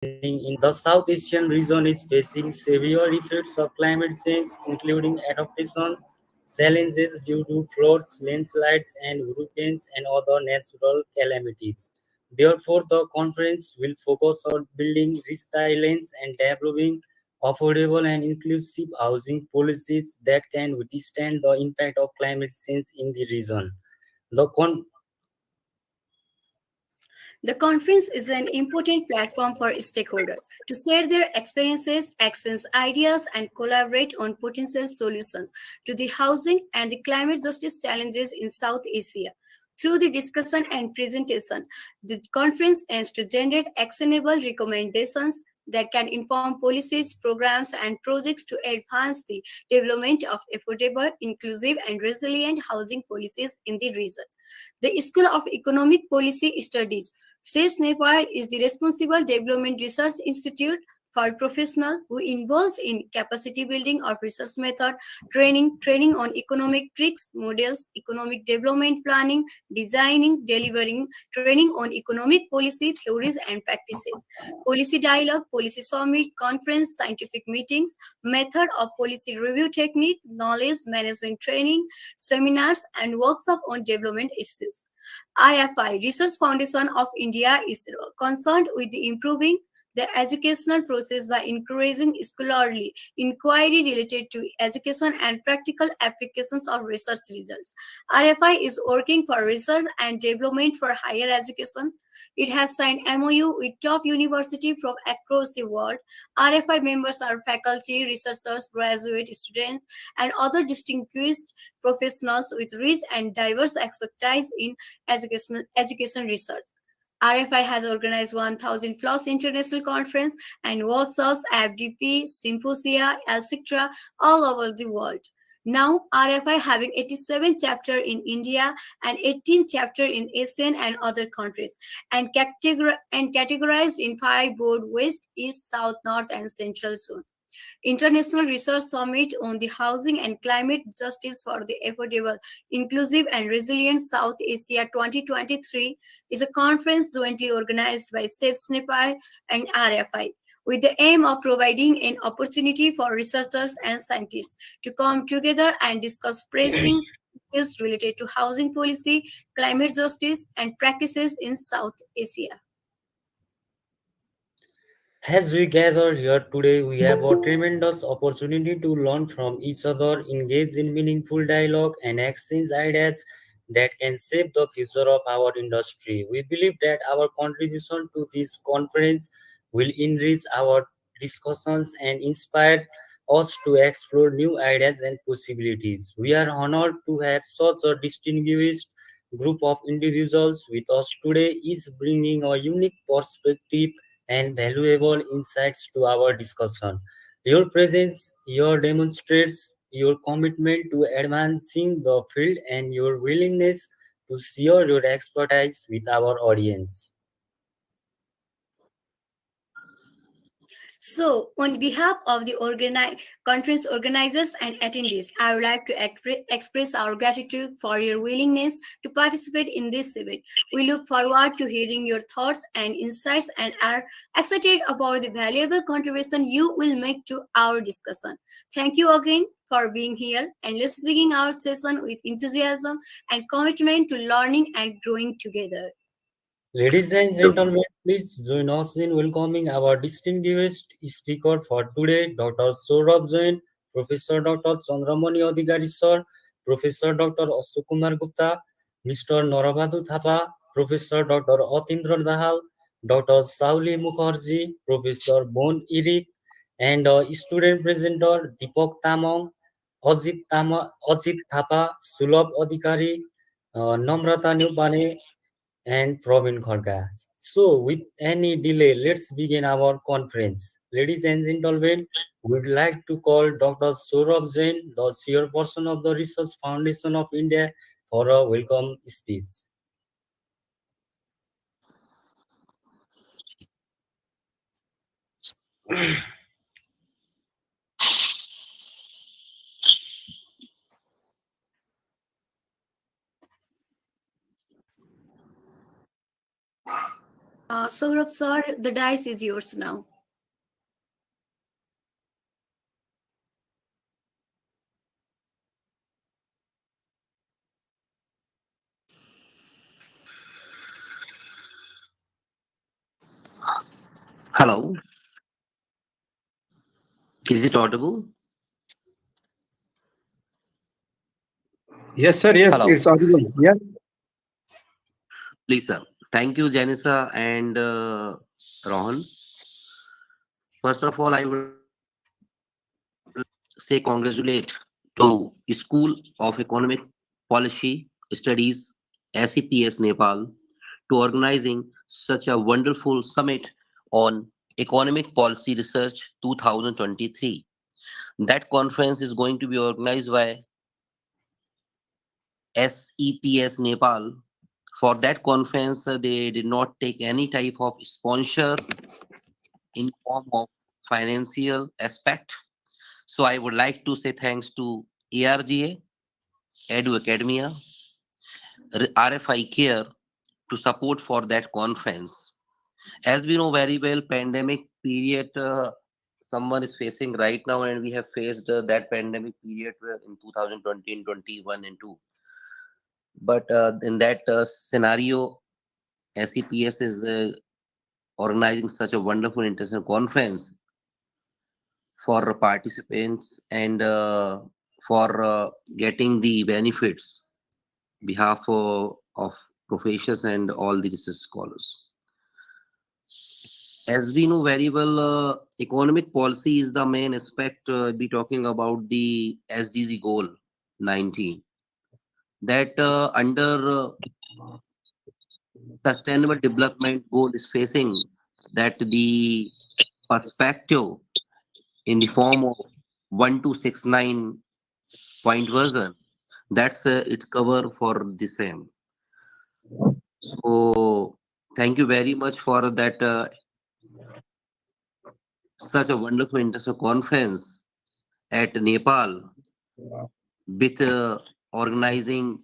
in the South Asian region is facing severe effects of climate change, including adaptation challenges due to floods, landslides, and hurricanes and other natural calamities. Therefore, the conference will focus on building resilience and developing affordable and inclusive housing policies that can withstand the impact of climate change in the region. The con- The conference is an important platform for stakeholders to share their experiences, actions, ideas, and collaborate on potential solutions to the housing and the climate justice challenges in South Asia. Through the discussion and presentation, the conference aims to generate actionable recommendations that can inform policies, programs, and projects to advance the development of affordable, inclusive, and resilient housing policies in the region. The School of Economic Policy Studies says Nepal is the responsible development research institute for professionals who involves in capacity building of research method, training on economic tricks, models, economic development planning, designing, delivering, training on economic policy theories and practices, policy dialogue, policy summit, conference, scientific meetings, method of policy review technique, knowledge management training, seminars, and workshop on development issues. RFI, Research Foundation of India, is concerned with improving the educational process by encouraging scholarly inquiry related to education and practical applications of research results. RFI is working for research and development for higher education. It has signed MOU with top universities from across the world. RFI members are faculty, researchers, graduate students, and other distinguished professionals with rich and diverse expertise in education research. RFI has organized 1,000 plus international conference and workshops, FDP, symposia, etc. all over the world. Now, RFI having 87 chapter in India and 18 chapter in ASEAN and other countries, and, categorized in 5 board: West, East, South, North, and Central Zone. International Research Summit on the Housing and Climate Justice for the Affordable, Inclusive and Resilient South Asia 2023 is a conference jointly organized by SAFE Nepal and RFI with the aim of providing an opportunity for researchers and scientists to come together and discuss pressing issues related to housing policy, climate justice, and practices in South Asia. As we gather here today, we have a tremendous opportunity to learn from each other, engage in meaningful dialogue, and exchange ideas that can shape the future of our industry. We believe that our contribution to this conference will enrich our discussions and inspire us to explore new ideas and possibilities. We are honored to have such a distinguished group of individuals with us today, each bringing a unique perspective and valuable insights to our discussion. Your presence here demonstrates your commitment to advancing the field and your willingness to share your expertise with our audience. So, on behalf of the conference organizers and attendees, I would like to express our gratitude for your willingness to participate in this event. We look forward to hearing your thoughts and insights and are excited about the valuable contribution you will make to our discussion. Thank you again for being here, and let's begin our session with enthusiasm and commitment to learning and growing together. Ladies and gentlemen, please join us in welcoming our distinguished speaker for today, Dr. Saurabh Jain, Professor Dr. Chandramani Adhikari Sir, Professor Dr. Ashok Kumar Gupta, Mr. Norabadu Thapa, Professor Dr. Atindra Dahal, Dr. Sauli Mukherjee, Professor Bon Irik, and student presenter Deepak Tamang, Ajit Thapa, Sulabh Adhikari, Namrata Nupane, and Praveen Kharga. So, with any delay, let's begin our conference. Ladies and gentlemen, we'd like to call Dr. Saurabh Jain, the chairperson of the Research Foundation of India, for a welcome speech. Saurabh sir, the dice is yours now. Hello, is it audible? Yes, sir. Yes, Hello, it's audible. Yes. please, sir. Thank you, Janissa and Rohan. First of all, I would like to say congratulate to School of Economic Policy Studies, SEPS Nepal, to organizing such a wonderful summit on Economic Policy Research 2023. That conference is going to be organized by SEPS Nepal. For that conference, they did not take any type of sponsor in form of financial aspect. So I would like to say thanks to ARGA, Edu Academia, RFI-CARE to support for that conference. As we know very well, pandemic period someone is facing right now, and we have faced that pandemic period in 2020 and 21 and 2. But in that scenario, SEPS is organizing such a wonderful international conference for participants and for getting the benefits behalf of professors and all the research scholars. As we know very well, economic policy is the main aspect. Be talking about the SDG goal 19 that under sustainable development goal is facing that the perspective in the form of 1269 point version. That's its cover for the same. So thank you very much for that such a wonderful international conference at Nepal with organizing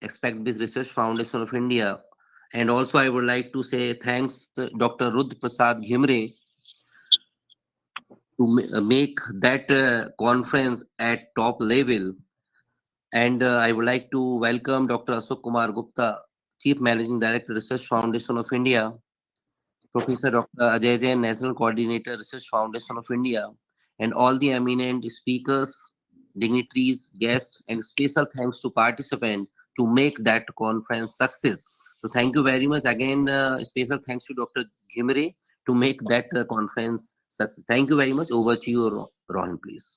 Expect Biz Research Foundation of India. And also I would like to say thanks Dr. Rudra Prasad Ghimre to make that conference at top level. And I would like to welcome Dr. Ashok Kumar Gupta, Chief Managing Director, Research Foundation of India, Professor Dr. Ajay Jain, National Coordinator, Research Foundation of India, and all the eminent speakers, dignitaries, guests, and special thanks to participants to make that conference success. So thank you very much. Again, special thanks to Dr. Ghimre to make that conference success. Thank you very much. Over to you, Rohan, please.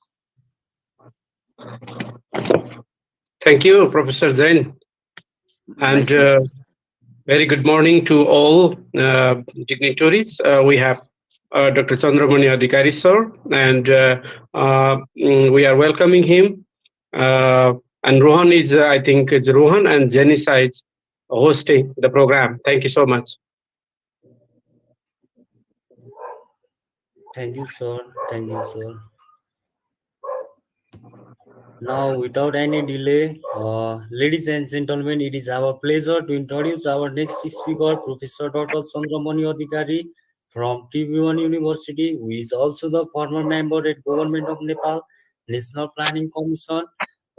Thank you, Professor Zain. Nice And to meet you. very good morning to all dignitaries. We have Dr. Chandramani Adhikari, sir, and we are welcoming him. And Rohan is, I think, it's Rohan and Jenny Sides hosting the program. Thank you so much. Thank you, sir. Thank you, sir. Now, without any delay, ladies and gentlemen, it is our pleasure to introduce our next speaker, Professor Dr. Chandramani Adhikari from TB1 University, who is also the former member at Government of Nepal National Planning Commission,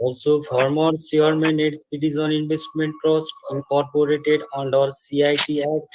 also former chairman at Citizen Investment Trust incorporated under CIT Act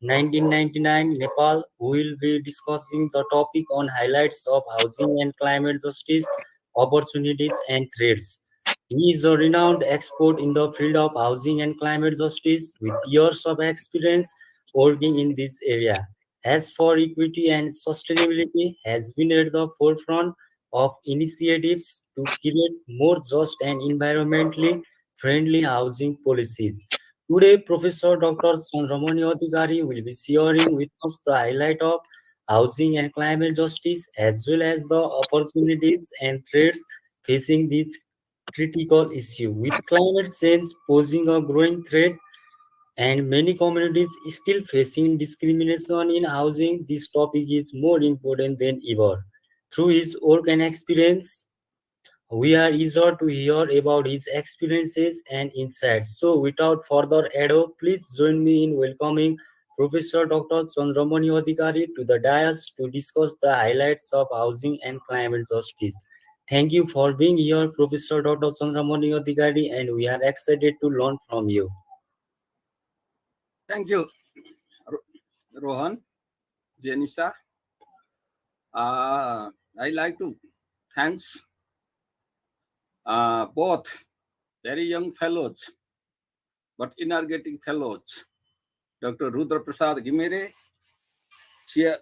1999 Nepal. We will be discussing the topic on highlights of housing and climate justice, opportunities and threats. He is a renowned expert in the field of housing and climate justice with years of experience working in this area. As for equity and sustainability, has been at the forefront of initiatives to create more just and environmentally friendly housing policies. Today, Professor Dr. Chandramani Adhikari will be sharing with us the highlight of housing and climate justice as well as the opportunities and threats facing this critical issue. With climate change posing a growing threat and many communities still facing discrimination in housing, this topic is more important than ever. Through his work and experience, we are eager to hear about his experiences and insights. So, without further ado, please join me in welcoming Professor Dr. Chandramani Adhikari to the dais to discuss the highlights of housing and climate justice. Thank you for being here, Professor Dr. Chandramani Adhikari, and we are excited to learn from you. Thank you, Rohan, Jenisa. I like to thanks both very young fellows, but energetic fellows, Dr. Rudra Prasad Gimere, chair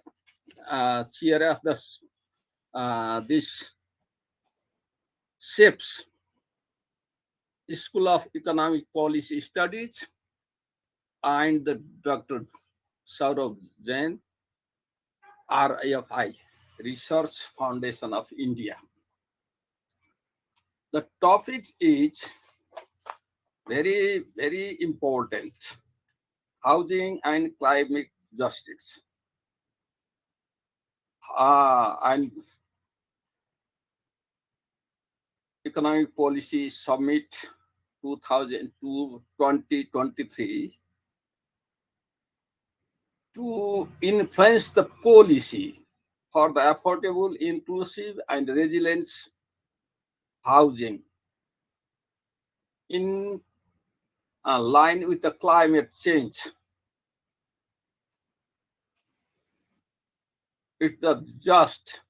of this SIPS, School of Economic Policy Studies, and the Dr. Saurabh Jain, RFI, Research Foundation of India. The topic is very, very important: housing and climate justice. And Economic Policy Summit 2023 to influence the policy for the affordable, inclusive, and resilient housing in line with the climate change. It's the just.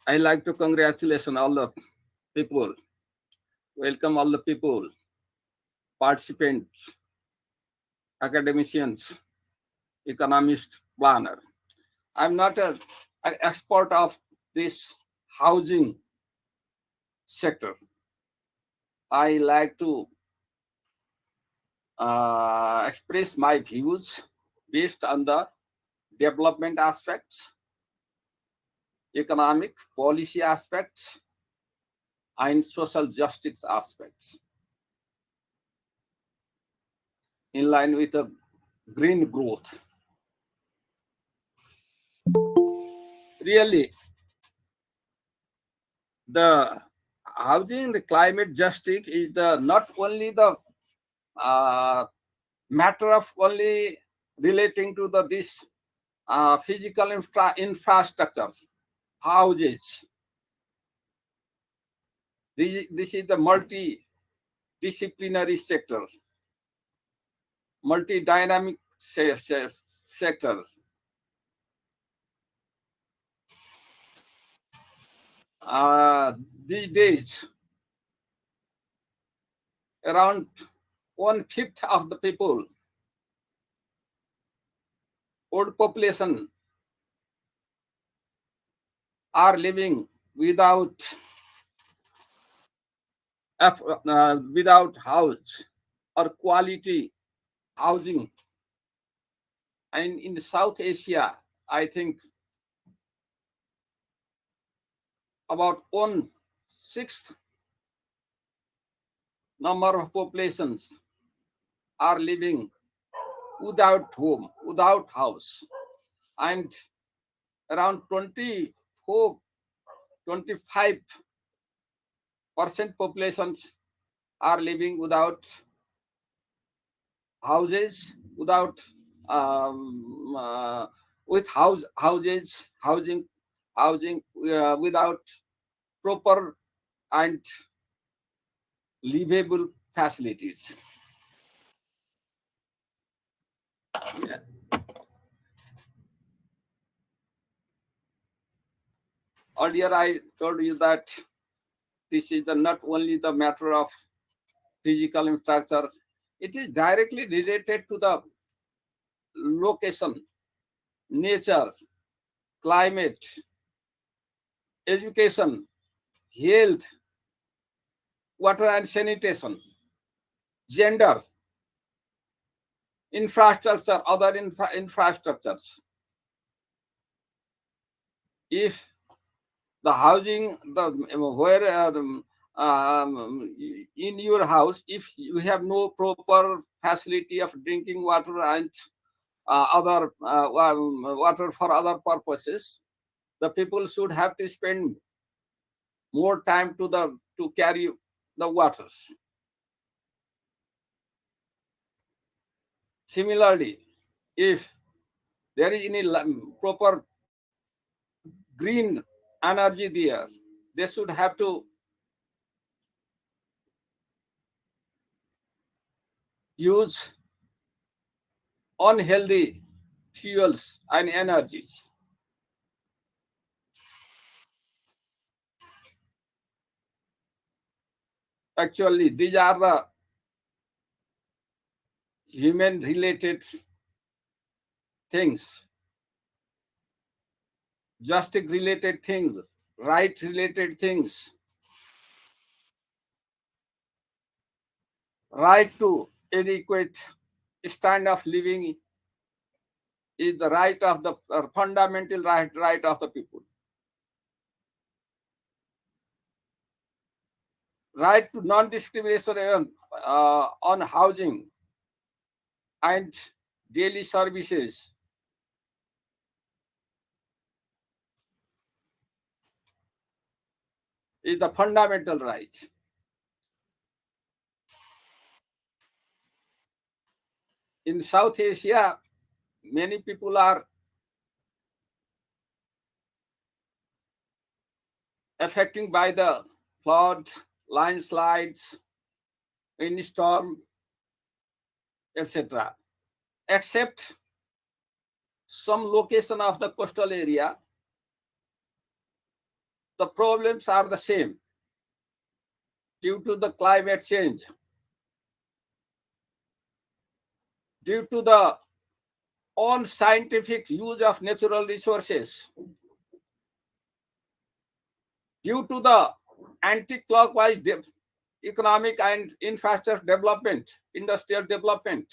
I like to congratulate all the people, welcome all the people, participants, academicians, economists, planner. I'm not an expert of this housing sector. I like to express my views based on the development aspects, economic policy aspects, and social justice aspects in line with the green growth. Really, the housing, the climate justice is not only the matter of only relating to this physical infrastructure, houses. This is the multidisciplinary sector, multi-dynamic sector. These days, around 1/5 of the people, old population, are living without house or quality housing. And in South Asia, I think about 1/6 number of populations are living without home, without house. And around 25% populations are living without houses, without with housing without proper and livable facilities. Yeah. Earlier, I told you that this is not only the matter of physical infrastructure, it is directly related to the location, nature, climate, education, health, water and sanitation, gender, infrastructure, other infrastructures. If the housing, in your house, if you have no proper facility of drinking water and other water for other purposes, the people should have to spend more time to carry the waters. Similarly, if there is any proper green energy there, they should have to use unhealthy fuels and energies. Actually, these are the human related things, justice related things, right related things. Right to adequate standard of living is the right of the fundamental right of the people. Right to non-discrimination on housing and daily services is the fundamental right. In South Asia, many people are affected by the flood, landslides, windstorm, etc. Except some location of the coastal area, the problems are the same due to the climate change, due to the unscientific use of natural resources, due to the anti-clockwise economic and infrastructure development, industrial development.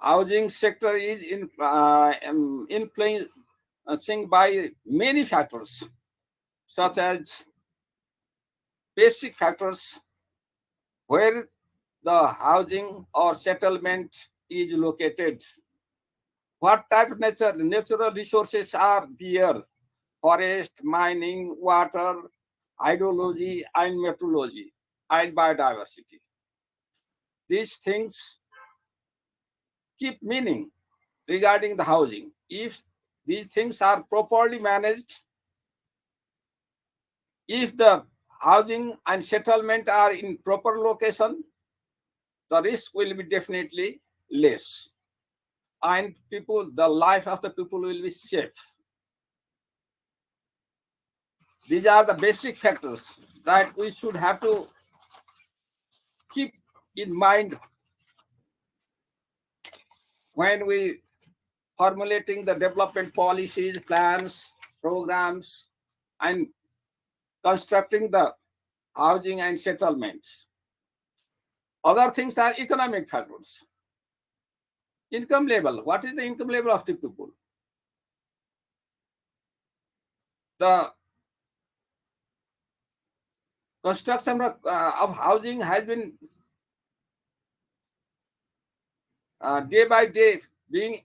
Housing sector is influenced by many factors, such as basic factors where the housing or settlement is located, what type of natural resources are there, forest, mining, water, hydrology, and meteorology, and biodiversity. These things keep meaning regarding the housing. If these things are properly managed, if the housing and settlement are in proper location, the risk will be definitely less. And the life of the people will be safe. These are the basic factors that we should have to keep in mind when we formulating the development policies, plans, programs, and constructing the housing and settlements. Other things are economic factors. Income level. What is the income level of the people? The construction of housing has been day by day being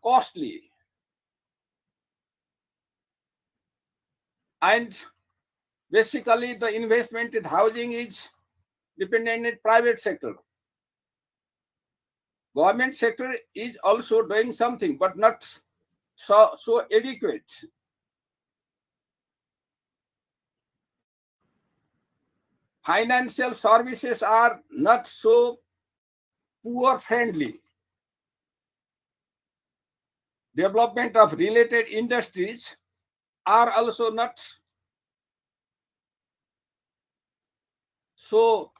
costly. And basically, the investment in housing is dependent on private sector. Government sector is also doing something, but not so adequate. Financial services are not so poor friendly. Development of related industries are also not so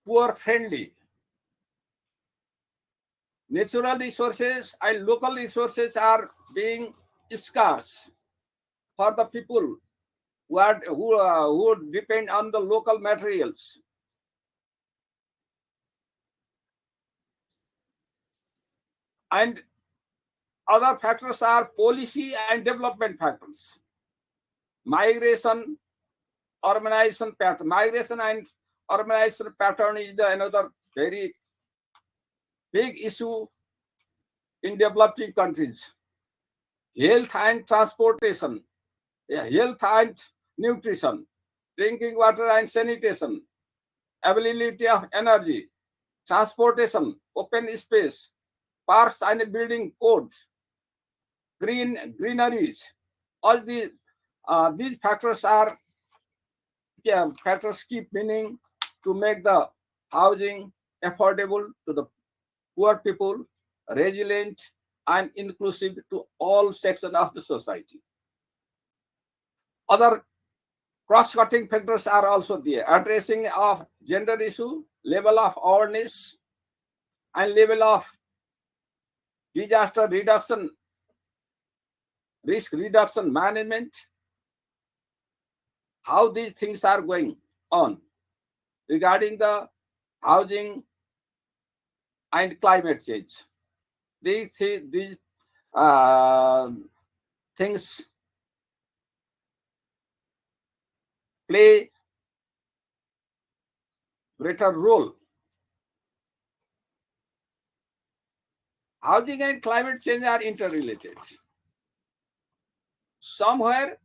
poor friendly. Natural resources and local resources are being scarce for the people who depend on the local materials. And other factors are policy and development factors. Migration, urbanization pattern. Migration and urbanization pattern is another very big issue in developing countries. Health and transportation. health and nutrition, drinking water and sanitation, availability of energy, transportation, open space, parks and building codes, greeneries. All these factors are factors keep meaning to make the housing affordable to the poor people, resilient and inclusive to all sections of the society. Other cross-cutting factors are also there. Addressing of gender issue, level of awareness, and level of disaster reduction, risk reduction management, how these things are going on regarding the housing and climate change. These things play greater role. Housing and climate change are interrelated. Somewhere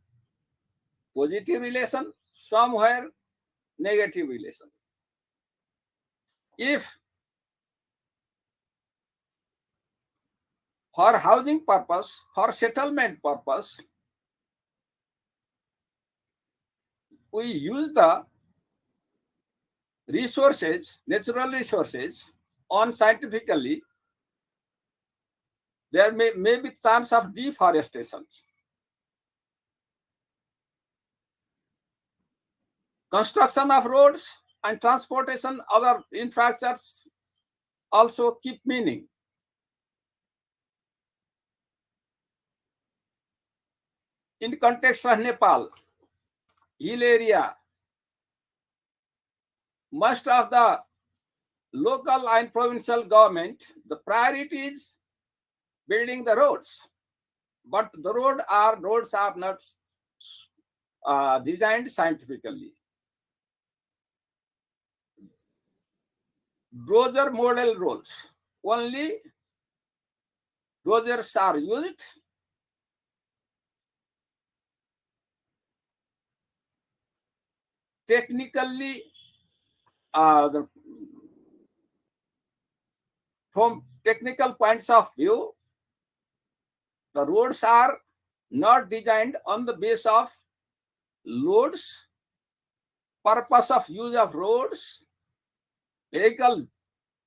positive relation, somewhere negative relation. If for housing purpose, for settlement purpose, we use the resources, natural resources, unscientifically, there may be chance of deforestation. Construction of roads and transportation, other infrastructures also keep meaning. In the context of Nepal, hill area, most of the local and provincial government, the priority is building the roads, but the roads are not designed scientifically. Dozer model roads, only dozers are used. Technically, from technical points of view, the roads are not designed on the base of loads, purpose of use of roads, vehicle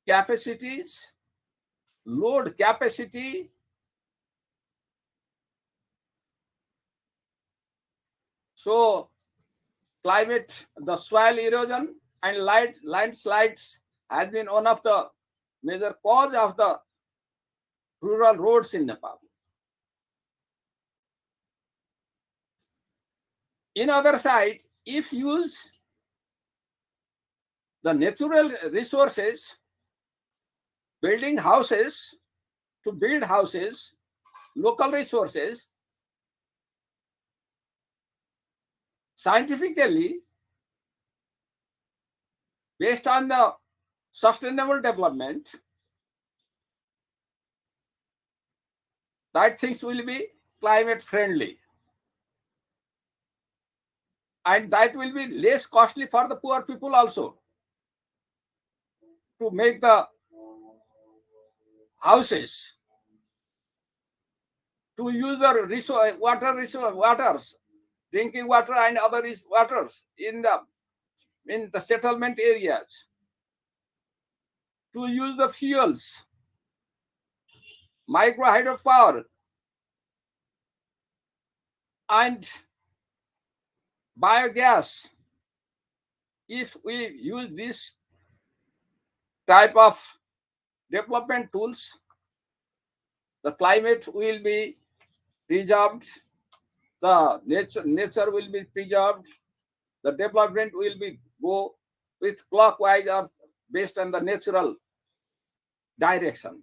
capacities, load capacity. So climate, the soil erosion and landslides has been one of the major cause of the rural roads in Nepal. In other side, if use the natural resources, building houses, to build houses, local resources, scientifically, based on the sustainable development, that things will be climate friendly. And that will be less costly for the poor people also to make the houses, to use the waters, drinking water and other waters in the settlement areas, to use the fuels, micro hydropower and biogas. If we use this type of development tools, the climate will be preserved, the nature will be preserved, the development will be go with clockwise or based on the natural direction.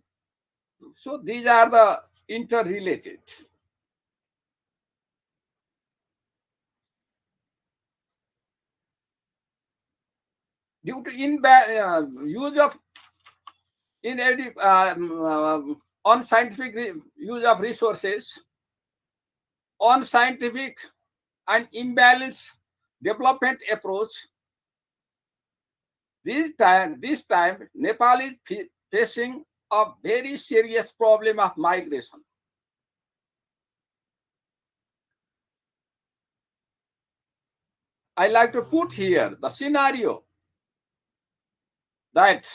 So these are the interrelated. Due to use of unscientific use of resources, unscientific and imbalanced development approach, this time Nepal is facing a very serious problem of migration. I like to put here the scenario that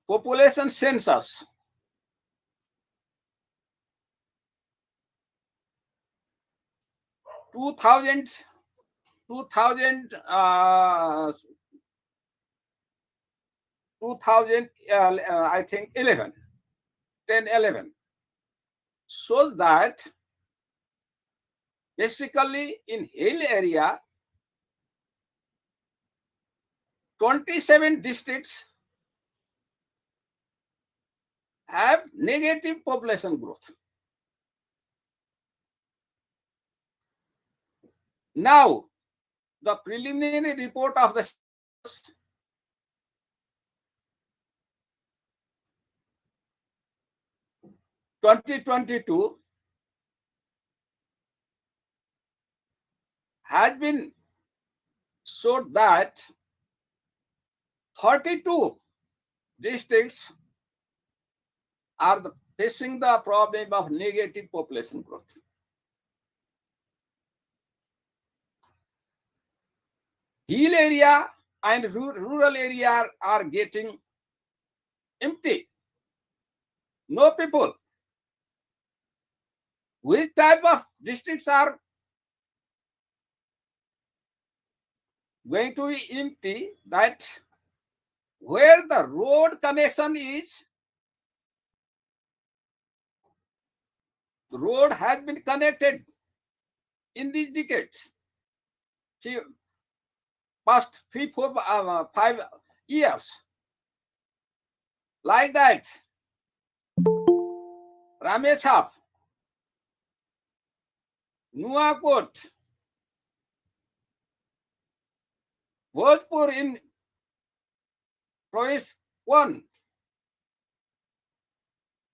population census 2000 I think 11 shows that basically in hill area 27 districts have negative population growth. Now, the preliminary report of the 2022 has been showed that 32 districts are facing the problem of negative population growth. Hill area and rural area are getting empty. No people. Which type of districts are going to be empty? That where the road connection is, the road has been connected in these decades. Past 3, 4, 5 years. Like that. Rameshap, Nuakot, Bhojpur in province 1,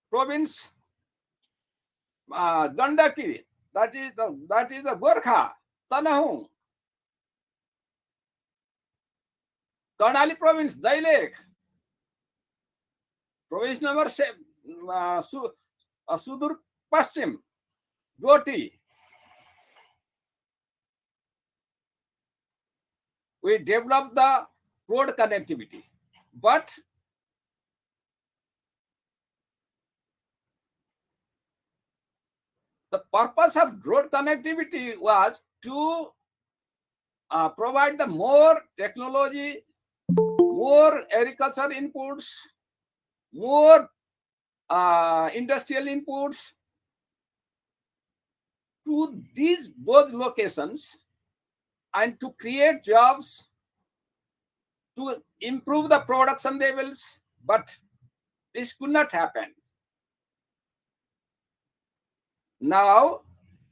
province Gandaki, that is the Gorkha, Tanahung, Karnali province, Dailek, province number 7, Sudur Paschim, Goti. We developed the road connectivity, but the purpose of road connectivity was to provide the more technology, more agriculture inputs, more industrial inputs to those locations and to create jobs, to improve the production levels, but this could not happen. Now,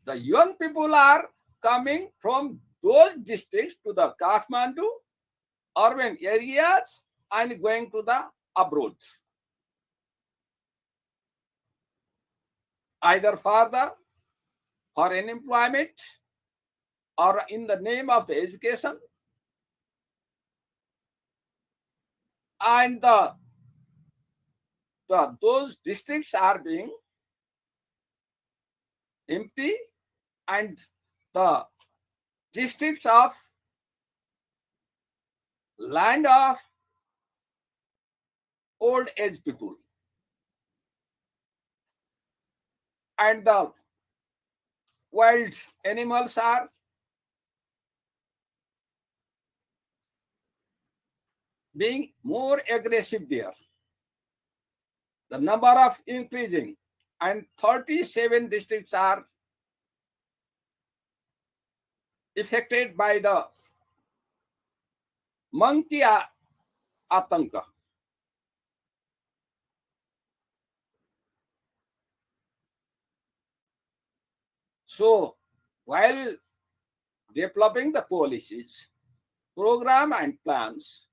the young people are coming from those districts to the Kathmandu urban areas and going to the abroad, either for unemployment or in the name of the education. And those districts are being empty, and the districts of land of old age people and the wild animals are being more aggressive there. The number of increasing, and 37 districts are affected by the monkey atanka. So, while developing the policies, program and plans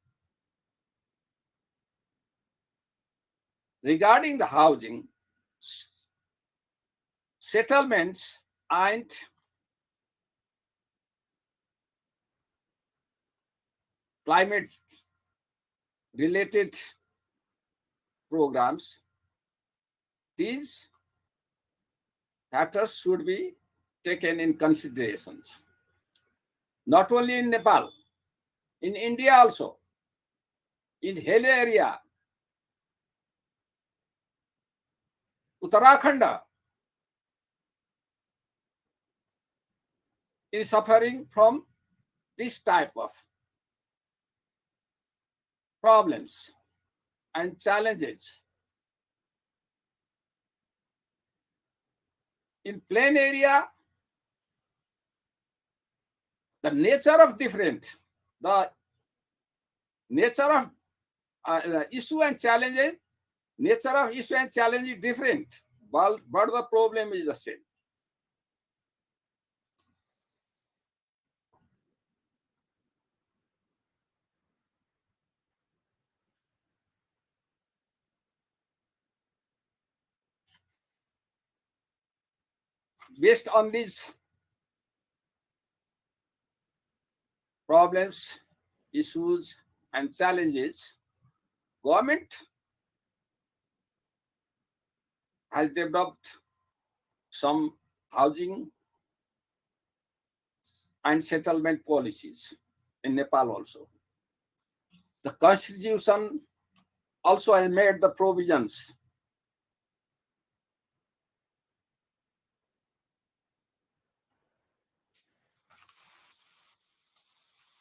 regarding the housing, settlements and climate related programs, these factors should be taken in considerations. Not only in Nepal, in India also, in hill area, Uttarakhand is suffering from this type of problems and challenges. In plain area, the nature of different, the nature of issue and challenges, nature of issue and challenge is different, but the problem is the same. Based on these problems, issues, and challenges, government has developed some housing and settlement policies in Nepal also. The constitution also has made the provisions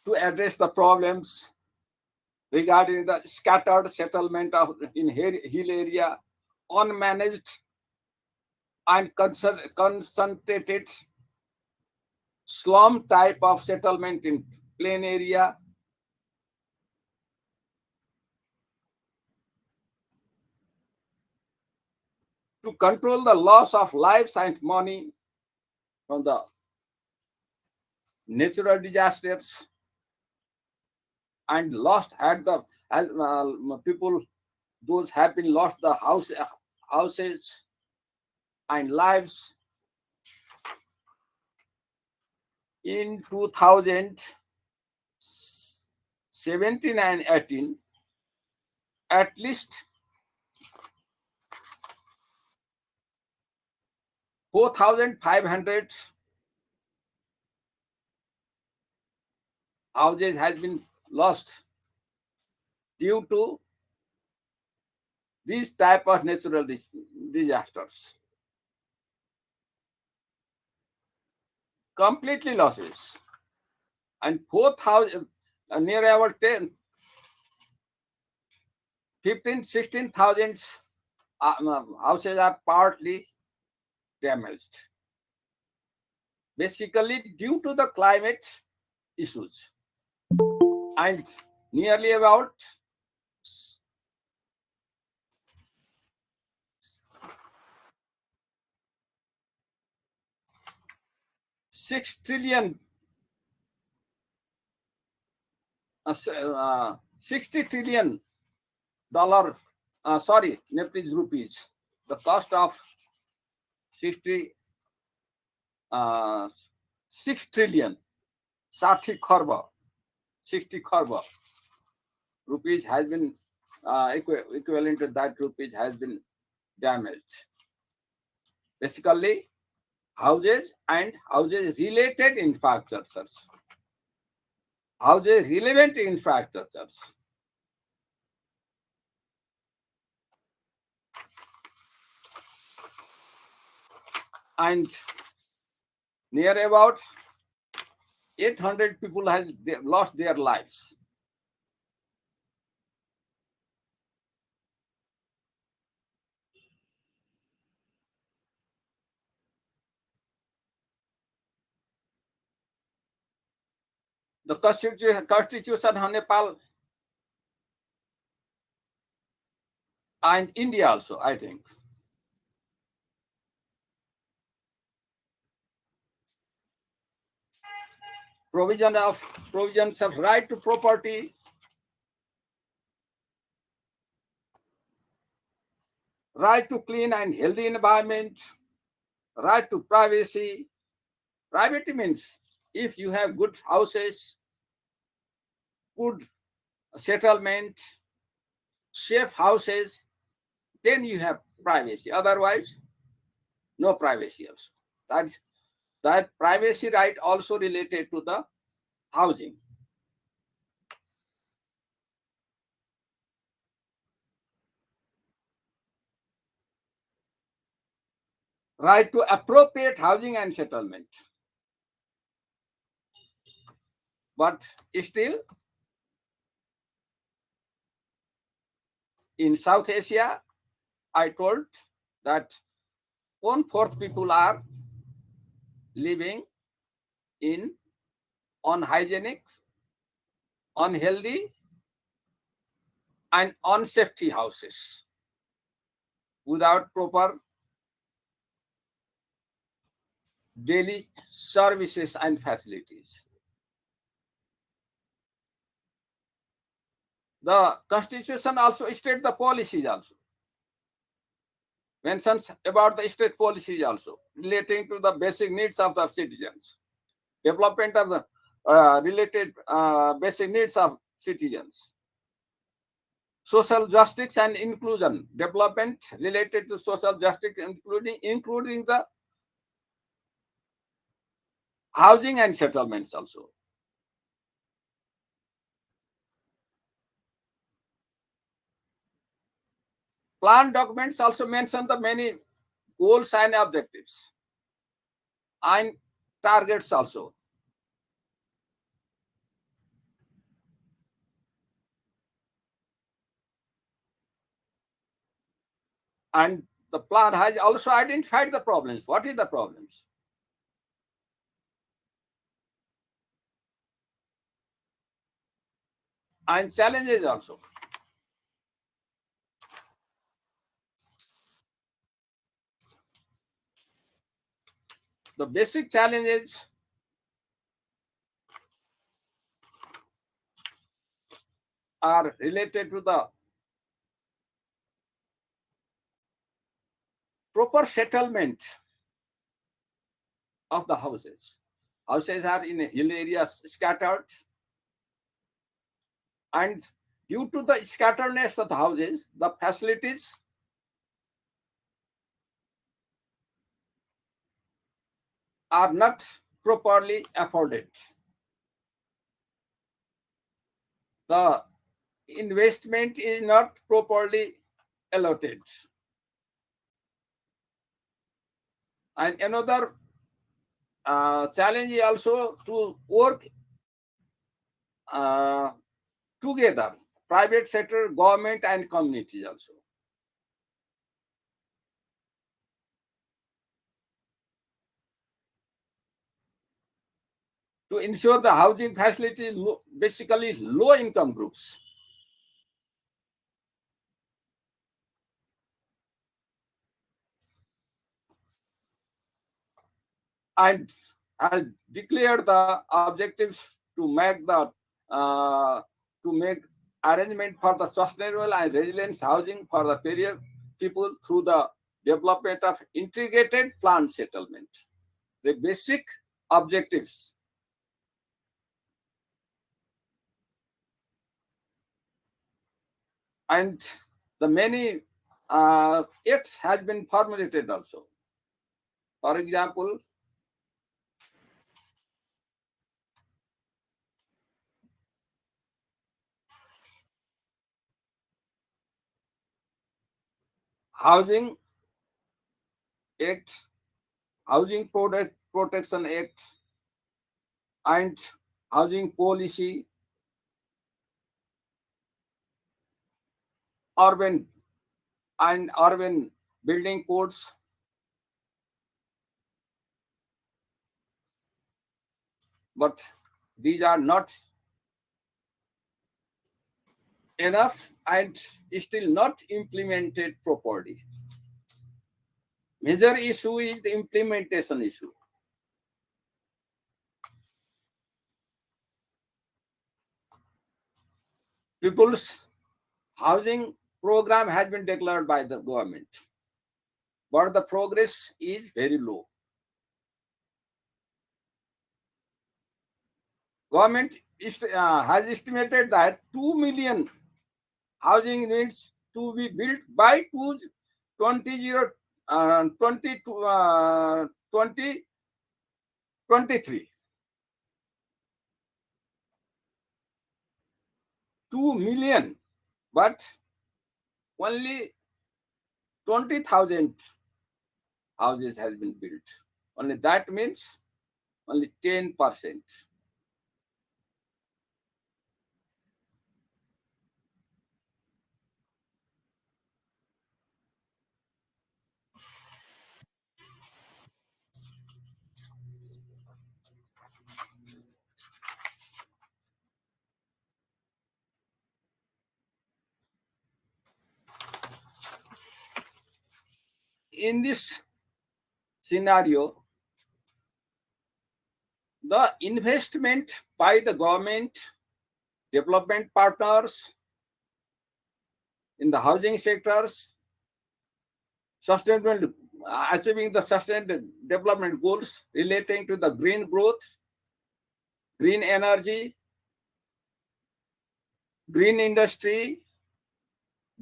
to address the problems regarding the scattered settlement of in hill area, unmanaged and concentrated slum type of settlement in plain area, to control the loss of lives and money from the natural disasters, and lost had the people, those have been lost the houses and lives. In 2017 and 18, at least 4,500 houses has been lost due to these type of natural disasters. Completely losses. And 4,000, near about 10, 15, 16,000 houses are partly damaged. Basically due to the climate issues. And nearly about 6 trillion, 60 trillion dollar, Nepalese rupees. The cost of 6 trillion, 60 kharba rupees has been equivalent to that rupees has been damaged. Basically, houses and houses related infrastructures, houses relevant infrastructures. And near about 800 people have lost their lives. The constitution of Nepal and India also, I think, provisions of right to property, right to clean and healthy environment, right to privacy. Privacy means if you have good houses, good settlement, safe houses, then you have privacy. Otherwise, no privacy also. That privacy right also related to the housing. Right to appropriate housing and settlement. But still, in South Asia, I told that 1/4 people are living in unhygienic, unhealthy, and unsafety houses without proper daily services and facilities. The constitution also states the policies also. Mentions about the state policies also relating to the basic needs of the citizens. Development of the related basic needs of citizens. Social justice and inclusion. Development related to social justice, including the housing and settlements also. Plan documents also mention the many goals and objectives and targets also. And the plan has also identified the problems. What is the problems? And challenges also. The basic challenges are related to the proper settlement of the houses. Houses are in hill areas scattered, and due to the scatteredness of the houses, the facilities are not properly afforded. The investment is not properly allotted. And another challenge is also to work together, private sector, government, and communities also. To ensure the housing facility, basically low income groups. And has declared the objectives to make arrangement for the sustainable and resilient housing for the period people through the development of integrated planned settlement. The basic objectives. And the many acts has been formulated also. For example, Housing Act, Housing Protection Act, and Housing Policy, urban building codes, but these are not enough and still not implemented properly. Major issue is the implementation issue. People's housing program has been declared by the government, but the progress is very low. Government has estimated that 2 million housing units to be built by 2023. 2 million, but only 20,000 houses has been built. Only that means only 10%. In this scenario, the investment by the government, development partners in the housing sectors, achieving the sustainable development goals relating to the green growth, green energy, green industry,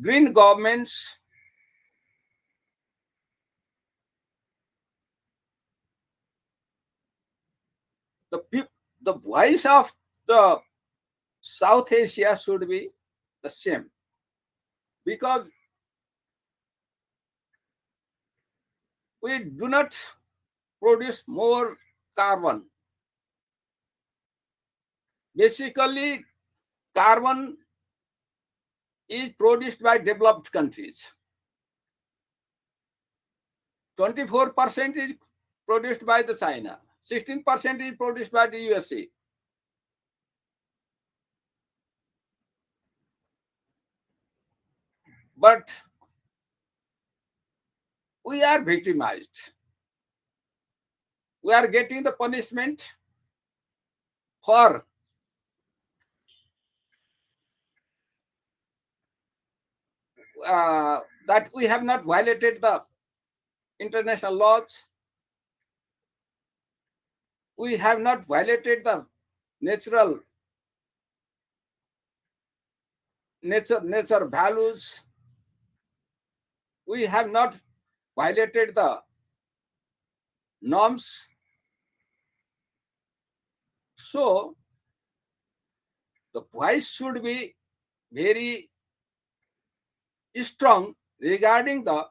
green governments, the voice of the South Asia should be the same, because we do not produce more carbon. Basically, carbon is produced by developed countries. 24% is produced by the China. 16% is produced by the USA. But we are victimized. We are getting the punishment for that we have not violated the international laws. We have not violated the nature values. We have not violated the norms. So the voice should be very strong regarding the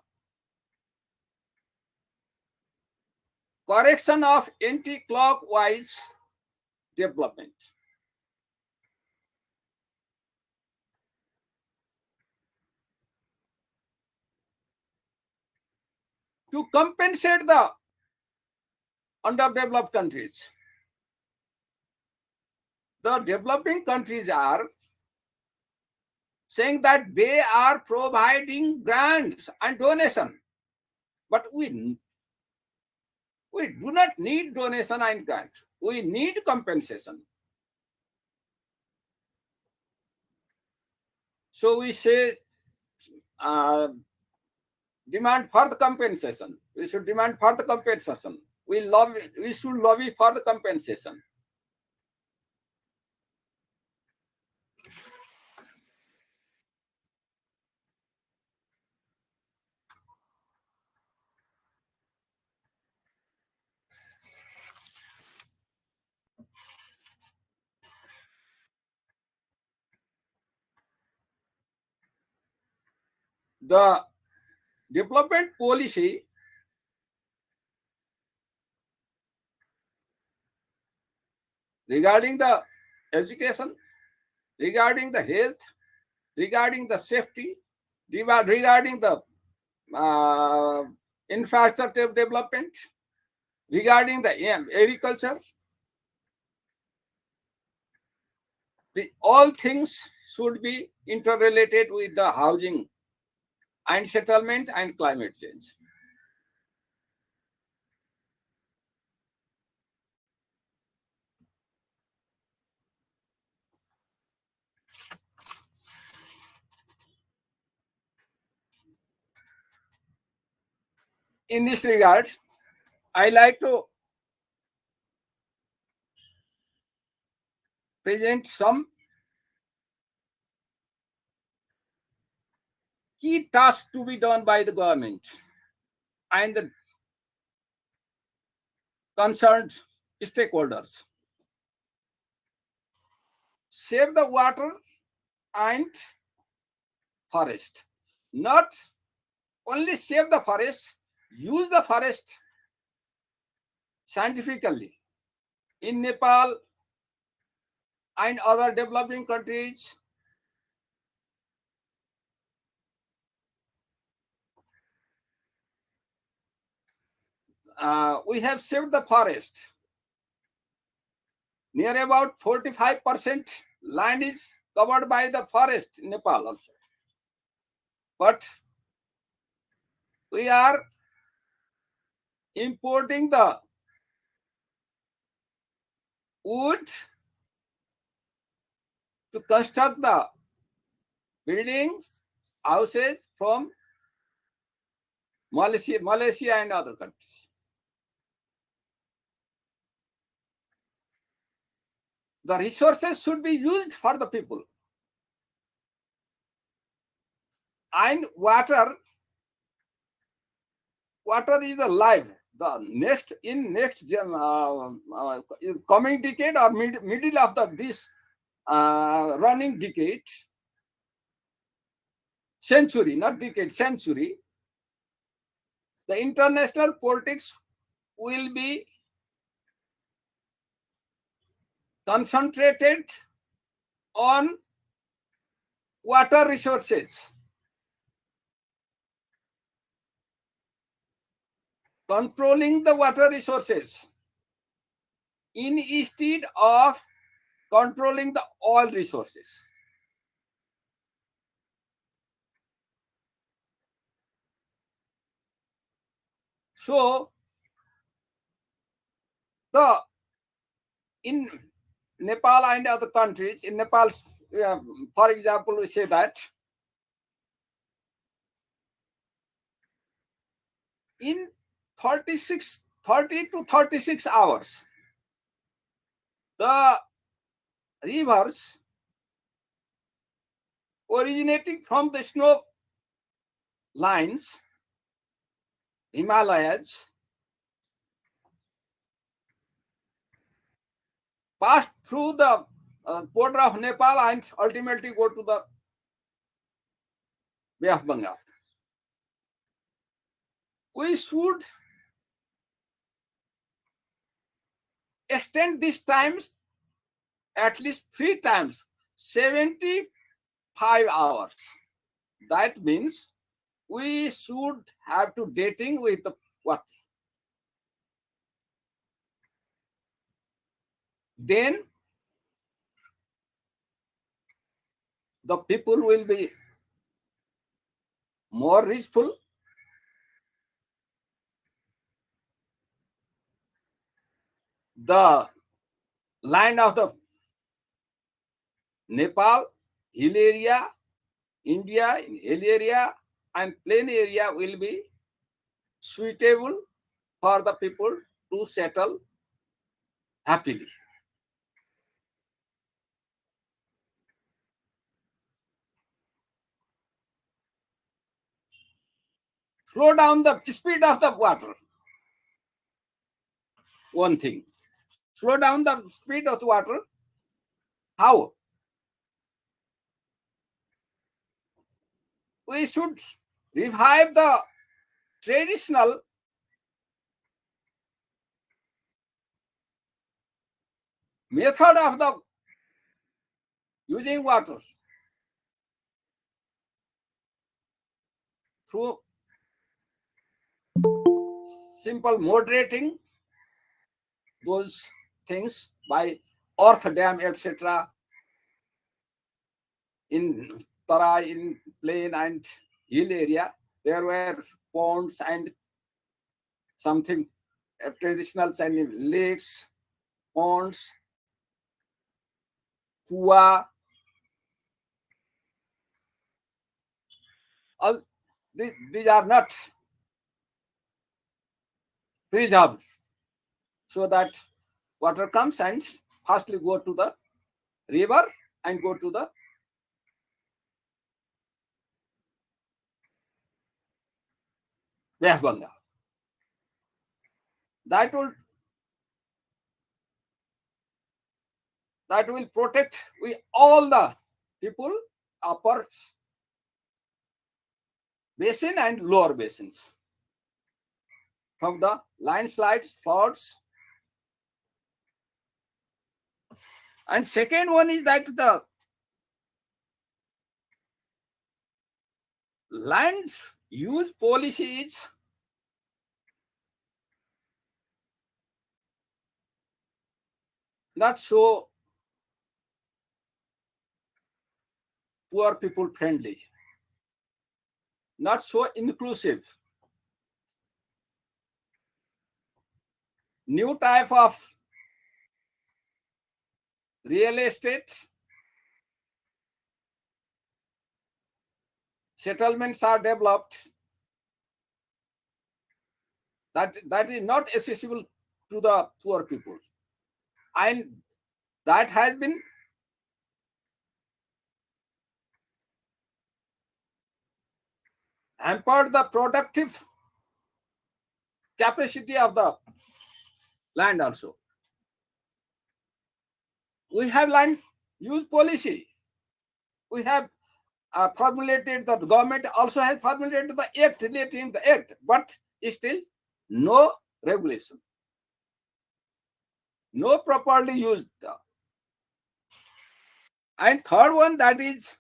correction of anti-clockwise development. To compensate the underdeveloped countries, the developing countries are saying that they are providing grants and donation, but we do not need donation and grant. We need compensation. So we say demand for the compensation. We should demand for the compensation. We should lobby for the compensation. The development policy regarding the education, regarding the health, regarding the safety, regarding the infrastructure development, regarding the agriculture, all things should be interrelated with the housing and settlement and climate change. in this regard, I like to present some key tasks to be done by the government and the concerned stakeholders. Save the water and forest. Not only save the forest, use the forest scientifically. In Nepal and other developing countries, we have saved the forest. Near about 45% land is covered by the forest in Nepal also. But we are importing the wood to construct the buildings, houses from Malaysia and other countries. The resources should be used for the people. And water is the life. The next coming decade or middle of this running decade, century, not decade, century, the international politics will be concentrated on water resources, controlling the water resources instead of controlling the oil resources. So, in Nepal and other countries, in Nepal, for example, we say that in 30 to 36 hours, the rivers originating from the snow lines, Himalayas, pass through the border of Nepal and ultimately go to the Bay of Bengal. We should extend these times at least 3 times, 75 hours. That means we should have to dating with the what? Then the people will be more reachful. The land of the Nepal, hill area, India, hill area, and plain area will be suitable for the people to settle happily. Slow down the speed of the water. One thing. Slow down the speed of the water. How? We should revive the traditional method of the using water through simple moderating those things by earth dam, etc. In Tara, in plain and hill area, there were ponds and something traditional Chinese lakes, ponds, kua. All these are not preserved, so that water comes and firstly go to the river and go to the Bay of Bengal. That will protect all the people, upper basin and lower basins, from the landslides, floods. And second one is that the land use policy is not so poor people friendly, not so inclusive. New type of real estate settlements are developed that is not accessible to the poor people, and that has been hampered the productive capacity of the land also. We have land use policy. We have formulated, the government also has formulated the act, relating the act, but still no regulation, no properly used. And third one, that is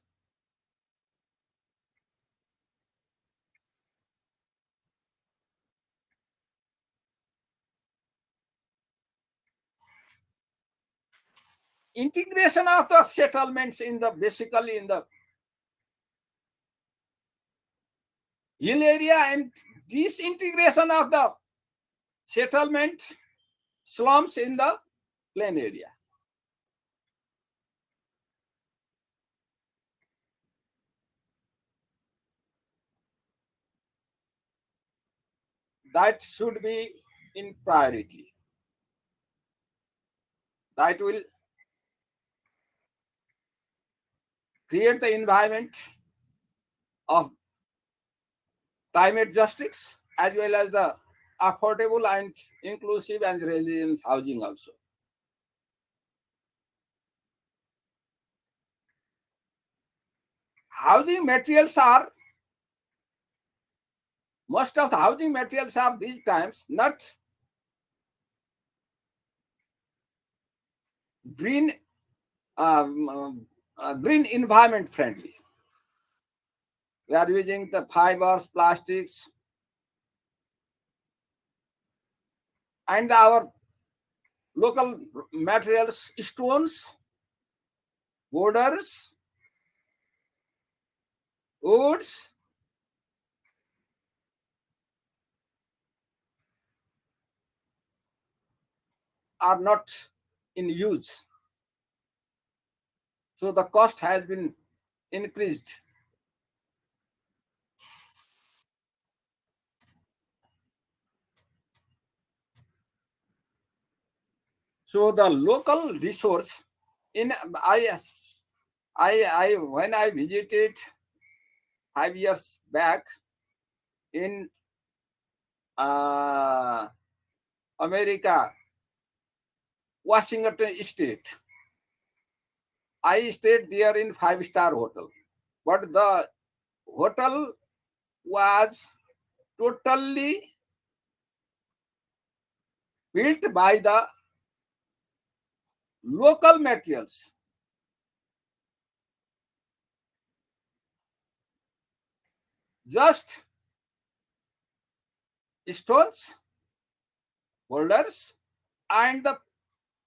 integration of the settlements in the basically in the hill area, and disintegration of the settlement slums in the plain area. That should be in priority. That will create the environment of climate justice, as well as the affordable and inclusive and resilient housing also. Housing materials are, most of the housing materials are these times not green, green environment friendly. We are using the fibers, plastics, and our local materials, stones, borders, woods, are not in use. So the cost has been increased. So the local resource in I when I visited 5 years back in America, Washington State, I stayed there in 5-star hotel, but the hotel was totally built by the local materials. Just stones, boulders, and the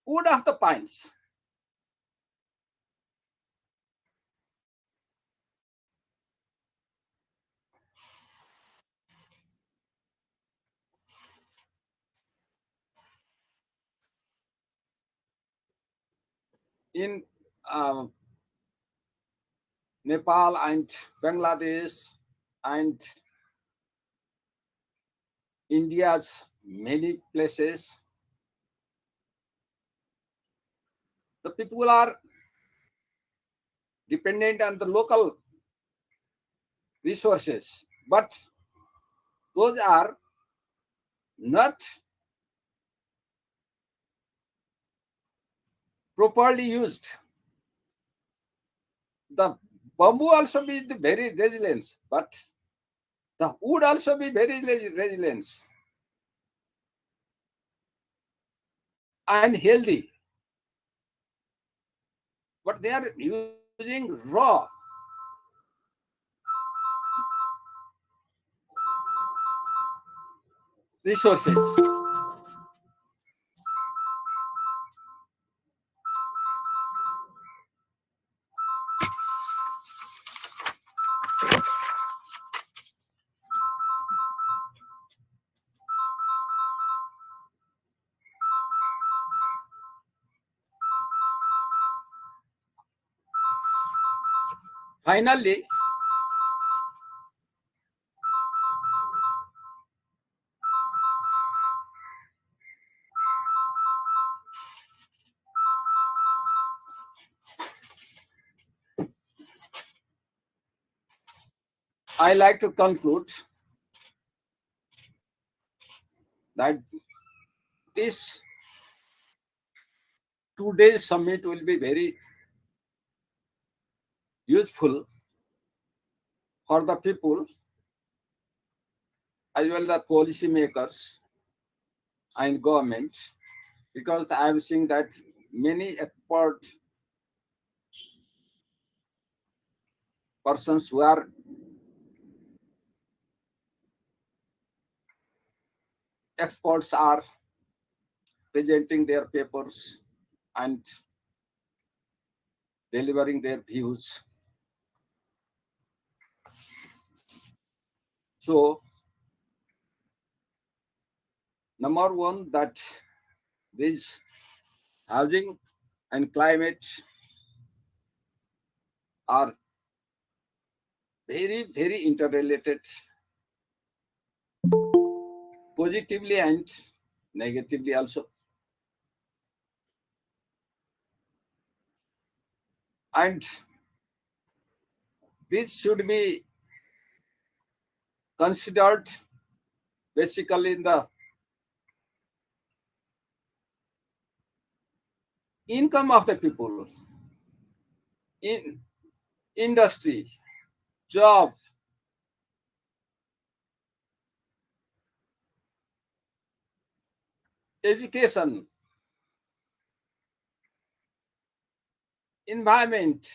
wood of the pines. In Nepal and Bangladesh and India's many places, the people are dependent on the local resources, but those are not properly used. The bamboo also be the very resilient, but the wood also be very resilient and healthy. But they are using raw resources. Finally, I like to conclude that this 2 day summit will be very useful for the people as well the policy makers and governments, because I am seeing that many expert persons who are experts are presenting their papers and delivering their views. So, number one, that this housing and climate are very, very interrelated, positively and negatively also. And this should be considered basically in the income of the people, in industry, job, education, environment,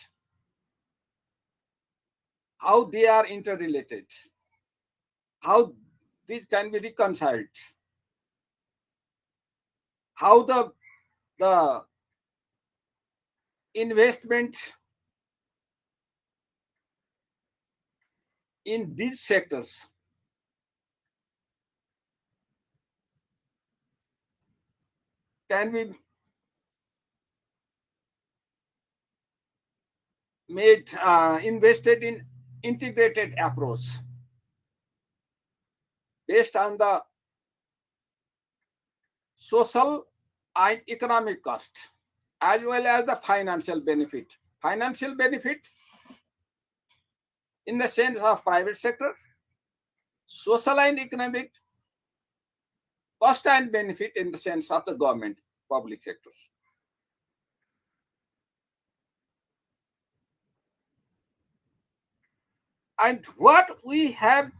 how they are interrelated, how this can be reconciled, how the investment in these sectors can be made invested in integrated approach based on the social and economic cost as well as the financial benefit. Financial benefit in the sense of private sector, social and economic cost and benefit in the sense of the government, public sectors. And what we have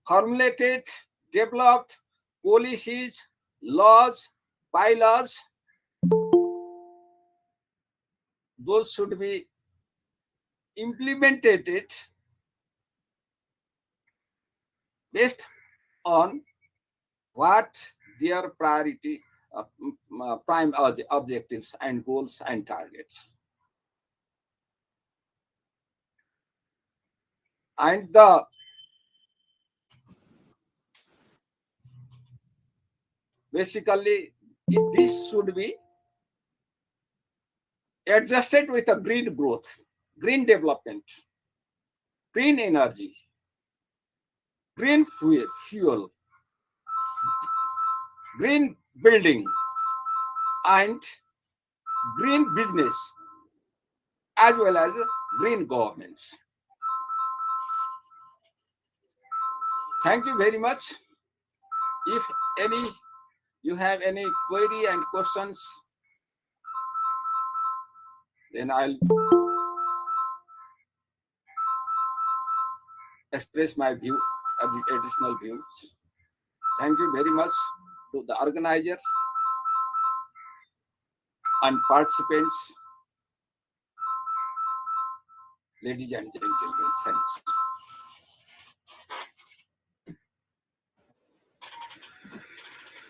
formulated, developed policies, laws, bylaws, those should be implemented based on what their priority, prime objectives and goals and targets. And basically, this should be adjusted with a green growth, green development, green energy, green fuel, green building, and green business, as well as green governments. Thank you very much. If any you have any query and questions, then I'll express my view, additional views. Thank you very much to the organizers and participants, ladies and gentlemen. Thanks.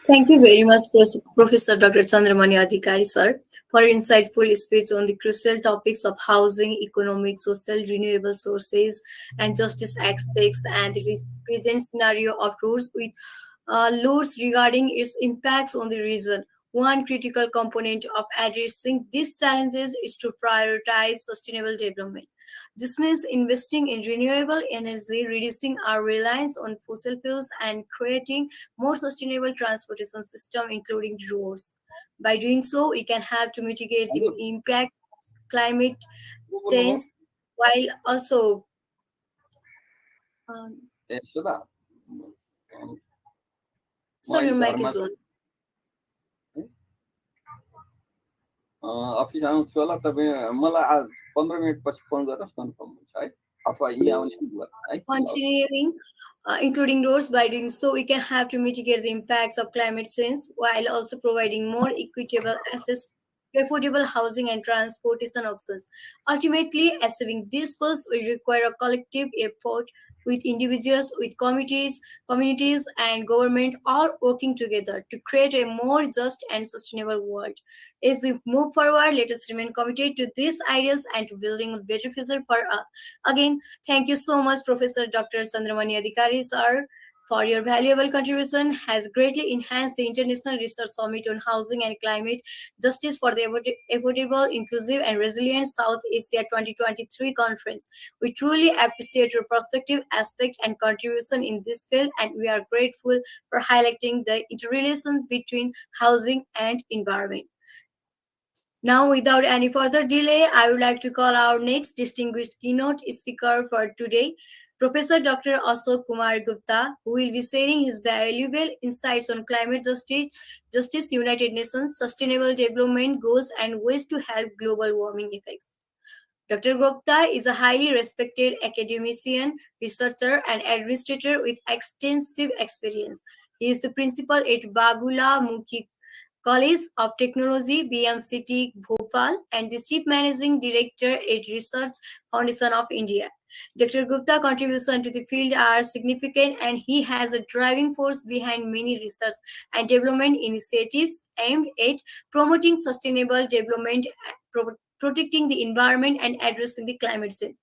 Thank you very much, Professor Dr. Chandramani Adhikari, sir, for your insightful speech on the crucial topics of housing, economic, social, renewable sources, and justice aspects, and the present scenario of roads with loads regarding its impacts on the region. One critical component of addressing these challenges is to prioritize sustainable development. This means investing in renewable energy, reducing our reliance on fossil fuels, and creating more sustainable transportation system, including roads. By doing so, we can help to mitigate the impact of climate change while also Sudha, sir, your mic is on. Office आउँछु होला तपाईँ मलाई 15 मिनटपछि phone गर्नुहोस् confirm हुन्छ है अथवा यहीँ आउने है Continuing, including roads. By doing so, we can have to mitigate the impacts of climate change while also providing more equitable access to affordable housing and transportation options. Ultimately, achieving these goals will require a collective effort with individuals, with communities, and government all working together to create a more just and sustainable world. As we move forward, let us remain committed to these ideals and to building a better future for all. Again, thank you so much, Professor Dr. Chandramani Adhikari, sir, for your valuable contribution. Has greatly enhanced the International Research Summit on Housing and Climate Justice for the Affordable, Inclusive, and Resilient South Asia 2023 conference. We truly appreciate your perspective, aspect, and contribution in this field, and we are grateful for highlighting the interrelation between housing and environment. Now, without any further delay, I would like to call our next distinguished keynote speaker for today, Professor Dr. Ashok Kumar Gupta, who will be sharing his valuable insights on climate justice, United Nations Sustainable Development Goals, and ways to help global warming effects. Dr. Gupta is a highly respected academician, researcher, and administrator with extensive experience. He is the principal at Bagula Mukhi College of Technology, BMCT, Bhopal, and the Chief Managing Director at Research Foundation of India. Dr. Gupta's contributions to the field are significant, and he has a driving force behind many research and development initiatives aimed at promoting sustainable development, protecting the environment, and addressing the climate change.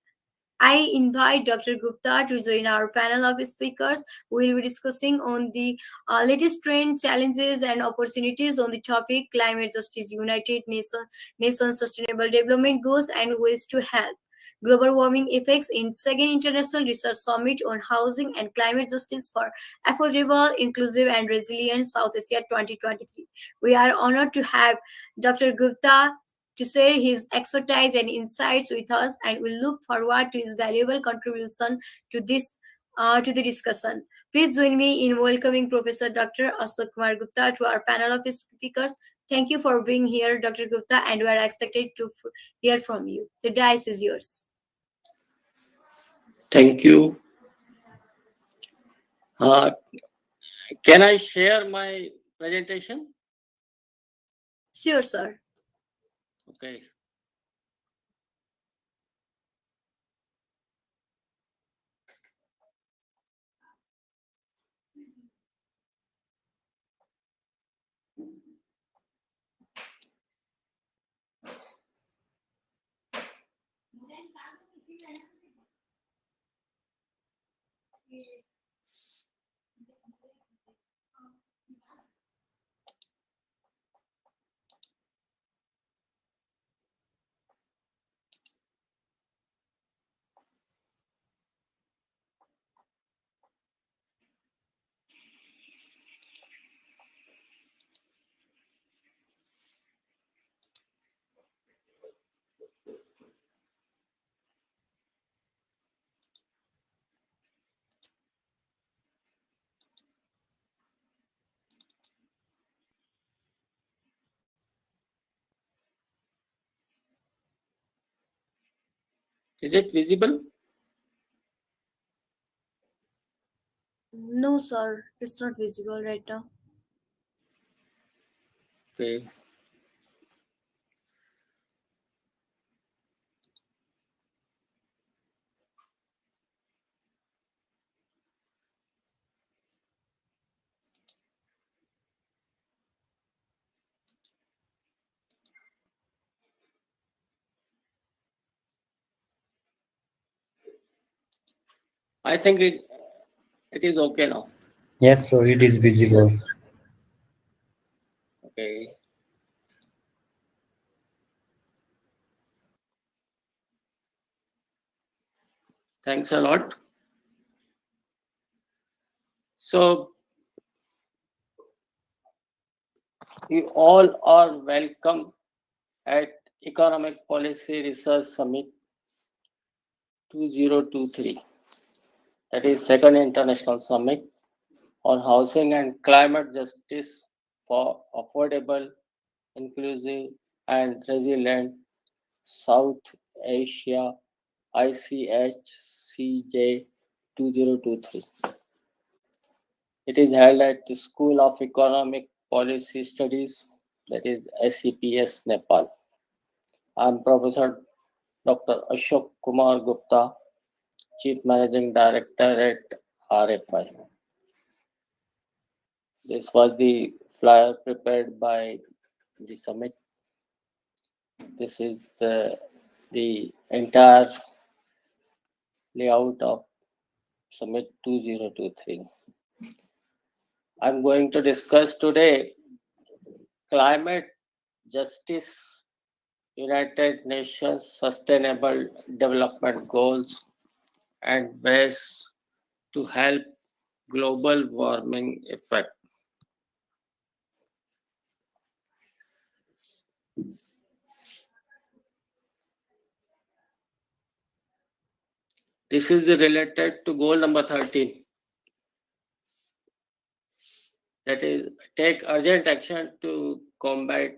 I invite Dr. Gupta to join our panel of speakers. We will be discussing on the latest trend, challenges, and opportunities on the topic climate justice, United Nations Sustainable Development Goals, and ways to help global warming effects in Second International Research Summit on Housing and Climate Justice for Affordable, Inclusive, and Resilient South Asia 2023. We are honored to have Dr. Gupta to share his expertise and insights with us, and we look forward to his valuable contribution to the discussion. Please join me in welcoming Professor Dr. Ashok Kumar Gupta to our panel of speakers. Thank you for being here, Dr. Gupta, and we are excited to hear from you. The dais is yours. Thank you. Can I share my presentation? Sure, sir. Okay. Is it visible? No, sir, it's not visible right now. Okay. I think it is okay now. Yes, so it is visible. Okay. Thanks a lot. So you all are welcome at Economic Policy Research Summit 2023. That is second international summit on housing and climate justice for affordable, inclusive and resilient South Asia ICHCJ 2023. It is held at the School of Economic Policy Studies, that is SEPS, Nepal. I am Professor Dr. Ashok Kumar Gupta, Chief Managing Director at RFI. This was the flyer prepared by the summit. This is the entire layout of Summit 2023. I'm going to discuss today climate justice, United Nations Sustainable Development Goals, and ways to help global warming effect. This is related to goal number 13. That is, take urgent action to combat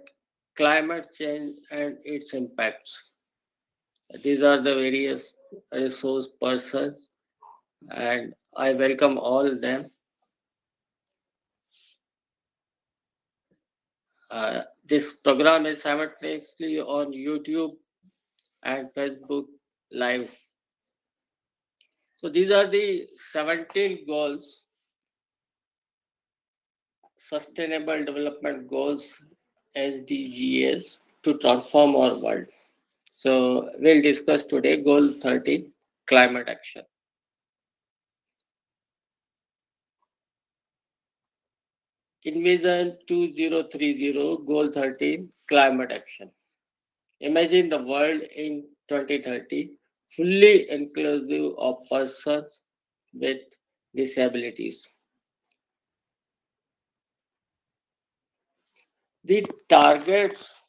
climate change and its impacts. These are the various resource persons, and I welcome all them. This program is simultaneously on YouTube and Facebook Live. So these are the 17 goals, Sustainable Development Goals, SDGs, to transform our world. So we'll discuss today goal 13, climate action. Envision 2030, goal 13, climate action. Imagine the world in 2030 fully inclusive of persons with disabilities. The targets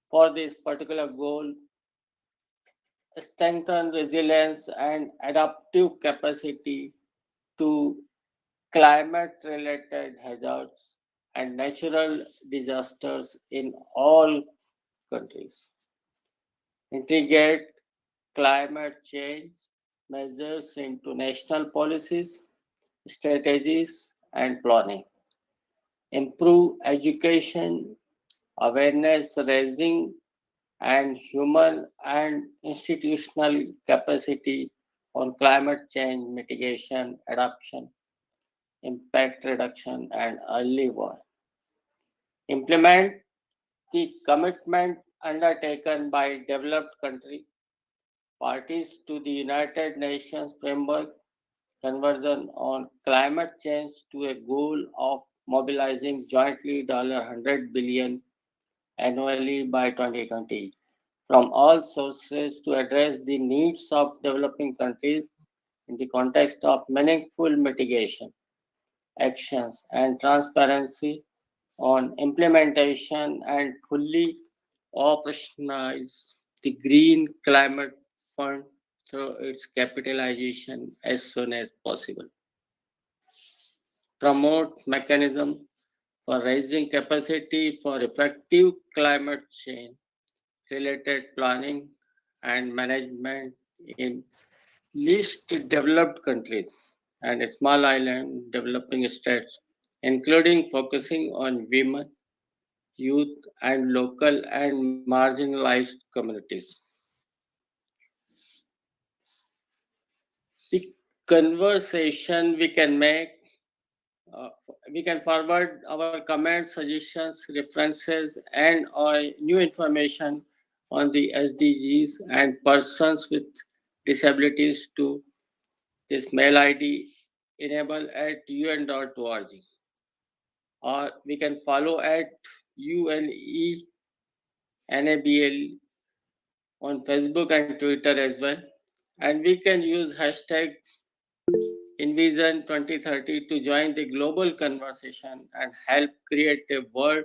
for this particular goal: strengthen resilience and adaptive capacity to climate related hazards and natural disasters in all countries. Integrate climate change measures into national policies, strategies, and planning. Improve education, awareness raising, and human and institutional capacity on climate change mitigation, adaptation, impact reduction, and early warning. Implement the commitment undertaken by developed countries, parties to the United Nations framework conversion on climate change to a goal of mobilizing jointly $100 billion annually by 2020 from all sources to address the needs of developing countries in the context of meaningful mitigation actions and transparency on implementation and fully operationalize the Green Climate Fund through its capitalization as soon as possible. Promote mechanism for raising capacity for effective climate change related planning, and management in least developed countries and small island developing states, including focusing on women, youth, and local and marginalized communities. The conversation we can make, we can forward our comments, suggestions, references, and or new information on the SDGs and persons with disabilities to this mail ID enable at un.org, or we can follow at UNENABL on Facebook and Twitter as well. And we can use hashtag Envision 2030 to join the global conversation and help create a world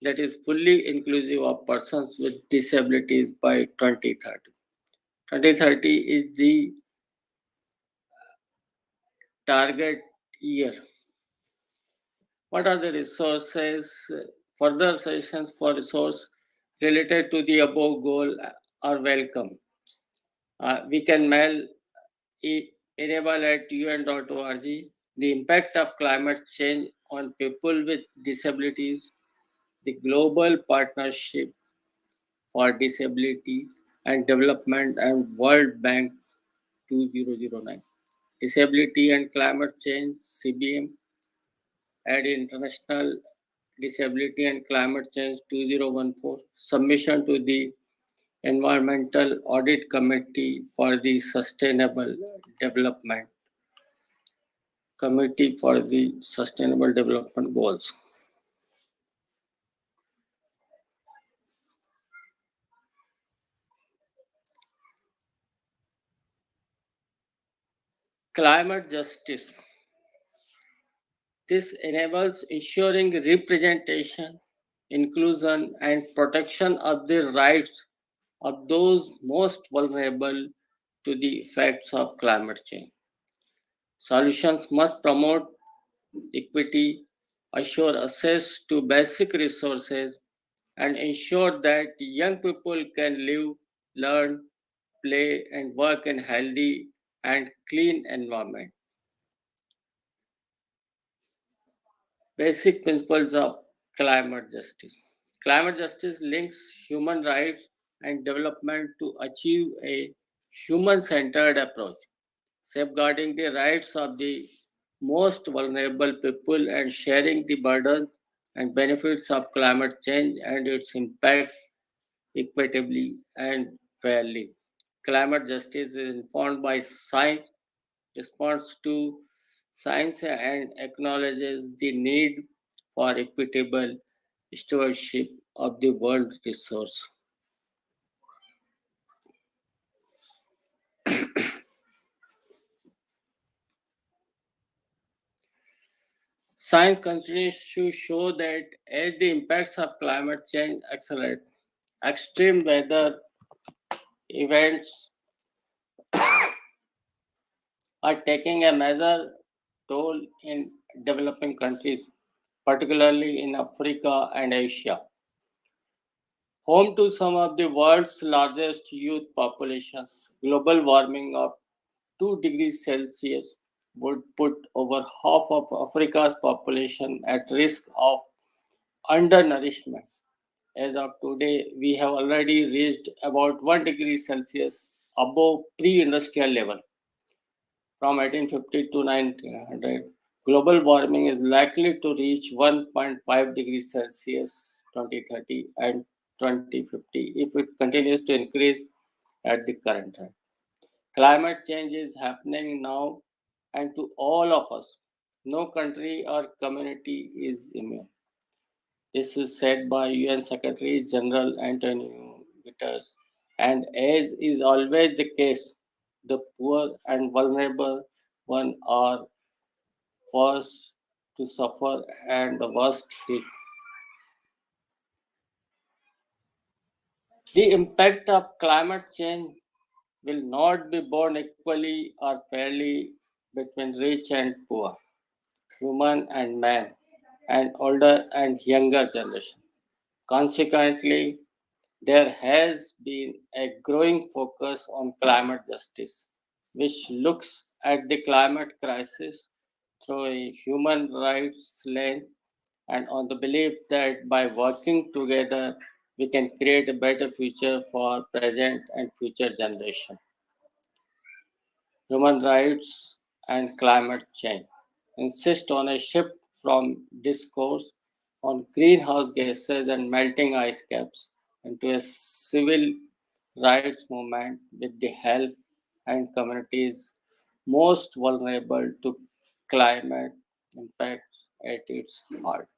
that is fully inclusive of persons with disabilities by 2030. 2030 is the target year. What are the resources? Further suggestions for resource related to the above goal are welcome. We can mail enable at un.org. The impact of climate change on people with disabilities, the Global Partnership for Disability and Development and World Bank 2009. Disability and Climate Change, CBM, at International Disability and Climate Change 2014. Submission to the Environmental Audit Committee for the Sustainable Development Committee for the Sustainable Development Goals. Climate justice. This enables ensuring representation, inclusion, and protection of the rights of those most vulnerable to the effects of climate change. Solutions must promote equity, assure access to basic resources, and ensure that young people can live, learn, play, and work in healthy and clean environment. Basic principles of climate justice. Climate justice links human rights and development to achieve a human centered approach, safeguarding the rights of the most vulnerable people and sharing the burdens and benefits of climate change and its impact equitably and fairly. Climate justice is informed by science, responds to science, and acknowledges the need for equitable stewardship of the world resource. Science continues to show that as the impacts of climate change accelerate, extreme weather events are taking a major toll in developing countries, particularly in Africa and Asia. Home to some of the world's largest youth populations, global warming of 2 degrees Celsius would put over half of Africa's population at risk of undernourishment. As of today, we have already reached about 1 degree Celsius above pre-industrial level. From 1850 to 1900, global warming is likely to reach 1.5 degrees Celsius 2030 and 2050 if it continues to increase at the current rate. Climate change is happening now and to all of us. No country or community is immune. This is said by UN Secretary General Antonio Guterres, and as is always the case, the poor and vulnerable one are first to suffer and the worst hit. The impact of climate change will not be borne equally or fairly between rich and poor, women and men, and older and younger generation. Consequently, there has been a growing focus on climate justice, which looks at the climate crisis through a human rights lens and on the belief that by working together, we can create a better future for present and future generations. Human rights and climate change insist on a shift from discourse on greenhouse gases and melting ice caps into a civil rights movement with the help and communities most vulnerable to climate impacts at its heart.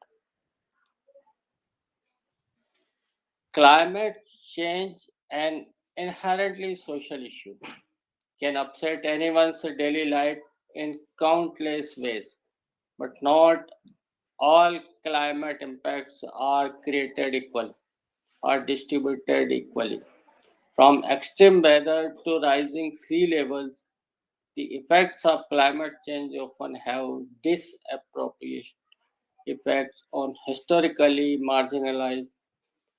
Climate change, an inherently social issue, can upset anyone's daily life in countless ways, but not all climate impacts are created equal or distributed equally. From extreme weather to rising sea levels, the effects of climate change often have disappropriate effects on historically marginalized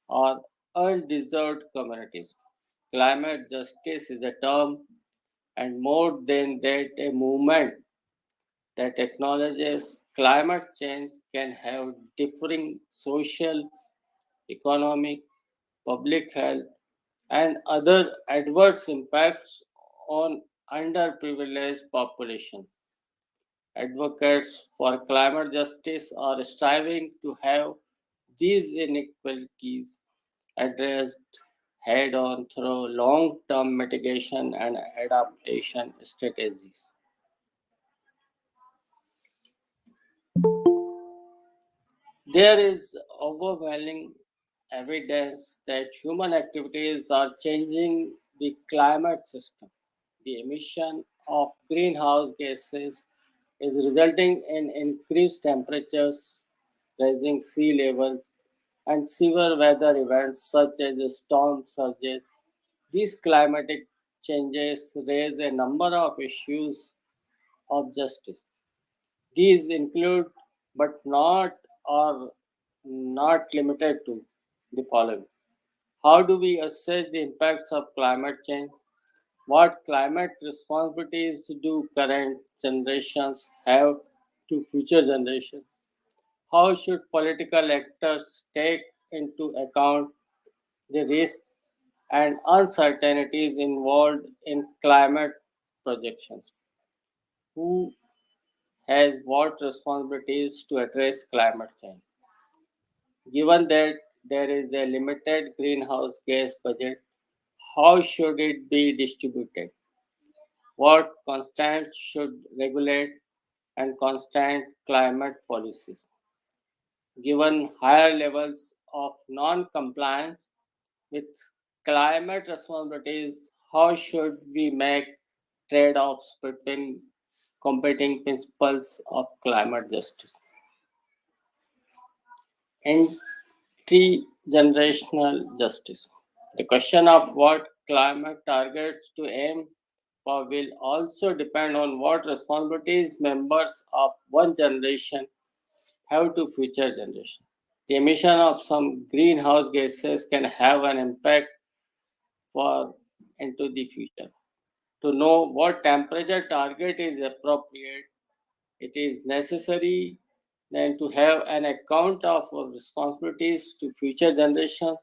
or undeserved communities. Climate justice is a term, and more than that, a movement that acknowledges climate change can have differing social, economic, public health, and other adverse impacts on underprivileged population. Advocates for climate justice are striving to have these inequalities addressed head on through long term mitigation and adaptation strategies. There is overwhelming evidence that human activities are changing the climate system. The emission of greenhouse gases is resulting in increased temperatures, rising sea levels, and severe weather events such as storm surges. These climatic changes raise a number of issues of justice. These include, but not are not limited to, the following. How do we assess the impacts of climate change? What climate responsibilities do current generations have to future generations? How should political actors take into account the risks and uncertainties involved in climate projections? Who has what responsibilities to address climate change? Given that there is a limited greenhouse gas budget, how should it be distributed? What constraints should regulate and constant climate policies? Given higher levels of non compliance with climate responsibilities, how should we make trade offs between competing principles of climate justice? Intergenerational justice. The question of what climate targets to aim for will also depend on what responsibilities members of one generation have to future generations. The emission of some greenhouse gases can have an impact for into the future. To know what temperature target is appropriate, it is necessary then to have an account of our responsibilities to future generations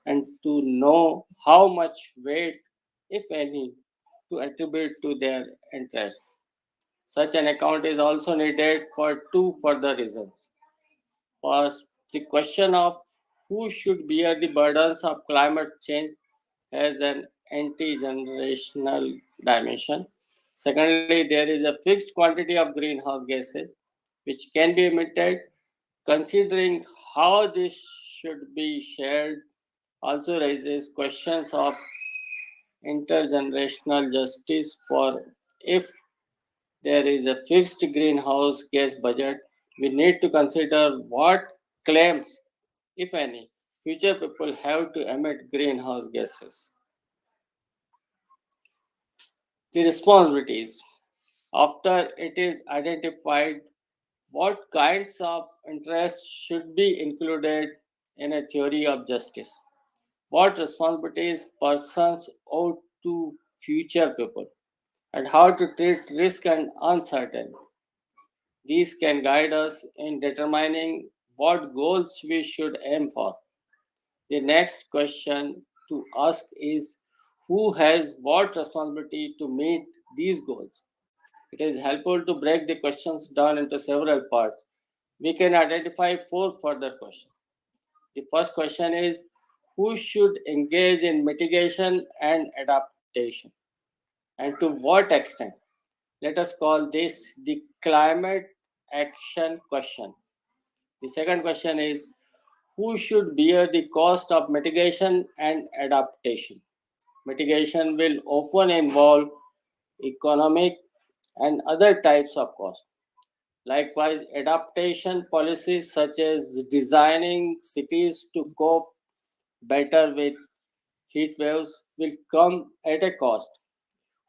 and to know how much weight, if any, to attribute to their interests. Such an account is also needed for two further reasons. First, the question of who should bear the burdens of climate change has an anti generational dimension. Secondly, there is a fixed quantity of greenhouse gases which can be emitted. Considering how this should be shared also raises questions of intergenerational justice. For if there is a fixed greenhouse gas budget, we need to consider what claims, if any, future people have to emit greenhouse gases. The responsibilities. After it is identified what kinds of interests should be included in a theory of justice. what responsibilities persons owe to future people, and how to treat risk and uncertainty. These can guide us in determining what goals we should aim for. The next question to ask is, who has what responsibility to meet these goals? It is helpful to break the questions down into several parts. We can identify four further questions. The first question is, who should engage in mitigation and adaptation, and to what extent? Let us call this the climate action question. The second question is, who should bear the cost of mitigation and adaptation? Mitigation will often involve economic and other types of costs. Likewise, adaptation policies such as designing cities to cope better with heat waves will come at a cost.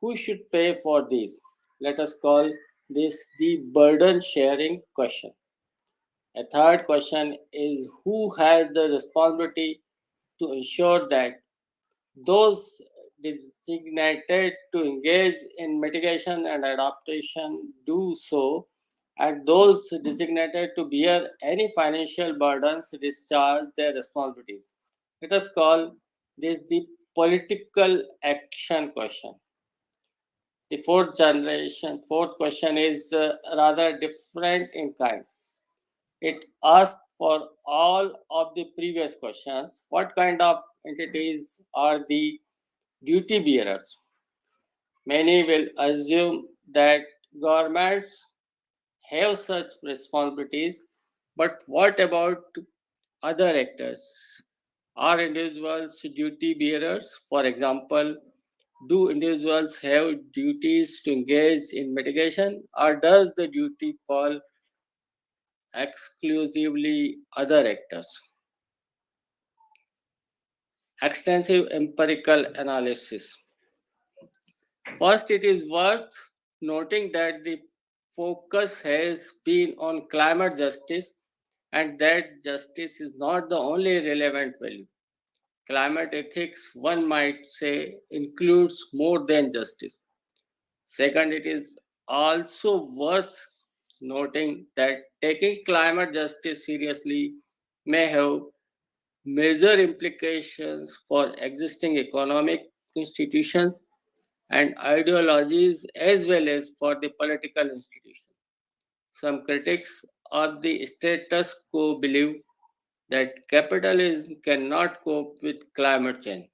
Who should pay for these? Let us call this the burden sharing question. A third question is, who has the responsibility to ensure that those designated to engage in mitigation and adaptation do so, and those designated to bear any financial burdens discharge their responsibilities. Let us call this the political action question. The fourth question is rather different in kind. It asks for all of the previous questions. What kind of entities are the duty bearers? Many will assume that governments have such responsibilities, but what about other actors? Are individuals duty bearers? For example, do individuals have duties to engage in mitigation, or does the duty fall exclusively other actors? Extensive empirical analysis. First, it is worth noting that the focus has been on climate justice, and that justice is not the only relevant value. Climate ethics, one might say, includes more than justice. Second, it is also worth noting that taking climate justice seriously may have major implications for existing economic institutions and ideologies as well as for the political institutions. Some critics of the status quo believe that capitalism cannot cope with climate change.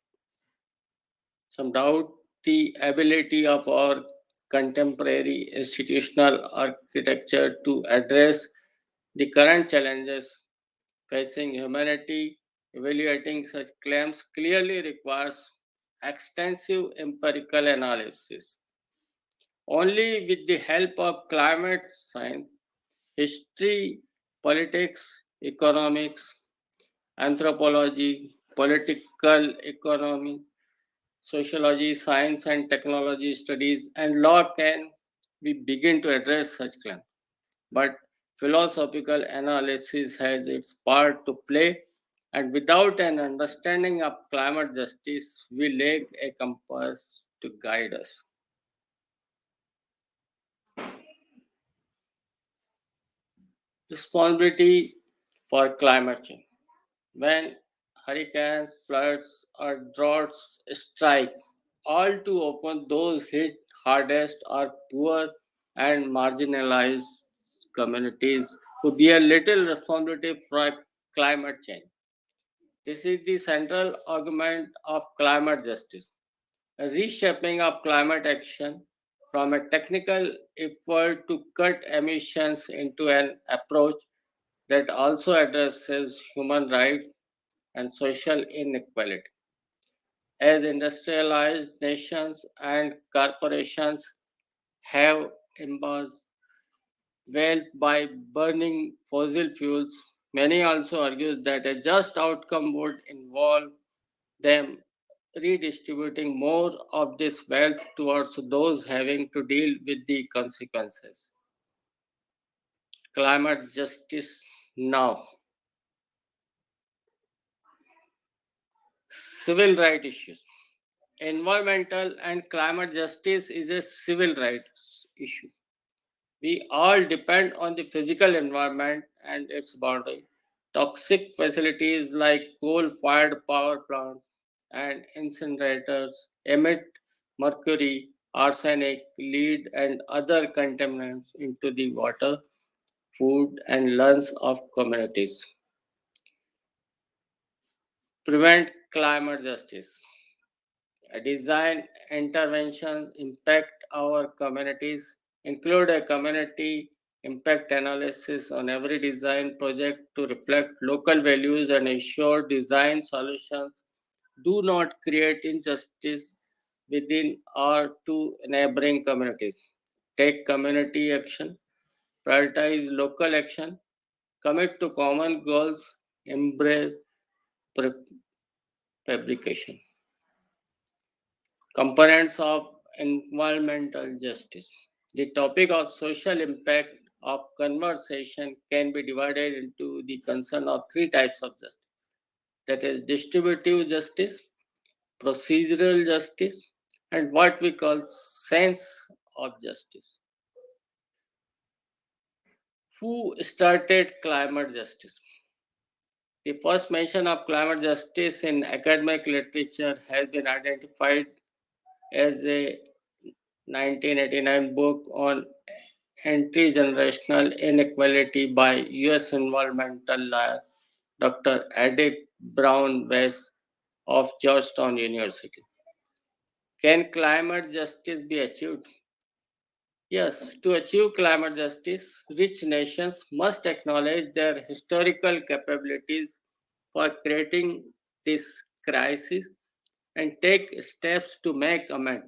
Some doubt the ability of our contemporary institutional architecture to address the current challenges facing humanity. Evaluating such claims clearly requires extensive empirical analysis. Only with the help of climate science, history, politics, economics, anthropology, political economy, sociology, science and technology studies, and law can we begin to address such claims. But philosophical analysis has its part to play, and without an understanding of climate justice, we lack a compass to guide us. Responsibility for climate change. When hurricanes, floods, or droughts strike, all too often those hit hardest are poor and marginalized communities who bear little responsibility for climate change. This is the central argument of climate justice, a reshaping of climate action from a technical effort to cut emissions into an approach that also addresses human rights and social inequality. As industrialized nations and corporations have amassed wealth by burning fossil fuels, many also argue that a just outcome would involve them redistributing more of this wealth towards those having to deal with the consequences. Climate justice now. civil right issues. Environmental and climate justice is a civil rights issue. We all depend on the physical environment and its boundary. Toxic facilities like coal fired power plants and incinerators emit mercury, arsenic, lead, and other contaminants into the water, food, and lungs of communities. Prevent climate justice. Design interventions impact our communities, include a community impact analysis on every design project to reflect local values and ensure design solutions do not create injustice within or to neighboring communities. Take community action, prioritize local action, commit to common goals, embrace fabrication. Components of environmental justice. The topic of social impact of conversation can be divided into the concern of three types of justice, that is, distributive justice, procedural justice, and what we call sense of justice. Who started climate justice? The first mention of climate justice in academic literature has been identified as a 1989 book on anti-generational inequality by US environmental lawyer Dr. Edith Brown West of Georgetown University. Can climate justice be achieved? Yes, to achieve climate justice, rich nations must acknowledge their historical capabilities for creating this crisis and take steps to make amends.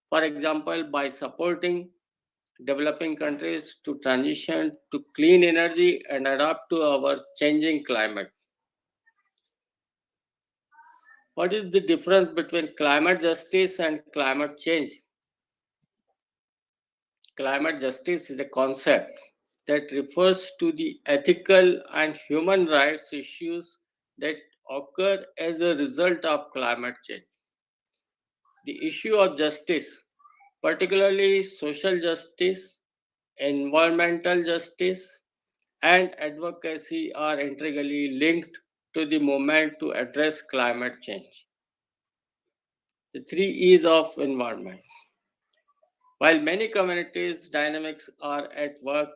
For example, by supporting developing countries to transition to clean energy and adapt to our changing climate. What is the difference between climate justice and climate change? Climate justice is a concept that refers to the ethical and human rights issues that occur as a result of climate change. The issue of justice, particularly social justice, environmental justice, and advocacy, are integrally linked to the movement to address climate change. The three E's of environment. While many communities dynamics are at work,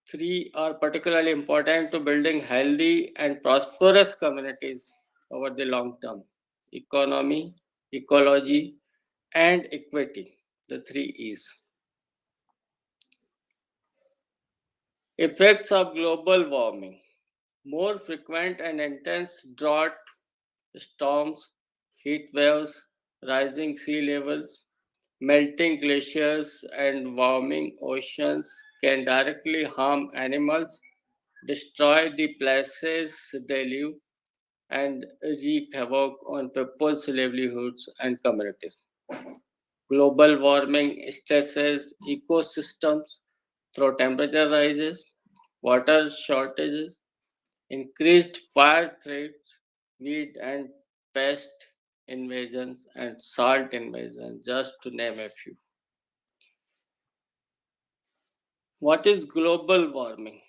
three are particularly important to building healthy and prosperous communities over the long term: economy, ecology, and equity. The three E's. Effects of global warming. More frequent and intense drought, storms, heat waves, rising sea levels, melting glaciers, and warming oceans can directly harm animals, destroy the places they live, and wreak havoc on people's livelihoods and communities. Global warming stresses ecosystems through temperature rises, water shortages, increased fire threats, weed and pest invasions, and salt invasion, just to name a few. What is global warming?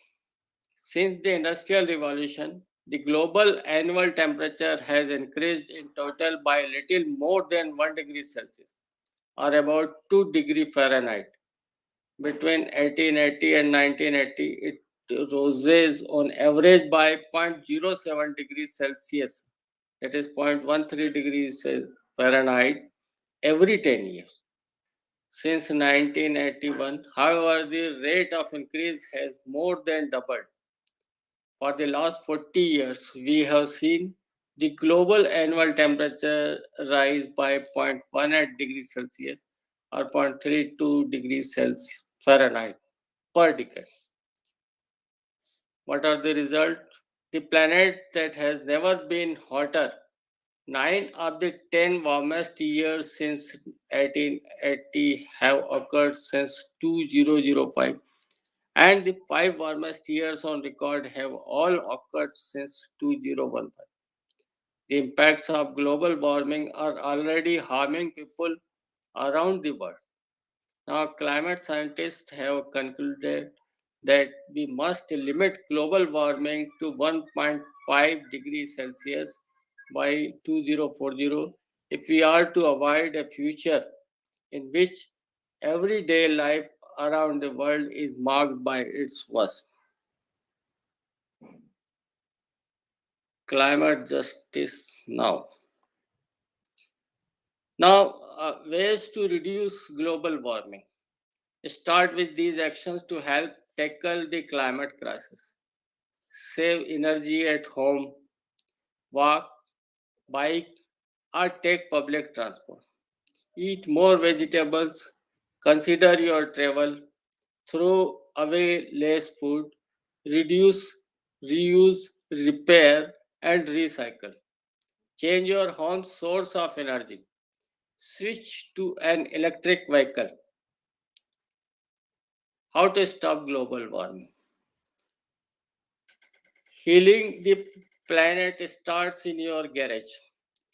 Since the Industrial Revolution, the global annual temperature has increased in total by a little more than 1 degree Celsius, or about 2 degree Fahrenheit. Between 1880 and 1980, it roses on average by 0.07 degrees Celsius, that is 0.13 degrees Fahrenheit, every 10 years. Since 1981, however, the rate of increase has more than doubled. For the last 40 years, we have seen the global annual temperature rise by 0.18 degrees Celsius or 0.32 degrees Celsius Fahrenheit per decade. What are the results? The planet that has never been hotter. 9 of the 10 warmest years since 1880 have occurred since 2005, and the 5 warmest years on record have all occurred since 2015. The impacts of global warming are already harming people around the world. Now, climate scientists have concluded that we must limit global warming to 1.5 degrees Celsius by 2040 if we are to avoid a future in which everyday life around the world is marked by its worst. Climate justice now. Now, ways to reduce global warming. Start with these actions to help tackle the climate crisis. Save energy at home, walk, bike, or take public transport. Eat more vegetables, consider your travel, throw away less food, reduce, reuse, repair, and recycle. Change your home's source of energy. Switch to an electric vehicle. How to stop global warming? Healing the planet starts in your garage,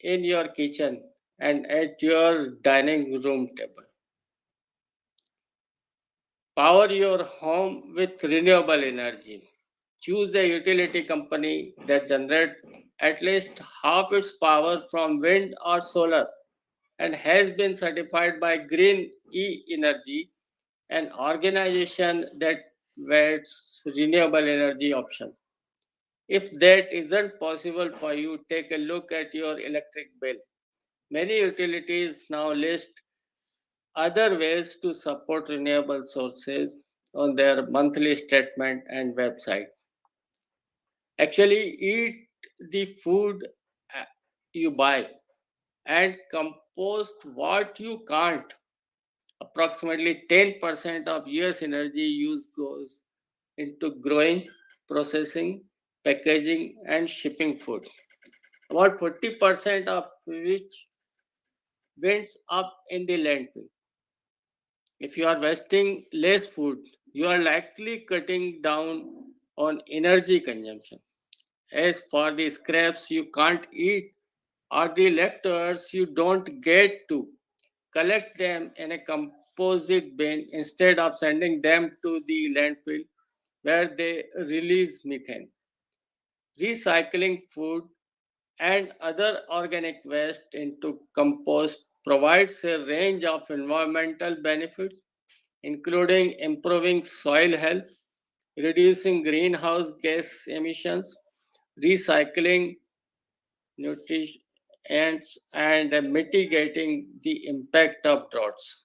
in your kitchen, and at your dining room table. Power your home with renewable energy. Choose a utility company that generates at least half its power from wind or solar and has been certified by Green E Energy, an organization that vets renewable energy options. If that isn't possible for you, take a look at your electric bill. Many utilities now list other ways to support renewable sources on their monthly statement and website. Actually, eat the food uh, you buy and compost what you can't. Approximately 10% of US energy use goes into growing, processing, packaging, and shipping food. About 40% of which winds up in the landfill. If you are wasting less food, you are likely cutting down on energy consumption. As for the scraps you can't eat or the leftovers you don't get to, collect them in a composite bin instead of sending them to the landfill where they release methane. Recycling food and other organic waste into compost provides a range of environmental benefits, including improving soil health, reducing greenhouse gas emissions, recycling nutrients, and mitigating the impact of droughts.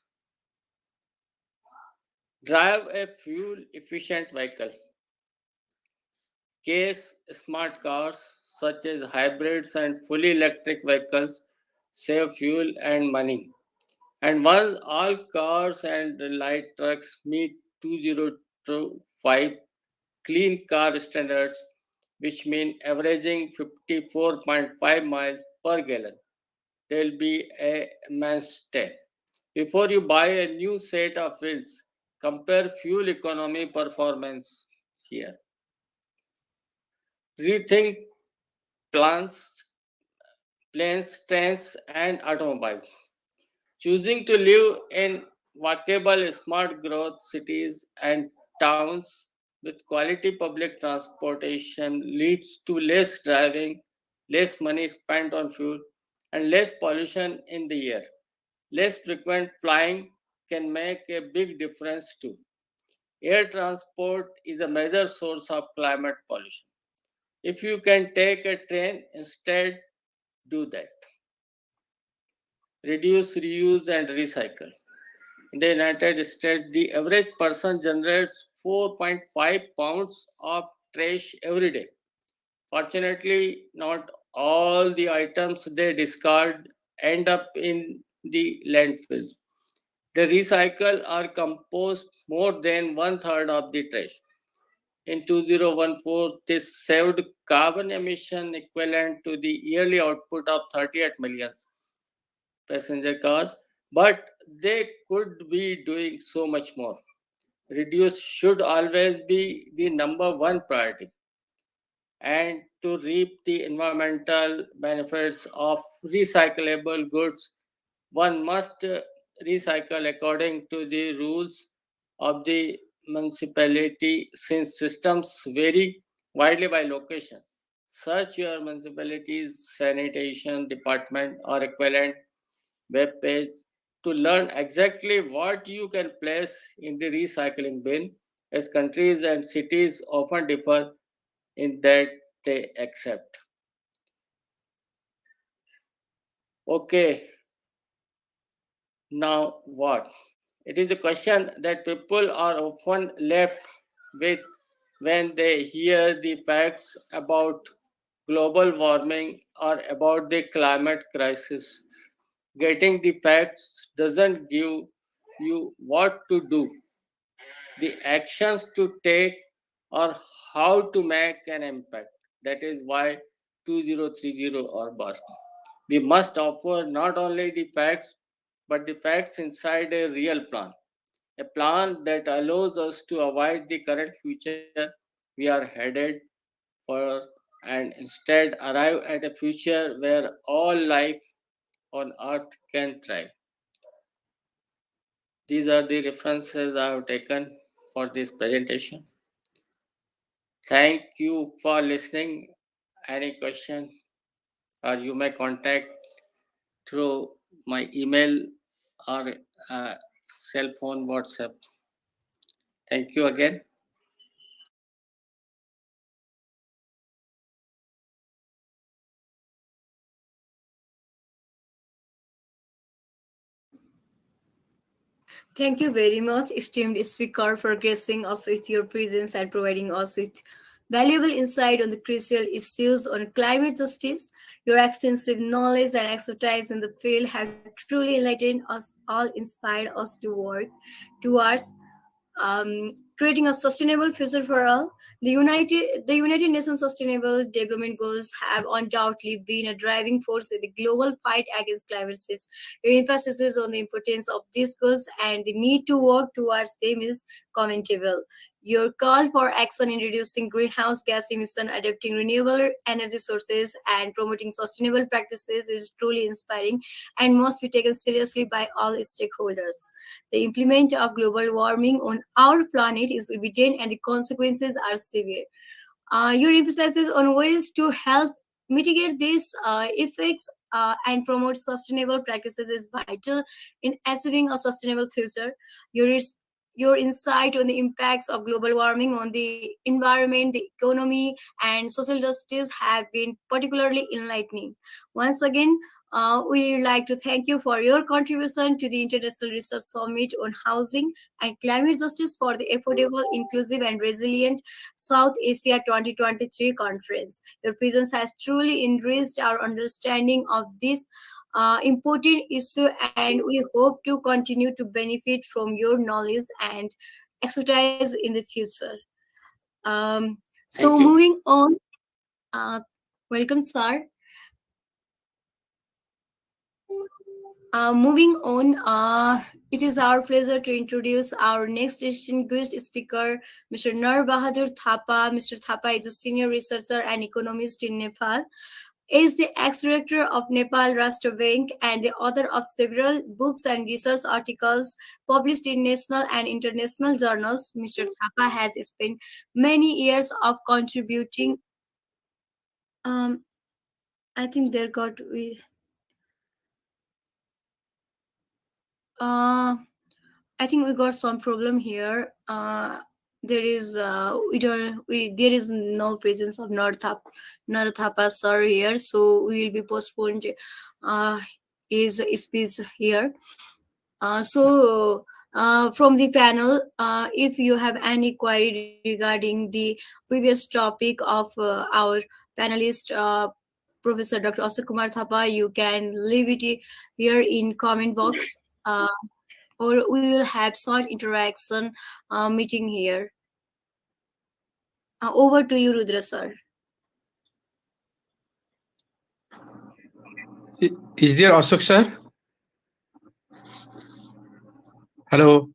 Drive a fuel efficient vehicle. Case smart cars such as hybrids and fully electric vehicles save fuel and money. And once all cars and light trucks meet 2025 clean car standards, which mean averaging 54.5 miles per gallon, there will be a mainstay. Before you buy a new set of wheels, compare fuel economy performance here. Rethink plans, planes, trains, and automobiles. Choosing to live in walkable, smart growth cities and towns with quality public transportation leads to less driving, less money spent on fuel, and less pollution in the air. Less frequent flying can make a big difference too. Air transport is a major source of climate pollution. If you can take a train instead, do that. Reduce, reuse, and recycle. In the United States, the average person generates 4.5 pounds of trash every day. Fortunately, not all the items they discard end up in the landfill. They recycle or compost more than one third of the trash. In 2014, this saved carbon emission equivalent to the yearly output of 38 million passenger cars, but they could be doing so much more. Reduce should always be the number one priority. and to reap the environmental benefits of recyclable goods, one must recycle according to the rules of the municipality since systems vary widely by location. Search your municipality's sanitation department or equivalent web page to learn exactly what you can place in the recycling bin, as countries and cities often differ in that they accept. Okay, now what? It is a question that people are often left with when they hear the facts about global warming or about the climate crisis. Getting the facts doesn't give you what to do, the actions to take, or how to make an impact. That is why 2030 or bust. We must offer not only the facts, but the facts inside a real plan. A plan that allows us to avoid the current future we are headed for and instead arrive at a future where all life on earth can thrive. These are the references I have taken for this presentation. Thank you for listening. Any question, or you may contact through my email or cell phone WhatsApp. Thank you again. Thank you very much, esteemed speaker, for gracing us with your presence and providing us with valuable insight on the crucial issues on climate justice. Your extensive knowledge and expertise in the field have truly enlightened us, all inspired us to work towards creating a sustainable future for all. The United Nations Sustainable Development Goals have undoubtedly been a driving force in the global fight against climate change. Your emphasis on the importance of these goals and the need to work towards them is commendable. Your call for action in reducing greenhouse gas emission, adopting renewable energy sources, and promoting sustainable practices is truly inspiring and must be taken seriously by all stakeholders. The implement of global warming on our planet is evident and the consequences are severe. Your emphasis on ways to help mitigate these effects and promote sustainable practices is vital in achieving a sustainable future. Your your insight on the impacts of global warming on the environment, the economy, and social justice have been particularly enlightening. Once again, we would like to thank you for your contribution to the International Research Summit on Housing and Climate Justice for the Affordable, Inclusive, and Resilient South Asia 2023 conference. Your presence has truly enriched our understanding of this important issue, and we hope to continue to benefit from your knowledge and expertise in the future. So, Thank you. moving on, uh, welcome, sir. Moving on, it is our pleasure to introduce our next distinguished speaker, Mr. Nar Bahadur Thapa. Mr. Thapa is a senior researcher and economist in Nepal, is the ex-director of Nepal Rashtra Bank and the author of several books and research articles published in national and international journals. Mr. Thapa has spent many years of contributing. Um, I think there got we. Uh, I think we got some problem here. There is we don't we there is no presence of Narthapa sir here, so we will be postponed uh, his speech here. From the panel, if you have any query regarding the previous topic of our panelist, Professor Dr. Ashok Kumar Thapa, you can leave it here in comment box. Or we will have short interaction meeting here. Over to you, Rudra sir. Is there Ashok sir? Hello.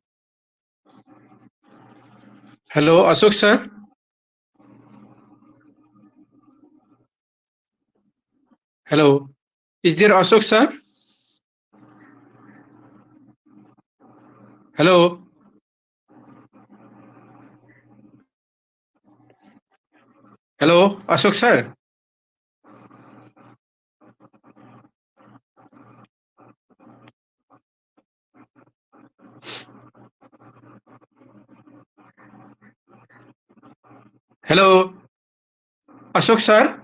Hello, Ashok sir. Hello. Is there Ashok sir? Hello. Hello, Ashok sir. Hello, Ashok sir.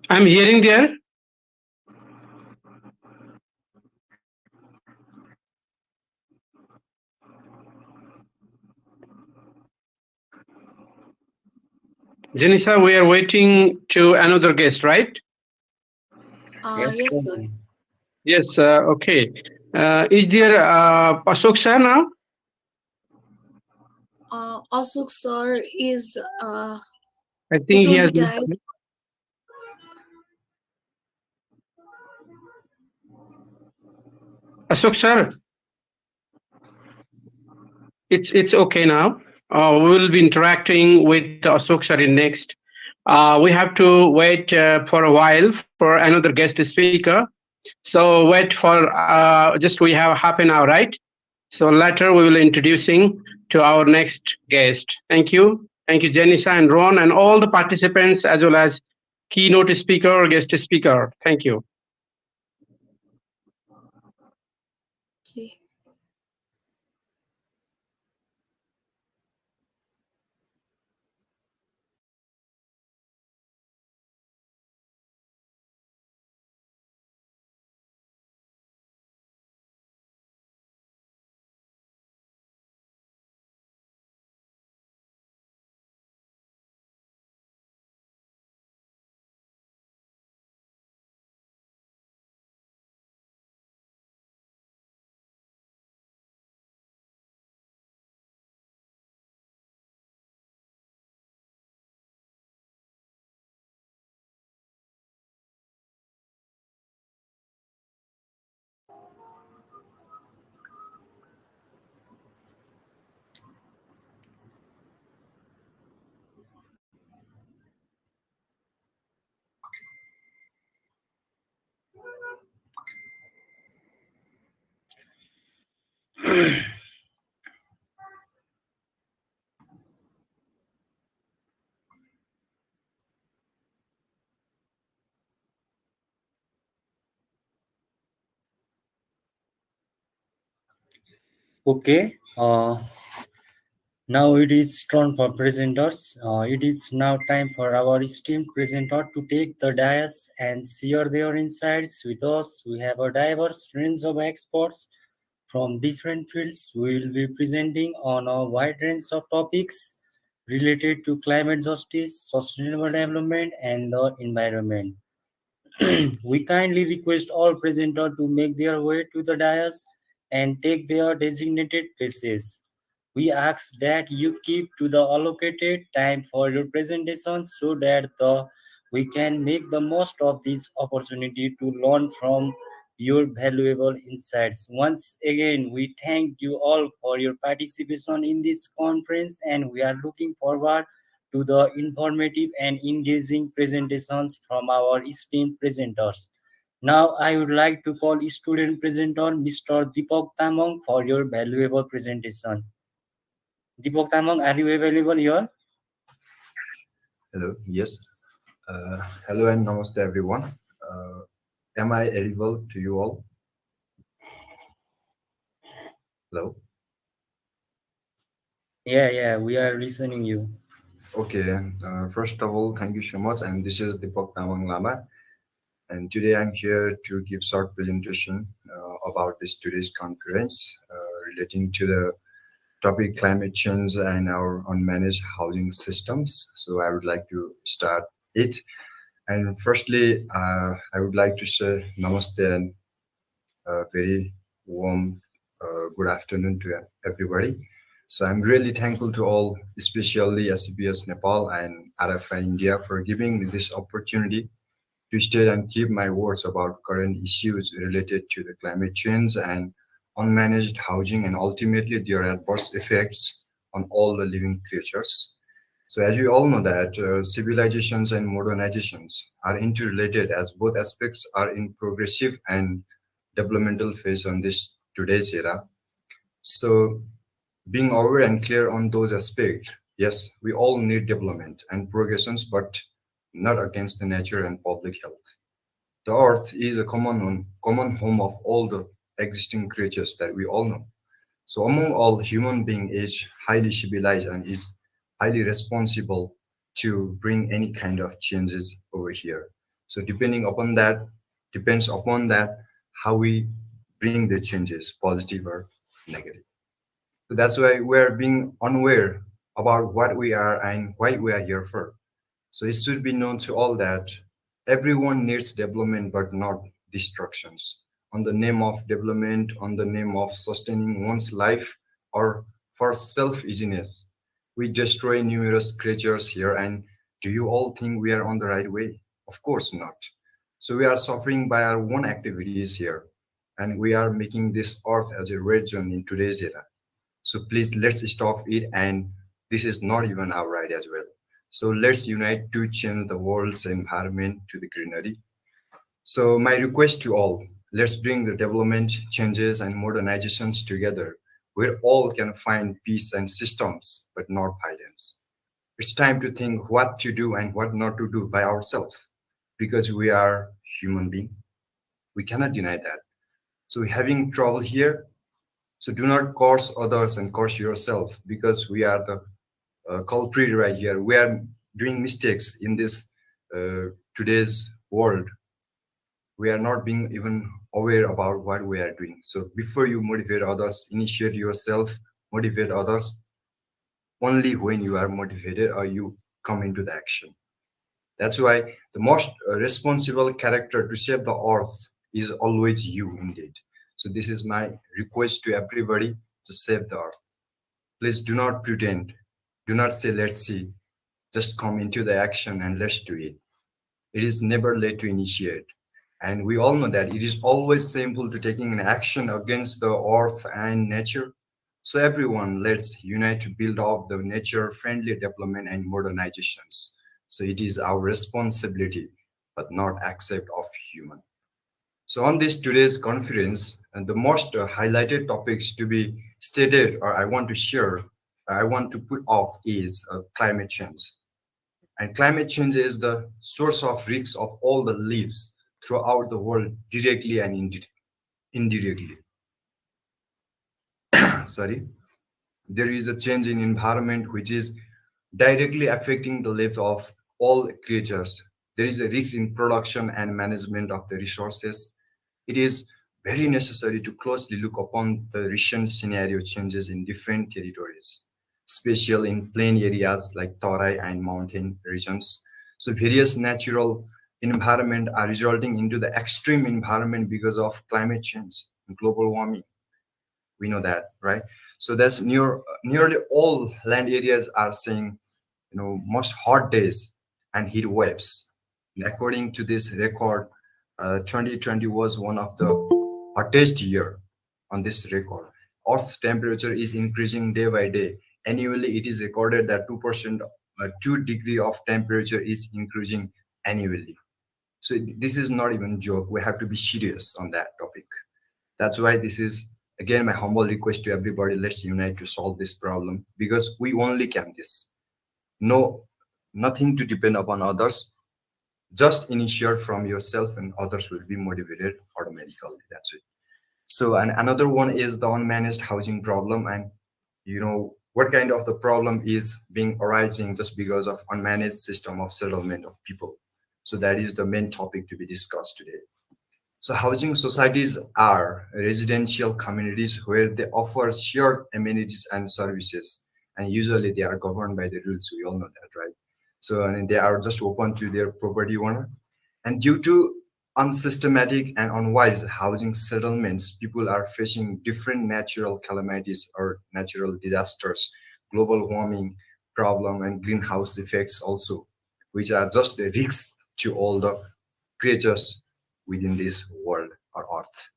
I'm hearing there. Janisa, we are waiting to another guest, right? Yes, Yes, sir. Karan. Yes, okay. Is there Ashok sir now? Ashok sir I is think he on the has. dial. Ashok sir, it's okay now. We will be interacting with Ashok sir in next. We have to wait for a while for another guest speaker. So wait for just we have half an hour, right? So later we will introducing to our next guest. Thank you. Thank you, Janisa and Ron and all the participants as well as keynote speaker or guest speaker. Thank you. Okay. Okay. Now it is turn for presenters. It is now time for our esteemed presenter to take the dais and share their insights with us. We have a diverse range of experts from different fields. We will be presenting on a wide range of topics related to climate justice, sustainable development, and the environment. We kindly request all presenters to make their way to the dais and take their designated places. We ask that you keep to the allocated time for your presentation so that we can make the most of this opportunity to learn from your valuable insights. Once again, we thank you all for your participation in this conference and we are looking forward to the informative and engaging presentations from our esteemed presenters. Now, I would like to call student presenter Mr. Deepak Tamang for your valuable presentation. Deepak Tamang, are you available here? Hello, yes. Hello and namaste everyone. Am I audible to you all? Hello? Yeah, we are listening you. Okay, first of all, thank you so much. And this is Deepak Tamang Lama. And today I'm here to give short presentation about this today's conference relating to the topic climate change and our unmanaged housing systems. So I would like to start it. And firstly, I would like to say namaste and very warm good afternoon to everybody. So I'm really thankful to all, especially SCPS Nepal and RFI India for giving me this opportunity to state and keep my words about current issues related to the climate change and unmanaged housing and ultimately their adverse effects on all the living creatures. So as we all know that civilizations and modernizations are interrelated as both aspects are in progressive and developmental phase on this today's era. So being aware and clear on those aspects, yes, we all need development and progressions, but not against the nature and public health. The earth is a common home of all the existing creatures that we all know. So among all human being is highly civilized and is highly responsible to bring any kind of changes over here. So depends upon that how we bring the changes, positive or negative. So that's why we're being unaware about what we are and why we are here for. So it should be known to all that everyone needs development but not destructions. On the name of development, on the name of sustaining one's life, or for self-easiness, we destroy numerous creatures here. And do you all think we are on the right way? Of course not. So we are suffering by our own activities here, and we are making this earth as a red zone in today's era. So please let's stop it. And this is not even our right as well. So let's unite to change the world's environment to the greenery. So my request to all, let's bring the development, changes and modernizations together where all can find peace and systems, but not violence. It's time to think what to do and what not to do by ourselves because we are human beings. We cannot deny that. So we're having trouble here. So do not curse others and curse yourself because we are the culprit right here. We are doing mistakes in this today's world. We are not being even aware about what we are doing. So before you motivate others, initiate yourself, motivate others only when you are motivated or you come into the action. That's why the most responsible character to save the earth is always you indeed. So this is my request to everybody to save the earth. Please do not pretend. Do not say, let's see. Just come into the action and let's do it. It is never late to initiate. And we all know that it is always simple to taking an action against the earth and nature. So everyone, let's unite to build up the nature-friendly development and modernizations. So it is our responsibility, but not accept of human. So on this today's conference, and the most highlighted topics to be stated or I want to share, I want to put off is climate change. And climate change is the source of risks of all the lives throughout the world, directly and indirectly. Sorry. There is a change in environment which is directly affecting the lives of all creatures. There is a risk in production and management of the resources. It is very necessary to closely look upon the recent scenario changes in different territories, especially in plain areas like Tarai and mountain regions. So various natural environment are resulting into the extreme environment because of climate change and global warming. We know that, right? So that's nearly all land areas are seeing, most hot days and heat waves. And according to this record, 2020 was one of the hottest year on this record. Earth temperature is increasing day by day. Annually, it is recorded that 2%, 2 degree of temperature is increasing annually. So this is not even joke. We have to be serious on that topic. That's why this is again my humble request to everybody. Let's unite to solve this problem because we only can this. No, nothing to depend upon others. Just initiate from yourself, and others will be motivated automatically. That's it. So, and another one is the unmanaged housing problem, and what kind of the problem is being arising just because of unmanaged system of settlement of people. So that is the main topic to be discussed today. So housing societies are residential communities where they offer shared amenities and services. And usually they are governed by the rules. We all know that, right? So and they are just open to their property owner. And due to unsystematic and unwise housing settlements, people are facing different natural calamities or natural disasters, global warming problem, and greenhouse effects also, which are just the risks to all the creatures within this world or earth.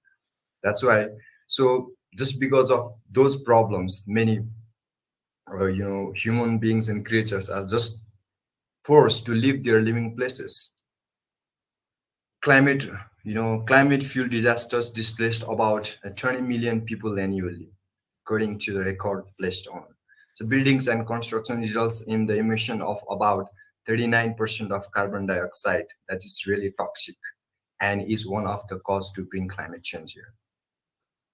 That's why, so just because of those problems, many human beings and creatures are just forced to leave their living places. Climate, climate fuel disasters displaced about 20 million people annually, according to the record placed on. So buildings and construction results in the emission of about 39% of carbon dioxide. That is really toxic and is one of the cause to bring climate change here.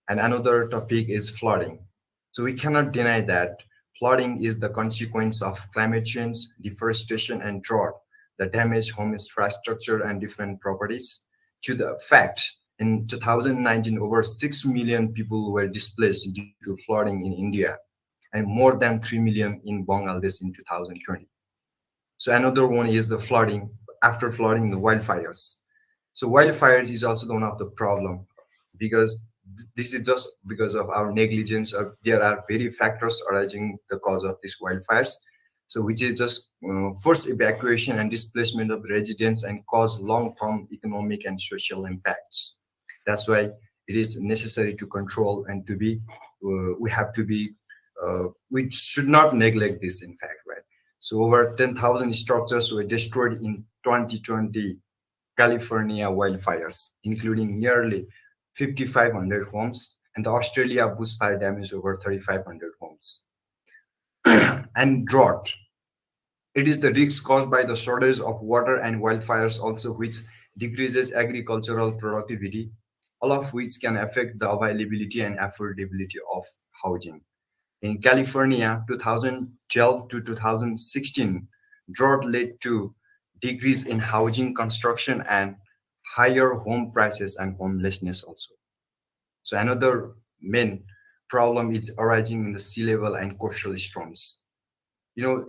And another topic is flooding. So we cannot deny that flooding is the consequence of climate change, deforestation, and drought that damage home infrastructure and different properties. To the fact, in 2019, over 6 million people were displaced due to flooding in India, and more than 3 million in Bangladesh in 2020. So another one is the flooding. After flooding, the wildfires. So wildfires is also one of the problem because this is just because of our negligence. There are various factors arising the cause of these wildfires. So which is just forced evacuation and displacement of residents and cause long-term economic and social impacts. That's why it is necessary to control and to be, we have to be, we should not neglect this in fact, right? So over 10,000 structures were destroyed in 2020 California wildfires, including nearly 5,500 homes, and the Australia bushfire damaged over 3,500 homes. And drought. It is the risk caused by the shortage of water and wildfires also which decreases agricultural productivity, all of which can affect the availability and affordability of housing. In California, 2012 to 2016, drought led to decrease in housing construction and higher home prices and homelessness also. So another main problem is arising in the sea level and coastal storms.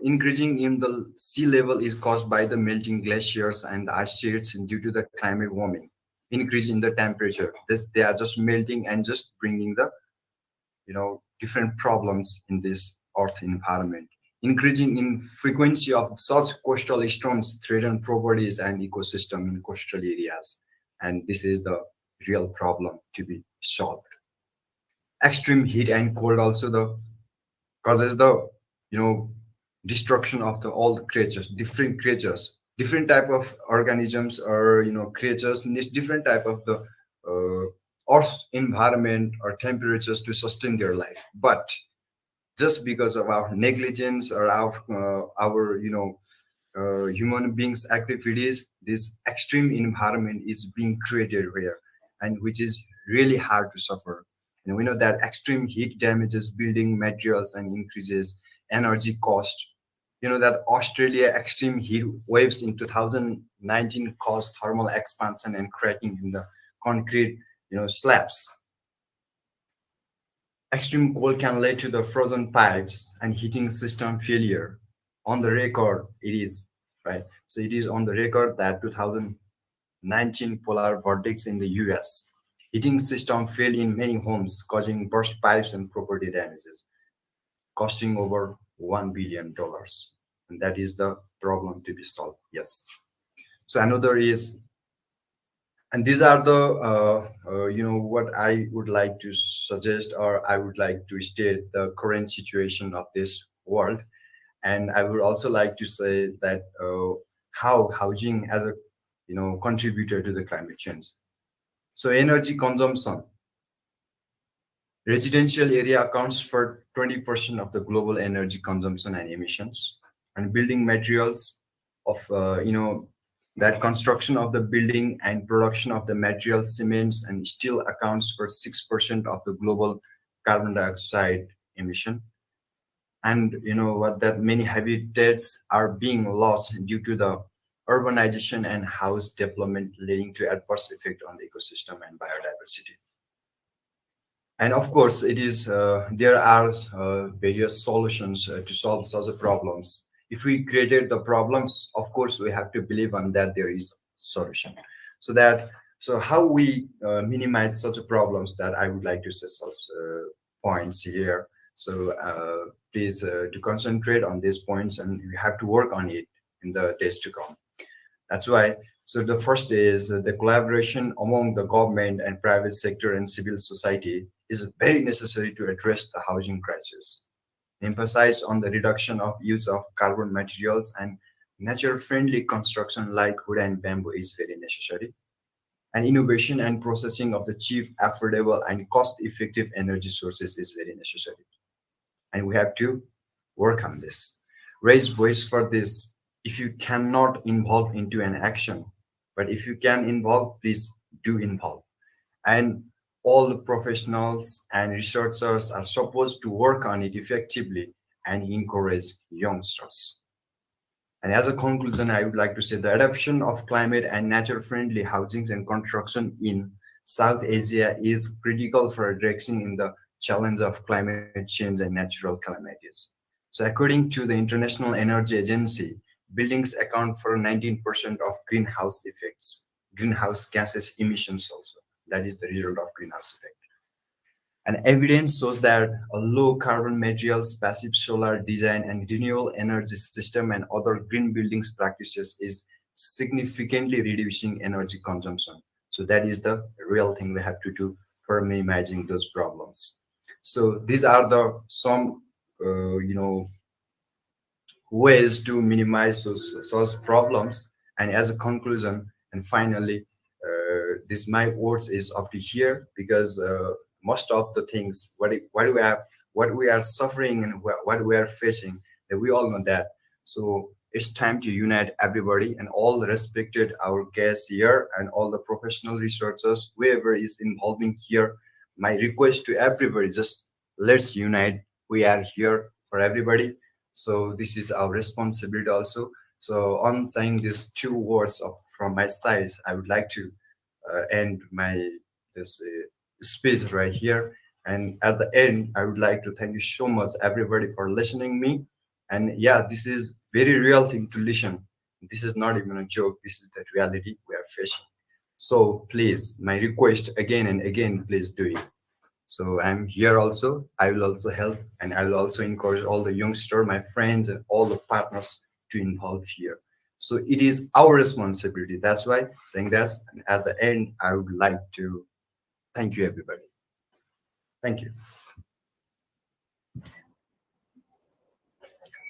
Increasing in the sea level is caused by the melting glaciers and the ice sheets due to the climate warming. Increase in the temperature. They are just melting and just bringing the different problems in this earth environment. Increasing in frequency of such coastal storms threaten properties and ecosystem in coastal areas, and this is the real problem to be solved. Extreme heat and cold also the causes the destruction of the all the creatures, different type of organisms or creatures need different type of the earth environment or temperatures to sustain their life. But just because of our negligence or our human beings activities, this extreme environment is being created here, and which is really hard to suffer. And we know that extreme heat damages building materials and increases energy cost. That Australia extreme heat waves in 2019 caused thermal expansion and cracking in the concrete slabs. Extreme cold can lead to the frozen pipes and heating system failure. On the record, it is right. So it is on the record that 2019 polar vortex in the US. Heating system failed in many homes, causing burst pipes and property damages, costing over $1 billion. And that is the problem to be solved. Yes. So another is, and these are the what I would like to suggest, or I would like to state the current situation of this world. And I would also like to say that how housing as a contributor to the climate change. So energy consumption. Residential area accounts for 20% of the global energy consumption and emissions, and building materials of that construction of the building and production of the materials, cements and steel accounts for 6% of the global carbon dioxide emission. And what that many habitats are being lost due to the urbanization and house development, leading to adverse effect on the ecosystem and biodiversity. And of course, it is there are various solutions to solve such problems. If we created the problems, of course, we have to believe on that there is solution. So how we minimize such problems, that I would like to say such points here. So please to concentrate on these points, and you have to work on it in the days to come. That's why. So the first is the collaboration among the government and private sector and civil society is very necessary to address the housing crisis. Emphasize on the reduction of use of carbon materials and nature-friendly construction like wood and bamboo is very necessary. And innovation and processing of the cheap, affordable, and cost-effective energy sources is very necessary. And we have to work on this. Raise voice for this. If you cannot involve into an action, but if you can involve, please do involve. And all the professionals and researchers are supposed to work on it effectively and encourage youngsters. And as a conclusion, I would like to say the adoption of climate and nature-friendly housing and construction in South Asia is critical for addressing in the challenge of climate change and natural calamities. So according to the International Energy Agency, buildings account for 19% of greenhouse gases emissions also. That is the result of greenhouse effect. And evidence shows that a low carbon materials, passive solar design, and renewable energy system and other green buildings practices is significantly reducing energy consumption. So that is the real thing we have to do for minimizing those problems. So these are the some ways to minimize those problems. And as a conclusion, and finally, this my words is up to here because most of the things what we have, what we are suffering and what we are facing, that we all know that. So it's time to unite everybody and all respected our guests here and all the professional researchers, whoever is involving here. My request to everybody, just let's unite. We are here for everybody, so this is our responsibility also. So on saying these two words from my side, I would like to end my this speech right here. And at the end, I would like to thank you so much everybody for listening me. And yeah, this is very real thing to listen. This is not even a joke. This is the reality we are facing. So please, my request again and again, please do it. So I'm here also. I will also help, and I will also encourage all the youngster, my friends, and all the partners to involve here. So it is our responsibility. That's why saying that. And at the end, I would like to thank you, everybody. Thank you.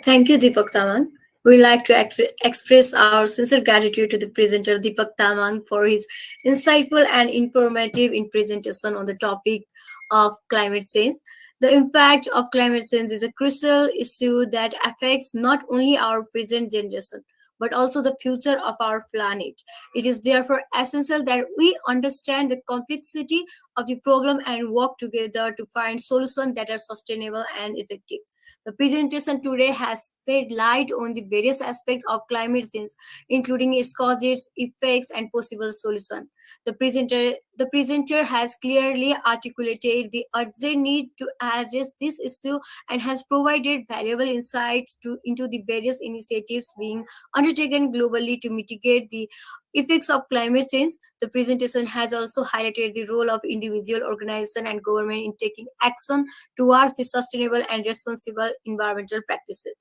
Thank you, Deepak Tamang. We like to express our sincere gratitude to the presenter Deepak Tamang for his insightful and informative in presentation on the topic of climate change. The impact of climate change is a crucial issue that affects not only our present generation but also the future of our planet. It is therefore essential that we understand the complexity of the problem and work together to find solutions that are sustainable and effective. The presentation today has shed light on the various aspects of climate change, including its causes, effects, and possible solutions. The presenter has clearly articulated the urgent need to address this issue and has provided valuable insights into the various initiatives being undertaken globally to mitigate the effects of climate change. The presentation has also highlighted the role of individual, organization, and government in taking action towards the sustainable and responsible environmental practices.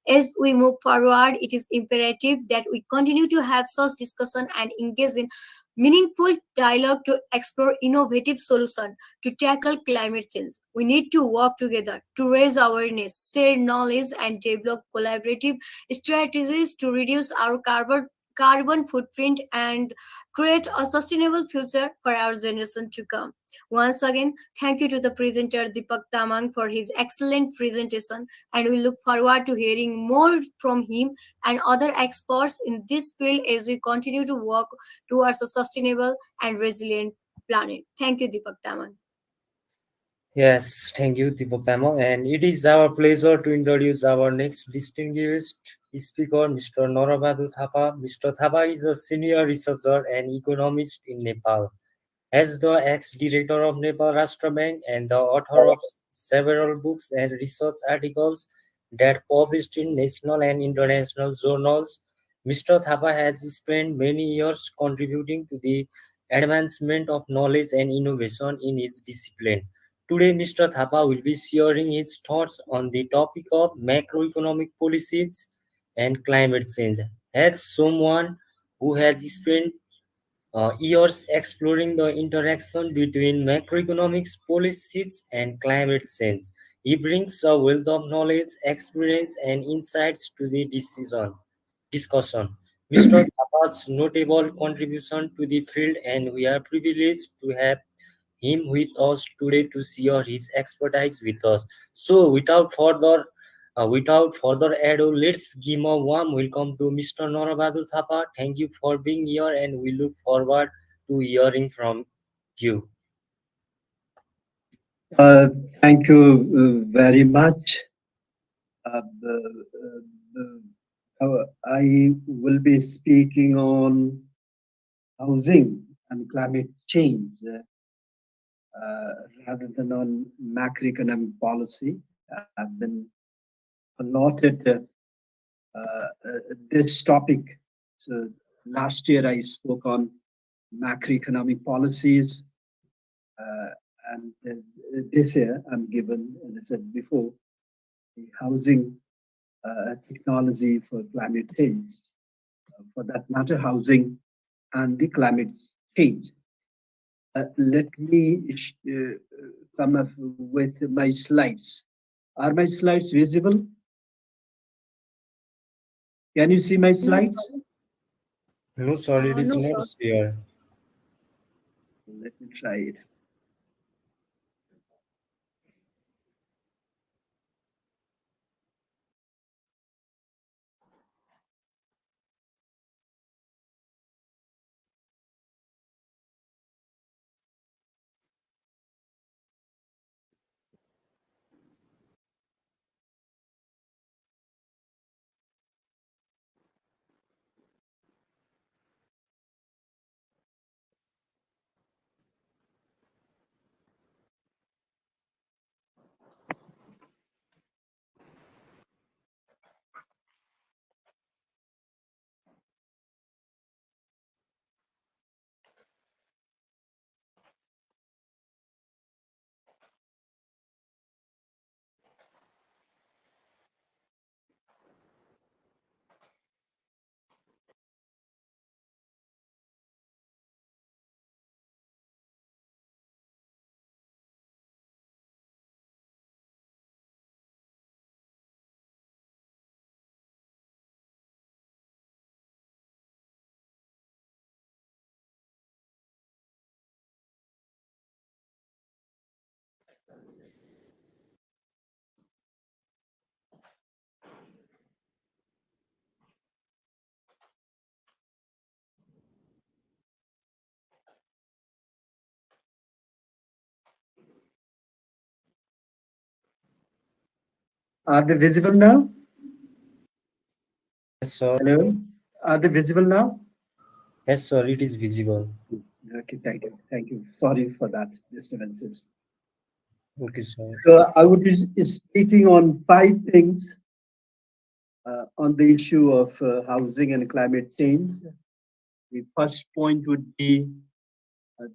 As we move forward, it is imperative that we continue to have such discussion and engage in meaningful dialogue to explore innovative solutions to tackle climate change. We need to work together to raise awareness, share knowledge, and develop collaborative strategies to reduce our carbon footprint and create a sustainable future for our generation to come. Once again, thank you to the presenter Deepak Tamang for his excellent presentation, and we look forward to hearing more from him and other experts in this field as we continue to work towards a sustainable and resilient planet. Thank you, Deepak Tamang. Yes, thank you, Tipopamo. And it is our pleasure to introduce our next distinguished speaker, Mr. Norabadu Thapa. Mr. Thapa is a senior researcher and economist in Nepal. As the ex-director of Nepal Rashtra Bank and the author of several books and research articles that published in national and international journals, Mr. Thapa has spent many years contributing to the advancement of knowledge and innovation in his discipline. Today, Mr. Thapa will be sharing his thoughts on the topic of macroeconomic policies and climate change. As someone who has spent years exploring the interaction between macroeconomics policies and climate change, He brings a wealth of knowledge, experience, and insights to the discussion. Mr. Thapat's notable contribution to the field, and we are privileged to have him with us today to share his expertise with us. So, without further ado, let's give a warm welcome to Mr. Norabadur Thapa. Thank you for being here, and we look forward to hearing from you. Uh, Thank you very much. I will be speaking on housing and climate change rather than on macroeconomic policy. I've been allotted this topic. So last year I spoke on macroeconomic policies, and this year I'm given, as I said before, the housing technology for climate change. For that matter, housing and the climate change. Let me come up with my slides. Are my slides visible? Can you see my No, slides? sir. No, sir, it is No, not sir. here. Let me try it. Are they visible now? Yes, sir. Hello? Are they visible now? Yes, sir, it is visible. Okay, thank you. Thank you. Sorry for that disturbances. Okay, sir. So I would be speaking on 5 things on the issue of housing and climate change. The first point would be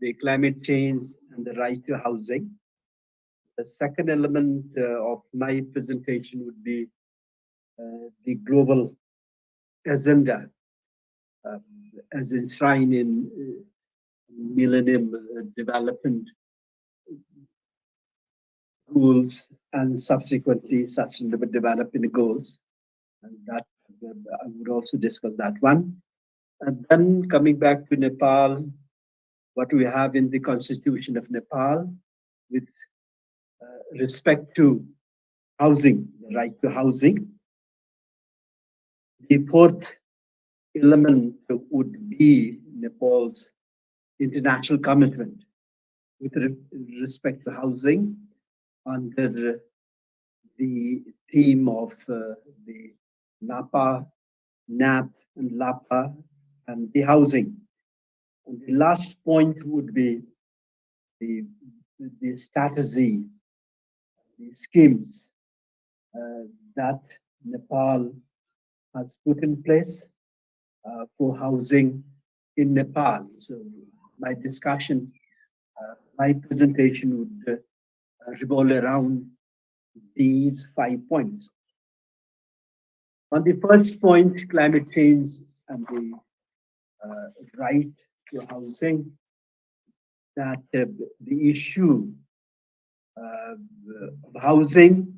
the climate change and the right to housing. The second element of my presentation would be the global agenda uh, as enshrined in Millennium Development Goals and subsequently Sustainable Development Goals. And that I would also discuss that one. And then coming back to Nepal, what we have in the Constitution of Nepal with respect to housing, the right to housing. The fourth element would be Nepal's international commitment with respect to housing under the theme of the NAPA, NAP, and LAPA, and the housing. And the last point would be the, the strategy, the schemes that Nepal has put in place for housing in Nepal. So my discussion, my presentation would revolve around these 5 points. On the first point, climate change and the right to housing, that the issue uh, housing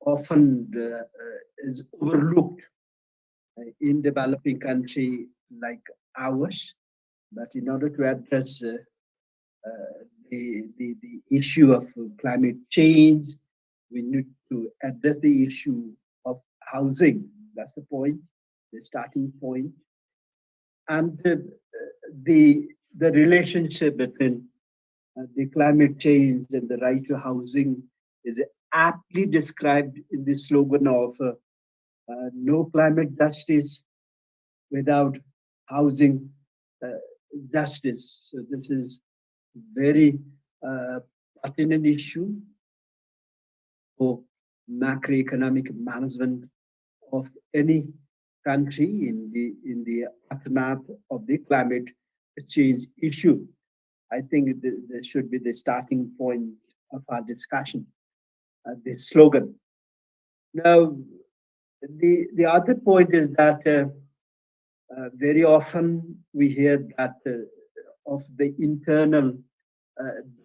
often is overlooked in developing country like ours. But in order to address the issue of climate change, we need to address the issue of housing. That's the point, the starting point, and the the relationship between the climate change and the right to housing is aptly described in the slogan of no climate justice without housing uh, justice. So this is very uh, pertinent issue for macroeconomic management of any country in the aftermath of the climate change issue. I think this should be the starting point of our discussion, the slogan. Now, the other point is that very often we hear that of the internal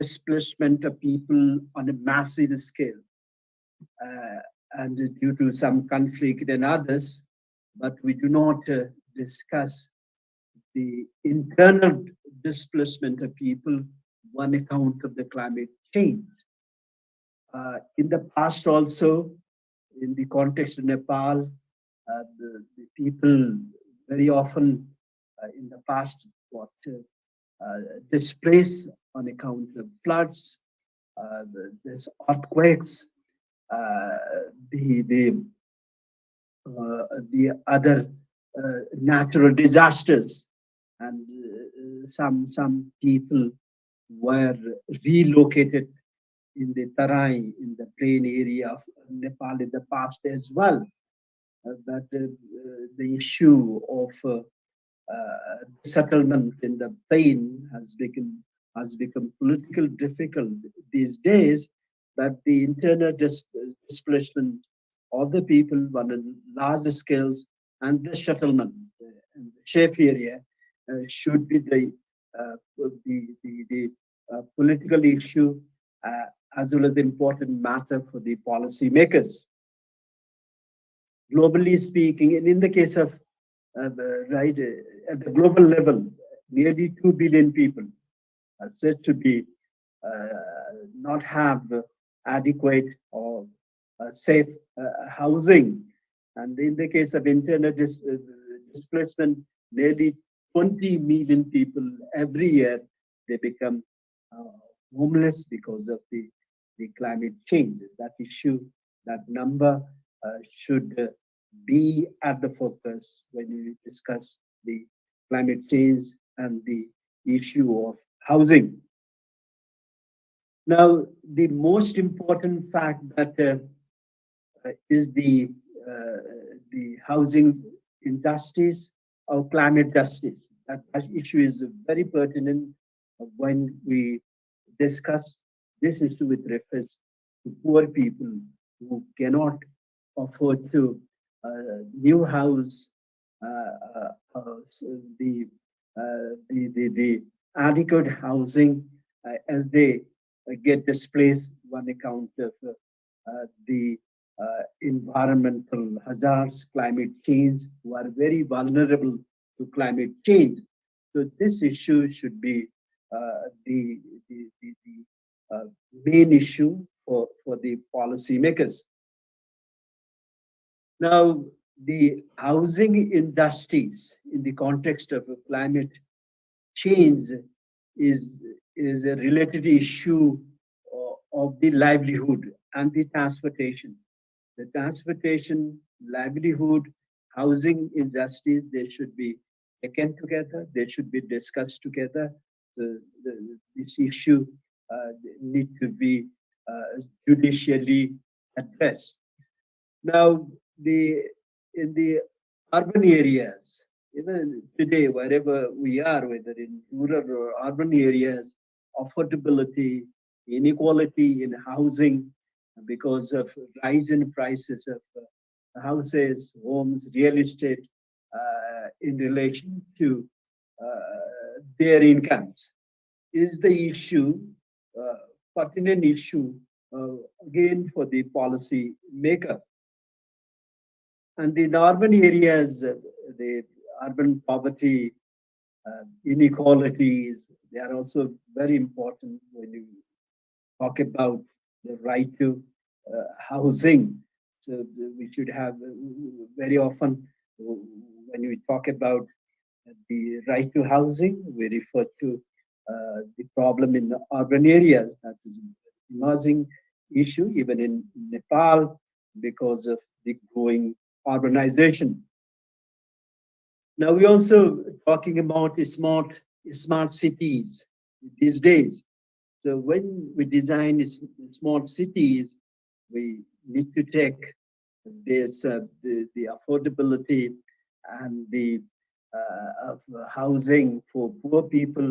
displacement of people on a massive scale, uh, and due to some conflict and others, but we do not discuss the internal displacement of people on account of the climate change. In the past also, in the context of Nepal, the people very often in the past got displaced on account of floods, there's earthquakes, uh, the the other natural disasters, and some people were relocated in the Tarai, in the plain area of Nepal in the past as well. That the issue of settlement in the plain has become political difficult these days, but the internal displacement of the people on a large scales and the settlement in the safe area should be the political issue uh, as well as the important matter for the policymakers. Globally speaking, and in the case of right at the global level, nearly 2 billion people are said to be not have adequate or safe housing. And in the case of internal displacement, nearly 20 million people every year they become uh, homeless because of the climate change. That issue, that number should be at the focus when we discuss the climate change and the issue of housing. Now, the most important fact that is the housing injustice or climate justice. That issue is very pertinent when we discuss this issue with reference to poor people who cannot afford to new house, so the adequate housing as they get displaced on account of the environmental hazards, climate change, who are very vulnerable to climate change. So this issue should be the main issue for the policymakers. Now, the housing industries in the context of climate change is, is a related issue of the livelihood and the transportation. The transportation, livelihood, housing industries, they should be taken together, they should be discussed together. This issue need to be judicially addressed. Now, the in the urban areas, even today, wherever we are, whether in rural or urban areas, affordability, inequality in housing because of rise in prices of houses, homes, real estate in relation to their incomes is the issue pertinent issue again for the policy maker. And in urban areas, the urban poverty, inequalities, they are also very important when you talk about the right to housing. So we should have very often when we talk about the right to housing, we refer to the problem in the urban areas. That is an emerging issue even in Nepal because of the growing urbanization. Now we're also talking about smart cities these days. So when we design smart cities, we need to take this the affordability and the of housing for poor people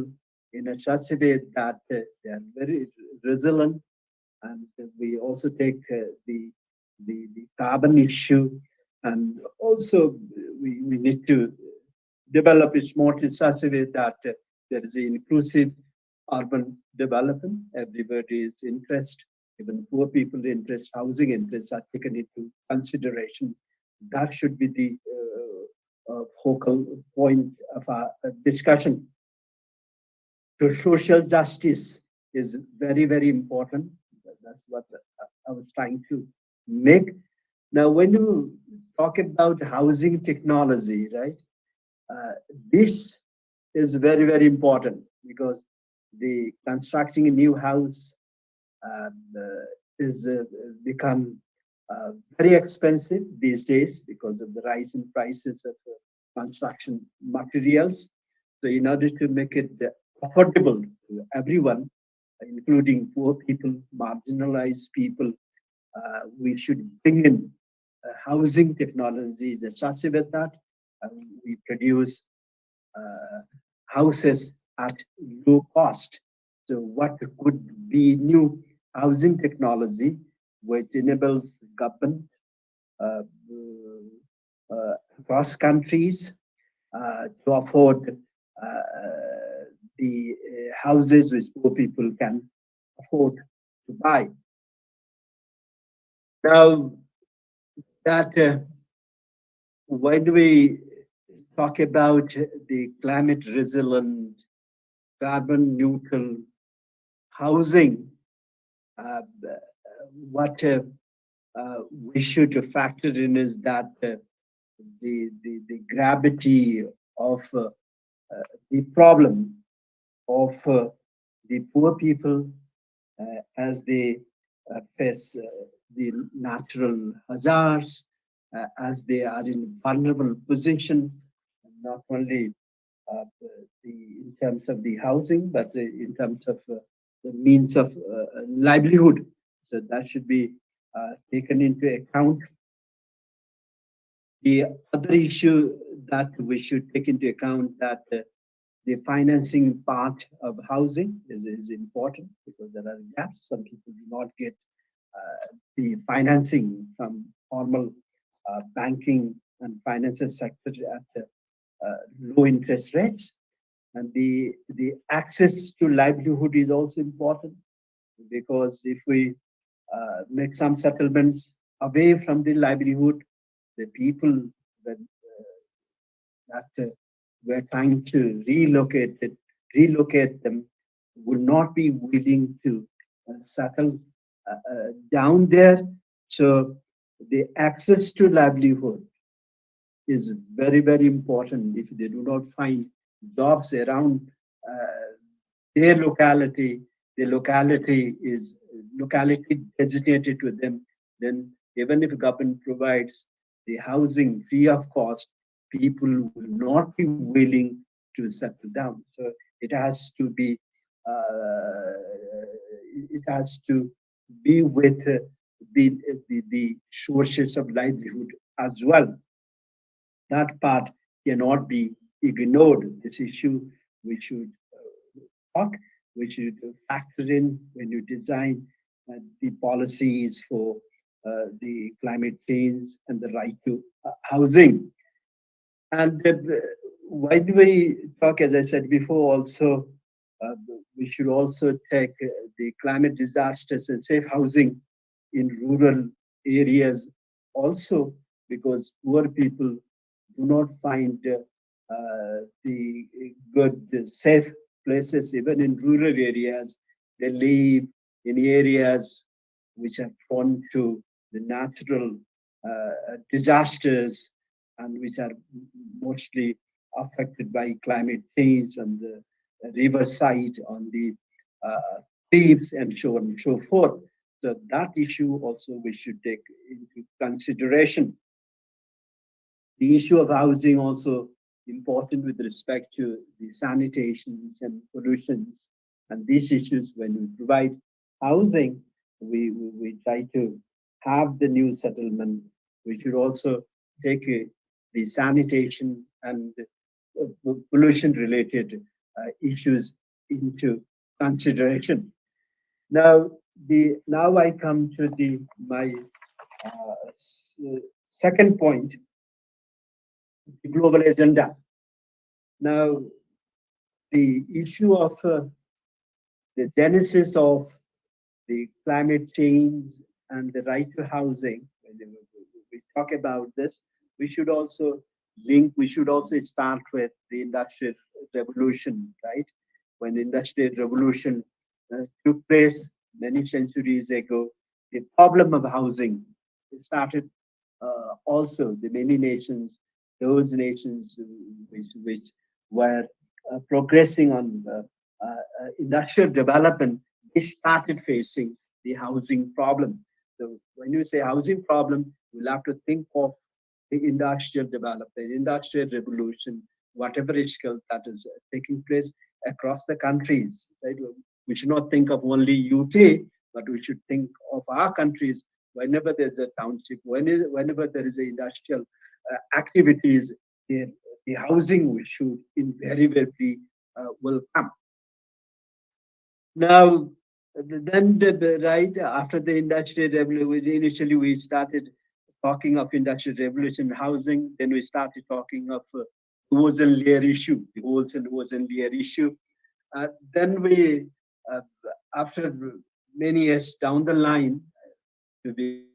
in a such a way that they are very resilient, and we also take the carbon issue, and also we need to develop it more in such a way that there is an inclusive urban development. Everybody's interest, even poor people interest, housing interests are taken into consideration. That should be the focal point of our discussion. So social justice is very, very important. That's what I was trying to make. Now, when you talk about housing technology, right, uh, this is very, very important because the constructing a new house uh, is become very expensive these days because of the rise in prices of construction materials. So, in order to make it affordable to everyone, including poor people, marginalized people, we should bring in housing technologies such a way that uh, we produce uh, houses at low cost. So what could be new housing technology which enables government uh, across countries to afford the houses which poor people can afford to buy. Now that when we talk about the climate resilient, carbon neutral housing, what we should factor in is that the gravity of the problem of the poor people as they face the natural hazards, as they are in vulnerable position, not only in terms of the housing, but in terms of the means of livelihood. So that should be taken into account. The other issue that we should take into account that the financing part of housing is important because there are gaps. Some people do not get the financing from formal banking and financial sector at low interest rates. And the access to livelihood is also important because if we make some settlements away from the livelihood, the people that, we're trying to relocate them will not be willing to settle down there. So the access to livelihood is very, very important. If they do not find jobs around their locality, the locality designated to them, then even if government provides the housing free of cost, people will not be willing to settle down. So it has to be with the sources of livelihood as well. That part cannot be ignored. This issue we should talk, we should factor in when you design the policies for the climate change and the right to housing. And why do we talk, as I said before, also uh, we should also take the climate disasters and safe housing in rural areas also, because poor people do not find the good, safe places even in rural areas. They live in areas which are prone to the natural disasters and which are mostly affected by climate change and the riverside on the reefs and so on and so forth. So that issue also we should take into consideration. The issue of housing also important with respect to the sanitations and pollutions and these issues. When we provide housing, we try to have the new settlement. We should also take the sanitation and pollution related issues into consideration. Now, now I come to the my second point, the global agenda. Now, the issue of the genesis of the climate change and the right to housing, when we talk about this, we should also we should also start with the Industrial Revolution, right? When the Industrial Revolution took place many centuries ago, the problem of housing started also the many nations, those nations which were progressing on industrial development, they started facing the housing problem. So when you say housing problem, you'll have to think of the industrial development, industrial revolution, whatever skill that is taking place across the countries. Right? We should not think of only UK, but we should think of our countries. Whenever there's a township, whenever there is a industrial activities, the, the housing should invariably will come. Now, then right after the industrial revolution, initially we started talking of industrial revolution housing. Then we started talking of the ozone layer issue, the ozone layer issue. Then we, uh, after many years down the line, to be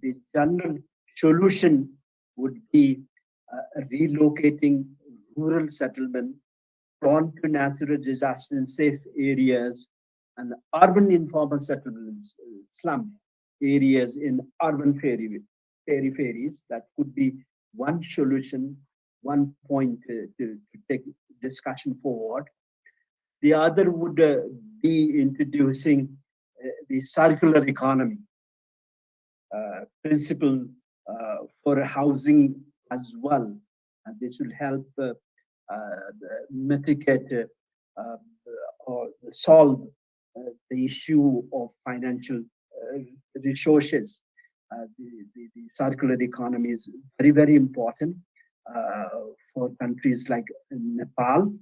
the general solution would be relocating rural settlement prone to natural disaster in safe areas and urban informal settlements, slum areas in urban peripheries. That could be one solution, one point to take discussion forward. The other would be introducing the circular economy principle for housing as well. And this will help mitigate or solve the issue of financial resources. The circular economy is very, very important for countries like Nepal.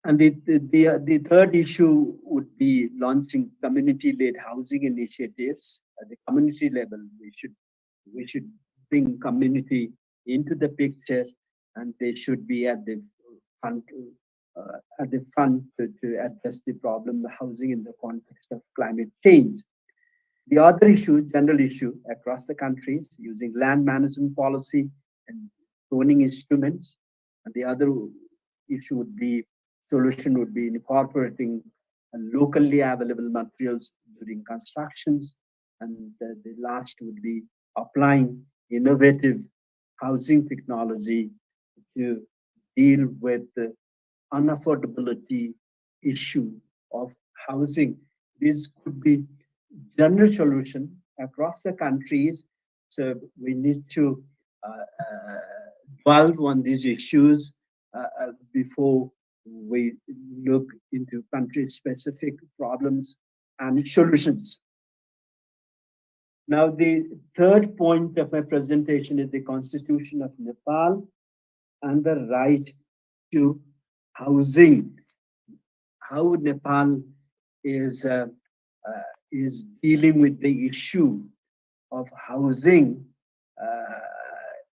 And the third issue would be launching community-led housing initiatives at the community level. We should bring community into the picture, and they should be at the front to address the problem of housing in the context of climate change. The other issue, general issue across the countries, using land management policy and zoning instruments. And the other issue would be, solution would be incorporating locally available materials during constructions. And the last would be applying innovative housing technology to deal with the unaffordability issue of housing. This could be general solution across the countries. So we need to dwell on these issues before we look into country-specific problems and solutions. Now, the third point of my presentation is the Constitution of Nepal and the right to housing. How Nepal is dealing with the issue of housing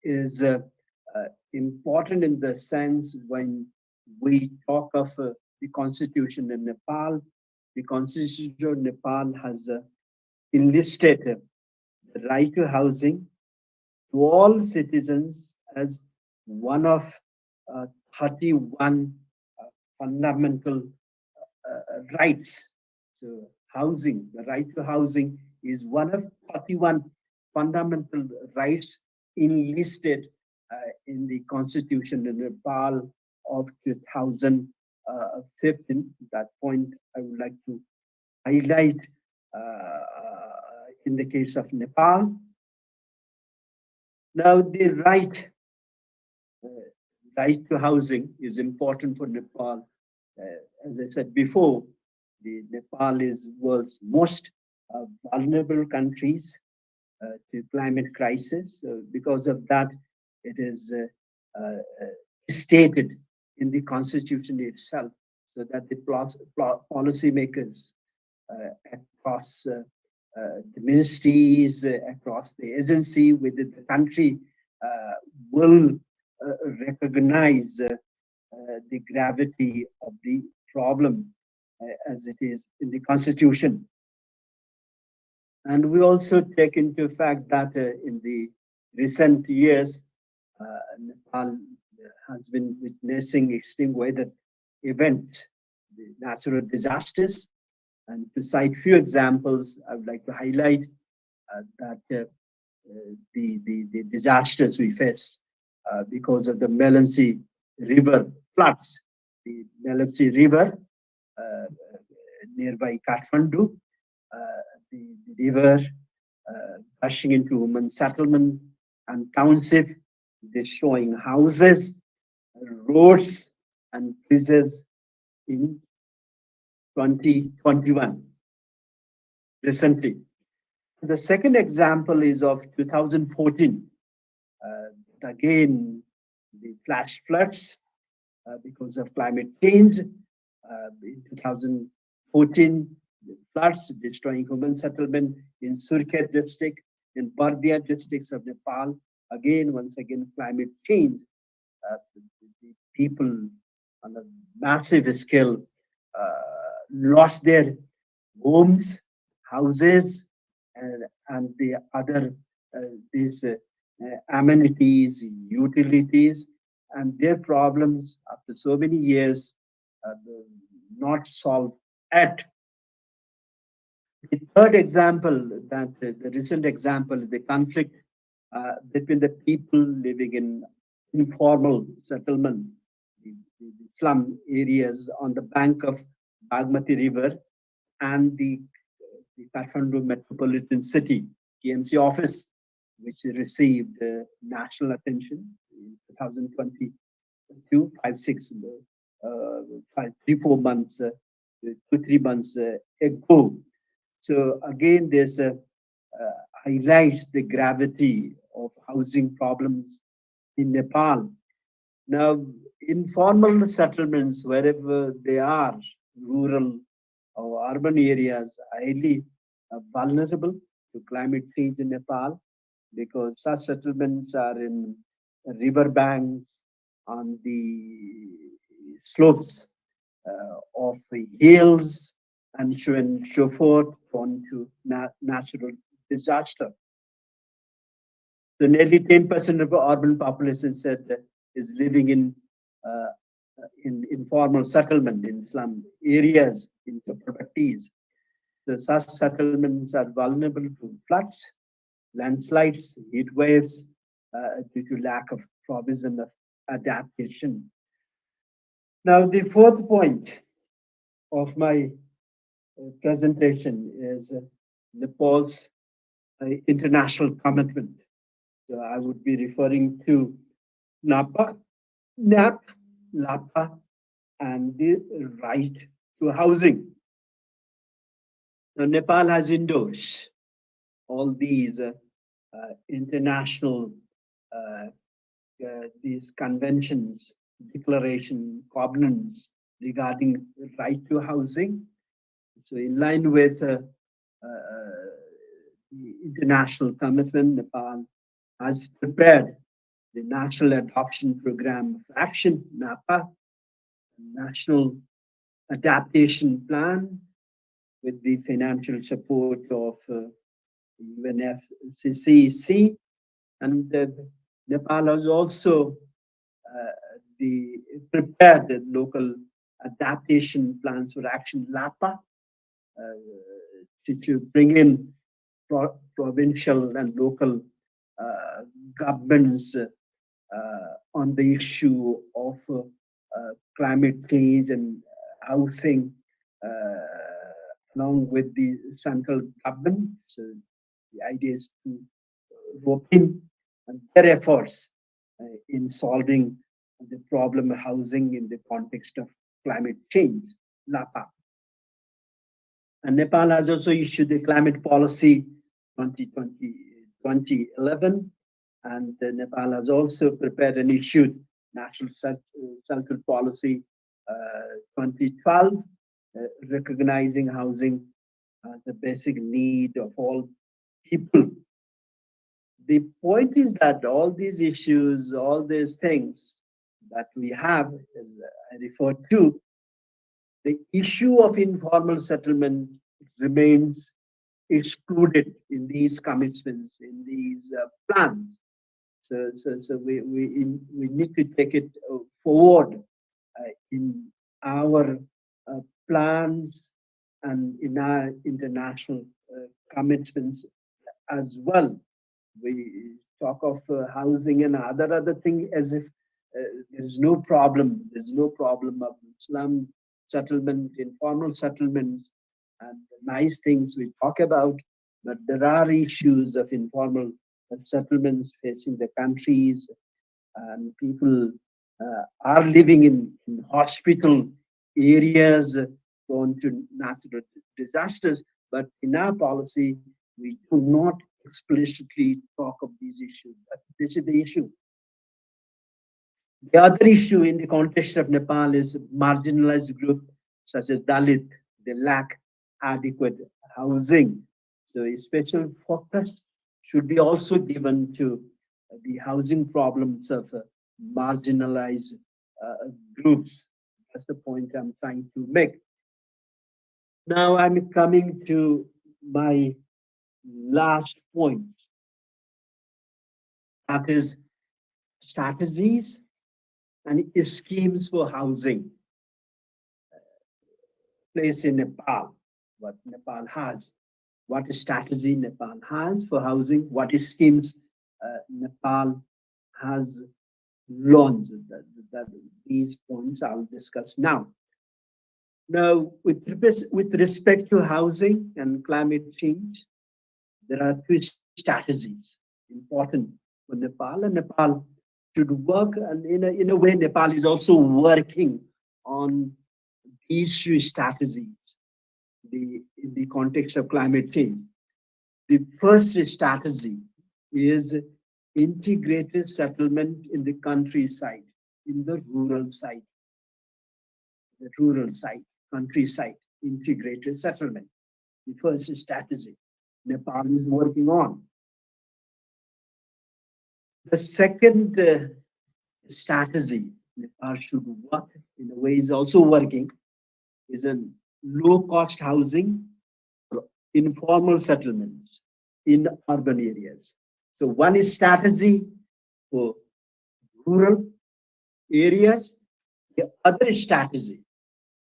is important in the sense when we talk of the Constitution in Nepal. The Constitution of Nepal has enlisted the right to housing to all citizens as one of 31 fundamental rights. So housing, the right to housing is one of 31 fundamental rights enlisted in the Constitution in Nepal of 2015. That point I would like to highlight in the case of Nepal. Now, the right to housing is important for Nepal. As I said before, Nepal is world's most vulnerable countries to climate crisis. Because of that, it is stated in the Constitution itself, so that the policymakers across the ministries, across the agency within the country will recognize the gravity of the problem as it is in the Constitution. And we also take into fact that in the recent years, Nepal has been witnessing extreme weather events, the natural disasters. And to cite few examples, I would like to highlight that the disasters we face because of the Melansi River floods. The Melansi River nearby Kathmandu, the river gushing into women settlement and township, destroying houses, roads, and bridges in 2021, recently. The second example is of 2014. Again, the flash floods because of climate change. In 2014, the floods destroying human settlement in Surkhet district, in Bardia districts of Nepal. Again, once again, climate change. The people on a massive scale lost their homes, houses, and the other these amenities, utilities, and their problems after so many years not solved at. The third example, that the recent example, the conflict between the people living in informal settlement, the slum areas on the bank of Bagmati River, and the Kathmandu Metropolitan City KMC office, which received national attention in 2022, 3, 4 months, 2, 3 months ago. So again, there's a highlights the gravity of housing problems in Nepal. Now, informal settlements, wherever they are, rural or urban areas, are highly vulnerable to climate change in Nepal, because such settlements are in river banks, on the slopes of the hills, and so forth, prone to natural disaster. So nearly 10% of the urban population said is living uh, in informal settlement in slum areas, in the properties. So such settlements are vulnerable to floods, landslides, heat waves, due to lack of provision of adaptation. Now, the fourth point of my presentation is Nepal's international commitment. So I would be referring to NAPA, NAP, LAPA, and the right to housing. Now, Nepal has endorsed all these international these conventions, declaration, covenants regarding the right to housing. So, in line with the international commitment, Nepal has prepared the National Adoption Program of Action, NAPA, National Adaptation Plan, with the financial support of UNFCCC, and Nepal has also the prepared the local adaptation plans for action, LAPA, to bring in provincial and local governments on the issue of climate change and housing, along with the central government. So the idea is to rope in their efforts in solving the problem of housing in the context of climate change, LAPA. And Nepal has also issued the climate policy 2011, and Nepal has also prepared and issued national central policy 2012, recognizing housing as the basic need of all people. The point is that all these issues, all these things that we have, as I referred to, the issue of informal settlement remains excluded in these commitments, in these plans. So we need to take it forward in our plans and in our international commitments as well. We talk of housing and other thing as if there's no problem. There's no problem of slum settlement, informal settlements, and the nice things we talk about. But there are issues of informal settlements facing the countries, and people are living in hospital areas prone to natural disasters. But in our policy, we do not explicitly talk of these issues. But this is the issue. The other issue in the context of Nepal is marginalized group such as Dalit. They lack adequate housing. So a special focus should be also given to the housing problems of marginalized groups. That's the point I'm trying to make. Now I'm coming to my last point, that is strategies and schemes for housing place in Nepal, what Nepal has, what strategy Nepal has for housing, what schemes Nepal has launched. That these points I'll discuss now. Now, with respect to housing and climate change, there are two strategies important for Nepal, and Nepal should work, and in a way, Nepal is also working on these two strategies in the context of climate change. The first strategy is integrated settlement in the countryside, in the rural side, countryside, integrated settlement. The first strategy Nepal is working on. The second strategy Nepal should work, in a way is also working, is a low-cost housing for informal settlements in urban areas. So one is strategy for rural areas. The other strategy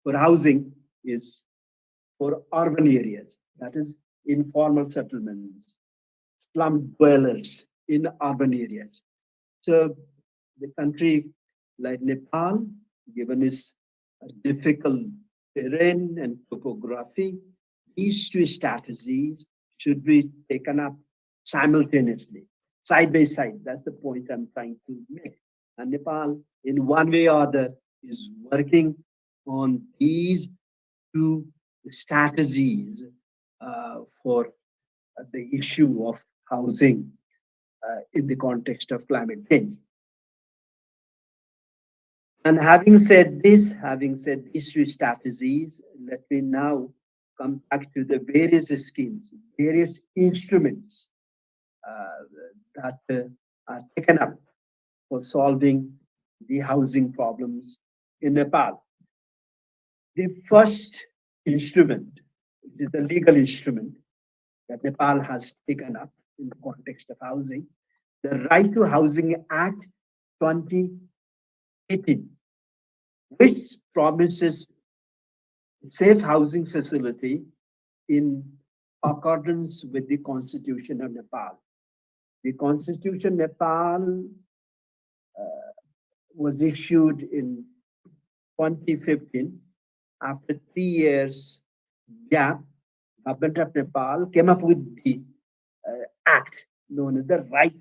for housing is for urban areas, that is informal settlements, slum dwellers in urban areas. So the country like Nepal, given its difficult terrain and topography, these two strategies should be taken up simultaneously, side by side. That's the point I'm trying to make. And Nepal, in one way or other, is working on these two strategies for the issue of housing in the context of climate change. And having said these two strategies, let me now come back to the various schemes, various instruments that are taken up for solving the housing problems in Nepal. The first instrument, which is the legal instrument that Nepal has taken up in the context of housing, the Right to Housing Act 2018, which promises safe housing facility in accordance with the Constitution of Nepal. The Constitution of Nepal was issued in 2015. After 3 years gap, Government of Nepal came up with the act known as the Right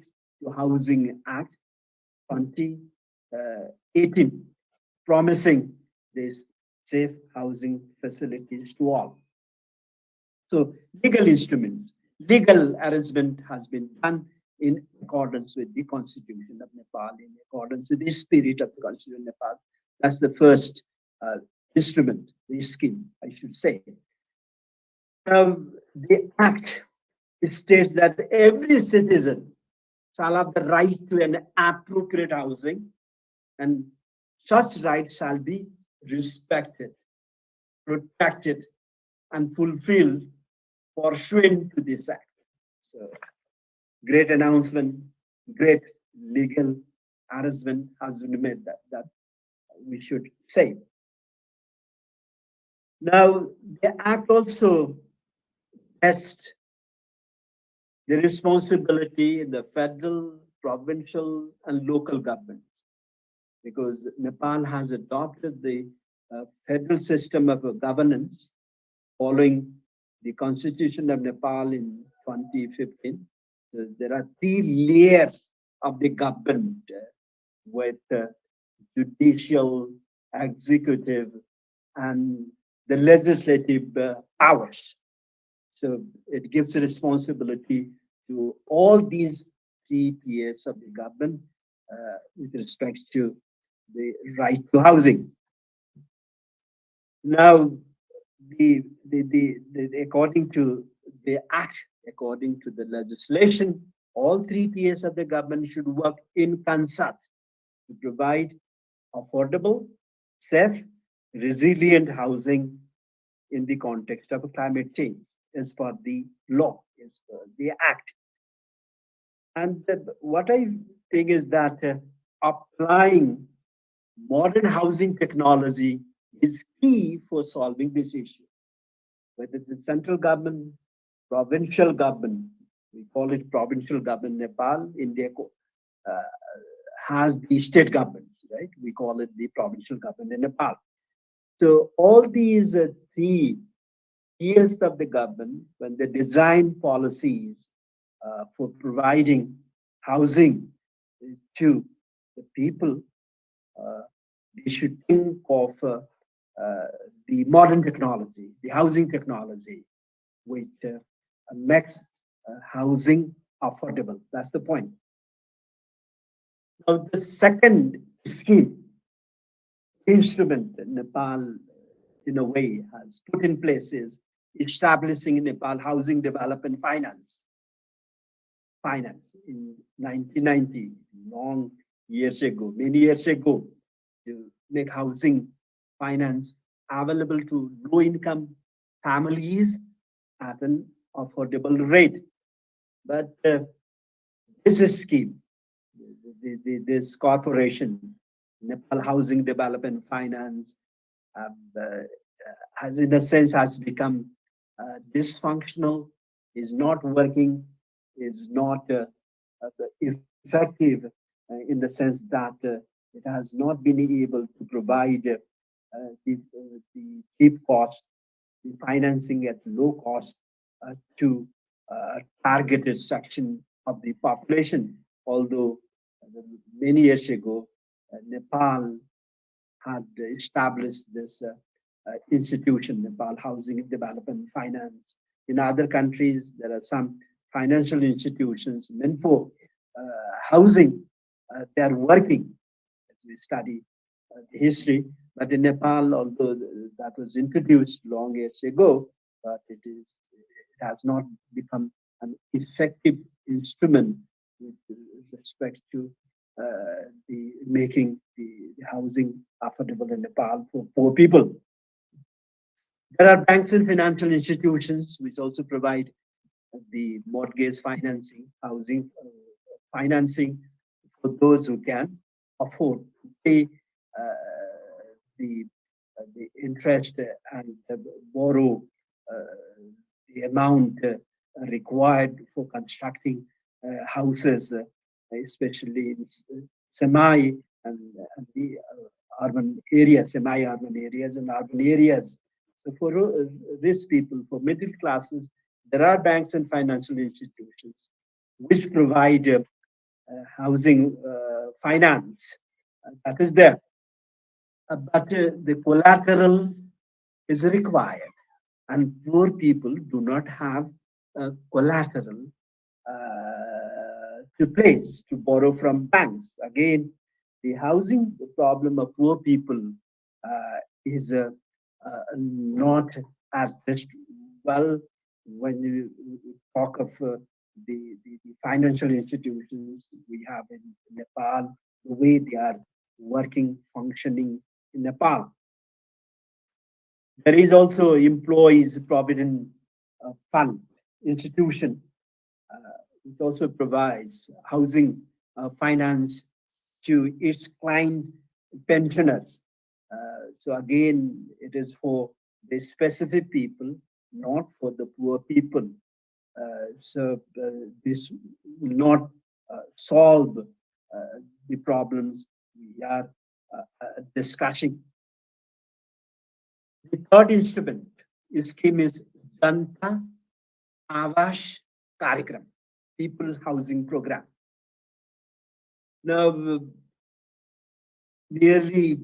to Housing Act 2018, promising these safe housing facilities to all. So legal instruments, legal arrangement has been done in accordance with the Constitution of Nepal, in accordance with the spirit of the Constitution of Nepal. That's the first instrument, the scheme, I should say. The act states that every citizen shall have the right to an appropriate housing, and such rights shall be respected, protected, and fulfilled pursuant to this act. So, great announcement, great legal arrangement has been made that we should say. Now, the act also vests the responsibility in the federal, provincial, and local governments, because Nepal has adopted the federal system of governance following the Constitution of Nepal in 2015. So there are 3 layers of the government with judicial, executive, and the legislative powers. So it gives a responsibility to all these 3 tiers of the government with respect to the right to housing. Now, according to the act, according to the legislation, all 3 tiers of the government should work in concert to provide affordable, safe, resilient housing in the context of climate change, as per the law, is the act. And what I think is that applying modern housing technology is key for solving this issue. Whether the central government, provincial government, we call it provincial government, Nepal, India uh, has the state government, right? We call it the provincial government in Nepal. So all these three tiers of the government, when they design policies for providing housing to the people, uh, they should think of the modern technology, the housing technology, which makes housing affordable. That's the point. Now, the second scheme, instrument Nepal, in a way, has put in place is establishing Nepal Housing Development Finance in 1990, long years ago, many years ago, to make housing finance available to low-income families at an affordable rate. But this scheme, this corporation, Nepal Housing Development Finance, has in a sense has become dysfunctional, is not working, is not effective in the sense that it has not been able to provide the cheap cost, the financing at low cost to a targeted section of the population. Although many years ago, Nepal had established this institution, Nepal Housing Development Finance. In other countries, there are some financial institutions meant for housing. They are working. We study the history, but in Nepal, although that was introduced long years ago, but it has not become an effective instrument with respect to the making the housing affordable in Nepal for poor people. There are banks and financial institutions which also provide the mortgage financing, housing financing for those who can afford to pay the interest and borrow the amount required for constructing houses, especially in semi and the urban areas, semi-urban areas and urban areas. So for rich people, for middle classes, there are banks and financial institutions which provide housing finance. That is there. But the collateral is required, and poor people do not have collateral to place to borrow from banks. Again, the housing problem of poor people is not addressed well when you talk of the financial institutions we have in Nepal, the way they are working, functioning in Nepal. There is also Employees Provident Fund institution. It also provides housing finance to its client pensioners. So again, it is for the specific people, not for the poor people. So this will not solve the problems we are discussing. The third instrument scheme is Janta Awas Karikram, People Housing Program. Now, nearly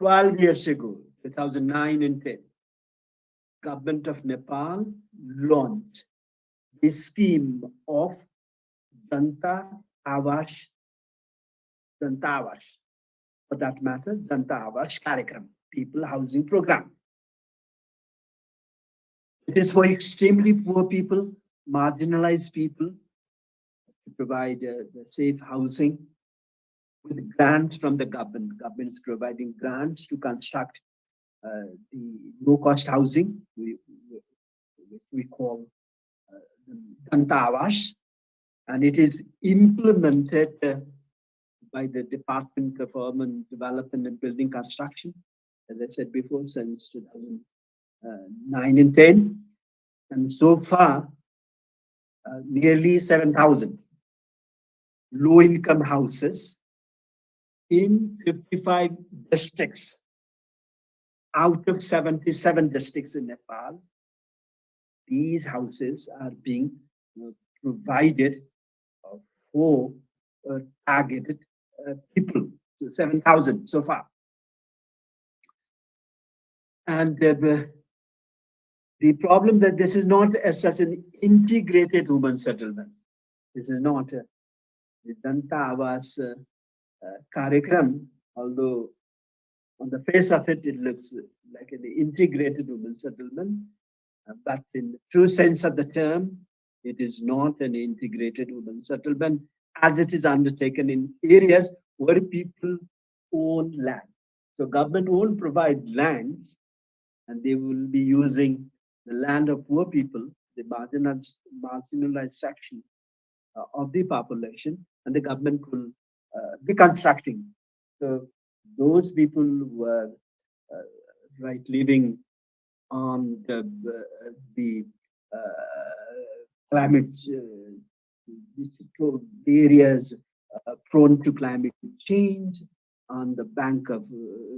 12 years ago, 2009 and 10, government of Nepal launched the scheme of Janta Awas, for that matter, Janta Awas Karikram, People Housing Program. It is for extremely poor people, marginalized people, to provide the safe housing with grants from the government. Government is providing grants to construct the low-cost housing, which we call Janta Awas, and it is implemented by the Department of Urban Development and Building Construction, as I said before, since 2009 and 10. And so far, nearly 7,000 low-income houses in 55 districts out of 77 districts in Nepal. These houses are being provided for targeted people, so 7,000 so far. And the problem that this is not such an integrated urban settlement. This is not the Janta Awas Karyakram, although on the face of it, it looks like an integrated urban settlement. But in the true sense of the term, it is not an integrated urban settlement as it is undertaken in areas where people own land. So government won't provide lands, and they will be using the land of poor people, the marginalized section of the population, and the government will be constructing. So those people who are living on the climate areas prone to climate change, on the bank of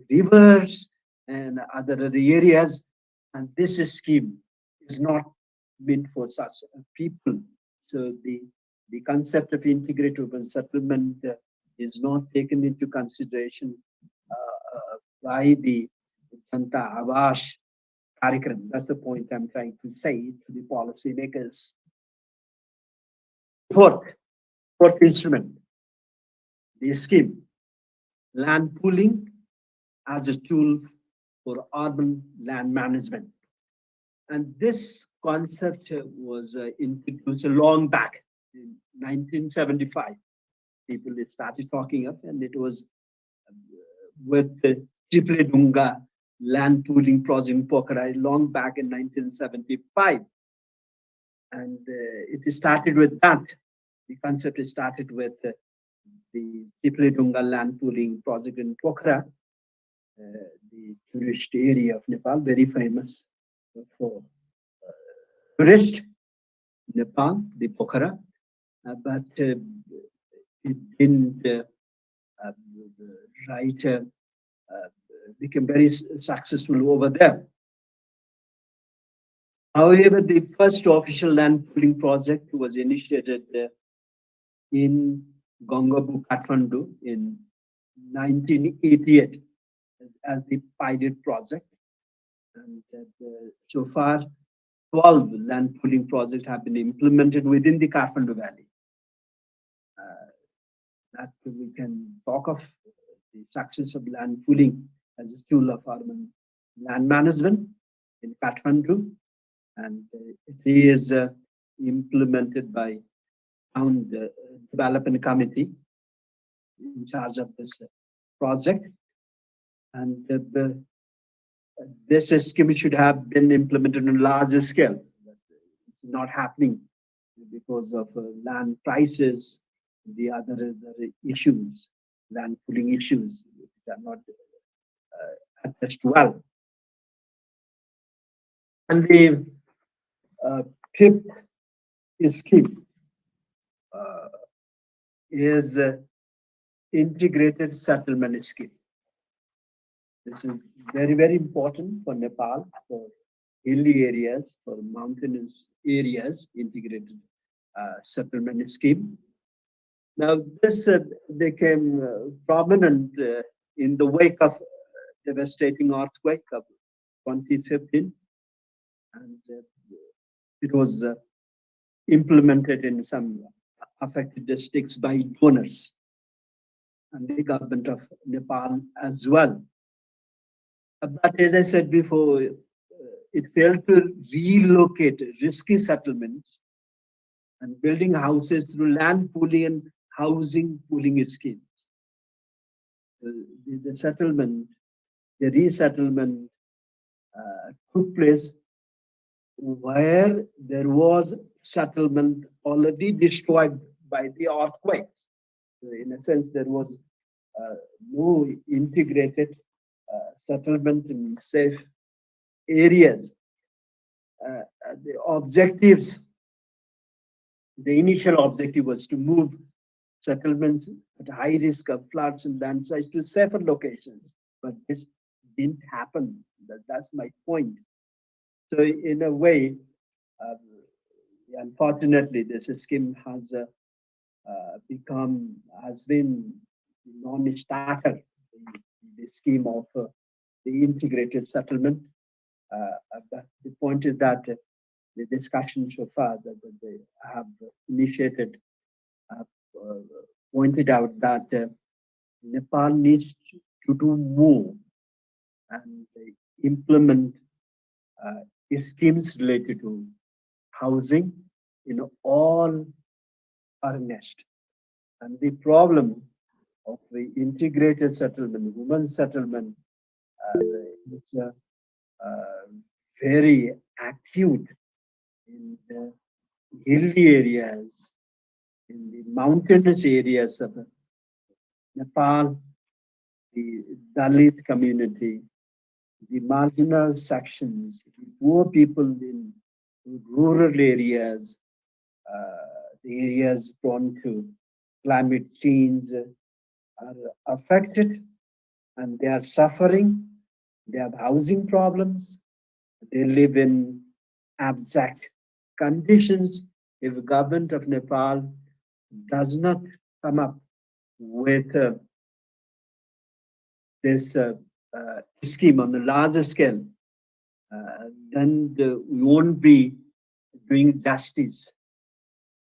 rivers and other areas. And this scheme is not meant for such people. So the concept of integrated urban settlement is not taken into consideration by the Janta Awas Karyakram. That's the point I'm trying to say to the policymakers. Fourth instrument, the scheme, land pooling as a tool for urban land management. And this concept was introduced long back in 1975. People started talking of, and it was with the Triple land pooling project in Pokhara long back in 1975. And it started with that. The concept started with the Triple land pooling project in Pokhara, the tourist area of Nepal, very famous for tourist Nepal, the Pokhara, but it didn't become very successful over there. However, the first official land pooling project was initiated in Gongabu, Kathmandu in 1988 as the pilot project. And so far, 12 land pooling projects have been implemented within the Kathmandu Valley. That we can talk of the success of land pooling as a tool of urban land management in Kathmandu. And it is implemented by town development committee in charge of this project. And this scheme should have been implemented on a larger scale. It's not happening because of land prices, the other issues, land pooling issues, which are not addressed well. And the fifth scheme is integrated settlement scheme. This is very, very important for Nepal, for hilly areas, for mountainous areas, integrated settlement scheme. Now, this became prominent in the wake of devastating earthquake of 2015, and it was implemented in some affected districts by donors and the government of Nepal as well. But as I said before, it failed to relocate risky settlements and building houses through land pooling and housing pooling schemes. The settlement, the resettlement took place where there was settlement already destroyed by the earthquakes. So in a sense, there was no integrated settlement in safe areas. The objectives, the initial objective was to move settlements at high risk of floods and landslides to safer locations, but this didn't happen. That's my point. So in a way, uh, unfortunately, this scheme has been non-starter. The scheme of the integrated settlement. But the point is that the discussion so far that they have initiated have pointed out that Nepal needs to do more and implement schemes related to housing in all earnest. And the problem of the integrated settlement, women's settlement, is uh, very acute in the hilly areas, in the mountainous areas of Nepal, the Dalit community, the marginal sections, the poor people in rural areas, the areas prone to climate change are affected and they are suffering. They have housing problems. They live in abject conditions. If the government of Nepal does not come up with this scheme on a larger scale, then we won't be doing justice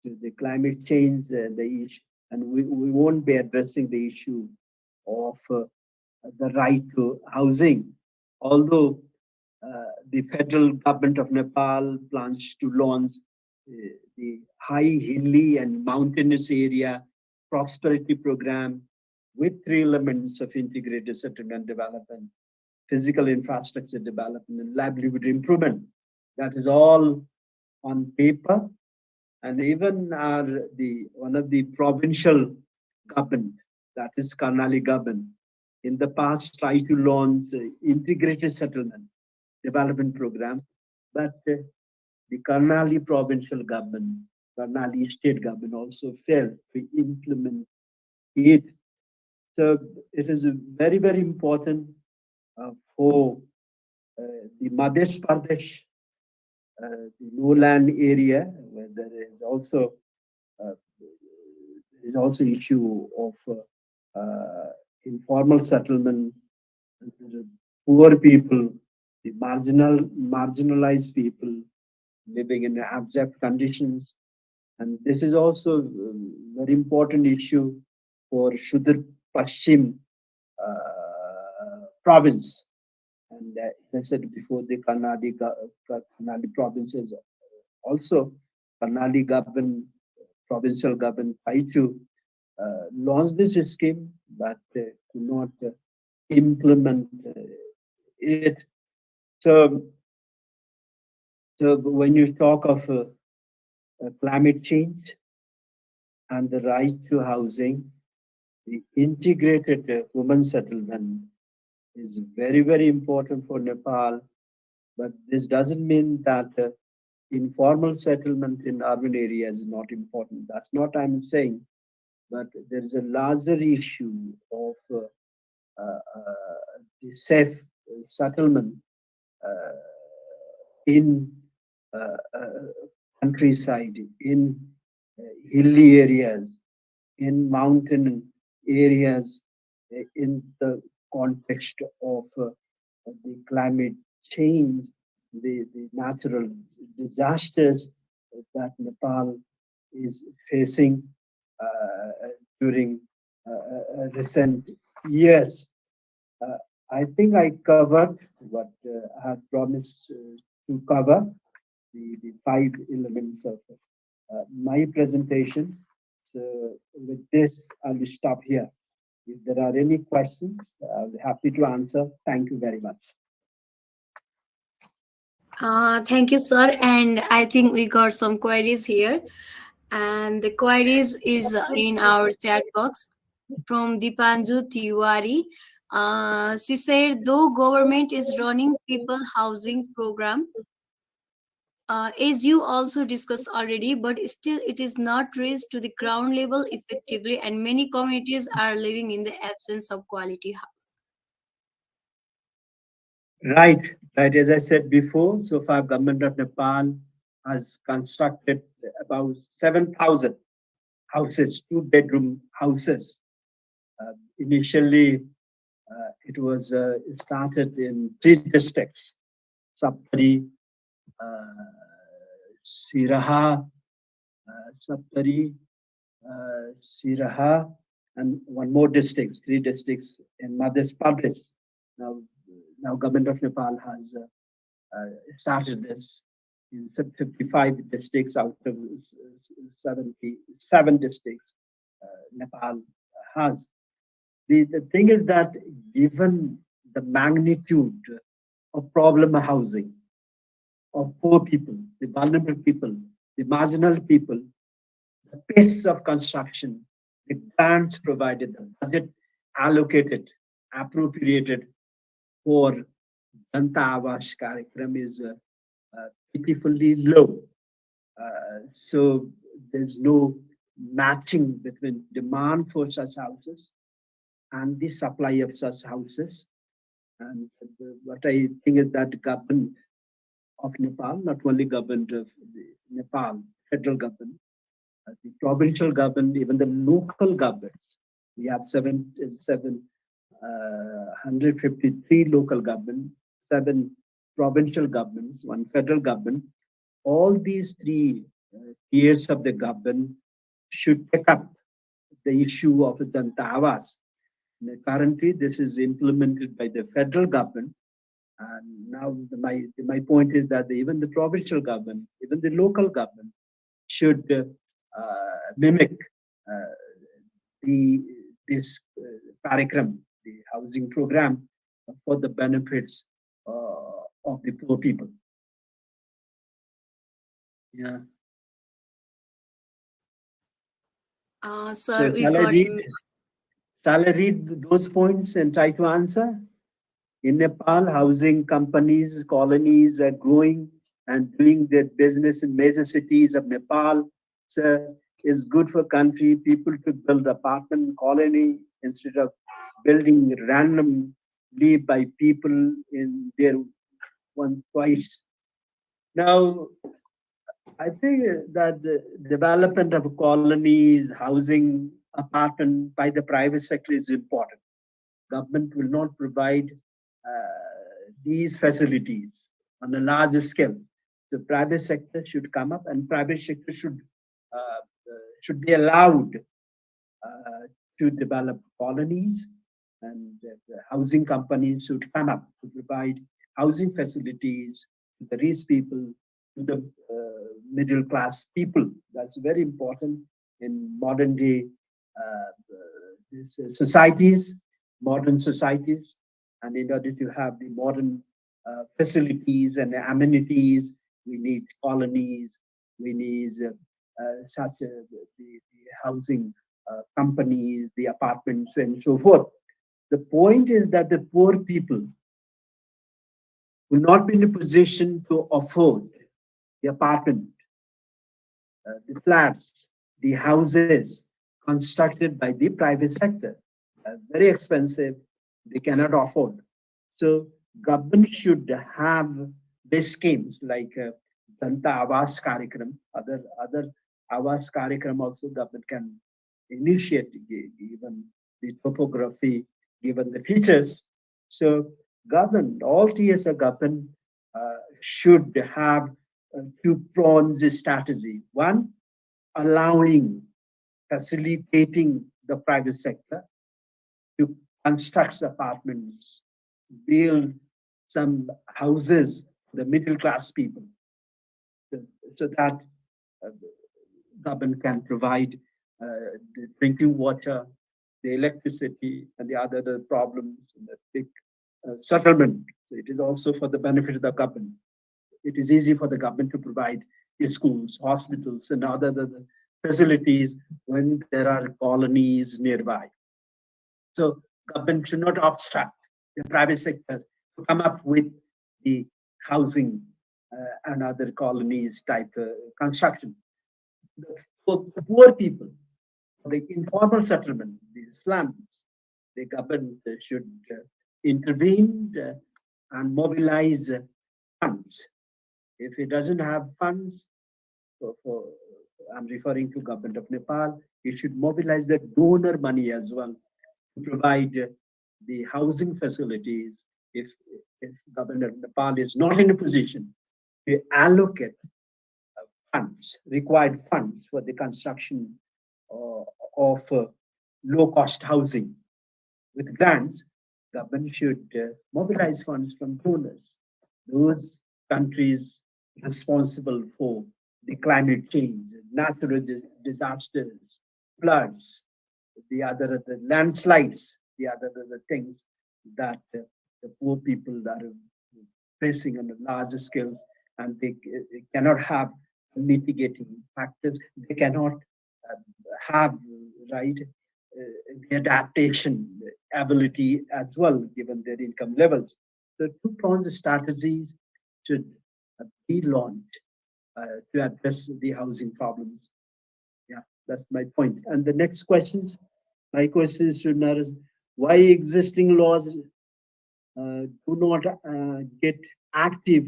to the climate change and the issue, and we won't be addressing the issue of the right to housing. Although the federal government of Nepal plans to launch the high hilly and mountainous area prosperity program with three elements of integrated settlement development, physical infrastructure development, and livelihood improvement. That is all on paper, and even one of the provincial government, that is Karnali government, in the past tried to launch integrated settlement development program, but the Karnali provincial government, Karnali state government also failed to implement it. So it is very, very important for the Madhya Pradesh, the lowland area, where there uh, is also issue of informal settlement, the poor people, the marginalized people living in abject conditions. And this is also a very important issue for Shudra Pashchim province. And as I said before, the Karnali province is also Karnali government, provincial government tried to launch this scheme, but could not implement it. So, when you talk of climate change and the right to housing, the integrated women settlement is very, very important for Nepal. But this doesn't mean that informal settlement in urban areas is not important. That's not I'm saying. But there is a larger issue of the safe settlement in countryside, in hilly areas, in mountain areas, in the context of the climate change, the natural disasters that Nepal is facing during recent years. I think I covered what I had promised to cover, the five elements of my presentation. So with this, I'll stop here. If there are any questions, I'll be happy to answer. Thank you very much. Thank you, sir. And I think we got some queries here. And the queries is in our chat box from Dipanju Tiwari. She said, though government is running people housing program, as you also discussed already, but still it is not reached to the ground level effectively, and many communities are living in the absence of quality house. Right, right. As I said before, so far government of Nepal has constructed about 7,000 houses, two-bedroom houses. Initially, it started in three districts: Saptari, uh, Siraha, Saptari, Siraha, and one more districts, three districts in Madhya Pradesh. Now, now government of Nepal has started this in 55 districts out of 77 districts Nepal has. The thing is that given the magnitude of problem housing of poor people, the vulnerable people, the marginal people, the pace of construction, the grants provided, the budget allocated, appropriated for Janta Awas Karyakram is pitifully low. So there's no matching between demand for such houses and the supply of such houses. And what I think is that the government of Nepal, not only government of Nepal, federal government, the provincial government, even the local governments, we have 753 local government, seven provincial governments, one federal government. All these three tiers of the government should take up the issue of Janta Awas. Currently, this is implemented by the federal government. And now my point is that even the provincial government, even the local government should mimic uh, the this Parakram, the housing program for the benefits of the poor people. Yeah. Sir, So we got. shall I read those points and try to answer? In Nepal, housing companies, colonies are growing and doing their business in major cities of Nepal. So it's good for country, people to build apartment colony instead of building randomly by people in their one twice. Now, I think that the development of colonies, housing, apartment by the private sector is important. Government will not provide these facilities on a larger scale. The private sector should come up, and private sector should be allowed uh, to develop colonies, and the housing companies should come up to provide housing facilities to the rich people, to the middle class people. That's very important in modern day societies, modern societies. And in order to have the modern facilities and amenities, we need colonies, we need the housing companies, the apartments, and so forth. The point is that the poor people will not be in a position to afford the apartment, the flats, the houses constructed by the private sector. Very expensive, they cannot afford. So government should have these schemes like Janta Awas Karyakram, other Awas Karyakram also government can initiate given the topography, given the features. So government, all tiers of government should have two-pronged strategy. One, allowing, facilitating the private sector to construct apartments, build some houses for the middle class people, so, so that uh, government can provide the drinking water, the electricity, and the problems, and the big settlement. So it is also for the benefit of the government. it is easy for the government to provide schools, hospitals, and other facilities when there are colonies nearby. So government should not obstruct the private sector to come up with the housing and other colonies type construction. For the poor people, the informal settlement, the slums, the government should intervene and mobilize funds. If it doesn't have funds, I'm referring to government of Nepal, it should mobilize the donor money as well to provide the housing facilities. If government of Nepal is not in a position to allocate funds, required funds for the construction of low-cost housing with grants, government should mobilize funds from donors. Those countries responsible for the climate change, natural disasters, floods, the landslides, the things that the poor people are facing on a larger scale, and they cannot have mitigating factors. They cannot have right the adaptation ability as well, given their income levels. So two-pronged strategies should be launched to address the housing problems. Yeah, that's my point. And the next questions, my question is to Naraz, why existing laws do not get active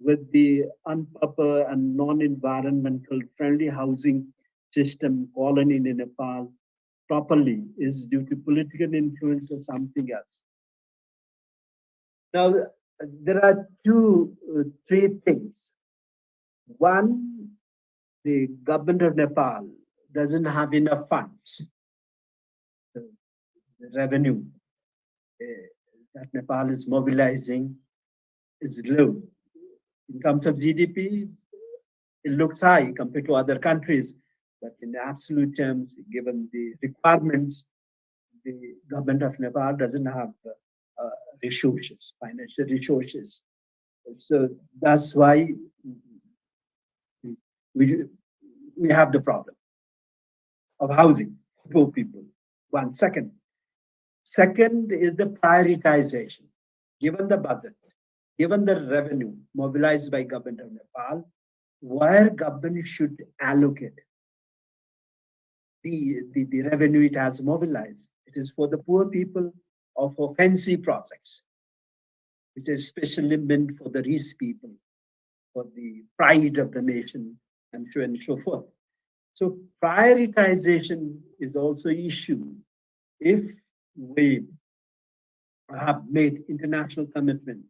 with the unproper and non-environmental friendly housing system colony in Nepal properly is due to political influence or something else. Now, there are three things. One, the government of Nepal doesn't have enough funds. The revenue that Nepal is mobilizing is low. In terms of GDP, it looks high compared to other countries, but in absolute terms, given the requirements, the government of Nepal doesn't have resources, financial resources. So that's why we have the problem of housing for people. One second. Second is the prioritization. Given the budget, given the revenue mobilized by government of Nepal, where government should allocate the revenue it has mobilized. It is for the poor people or for fancy projects. It is specially meant for the rich people, for the pride of the nation, and so on and so forth. So prioritization is also issue. If we have made international commitment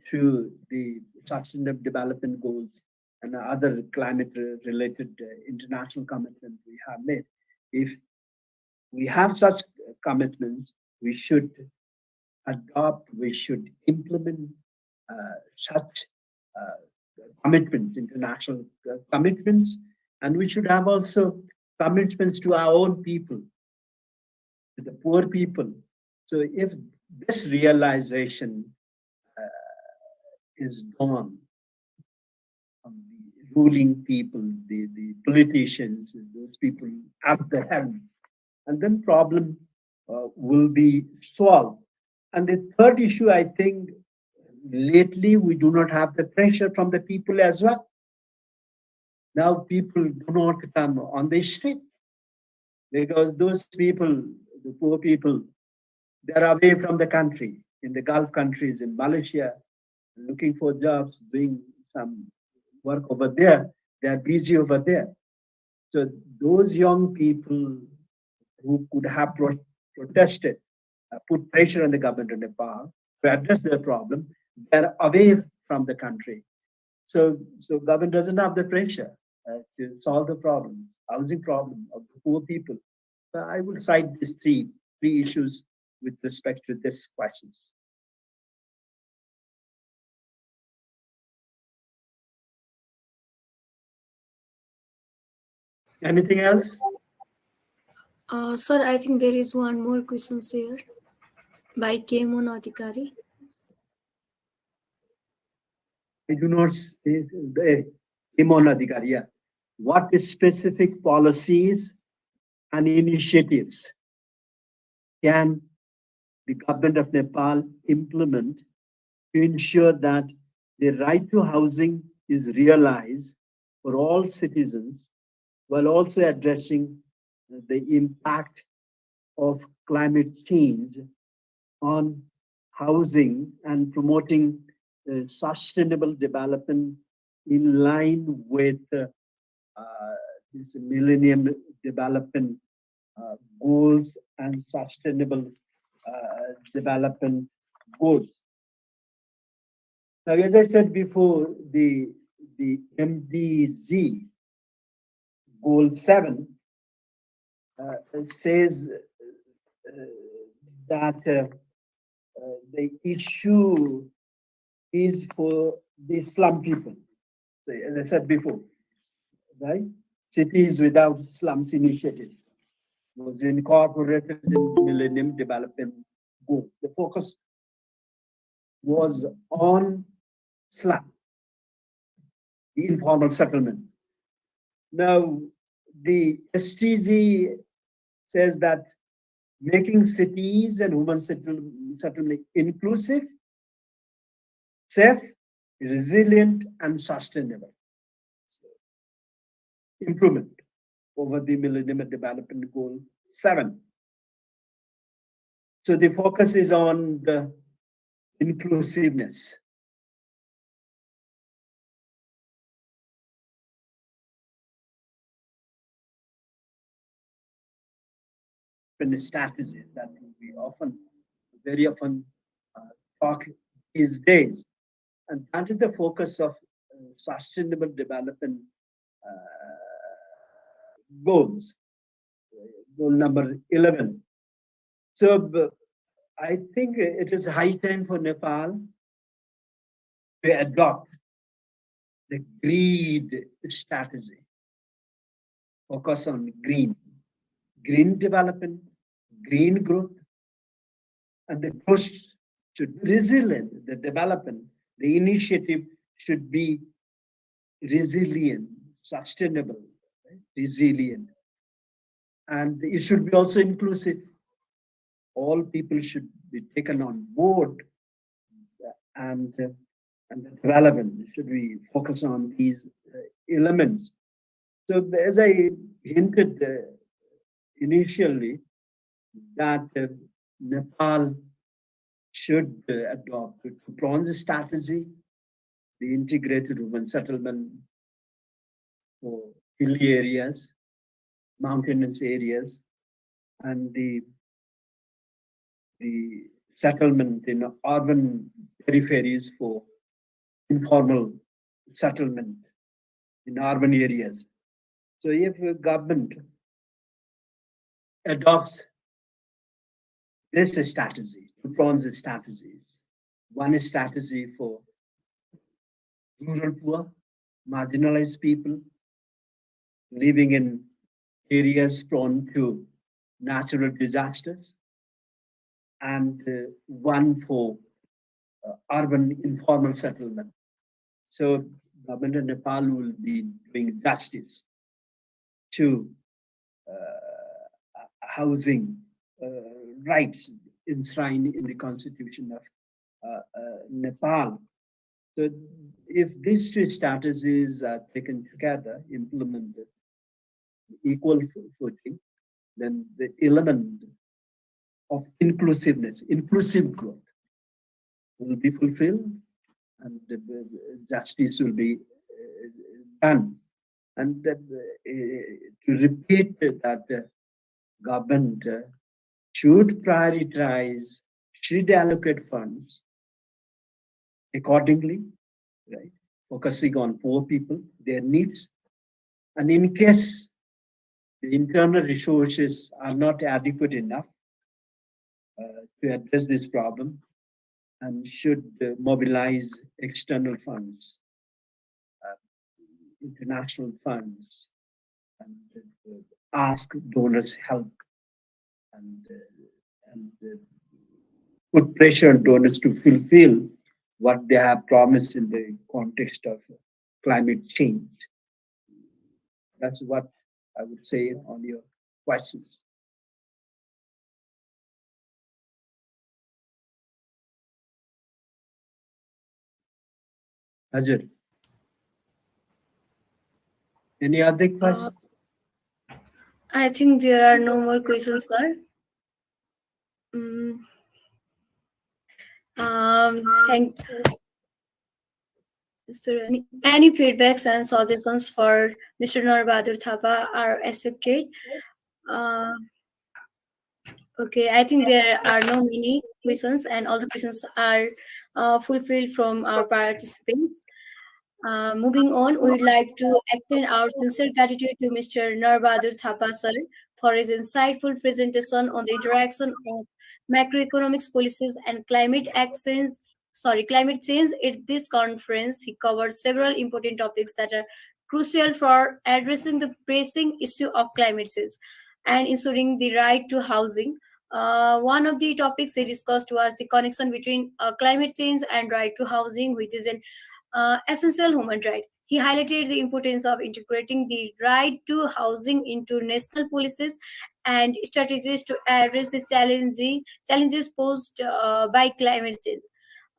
to the sustainable development goals and other climate-related international commitments we have made, if we have such commitments, we should adopt, we should implement such commitments, international commitments, and we should have also commitments to our own people, to the poor people. So if this realization is gone from the ruling people, the politicians, those people at the helm, and then problem will be solved. And the third issue, I think, lately we do not have the pressure from the people as well. Now people do not come on the street because those people, the poor people, they're away from the country, in the Gulf countries, in Malaysia, looking for jobs, doing some work over there. They're busy over there. So those young people who could have protested, put pressure on the government of Nepal to address their problem, they're away from the country. So government doesn't have the pressure to solve the problem, housing problem of the poor people. So I would cite these three issues with respect to this questions. Anything else? Sir, I think there is one more question here by Kemon Adhikari. I do not say Himon Adhikariya. What specific policies and initiatives can the government of Nepal implement to ensure that the right to housing is realized for all citizens while also addressing the impact of climate change on housing and promoting sustainable development in line with this Millennium Development Goals and Sustainable Development Goals. Now, as I said before, the MDZ Goal 7 says that the issue is for the slum people. So, as I said before, right? Cities Without Slums Initiative was incorporated in Millennium Development Goals. The focus was on slum, the informal settlement. Now, the STZ says that making cities and human settlement inclusive, safe, resilient, and sustainable. So, improvement over the Millennium Development Goal 7. So the focus is on the inclusiveness. Strategy that we very often talk these days. And that is the focus of sustainable development goals, goal number 11. So I think it is high time for Nepal to adopt the green strategy. Focus on green development, green growth, and the growth should be resilient. The development, the initiative should be resilient, sustainable, right? Resilient. And it should be also inclusive. All people should be taken on board, and the development should be focused on these elements. So as I hinted initially, that Nepal should adopt a two-pronged strategy, the integrated urban settlement for hilly areas, mountainous areas, and the settlement in urban peripheries for informal settlement in urban areas. So if a government adopts this strategy, two-pronged strategies, one strategy for rural poor, marginalized people living in areas prone to natural disasters, and one for urban informal settlement. So government of Nepal will be doing justice to housing rights enshrined in the constitution of Nepal. So if these two strategies are taken together, implemented, equal footing, then the element of inclusiveness, inclusive growth will be fulfilled, and justice will be done. And to repeat that government should prioritize, should allocate funds accordingly, right? Focusing on poor people, their needs. And in case the internal resources are not adequate enough to address this problem, and should mobilize external funds, international funds, and ask donors help, and put pressure on donors to fulfill what they have promised in the context of climate change. That's what I would say on your questions. Ajay, any other questions? I think there are no more questions, sir. Mm, thank. Is there any feedbacks and suggestions for Mr. Narbadur Thapa are accepted? Uh, okay, I think there are no many questions, and all the questions are fulfilled from our participants. Moving on, we would like to extend our sincere gratitude to Mr. Narbadur Thapa sir for his insightful presentation on the interaction of macroeconomics policies and climate change. At this conference, he covered several important topics that are crucial for addressing the pressing issue of climate change and ensuring the right to housing. One of the topics he discussed was the connection between climate change and right to housing, which is an essential human right. He highlighted the importance of integrating the right to housing into national policies and strategies to address the challenges posed by climate change.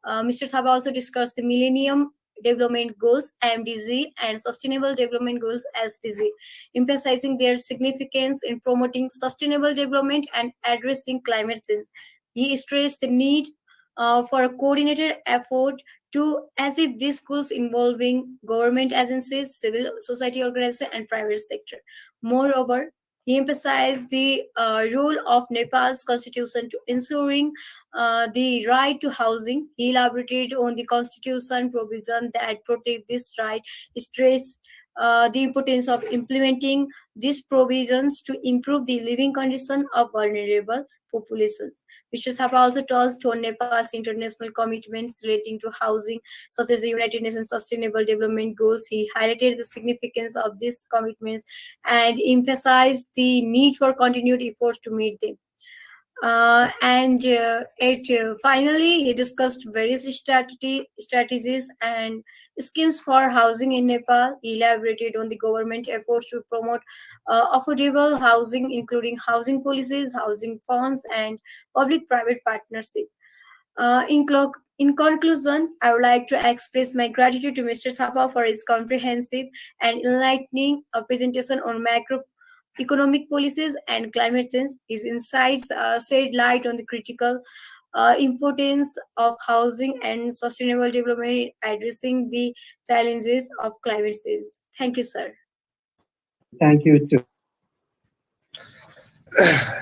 Mr. Thaba also discussed the Millennium Development Goals (MDG) and Sustainable Development Goals (SDG), emphasizing their significance in promoting sustainable development and addressing climate change. He stressed the need for a coordinated effort to achieve these goals involving government agencies, civil society organizations, and private sector. Moreover, he emphasized the role of Nepal's constitution to ensuring the right to housing. He elaborated on the constitution provision that protect this right, stressed the importance of implementing these provisions to improve the living condition of vulnerable populations. Mr. Thapa also touched on Nepal's international commitments relating to housing, such as the United Nations Sustainable Development Goals. He highlighted the significance of these commitments and emphasized the need for continued efforts to meet them. Finally, he discussed various strategies and schemes for housing in Nepal. He elaborated on the government efforts to promote affordable housing, including housing policies, housing funds, and public-private partnership. In conclusion, I would like to express my gratitude to Mr. Thapa for his comprehensive and enlightening presentation on macroeconomic policies and climate change. His insights shed light on the critical importance of housing and sustainable development in addressing the challenges of climate change. Thank you, sir. Thank you too.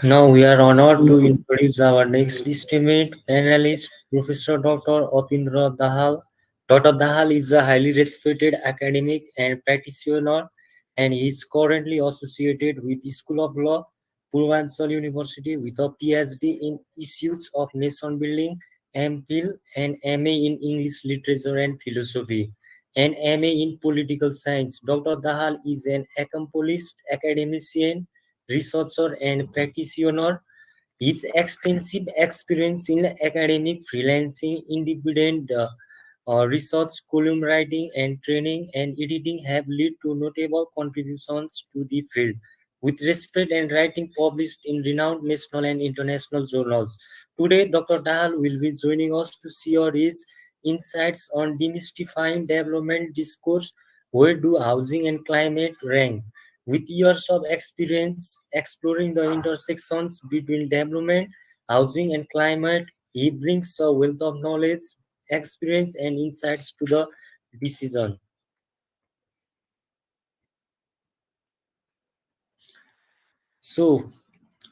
Now we are honored to introduce our next esteemed panelist, Professor Dr. Atindra Dahal. Dr. Dahal is a highly respected academic and practitioner, and he is currently associated with the School of Law, Purvanchal University, with a PhD in issues of nation building, MPhil, and MA in English Literature and Philosophy, and MA in Political Science. Dr. Dahal is an accomplished academician, researcher, and practitioner. His extensive experience in academic freelancing, independent research, column writing, and training and editing have led to notable contributions to the field, with respect and writing published in renowned national and international journals. Today, Dr. Dahal will be joining us to share his insights on demystifying development discourse. Where do housing and climate rank? With years of experience exploring the intersections between development, housing, and climate, he brings a wealth of knowledge, experience, and insights to the decision. So,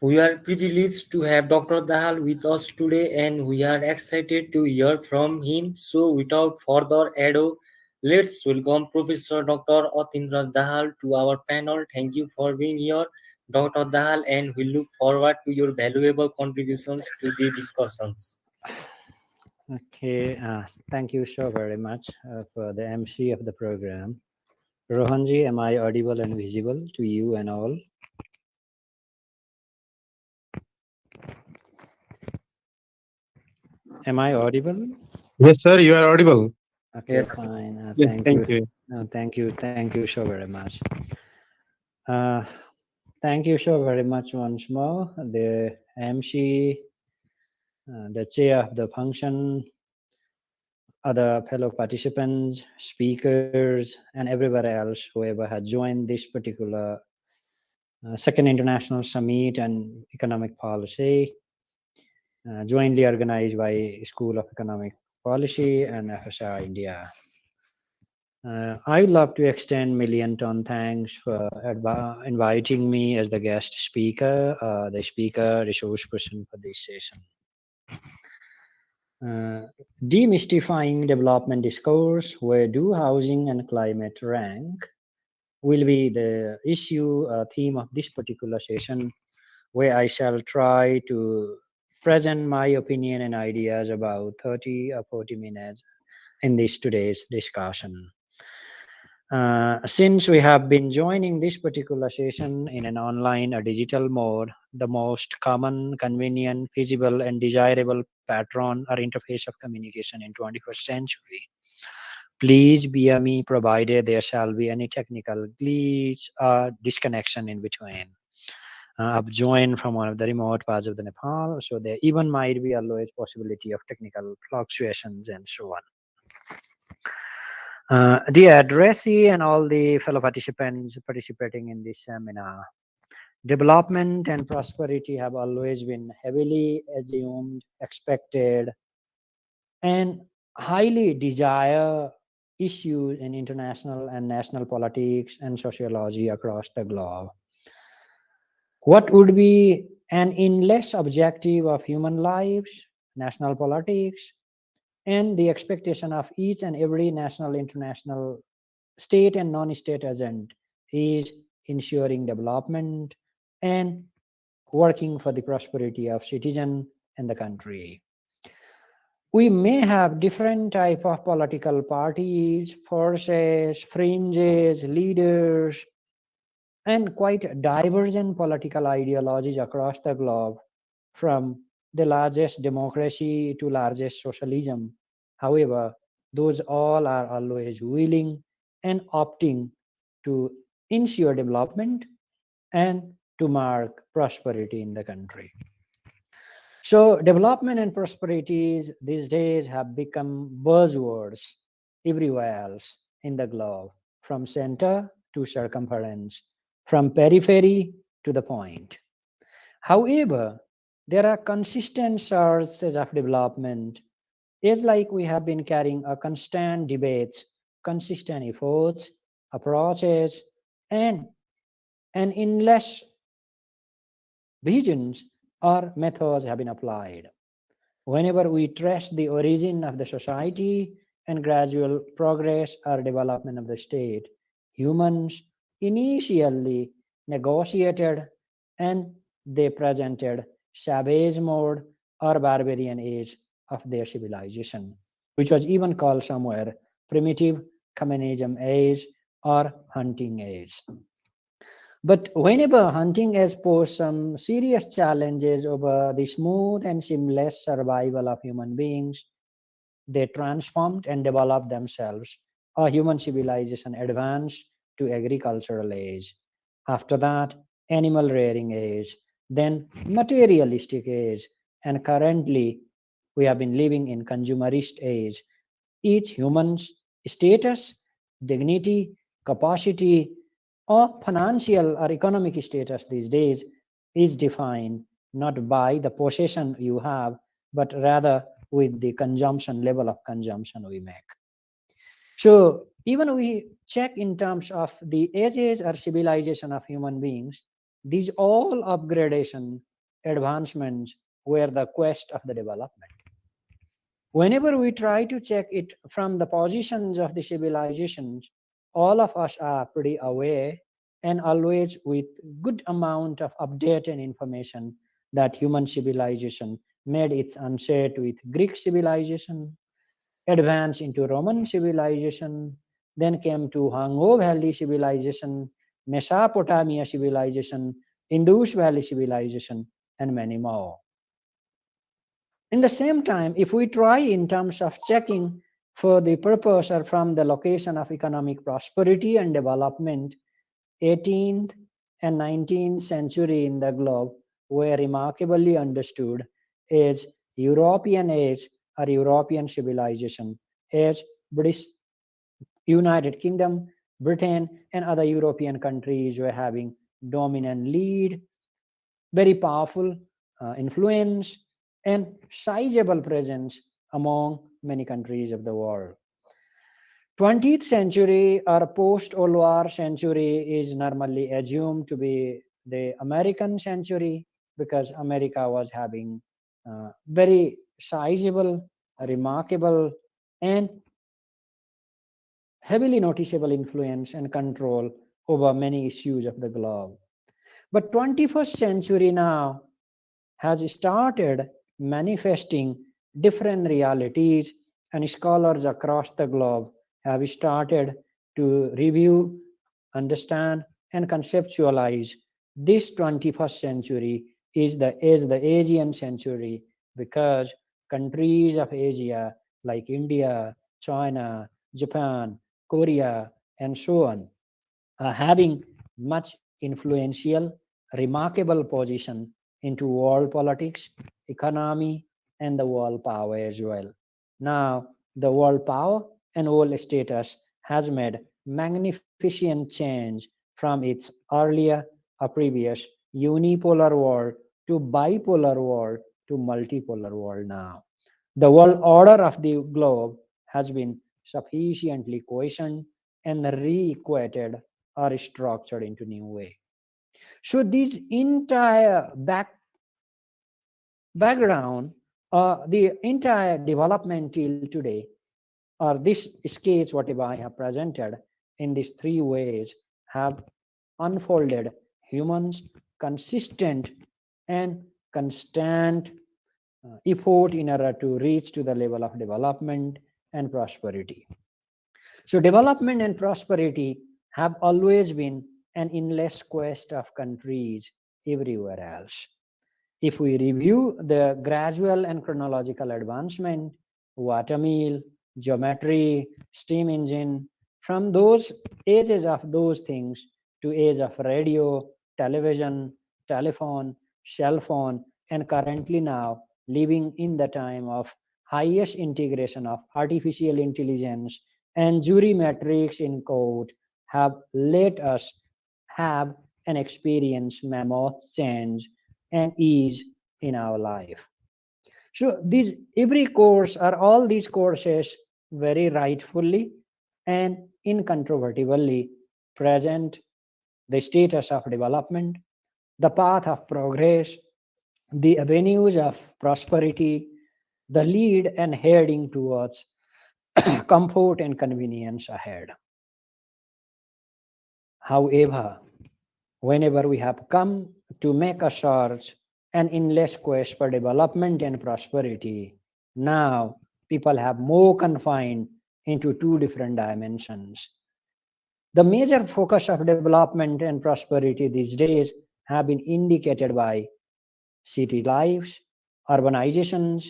we are privileged to have Dr. Dahal with us today, and we are excited to hear from him. So, without further ado, let's welcome Professor Dr. Atindra Dahal to our panel. Thank you for being here, Dr. Dahal, and we look forward to your valuable contributions to the discussions. Okay, thank you so very much for the MC of the program. Rohanji, am I audible and visible to you and all? Am I audible? Yes, sir, you are audible. Okay, Yes. fine. Yes, Thank thank you. you. No, thank you so very much. Uh, Thank you so very much once more. The MC, the chair of the function, other fellow participants, speakers, and everybody else, whoever has joined this particular Second International Summit on Economic Policy, jointly organized by School of Economic Policy and FSR India. I'd love to extend million-ton thanks for inviting me as the guest speaker, the speaker resource person for this session. Demystifying development discourse, where do housing and climate rank, will be the issue theme of this particular session, where I shall try to present my opinion and ideas about 30 or 40 minutes in this today's discussion. Since we have been joining this particular session in an online or digital mode, the most common, convenient, feasible, and desirable pattern or interface of communication in 21st century. Please bear me provided there shall be any technical glitch or disconnection in between. I've joined from one of the remote parts of the Nepal, so there even might be always possibility of technical fluctuations and so on. The addressee and all the fellow participants participating in this seminar. Development and prosperity have always been heavily assumed, expected, and highly desired issues in international and national politics and sociology across the globe. What would be an endless objective of human lives, national politics, and the expectation of each and every national, international, state and non-state agent is ensuring development and working for the prosperity of citizen and the country. We may have different type of political parties, forces, fringes, leaders, and quite divergent political ideologies across the globe, from the largest democracy to largest socialism. However, those all are always willing and opting to ensure development and to mark prosperity in the country. So development and prosperities these days have become buzzwords everywhere else in the globe, from center to circumference, from periphery to the point. However, there are consistent sources of development. It's like we have been carrying a constant debates, consistent efforts, approaches, and an endless visions or methods have been applied. Whenever we trace the origin of the society and gradual progress or development of the state, humans initially negotiated and they presented savage mode or barbarian age of their civilization, which was even called somewhere primitive communism age or hunting age. But whenever hunting has posed some serious challenges over the smooth and seamless survival of human beings, they transformed and developed themselves. A human civilization advanced to agricultural age. After that, animal rearing age, then materialistic age, and currently we have been living in consumerist age. Each human's status, dignity, capacity, or financial or economic status these days is defined not by the possession you have, but rather with the consumption level of consumption we make. So even we check in terms of the ages or civilization of human beings, these all upgradation advancements were the quest of the development. Whenever we try to check it from the positions of the civilizations, all of us are pretty aware and always with good amount of update and information that human civilization made its onset with Greek civilization, advanced into Roman civilization, then came to Hango Valley civilization, Mesopotamia civilization, Indus Valley civilization, and many more. In the same time, if we try in terms of checking for the purpose or from the location of economic prosperity and development, 18th and 19th century in the globe were remarkably understood as European age or European civilization, as British United Kingdom, Britain, and other European countries were having dominant lead, very powerful influence, and sizable presence among many countries of the world. 20th century or post-World War century is normally assumed to be the American century because America was having very sizable, remarkable, and heavily noticeable influence and control over many issues of the globe. But 21st century now has started manifesting different realities, and scholars across the globe have started to review, understand, and conceptualize this 21st century is the Asian century because countries of Asia like India, China, Japan, Korea, and so on are having much influential, remarkable position into world politics, economy, and the world power as well. Now, the world power and world status has made magnificent change from its earlier or previous unipolar world to bipolar world to multipolar world now. The world order of the globe has been sufficiently questioned and re-equated or structured into new way. So this entire background, the entire development till today, or this sketch whatever I have presented in these three ways have unfolded humans consistent and constant effort in order to reach to the level of development and prosperity. So development and prosperity have always been an endless quest of countries everywhere else. If we review the gradual and chronological advancement, watermill, geometry, steam engine, from those ages of those things to age of radio, television, telephone, cell phone, and currently now living in the time of highest integration of artificial intelligence and jury metrics in court have let us have an experience mammoth change and ease in our life. So these every course or all these courses very rightfully and incontrovertibly present the status of development, the path of progress, the avenues of prosperity, the lead and heading towards comfort and convenience ahead. However, whenever we have come to make a search and endless quest for development and prosperity, now people have more confined into two different dimensions. The major focus of development and prosperity these days have been indicated by city lives, urbanizations,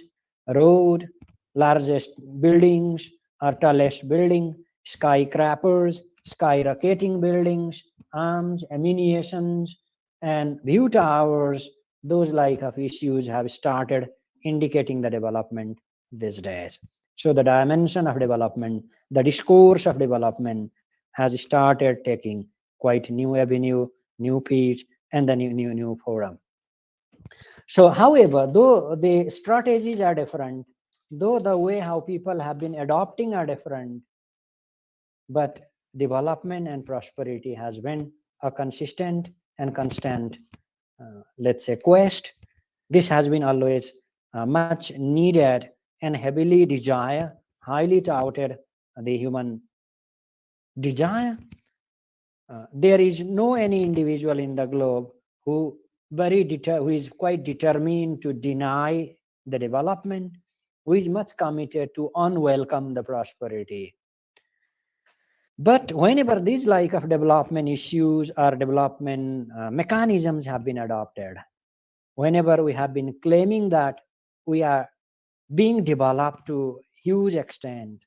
road, largest buildings or tallest building, skyscrapers, skyrocketing buildings, arms, ammunitions, and view towers. Those like of issues have started indicating the development these days. So the dimension of development, the discourse of development has started taking quite new avenue, new pitch, and the new forum. So, however, though the strategies are different, though the way how people have been adopting are different, but development and prosperity has been a consistent and constant, let's say, quest. This has been always much needed and heavily desired, highly touted the human desire. There is no any individual in the globe who who is quite determined to deny the development, who is much committed to unwelcome the prosperity. But whenever these like of development issues or development mechanisms have been adopted, whenever we have been claiming that we are being developed to huge extent.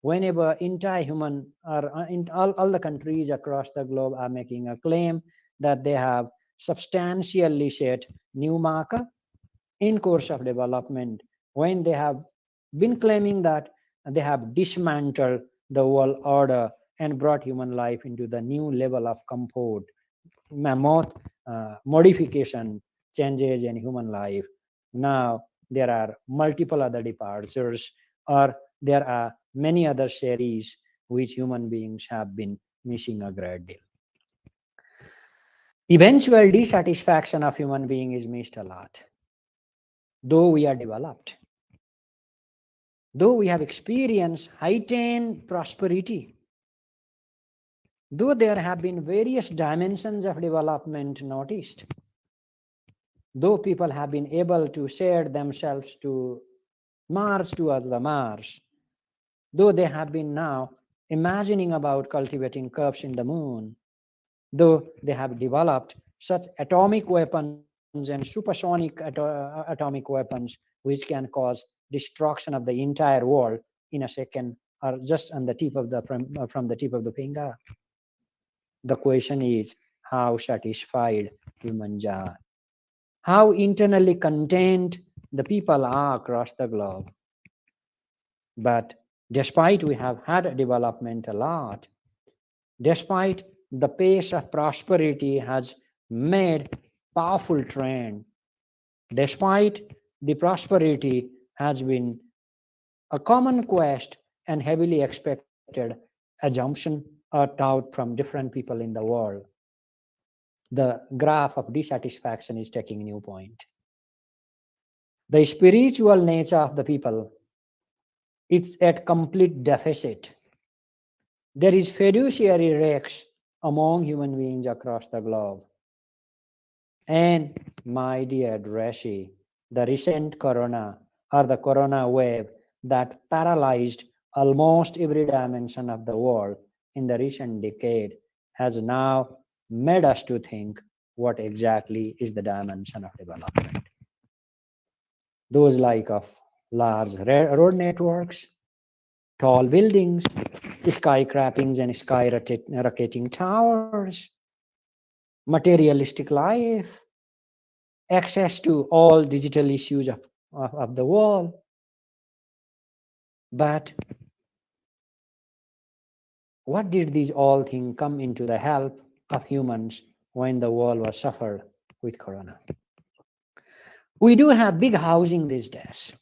Whenever anti-human or in all the countries across the globe are making a claim that they have substantially set new marker in course of development, when they have been claiming that they have dismantled the world order and brought human life into the new level of comfort, mammoth modification, changes in human life. Now there are multiple other departures, or there are many other series which human beings have been missing a great deal. Eventual dissatisfaction of human being is missed a lot. Though we are developed, though we have experienced heightened prosperity, though there have been various dimensions of development noticed, though people have been able to share themselves to Mars towards the Mars, though they have been now imagining about cultivating curves in the moon, though they have developed such atomic weapons and supersonic atomic weapons which can cause destruction of the entire world in a second or just on the tip of the from the tip of the finger. The question is how satisfied humans are, how internally content the people are across the globe. But despite we have had development a lot, despite the pace of prosperity has made powerful trend, despite the prosperity has been a common quest and heavily expected assumption or doubt from different people in the world, the graph of dissatisfaction is taking new point. The spiritual nature of the people, it's at complete deficit. There is fiduciary risks among human beings across the globe. And my dear Drashi, the recent corona or the corona wave that paralyzed almost every dimension of the world in the recent decade has now made us to think what exactly is the dimension of development. Those like of large road networks, tall buildings, skyscrapings and skyrocketing towers, materialistic life, access to all digital issues of the world. But what did these all things come into the help of humans when the world was suffered with corona? We do have big housing these days.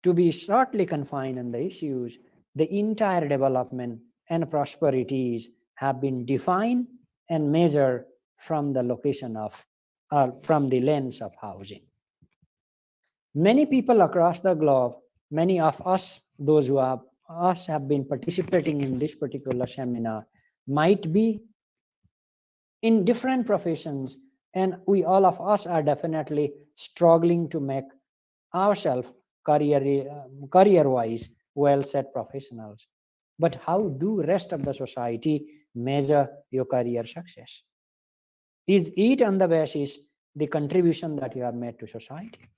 To be shortly confined on the issues, the entire development and prosperities have been defined and measured from the location of, or from the lens of housing. Many people across the globe, many of us, those who have been participating in this particular seminar, might be in different professions, and we all of us are definitely struggling to make ourselves career-wise well-set professionals. But how do rest of the society measure your career success? Is it on the basis the contribution that you have made to society?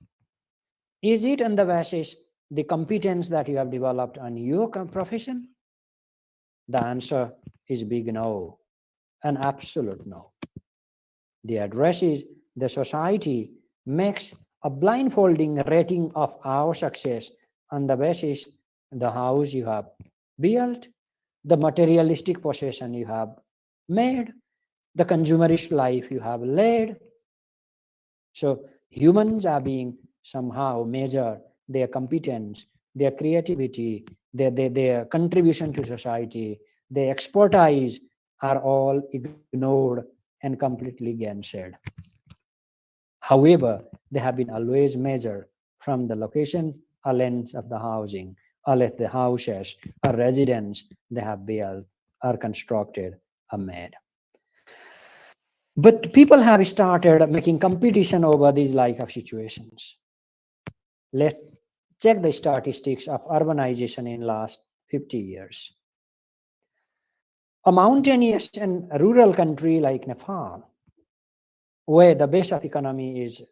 Is it on the basis the competence that you have developed on your profession? The answer is big no, an absolute no. The address is the society makes a blindfolding rating of our success on the basis the house you have built, the materialistic possession you have made, the consumerist life you have led. So humans are being somehow measured, their competence, their creativity, their contribution to society, their expertise are all ignored and completely gainsaid. However, they have been always measured from the location or lens of the housing, or if the houses or residence they have built or constructed or made. But people have started making competition over these like of situations. Let's check the statistics of urbanization in last 50 years. A mountainous and rural country like Nepal, where the base of economy is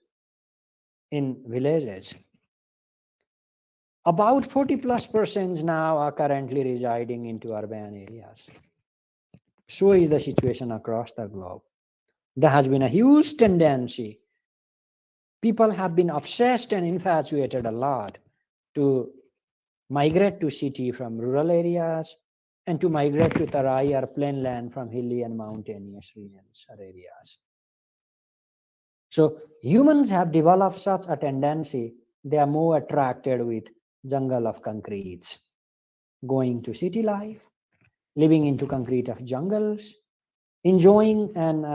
in villages, About 40+% now are currently residing into urban areas. So is the situation across the globe. There has been a huge tendency. People have been obsessed and infatuated a lot to migrate to city from rural areas and to migrate to Tarai or plain land from hilly and mountainous regions or areas. So humans have developed such a tendency. They are more attracted with jungle of concretes, going to city life, living into concrete of jungles, enjoying and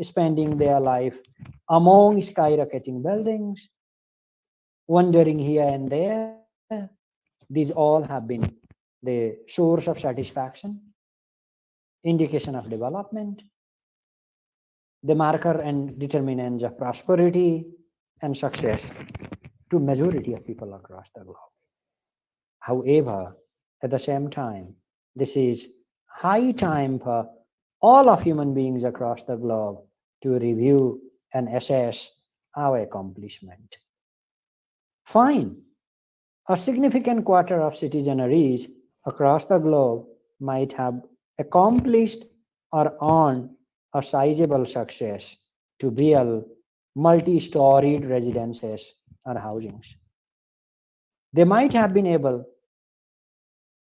spending their life among skyrocketing buildings, wandering here and there. These all have been the source of satisfaction, indication of development, the marker and determinants of prosperity and success to majority of people across the globe. However, at the same time, this is high time for all of human beings across the globe to review and assess our accomplishment. Fine, a significant quarter of citizenries across the globe might have accomplished or earned a sizable success to build multi-storied residences or housings. They might have been able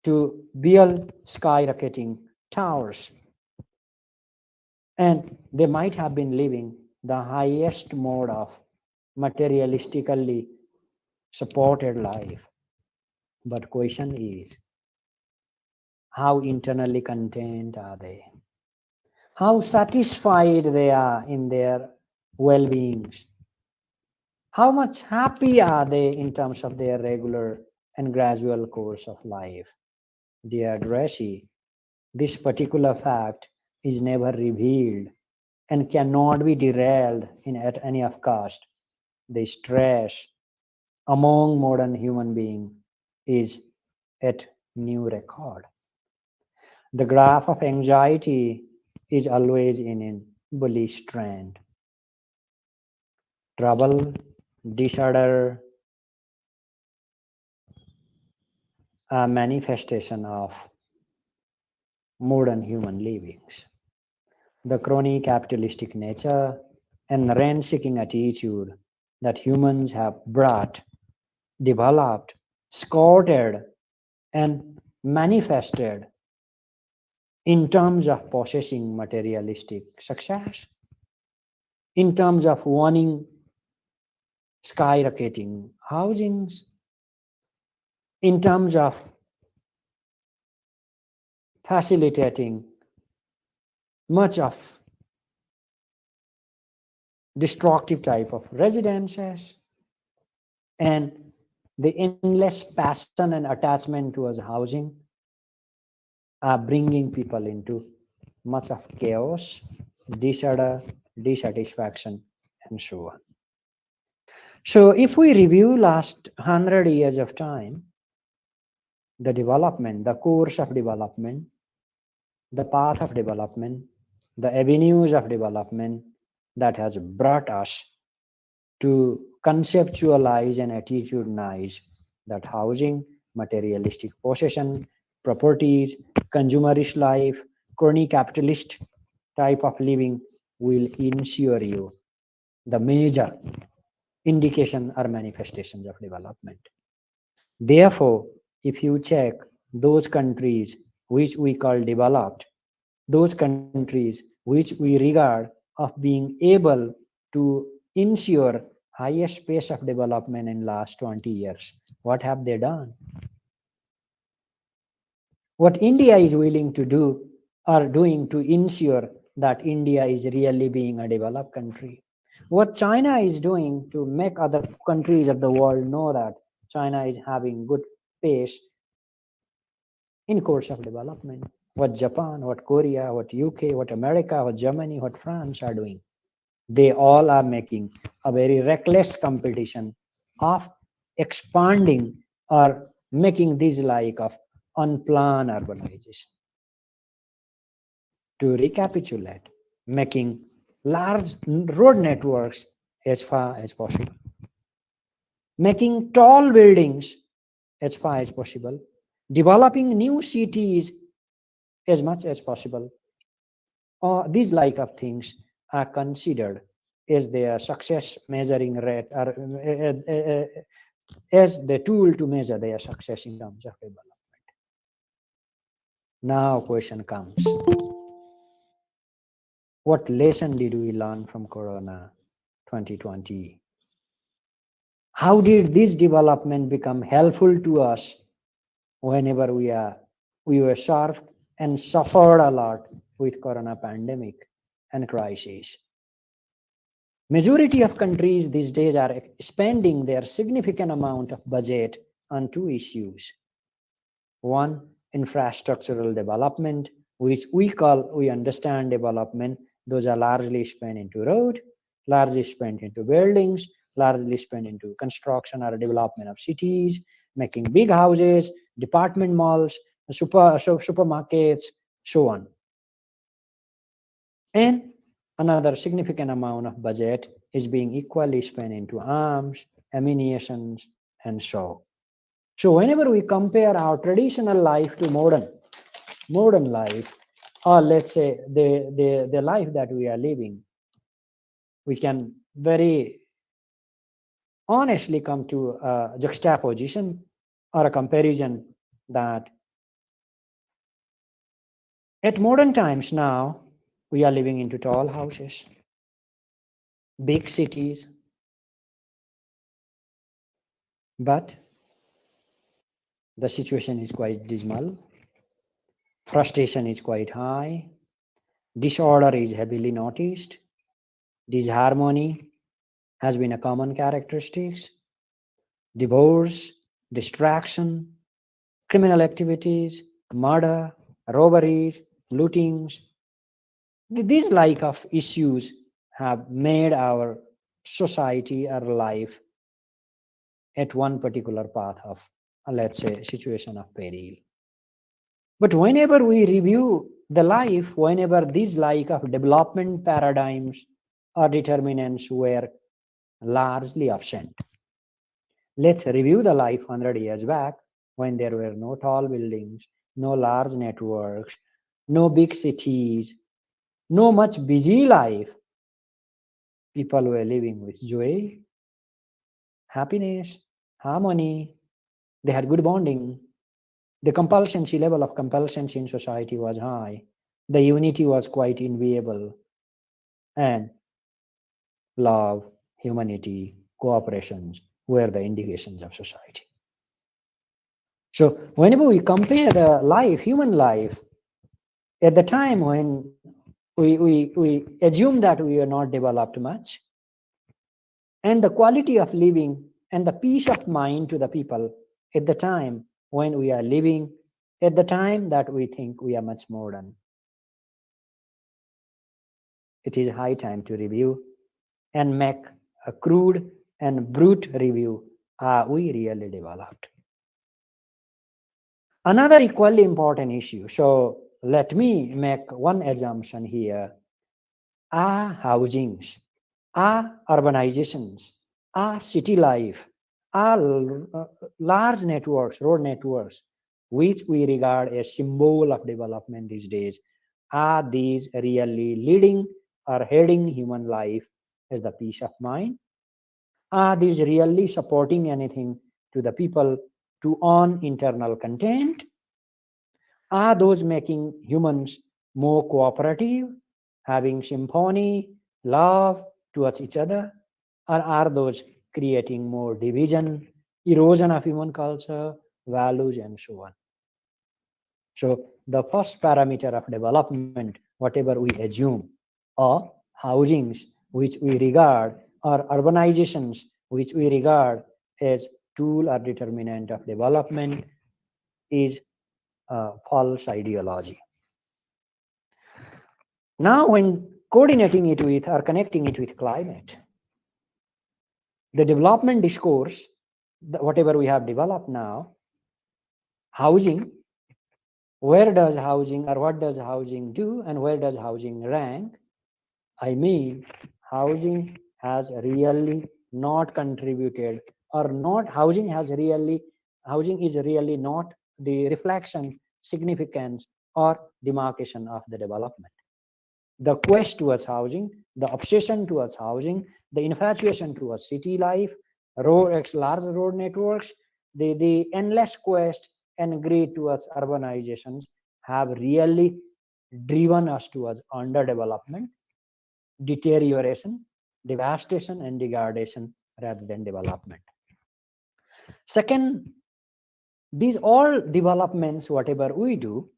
to build skyrocketing towers, and they might have been living the highest mode of materialistically supported life. But question is, how internally content are they? How satisfied they are in their well-beings? How much happy are they in terms of their regular and gradual course of life? Dear Dressy, this particular fact is never revealed and cannot be derailed at any of cost. The stress among modern human beings is at new record. The graph of anxiety is always in a bullish trend. Trouble, disorder, a manifestation of modern human livings. The crony capitalistic nature and rent-seeking attitude that humans have brought, developed, scouted, and manifested in terms of possessing materialistic success, in terms of wanting skyrocketing housings, in terms of facilitating much of destructive type of residences, and the endless passion and attachment towards housing are bringing people into much of chaos, disorder, dissatisfaction, and so on. So if we review last 100 years of time, the development, the course of development, the path of development, the avenues of development that has brought us to conceptualize and attitudinize that housing, materialistic possession, properties, consumerist life, crony capitalist type of living will ensure you the major indication or manifestations of development. Therefore, if you check those countries which we call developed, those countries which we regard of being able to ensure highest pace of development in last 20 years, what have they done? What India is willing to do or doing to ensure that India is really being a developed country. What China is doing to make other countries of the world know that China is having good pace in course of development. What Japan, what Korea, what UK, what America, what Germany, what France are doing. They all are making a very reckless competition of expanding or making this like of unplanned urbanization. To recapitulate, making large road networks as far as possible. making tall buildings as far as possible, developing new cities as much as possible. These like of things are considered as their success measuring rate, or as the tool to measure their success in terms of development. Now question comes, what lesson did we learn from Corona 2020? How did this development become helpful to us whenever we were served and suffered a lot with Corona pandemic and crisis? Majority of countries these days are spending their significant amount of budget on two issues. One, infrastructural development, which we understand development. Those are largely spent into road, largely spent into buildings, largely spent into construction or development of cities, making big houses, department malls, supermarkets, so on. And another significant amount of budget is being equally spent into arms, ammunition, and so. So whenever we compare our traditional life to modern life, or let's say the life that we are living, we can very honestly come to a juxtaposition or a comparison that at modern times now, we are living into tall houses, big cities, but the situation is quite dismal, frustration is quite high, disorder is heavily noticed, disharmony has been a common characteristics, divorce, distraction, criminal activities, murder, robberies, lootings. These like of issues have made our society, our life at one particular path of, let's say, situation of peril. But whenever we review the life, whenever these like of development paradigms or determinants were largely absent, let's review the life 100 years back when there were no tall buildings, no large networks, no big cities, no much busy life. People were living with joy, happiness, harmony. They had good bonding. The compulsancy level of compulsancy in society was high. The unity was quite enviable. And love, humanity, cooperations were the indications of society. So whenever we compare the life, human life, at the time when we assume that we are not developed much, and the quality of living and the peace of mind to the people at the time when we are living, at the time that we think we are much modern. It is high time to review and make a crude and brute review. Are we really developed? Another equally important issue. So let me make one assumption here. Are housings, are urbanizations, are city life, are large networks, road networks, which we regard as symbol of development these days, are these really leading or heading human life as the peace of mind? Are these really supporting anything to the people to earn internal content? Are those making humans more cooperative, having sympathy, love towards each other? Or are those creating more division, erosion of human culture, values, and so on? So the first parameter of development, whatever we assume, or housings, which we regard, or urbanizations, which we regard as tool or determinant of development, is false ideology. Now, when coordinating it with or connecting it with climate, the development discourse, whatever we have developed now, housing, where does housing or what does housing do and where does housing rank? I mean, housing has really not contributed or not. Housing is really not the reflection, significance, or demarcation of the development. The quest towards housing, the obsession towards housing, the infatuation towards city life, large road networks, the endless quest and greed towards urbanizations have really driven us towards underdevelopment, deterioration, devastation, and degradation rather than development. Second, these all developments, whatever we do,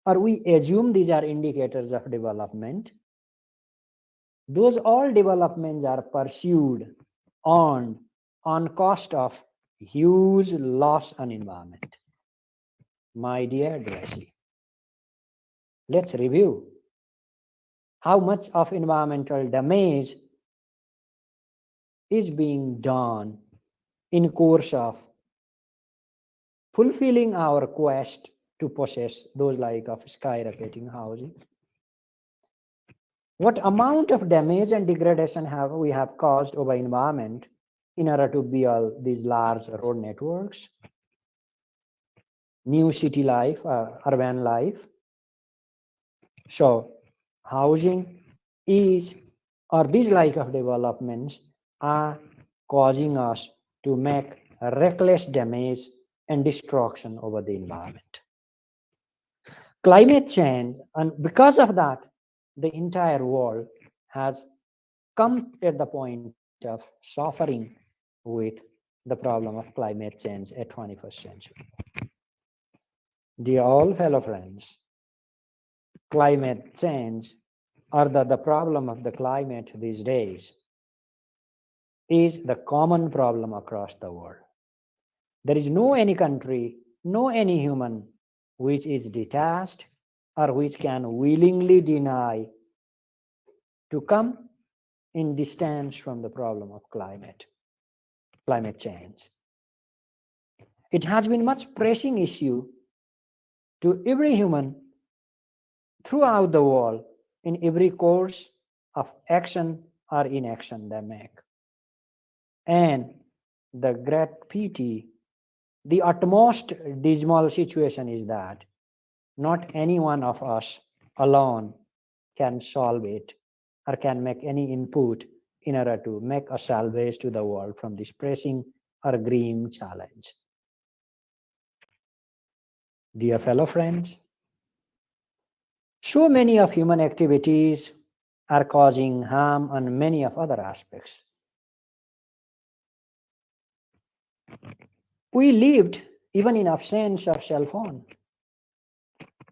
or we assume these are indicators of development, those all developments are pursued on cost of huge loss on environment. My dear Dressy, let's review how much of environmental damage is being done in course of fulfilling our quest to possess those like of skyrocketing housing. What amount of damage and degradation have we caused over environment in order to build these large road networks, new city life, urban life? So housing is, or these like of developments are causing us to make reckless damage and destruction over the environment. Climate change, and because of that, the entire world has come at the point of suffering with the problem of climate change at 21st century. Dear all fellow friends, climate change, or the problem of the climate these days, is the common problem across the world. There is no any country, no any human which is detached or which can willingly deny to come in distance from the problem of climate change. It has been much pressing issue to every human throughout the world in every course of action or inaction they make. And the great pity, the utmost dismal situation is that not any one of us alone can solve it or can make any input in order to make a salvage to the world from this pressing or grim challenge. Dear fellow friends, so many of human activities are causing harm on many of other aspects. We lived even in absence of cell phone.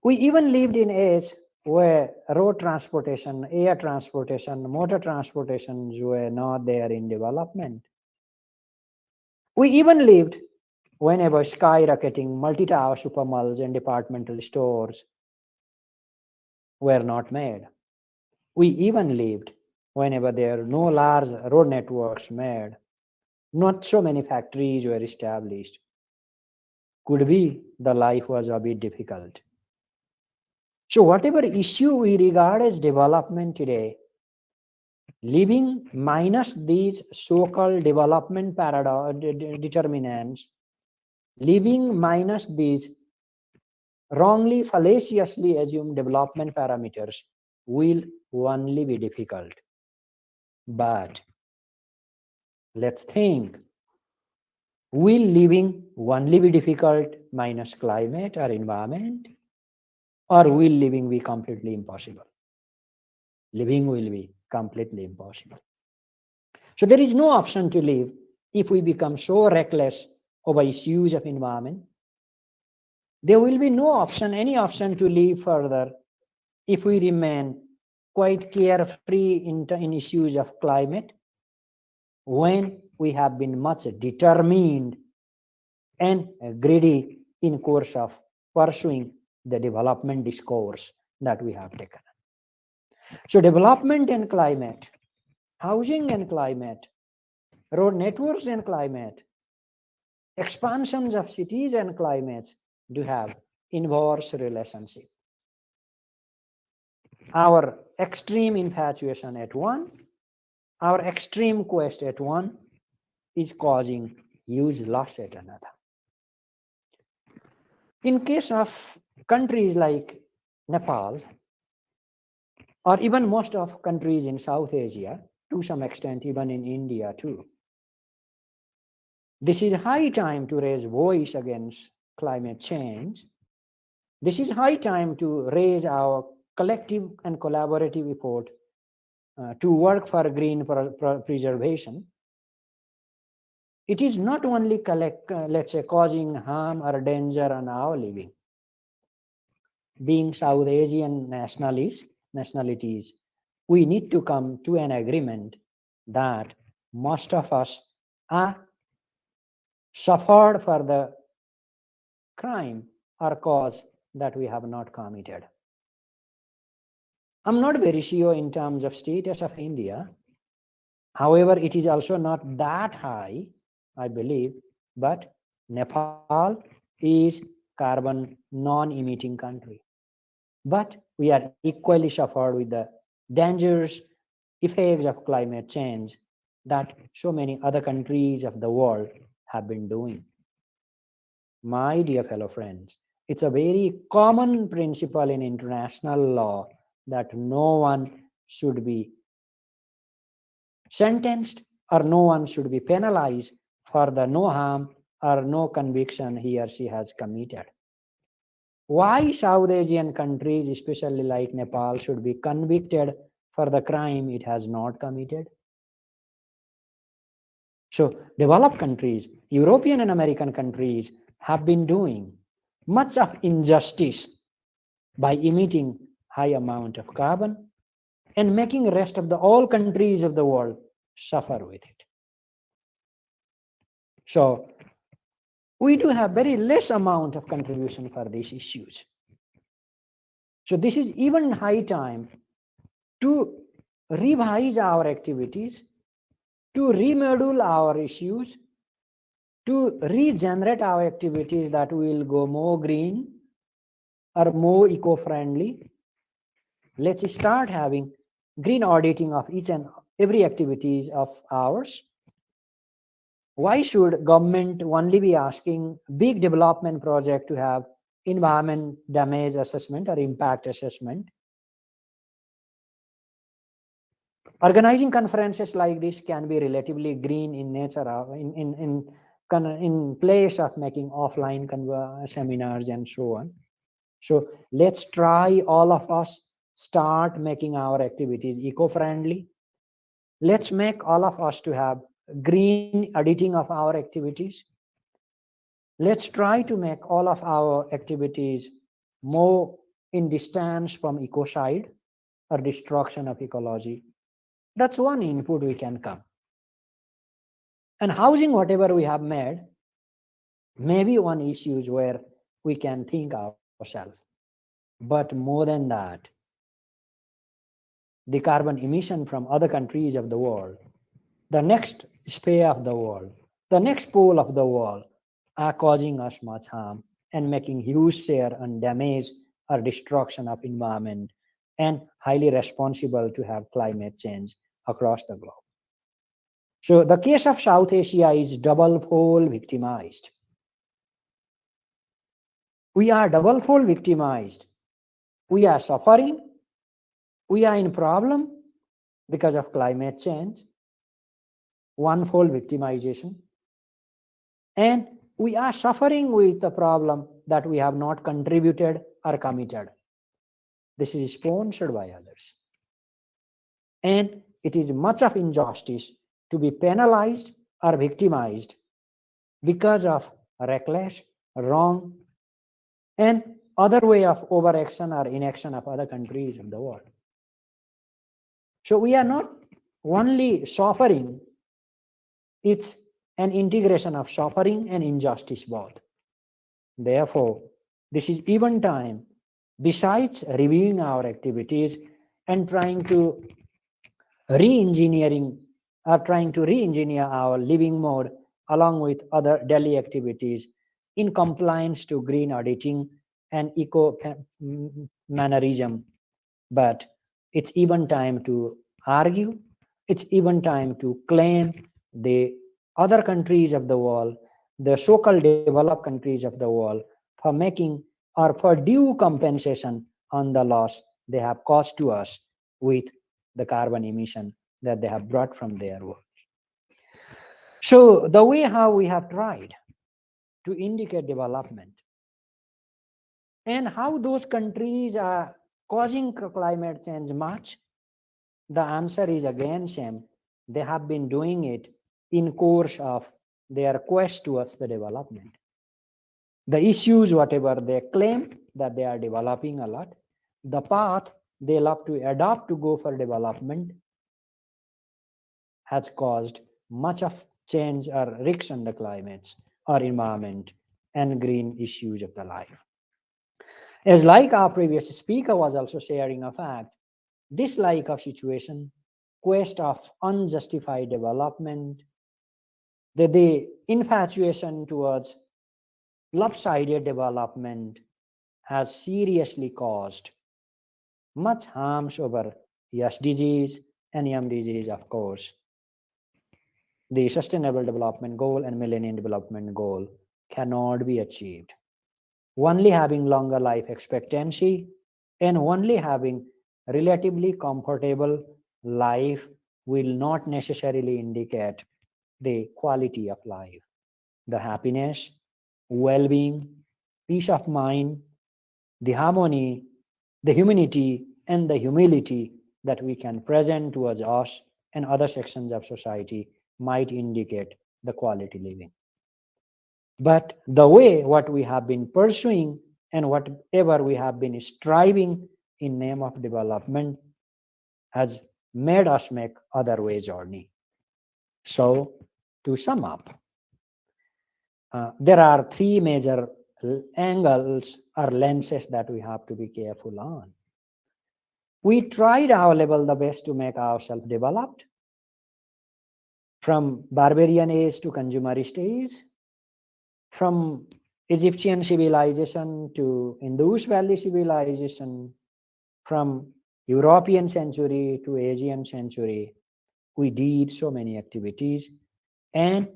We even lived in age where road transportation, air transportation, motor transportations were not there in development. We even lived whenever skyrocketing multi-tower supermalls and departmental stores were not made. We even lived whenever there were no large road networks made, not so many factories were established. Could be the life was a bit difficult. So whatever issue we regard as development today, living minus these so-called development determinants, living minus these wrongly, fallaciously assumed development parameters will only be difficult. But let's think, will living only be difficult minus climate or environment? Or will living be completely impossible? Living will be completely impossible. So there is no option to live if we become so reckless over issues of environment. There will be no option, any option to live further if we remain quite carefree in issues of climate, when we have been much determined and greedy in course of pursuing the development discourse that we have taken. So development and climate, housing and climate, road networks and climate, expansions of cities and climates do have inverse relationship. Our extreme infatuation at one, our extreme quest at one is causing use loss at another. In case of countries like Nepal, or even most of countries in South Asia, to some extent even in India too, this is high time to raise voice against climate change. This is high time to raise our collective and collaborative effort to work for green preservation. It is not only let's say causing harm or danger on our living. Being South Asian nationalities, we need to come to an agreement that most of us are suffered for the crime or cause that we have not committed. I'm not very sure in terms of status of India. However, it is also not that high, I believe, but Nepal is carbon non-emitting country. But we are equally suffered with the dangerous effects of climate change that so many other countries of the world have been doing. My dear fellow friends, it's a very common principle in international law that no one should be sentenced or no one should be penalized for the no harm or no conviction he or she has committed. Why South Asian countries, especially like Nepal, should be convicted for the crime it has not committed? So developed countries, European and American countries have been doing much of injustice by emitting high amount of carbon and making the rest of the all countries of the world suffer with it. So we do have very less amount of contribution for these issues. So this is even high time to revise our activities, to remodel our issues, to regenerate our activities that will go more green or more eco-friendly. Let's start having green auditing of each and every activities of ours. Why should government only be asking big development project to have environment damage assessment or impact assessment? Organizing conferences like this can be relatively green in nature, in place of making offline seminars and so on. So let's try, all of us, start making our activities eco-friendly. Let's make all of us to have green auditing of our activities. Let's try to make all of our activities more in distance from ecocide or destruction of ecology. That's one input we can come. And housing, whatever we have made, maybe one issue where we can think ourselves. But more than that, the carbon emission from other countries of the world, the next sphere of the world, the next pole of the world, are causing us much harm and making huge share and damage or destruction of environment, and highly responsible to have climate change across the globe. So the case of South Asia is double-fold victimized. We are double-fold victimized. We are suffering. We are in problem because of climate change. One-fold victimization. And we are suffering with the problem that we have not contributed or committed. This is sponsored by others. And it is much of injustice to be penalized or victimized because of reckless, wrong, and other way of overaction or inaction of other countries of the world. So we are not only suffering, it's an integration of suffering and injustice both. Therefore, this is even time, besides reviewing our activities and trying to re-engineer our living mode along with other daily activities in compliance to green auditing and eco mannerism. But it's even time to argue, it's even time to claim the other countries of the world, the so-called developed countries of the world, for making or for due compensation on the loss they have caused to us with the carbon emission that they have brought from their world. So the way how we have tried to indicate development and how those countries are causing climate change much, the answer is again same. They have been doing it in course of their quest towards the development. The issues, whatever they claim that they are developing a lot, the path they love to adopt to go for development has caused much of change or risks on the climates or environment and green issues of the life. As like our previous speaker was also sharing a fact, this like of situation, quest of unjustified development, the infatuation towards lopsided development has seriously caused much harms over SDGs and MDGs, of course. The Sustainable Development Goal and Millennium Development Goal cannot be achieved. Only having longer life expectancy and only having relatively comfortable life will not necessarily indicate the quality of life, the happiness, well-being, peace of mind, the harmony, the humanity, and the humility that we can present towards us and other sections of society might indicate the quality living. But the way what we have been pursuing and whatever we have been striving in name of development has made us make other way journey. So to sum up, there are three major angles or lenses that we have to be careful on. We tried our level the best to make ourselves developed from barbarian age to consumerist age, from Egyptian civilization to Indus Valley civilization, from European century to Asian century. We did so many activities, and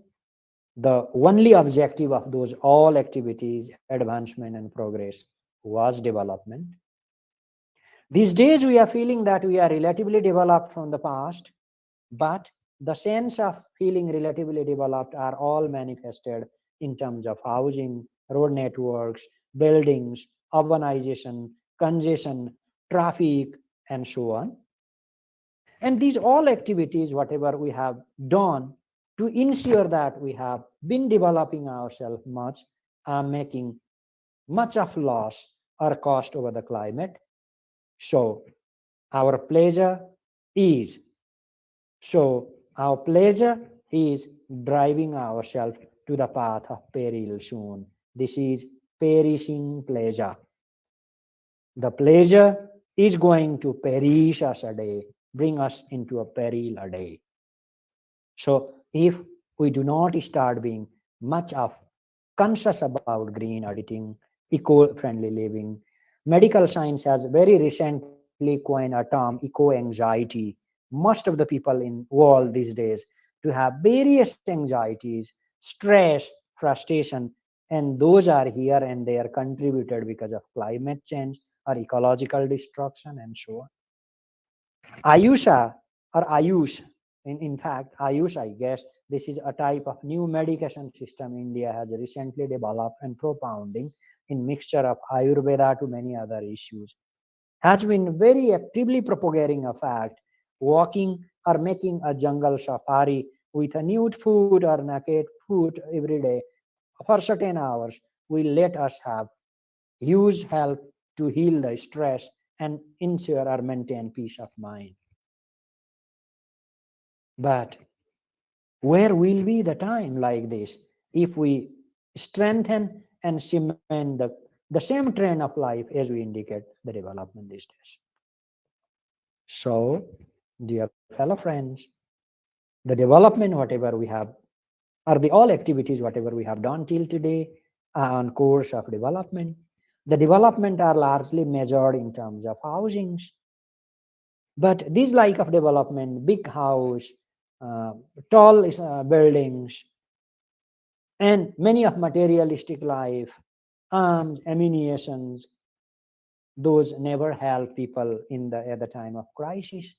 the only objective of those all activities, advancement and progress, was development. These days we are feeling that we are relatively developed from the past, but the sense of feeling relatively developed are all manifested in terms of housing, road networks, buildings, urbanization, congestion, traffic, and so on. And these all activities, whatever we have done to ensure that we have been developing ourselves much, are making much of loss or cost over the climate. So our pleasure is driving ourselves to the path of peril soon. This is perishing pleasure. The pleasure is going to perish us a day, bring us into a peril a day. So if we do not start being much of conscious about green auditing, eco-friendly living, medical science has very recently coined a term eco-anxiety. Most of the people in world these days to have various anxieties, stress, frustration, and those are here and they are contributed because of climate change or ecological destruction and so on. Ayusha or Ayush, in fact, Ayush, I guess, this is a type of new medication system India has recently developed and propounding in mixture of Ayurveda to many other issues, has been very actively propagating a fact, walking or making a jungle safari with a nude food or naked food every day for certain hours will let us have huge help to heal the stress and ensure or maintain peace of mind. But where will be the time like this if we strengthen and cement the same trend of life as we indicate the development these days? So, dear fellow friends, the development whatever we have, or the all activities whatever we have done till today are on course of development. The development are largely measured in terms of housings. But this like of development, big house, tall buildings, And many of materialistic life, arms, ammunitions, those never help people at the time of crisis.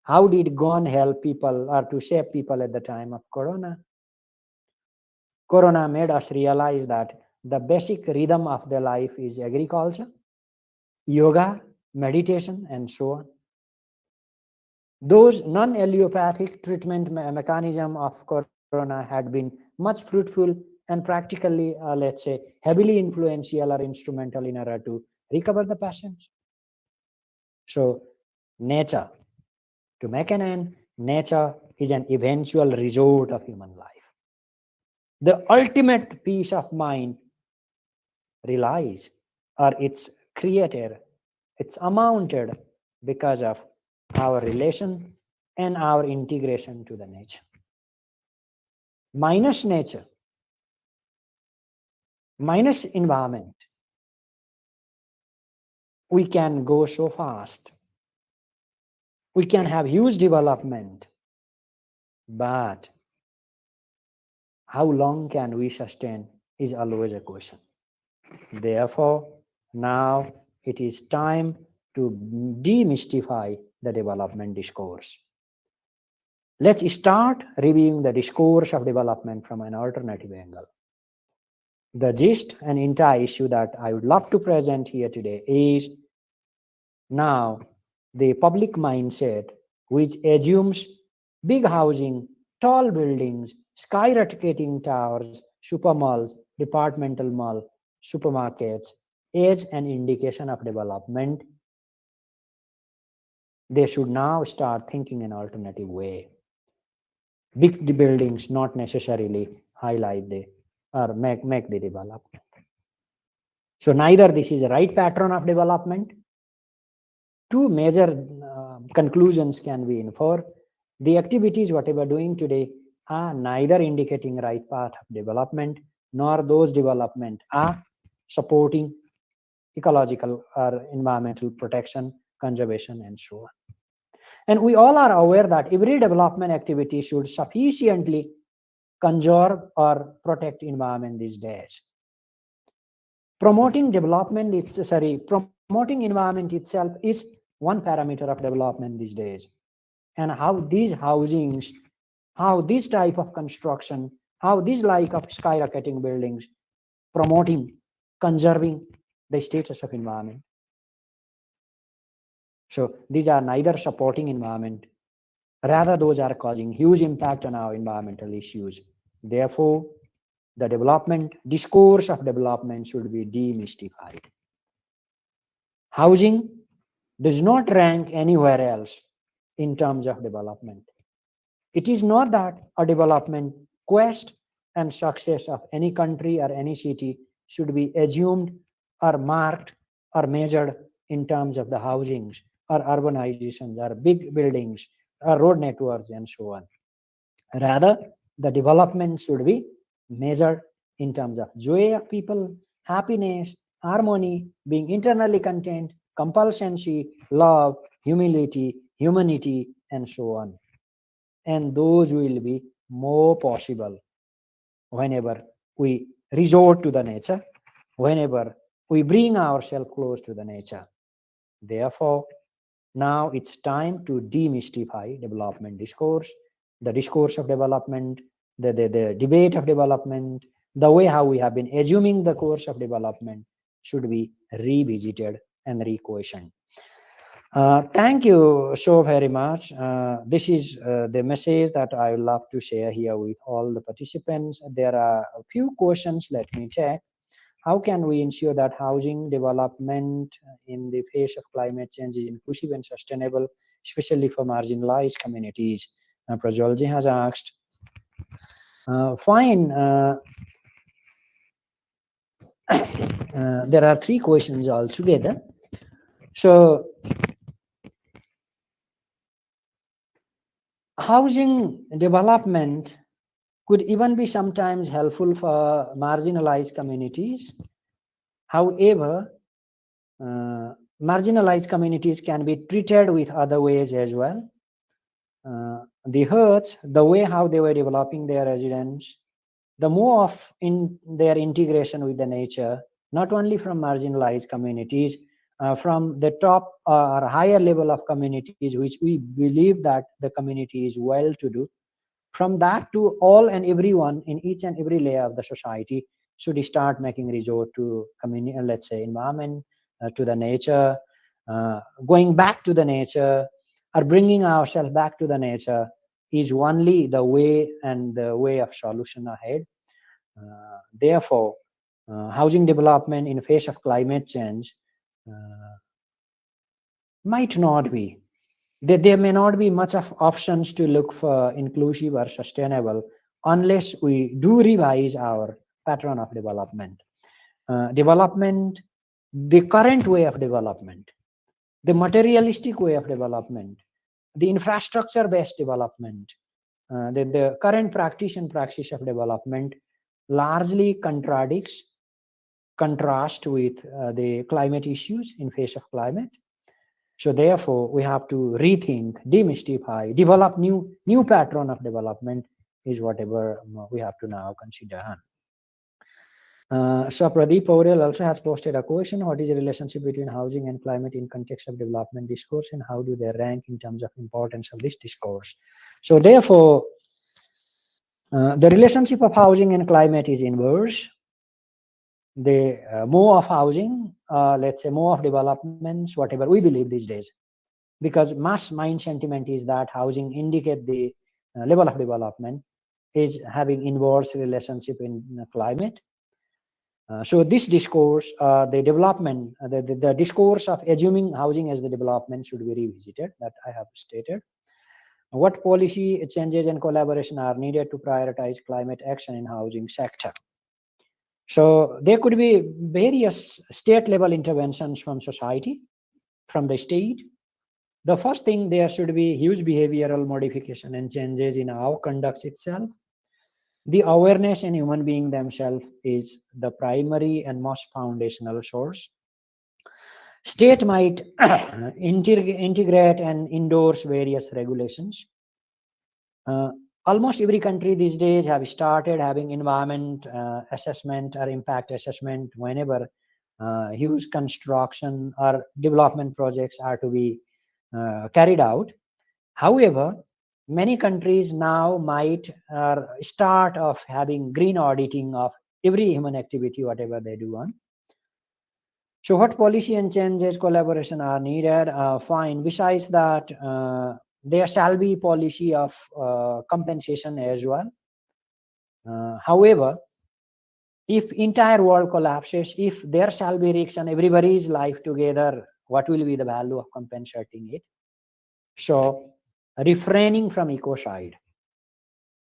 How did gun help people or to save people at the time of Corona? Corona made us realize that the basic rhythm of the life is agriculture, yoga, meditation, and so on. Those non-allopathic treatment mechanism of Corona had been much fruitful and practically, let's say, heavily influential or instrumental in order to recover the patients. So, nature, to make an end, nature is an eventual result of human life. The ultimate peace of mind relies, or it's created, it's amounted because of our relation and our integration to the nature. Minus nature, minus environment, we can go so fast. We can have huge development, but how long can we sustain is always a question. Therefore, now it is time to demystify the development discourse. Let's start reviewing the discourse of development from an alternative angle. The gist and entire issue that I would love to present here today is now the public mindset which assumes big housing, tall buildings, skyrocketing towers, supermalls, departmental mall, supermarkets as an indication of development. They should now start thinking an alternative way. Big buildings not necessarily highlight the or make the development. So neither this is the right pattern of development. Two major conclusions can be inferred. The activities whatever doing today are neither indicating right path of development, nor those development are supporting ecological or environmental protection, conservation, and so on. And we all are aware that every development activity should sufficiently conserve or protect environment these days. Promoting environment itself is one parameter of development these days. And how these housings, how this type of construction, how this like of skyrocketing buildings promoting, conserving the status of environment. So these are neither supporting environment, rather those are causing huge impact on our environmental issues. Therefore, the discourse of development should be demystified. Housing does not rank anywhere else in terms of development. It is not that a development quest and success of any country or any city should be assumed or marked or measured in terms of the housings or urbanizations or big buildings or road networks and so on. Rather, the development should be measured in terms of joy of people, happiness, harmony, being internally content, compulsion, love, humility, humanity, and so on. And those will be more possible whenever we resort to the nature, whenever we bring ourselves close to the nature. Therefore, now it's time to demystify development discourse, the discourse of development, the debate of development, the way how we have been assuming the course of development should be revisited and re-questioned. Thank you so very much. This is the message that I would love to share here with all the participants. There are a few questions. Let me check. How can we ensure that housing development in the face of climate change is inclusive and sustainable, especially for marginalized communities? Prajwalji has asked. Fine. There are three questions altogether. So, housing development could even be sometimes helpful for marginalized communities. However, marginalized communities can be treated with other ways as well. The Hertz, the way how they were developing their residents, the more of in their integration with the nature, not only from marginalized communities, from the top or higher level of communities, which we believe that the community is well to do, from that to all and everyone in each and every layer of the society should start making resort to community, let's say environment, to the nature, going back to the nature or bringing ourselves back to the nature is only the way and the way of solution ahead. Therefore, housing development in face of climate change might not be. There may not be much of options to look for inclusive or sustainable unless we do revise our pattern of development. Development, the current way of development, the materialistic way of development, the infrastructure-based development, the current practice and praxis of development largely contrast with the climate issues in face of climate. So therefore, we have to rethink, demystify, develop new pattern of development is whatever we have to now consider. So Pradeep Paurel also has posted a question: what is the relationship between housing and climate in context of development discourse, and how do they rank in terms of importance of this discourse? So therefore, the relationship of housing and climate is inverse. The more of housing, let's say more of developments, whatever we believe these days, because mass mind sentiment is that housing indicate the level of development is having inverse relationship in climate. So this discourse, the development, the discourse of assuming housing as the development should be revisited, that I have stated. What policy changes and collaboration are needed to prioritize climate action in housing sector? So there could be various state level interventions from society, from the state. The first thing, there should be huge behavioral modification and changes in our conduct itself. The awareness in human being themselves is the primary and most foundational source. State might integrate and endorse various regulations. Almost every country these days have started having environment assessment or impact assessment whenever huge construction or development projects are to be carried out. However, many countries now might start of having green auditing of every human activity, whatever they do on. So what policy and changes, collaboration are needed? Fine. Besides that, there shall be policy of compensation as well. However, if entire world collapses, if there shall be risks and everybody's life together, what will be the value of compensating it? So refraining from ecocide,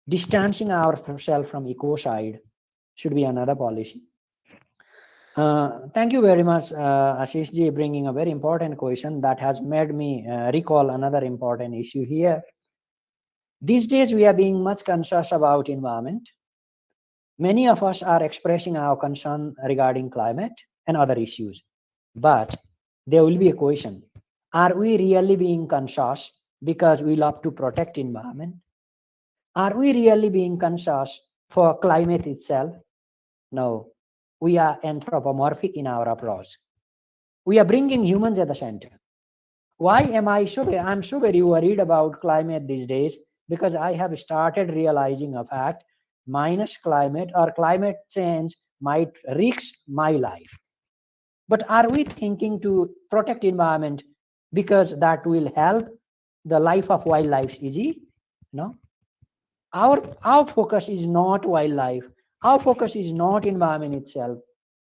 distancing ourselves from ecocide should be another policy. Thank you very much, Ashish ji, bringing a very important question that has made me recall another important issue here. These days, we are being much conscious about environment. Many of us are expressing our concern regarding climate and other issues. But there will be a question: are we really being conscious because we love to protect environment? Are we really being conscious for climate itself? No. We are anthropomorphic in our approach. We are bringing humans at the center. Why am I'm so very worried about climate these days? Because I have started realizing a fact: minus climate or climate change might risk my life. But are we thinking to protect environment because that will help the life of wildlife easy? No. Our focus is not wildlife. Our focus is not environment itself.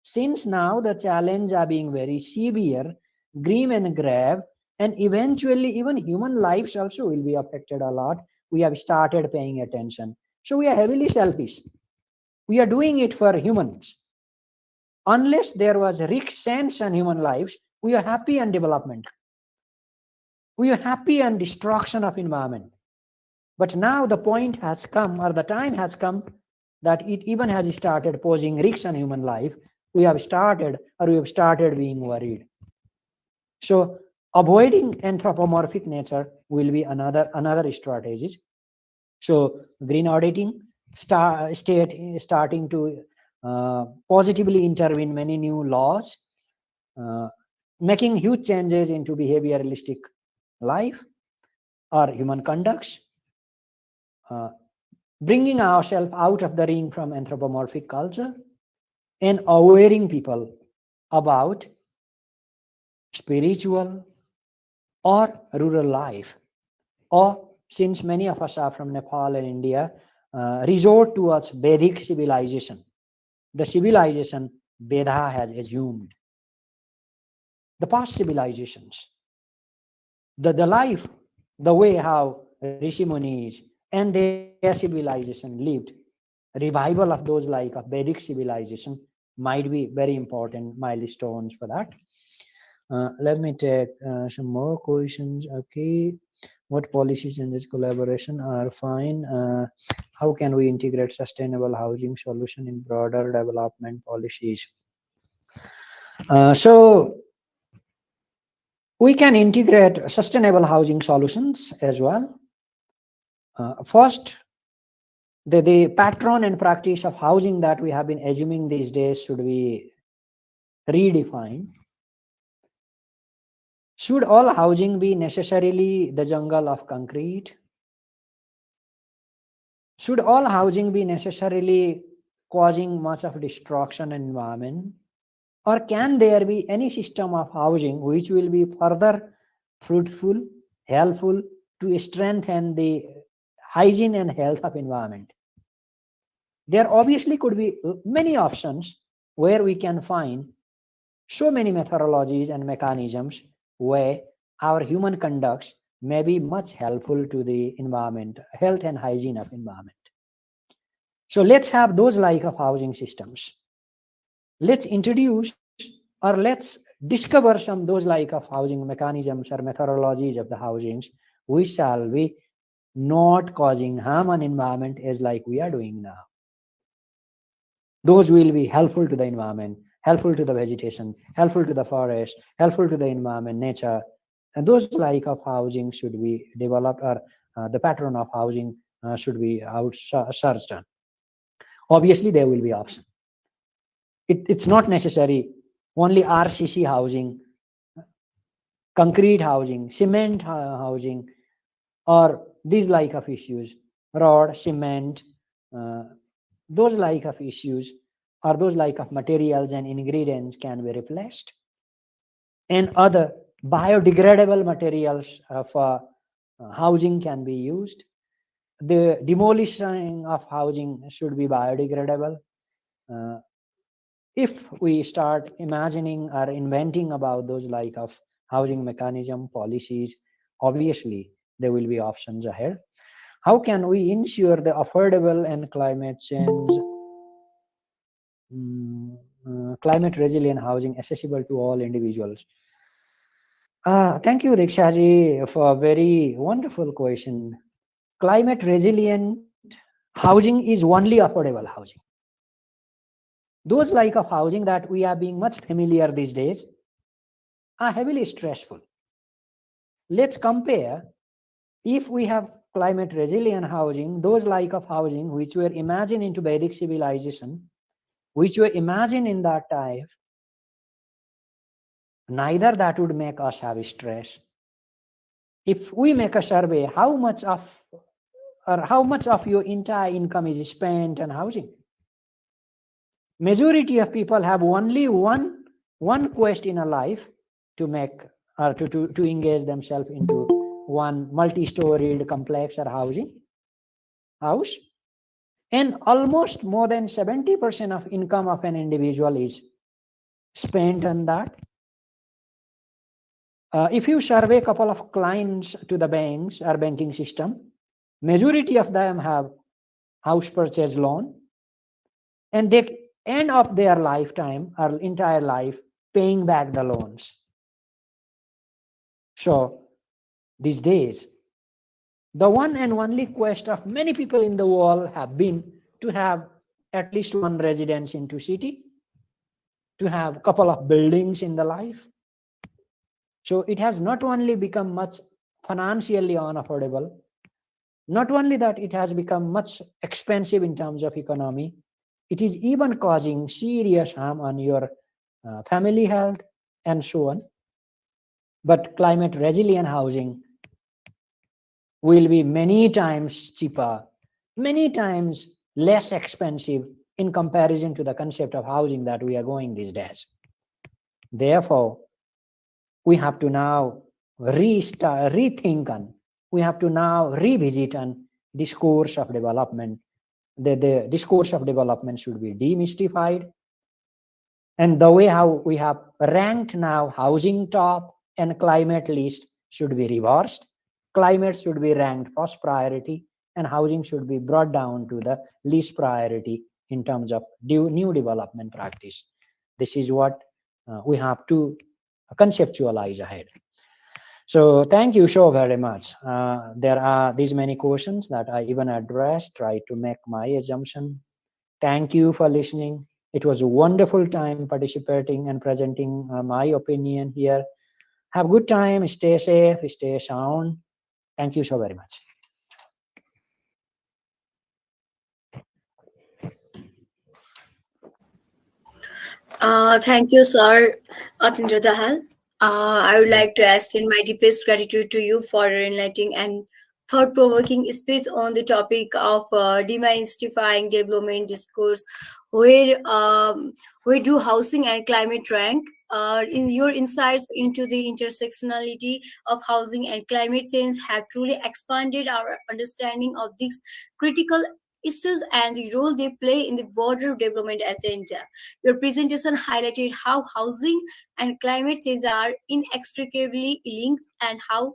Since now the challenges are being very severe, grim and grave, and eventually even human lives also will be affected a lot, we have started paying attention. So we are heavily selfish. We are doing it for humans. Unless there was risk sense on human lives, we are happy on development. We are happy on destruction of environment. But now the point has come, or the time has come, that it even has started posing risks on human life. We have started being worried. So avoiding anthropomorphic nature will be another strategy. So green auditing, state starting to positively intervene many new laws, making huge changes into behavioralistic life or human conducts, bringing ourselves out of the ring from anthropomorphic culture, and awareing people about spiritual or rural life. Or since many of us are from Nepal and India, resort towards Vedic civilization, the civilization Veda has assumed. The past civilizations, the life, the way how Rishi Munis and their civilization lived, revival of those like of Vedic civilization might be very important milestones for that. Let me take some more questions. Okay. What policies in this collaboration are fine? How can we integrate sustainable housing solution in broader development policies? So we can integrate sustainable housing solutions as well. First, the pattern and practice of housing that we have been assuming these days should be redefined. Should all housing be necessarily the jungle of concrete? Should all housing be necessarily causing much of destruction in environment? Or can there be any system of housing which will be further fruitful, helpful to strengthen the hygiene and health of environment? There obviously could be many options where we can find so many methodologies and mechanisms where our human conducts may be much helpful to the environment, health and hygiene of environment. So let's have those like of housing systems. Let's introduce or let's discover some those like of housing mechanisms or methodologies of the housings which shall be not causing harm on environment as like we are doing now. Those will be helpful to the environment, helpful to the vegetation, helpful to the forest, helpful to the environment, nature. And those like of housing should be developed, or the pattern of housing should be searched on. Obviously, there will be options. It's not necessary only RCC housing, concrete housing, cement housing, or these like of issues, rod, cement, those like of issues, or those like of materials and ingredients can be replaced. And other biodegradable materials for housing can be used. The demolition of housing should be biodegradable. If we start imagining or inventing about those like of housing mechanism policies, obviously there will be options ahead. How can we ensure the affordable and climate change, climate resilient housing accessible to all individuals? Thank you, Dikshaji, for a very wonderful question. Climate resilient housing is only affordable housing. Those like of housing that we are being much familiar these days are heavily stressful. Let's compare if we have climate resilient housing, those like of housing which were imagined into Vedic civilization, which were imagined in that time, neither that would make us have stress. If we make a survey, how much of your entire income is spent on housing? Majority of people have only one quest in a life to make or to engage themselves into one multi-storied complex or house, and almost more than 70% of income of an individual is spent on that. If you survey a couple of clients to the banks or banking system, majority of them have house purchase loan, and they end of their lifetime or entire life paying back the loans. So these days, the one and only quest of many people in the world have been to have at least one residence into city, to have a couple of buildings in the life. So it has not only become much financially unaffordable, Not only that, it has become much expensive in terms of economy, it is even causing serious harm on your family health and so on. But climate resilient housing will be many times cheaper, many times less expensive in comparison to the concept of housing that we are going these days. Therefore, we have to now rethink on, we have to now revisit on discourse of development. The discourse of development should be demystified. And the way how we have ranked now housing top and climate list should be reversed. Climate should be ranked first priority and housing should be brought down to the least priority in terms of new development practice. This is what we have to conceptualize ahead. So thank you so very much. There are these many questions that I even addressed, try to make my assumption. Thank you for listening. It was a wonderful time participating and presenting my opinion here. Have a good time, stay safe, stay sound. Thank you so very much. Thank you, Sir Atindra Dahal. I would like to extend my deepest gratitude to you for your enlightening and thought-provoking speech on the topic of demystifying development discourse, where do housing and climate rank? In your insights into the intersectionality of housing and climate change have truly expanded our understanding of these critical issues and the role they play in the broader development agenda. Your presentation highlighted how housing and climate change are inextricably linked and how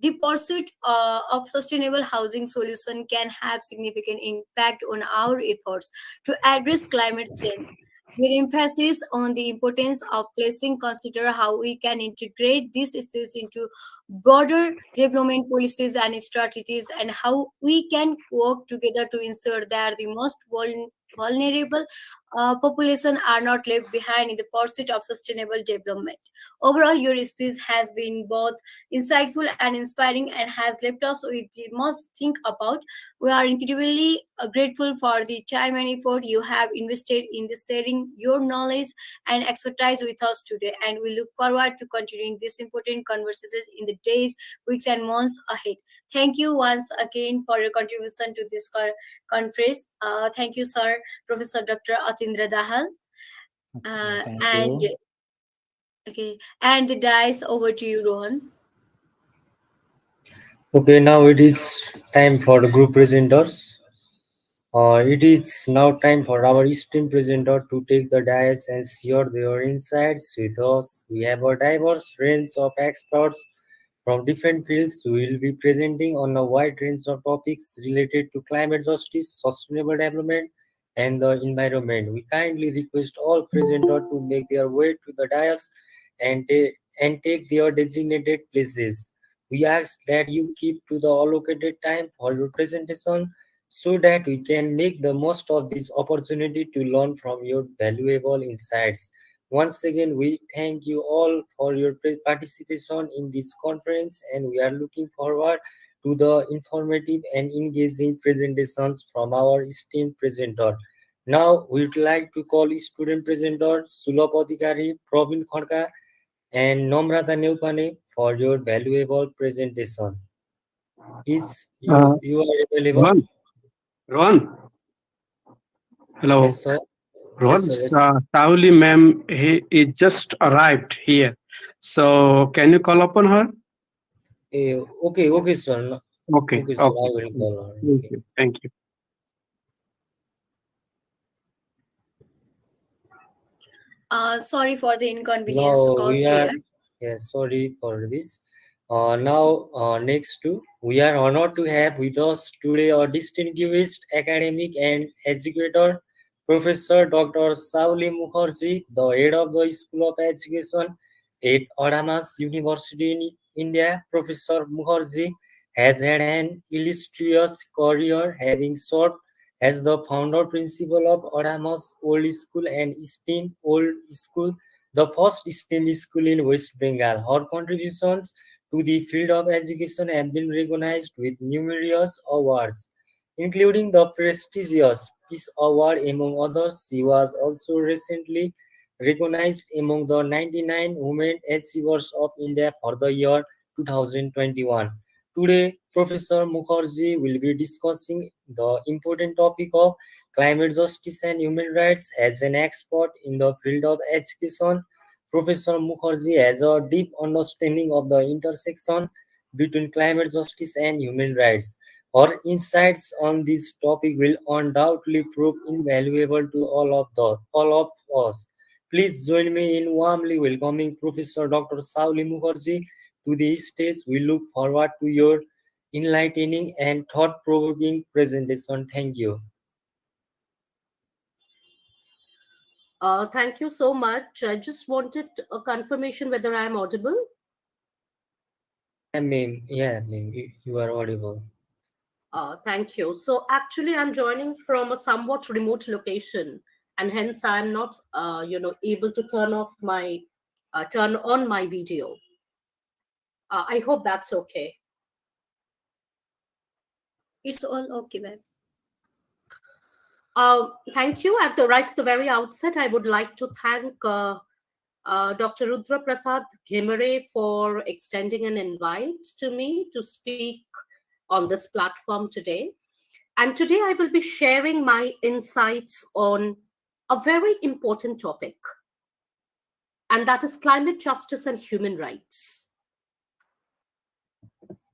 the pursuit of sustainable housing solution can have significant impact on our efforts to address climate change. Your emphasis on the importance of placing consider how we can integrate these issues into broader development policies and strategies and how we can work together to ensure that the most vulnerable population are not left behind in the pursuit of sustainable development. Overall, your speech has been both insightful and inspiring and has left us with much to think about. We are incredibly grateful for the time and effort you have invested in the sharing your knowledge and expertise with us today, and we look forward to continuing this important conversations in the days, weeks, and months ahead. Thank you once again for your contribution to this conference. Thank you, Sir Professor Dr. Atindra Dahal. Thank And you. okay, and the dice over to you, Rohan. Okay, now it is time for the group presenters. It is now time for our esteemed presenter to take the dais and share their insights with us. We have a diverse range of experts from different fields who will be presenting on a wide range of topics related to climate justice, sustainable development, and the environment. We kindly request all presenters to make their way to the dais and, and take their designated places. We ask that you keep to the allocated time for your presentation so that we can make the most of this opportunity to learn from your valuable insights. Once again, we thank you all for your participation in this conference, and we are looking forward to the informative and engaging presentations from our esteemed presenter. Now, we would like to call student presenter Sulabh Adhikari, Praveen Khadka, and Namrata Neupane for your valuable presentation. Is you are available? Rohan, Rohan, hello. Yes, sir. Yes, Rohan, sir. Yes. Sauli ma'am, he is just arrived here. So can you call upon her? Okay, okay, sir. Okay, Okay, sir. I okay. will call her. Thank Okay. you. Thank you. Sorry for the inconvenience Now we caused are, here. yes, sorry for this. Now, next to, we are honored to have with us today our distinguished academic and educator, Professor Dr. Sauli Mukherjee, the head of the School of Education at Adamas University in India. Professor Mukherjee has had an illustrious career, having served as the founder principal of Adamas Old School and STEAM Old School, the first STEM school in West Bengal. Her contributions to the field of education have been recognized with numerous awards, including the prestigious Peace Award among others. She was also recently recognized among the 99 Women Achievers of India for the year 2021. Today, Professor Mukherjee will be discussing the important topic of climate justice and human rights. As an expert in the field of education, Professor Mukherjee has a deep understanding of the intersection between climate justice and human rights. Her insights on this topic will undoubtedly prove invaluable to all of us. Please join me in warmly welcoming Professor Dr. Sauli Mukherjee to the stage. We look forward to your enlightening and thought-provoking presentation. Thank you. Thank you so much. I just wanted a confirmation whether I'm audible. Ma'am, you are audible. Thank you. So actually, I'm joining from a somewhat remote location, and hence I'm not, able to turn on my video. I hope that's okay. It's all okay, ma'am. Thank you. At the very outset, I would like to thank Dr. Rudra Prasad Ghemare for extending an invite to me to speak on this platform today. And today I will be sharing my insights on a very important topic, and that is climate justice and human rights.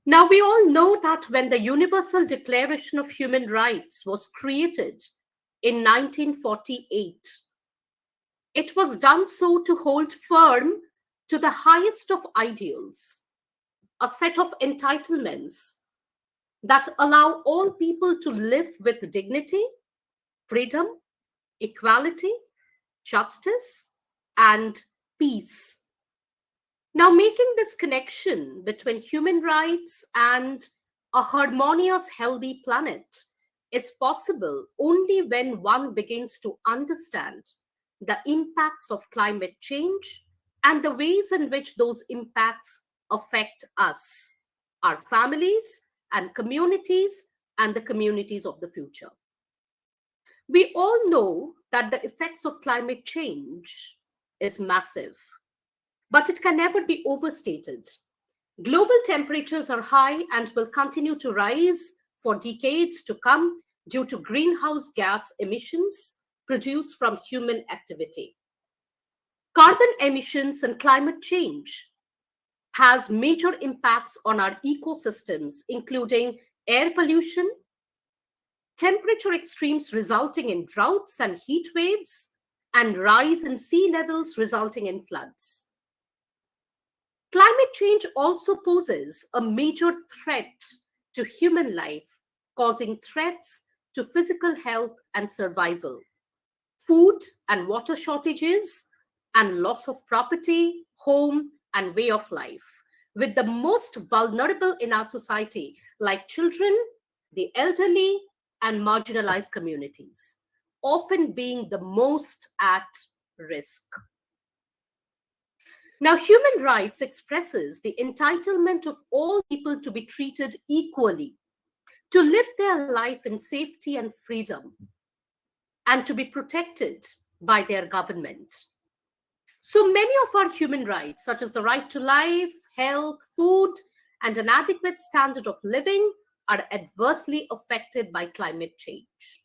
Now, we all know that when the Universal Declaration of Human Rights was created in 1948, it was done so to hold firm to the highest of ideals, a set of entitlements that allow all people to live with dignity, freedom, equality, justice, and peace. Now, making this connection between human rights and a harmonious, healthy planet is possible only when one begins to understand the impacts of climate change and the ways in which those impacts affect us, our families, and the communities of the future. We all know that the effects of climate change is massive, but it can never be overstated. Global temperatures are high and will continue to rise for decades to come due to greenhouse gas emissions produced from human activity. Carbon emissions and climate change has major impacts on our ecosystems, including air pollution, temperature extremes resulting in droughts and heat waves, and rise in sea levels resulting in floods. Climate change also poses a major threat to human life, causing threats to physical health and survival, food and water shortages, and loss of property, home, and way of life, with the most vulnerable in our society, like children, the elderly, and marginalized communities, often being the most at risk. Now, human rights expresses the entitlement of all people to be treated equally, to live their life in safety and freedom, and to be protected by their government. So many of our human rights, such as the right to life, health, food, and an adequate standard of living, are adversely affected by climate change.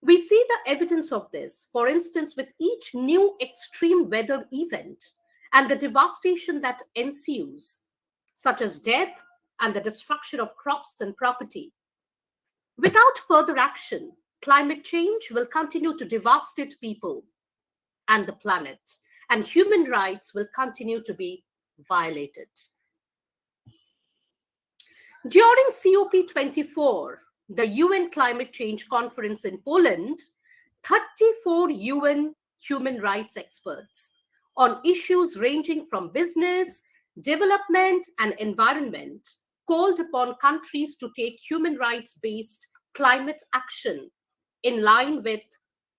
We see the evidence of this, for instance, with each new extreme weather event and the devastation that ensues, such as death and the destruction of crops and property. Without further action, climate change will continue to devastate people and the planet, and human rights will continue to be violated. During COP24, the UN Climate Change Conference in Poland, 34 UN human rights experts on issues ranging from business, development, and environment called upon countries to take human rights-based climate action in line with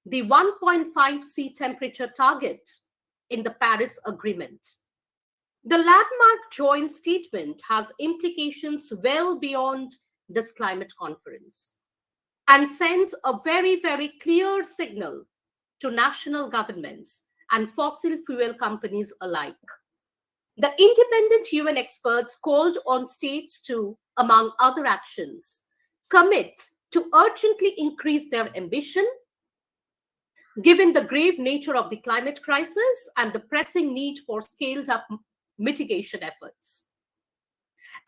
the 1.5 C temperature target in the Paris Agreement. The landmark joint statement has implications well beyond this climate conference and sends a very, very clear signal to national governments and fossil fuel companies alike. The independent UN experts called on states to, among other actions, commit to urgently increase their ambition, given the grave nature of the climate crisis and the pressing need for scaled up mitigation efforts,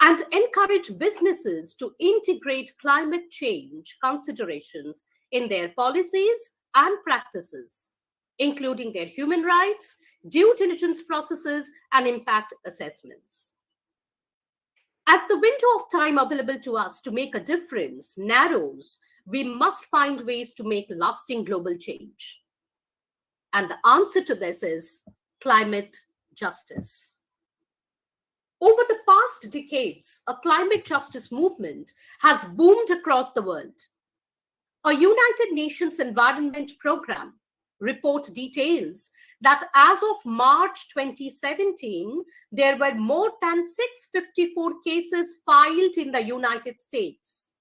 and encourage businesses to integrate climate change considerations in their policies and practices, including their human rights, due diligence processes, and impact assessments. As the window of time available to us to make a difference narrows, we must find ways to make lasting global change. And the answer to this is climate justice. Over the past decades, a climate justice movement has boomed across the world. A United Nations Environment Programme report details that as of March 2017, there were more than 654 cases filed in the United States.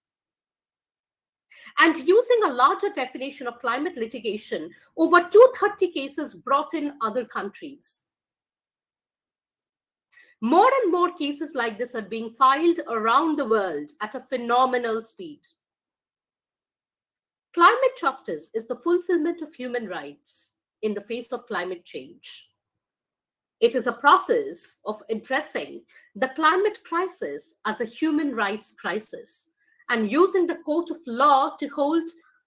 And using a larger definition of climate litigation, over 230 cases brought in other countries. More and more cases like this are being filed around the world at a phenomenal speed. Climate justice is the fulfillment of human rights in the face of climate change. It is a process of addressing the climate crisis as a human rights crisis and using the court of law to hold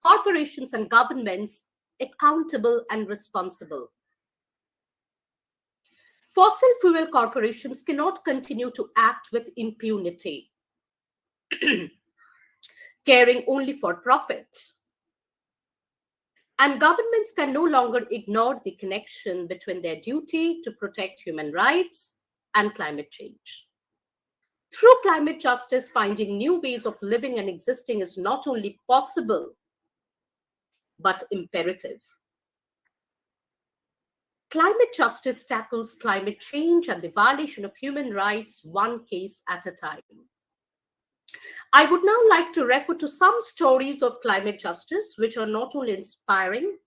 corporations and governments accountable and responsible. Fossil fuel corporations cannot continue to act with impunity, caring only for profit. And governments can no longer ignore the connection between their duty to protect human rights and climate change. Through climate justice, finding new ways of living and existing is not only possible, but imperative. Climate justice tackles climate change and the violation of human rights one case at a time. I would now like to refer to some stories of climate justice, which are not only inspiring,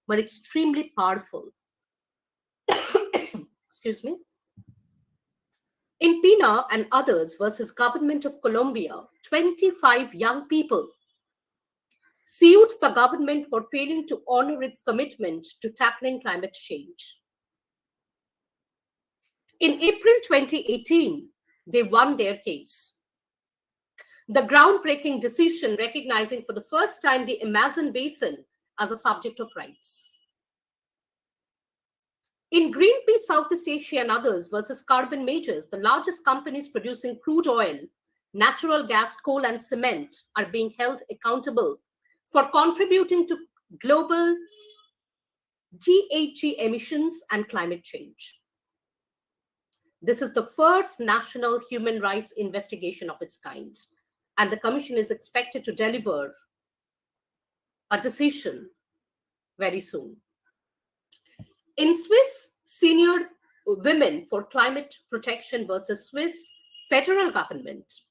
but extremely powerful. Excuse me. In Pina and others versus Government of Colombia, 25 young people sued the government for failing to honor its commitment to tackling climate change. In April 2018, they won their case. The groundbreaking decision recognizing for the first time the Amazon basin as a subject of rights. In Greenpeace Southeast Asia and others versus carbon majors, the largest companies producing crude oil, natural gas, coal, and cement are being held accountable for contributing to global GHG emissions and climate change. This is the first national human rights investigation of its kind, and the Commission is expected to deliver a decision very soon. In Swiss, Senior Women for Climate Protection versus Swiss federal government,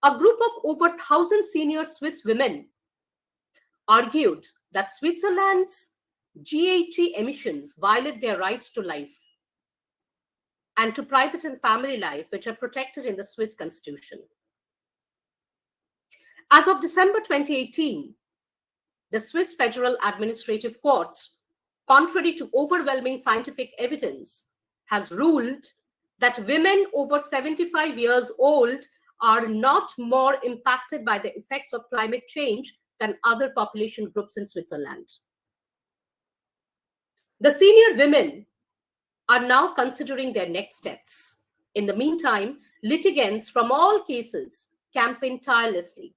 a group of over 1,000 senior Swiss women argued that Switzerland's GHG emissions violate their rights to life and to private and family life, which are protected in the Swiss constitution. As of December 2018, the Swiss Federal Administrative Court, contrary to overwhelming scientific evidence, has ruled that women over 75 years old are not more impacted by the effects of climate change than other population groups in Switzerland. The senior women are now considering their next steps. In the meantime, litigants from all cases campaign tirelessly,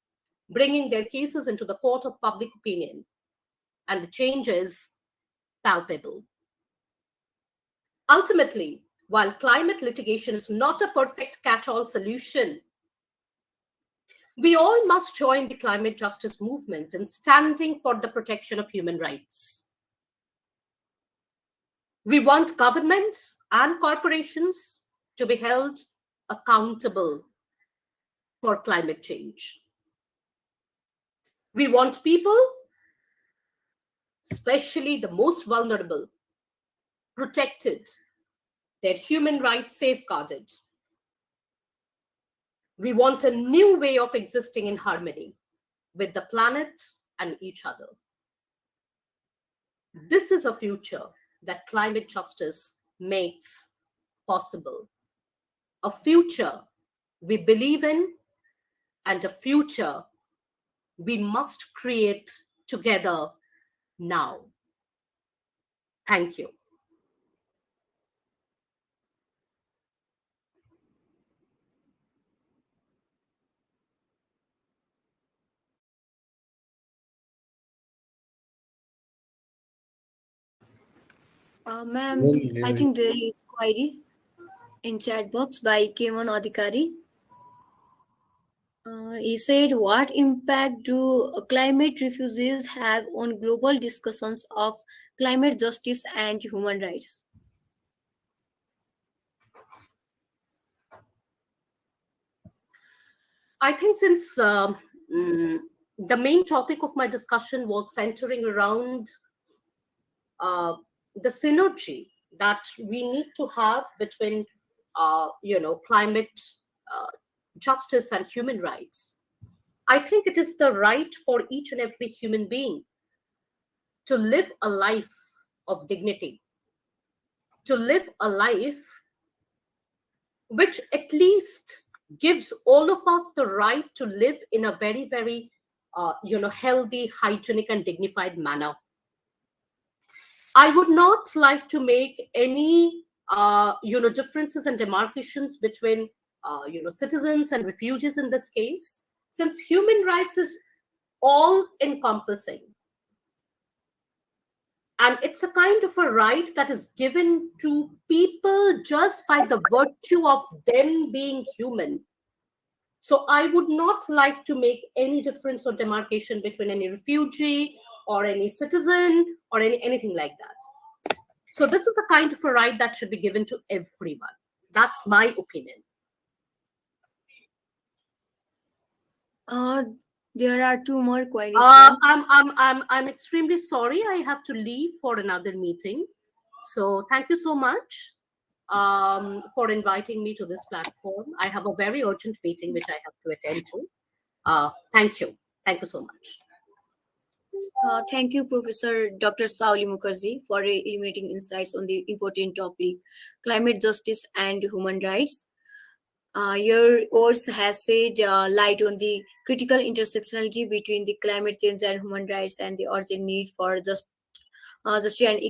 bringing their cases into the court of public opinion, and the change is palpable. Ultimately, while climate litigation is not a perfect catch-all solution, we all must join the climate justice movement in standing for the protection of human rights. We want governments and corporations to be held accountable for climate change. We want people, especially the most vulnerable, protected, their human rights safeguarded. We want a new way of existing in harmony with the planet and each other. This is a future that climate justice makes possible. A future we believe in and a future we must create together now. Thank you. Ma'am, Well, I think there is query in chat box by K1 Adhikari. He said, what impact do climate refugees have on global discussions of climate justice and human rights? I think since the main topic of my discussion was centering around uh, the synergy that we need to have between, climate uh, justice and human rights. I think it is the right for each and every human being to live a life of dignity, to live a life which at least gives all of us the right to live in a very, very, healthy, hygienic, and dignified manner. I would not like to make any, differences and demarcations between, citizens and refugees in this case, since human rights is all encompassing. And it's a kind of a right that is given to people just by the virtue of them being human. So I would not like to make any difference or demarcation between any refugee or any citizen or anything like that. So this is a kind of a right that should be given to everyone. That's my opinion. Uh, there are two more queries, ma'am. I'm extremely sorry. I have to leave for another meeting. So thank you so much for inviting me to this platform. I have a very urgent meeting which I have to attend to. Thank you. Thank you so much. Thank you, Professor Dr. Sauli Mukherjee, for illuminating insights on the important topic, climate justice and human rights. Your words has shed light on the critical intersectionality between the climate change and human rights and the urgent need for just an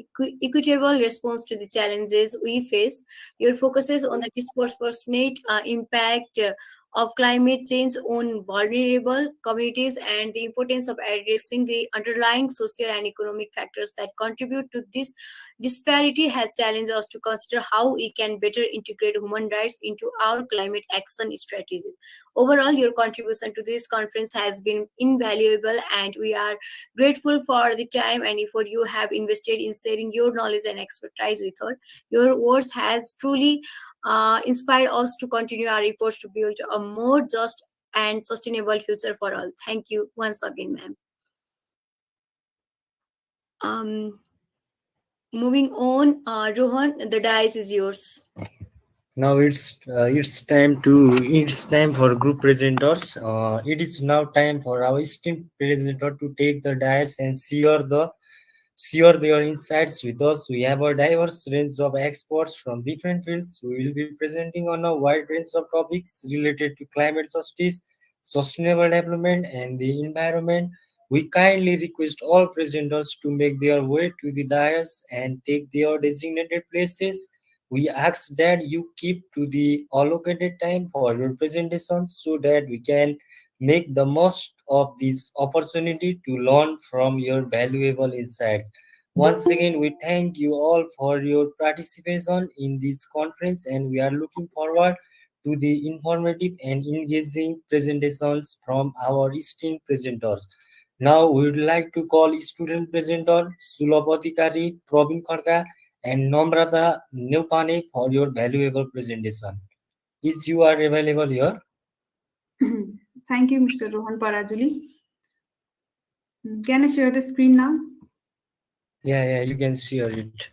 equitable response to the challenges we face. Your focuses on the disproportionate impact of climate change on vulnerable communities and the importance of addressing the underlying social and economic factors that contribute to this disparity has challenged us to consider how we can better integrate human rights into our climate action strategies. Overall, your contribution to this conference has been invaluable, and we are grateful for the time and effort you have invested in sharing your knowledge and expertise with us. Your words has truly inspired us to continue our efforts to build a more just and sustainable future for all. Thank you once again, ma'am. Moving on, Rohan, the dice is yours. Now it's time for group presenters. It is now time for our esteemed presenter to take the dais and share their insights with us. We have a diverse range of experts from different fields who will be presenting on a wide range of topics related to climate justice, sustainable development, and the environment. We kindly request all presenters to make their way to the dais and take their designated places. We ask that you keep to the allocated time for your presentation so that we can make the most of this opportunity to learn from your valuable insights. Once again, we thank you all for your participation in this conference, and we are looking forward to the informative and engaging presentations from our esteemed presenters. Now, we would like to call student presenter Sulabh Adhikari, Praveen Kharka, and Namrata Newpani for your valuable presentation. Is you are available here? Thank you, Mr. Rohan Parajuli. Can I share the screen now? Yeah, you can share it.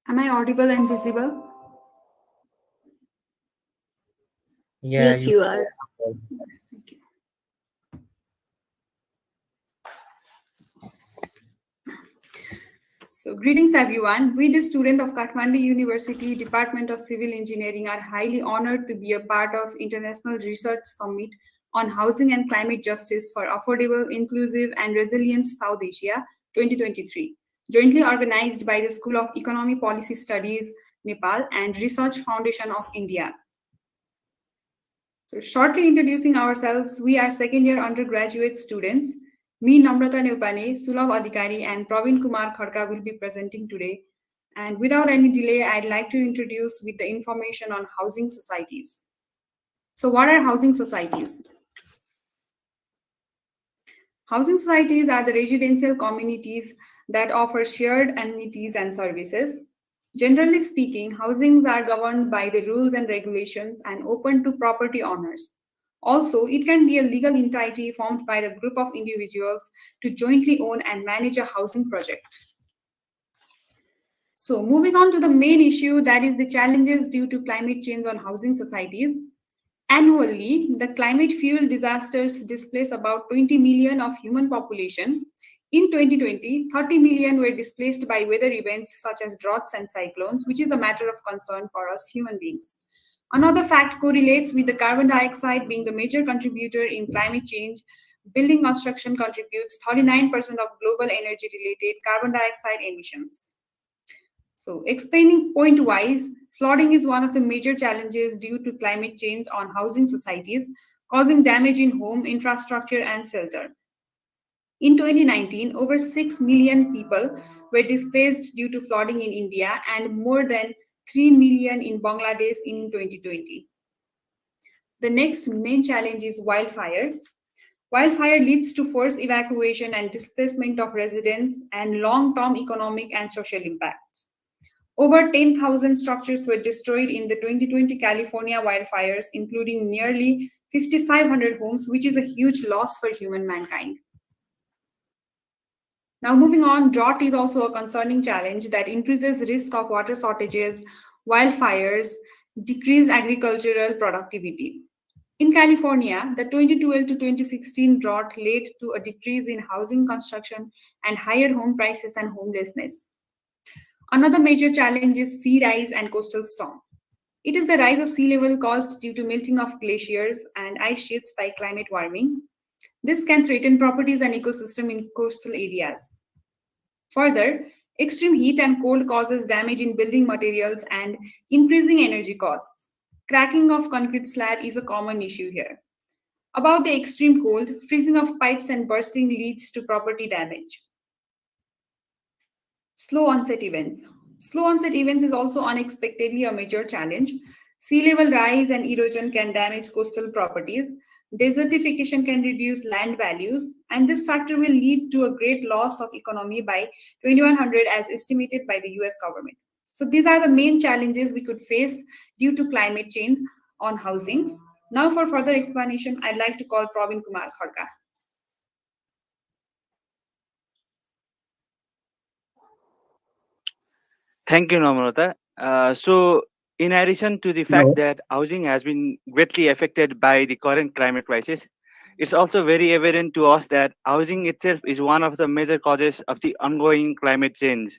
Am I audible and visible? Yeah, Yes, you are. Thank you. So, greetings everyone. We, the student of Kathmandu University Department of Civil Engineering, are highly honored to be a part of International Research Summit on Housing and Climate Justice for Affordable, Inclusive and Resilient South Asia 2023, jointly organized by the School of Economy Policy Studies, Nepal, and Research Foundation of India. So, shortly introducing ourselves, we are second year undergraduate students. Me, Namrata Neupane, Sulabh Adhikari, and Praveen Kumar Khadka will be presenting today. And without any delay, I'd like to introduce with the information on housing societies. So, what are housing societies? Housing societies are the residential communities that offer shared amenities and services. Generally speaking, housings are governed by the rules and regulations and open to property owners. Also, it can be a legal entity formed by a group of individuals to jointly own and manage a housing project. So, moving on to the main issue, that is the challenges due to climate change on housing societies. Annually, the climate-fueled disasters displace about 20 million of human population. In 2020, 30 million were displaced by weather events such as droughts and cyclones, which is a matter of concern for us human beings. Another fact correlates with the carbon dioxide being the major contributor in climate change. Building construction contributes 39% of global energy-related carbon dioxide emissions. So, explaining point-wise, flooding is one of the major challenges due to climate change on housing societies, causing damage in home, infrastructure, and shelter. In 2019, over 6 million people were displaced due to flooding in India and more than 3 million in Bangladesh in 2020. The next main challenge is wildfire. Wildfire leads to forced evacuation and displacement of residents and long-term economic and social impacts. Over 10,000 structures were destroyed in the 2020 California wildfires, including nearly 5,500 homes, which is a huge loss for human mankind. Now, moving on, drought is also a concerning challenge that increases risk of water shortages, wildfires, decreased agricultural productivity. In California, the 2012 to 2016 drought led to a decrease in housing construction and higher home prices and homelessness. Another major challenge is sea rise and coastal storm. It is the rise of sea level caused due to melting of glaciers and ice sheets by climate warming. This can threaten properties and ecosystem in coastal areas. Further, extreme heat and cold causes damage in building materials and increasing energy costs. Cracking of concrete slab is a common issue here. About the extreme cold, freezing of pipes and bursting leads to property damage. Slow onset events. Slow onset events is also unexpectedly a major challenge. Sea level rise and erosion can damage coastal properties. Desertification can reduce land values, and this factor will lead to a great loss of economy by 2100 as estimated by the US government. So these are the main challenges we could face due to climate change on housings. Now for further explanation, I'd like to call Praveen Kumar Khadka. Thank you, Namrata. In addition to the fact that housing has been greatly affected by the current climate crisis, it's also very evident to us that housing itself is one of the major causes of the ongoing climate change.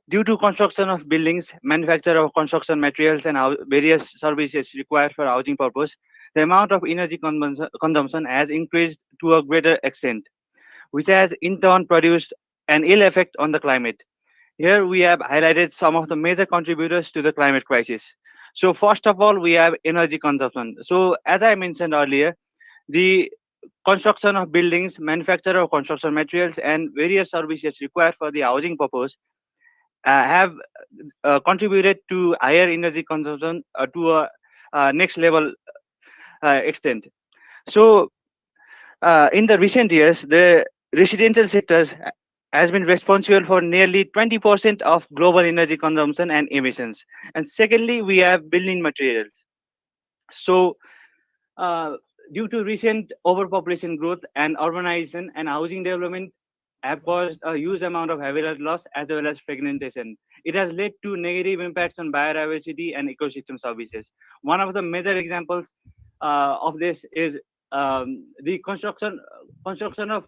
Due to construction of buildings, manufacture of construction materials, and various services required for housing purpose, the amount of energy consumption has increased to a greater extent, which has in turn produced an ill effect on the climate. Here we have highlighted some of the major contributors to the climate crisis. So first of all, we have energy consumption. So as I mentioned earlier, the construction of buildings, manufacture of construction materials, and various services required for the housing purpose have contributed to higher energy consumption to a next level extent. So, in the recent years, the residential sectors has been responsible for nearly 20% of global energy consumption and emissions. And secondly, we have building materials. So, uh, due to recent overpopulation growth and urbanization and housing development have caused a huge amount of habitat loss as well as fragmentation. It has led to negative impacts on biodiversity and ecosystem services. One of the major examples of this is the construction of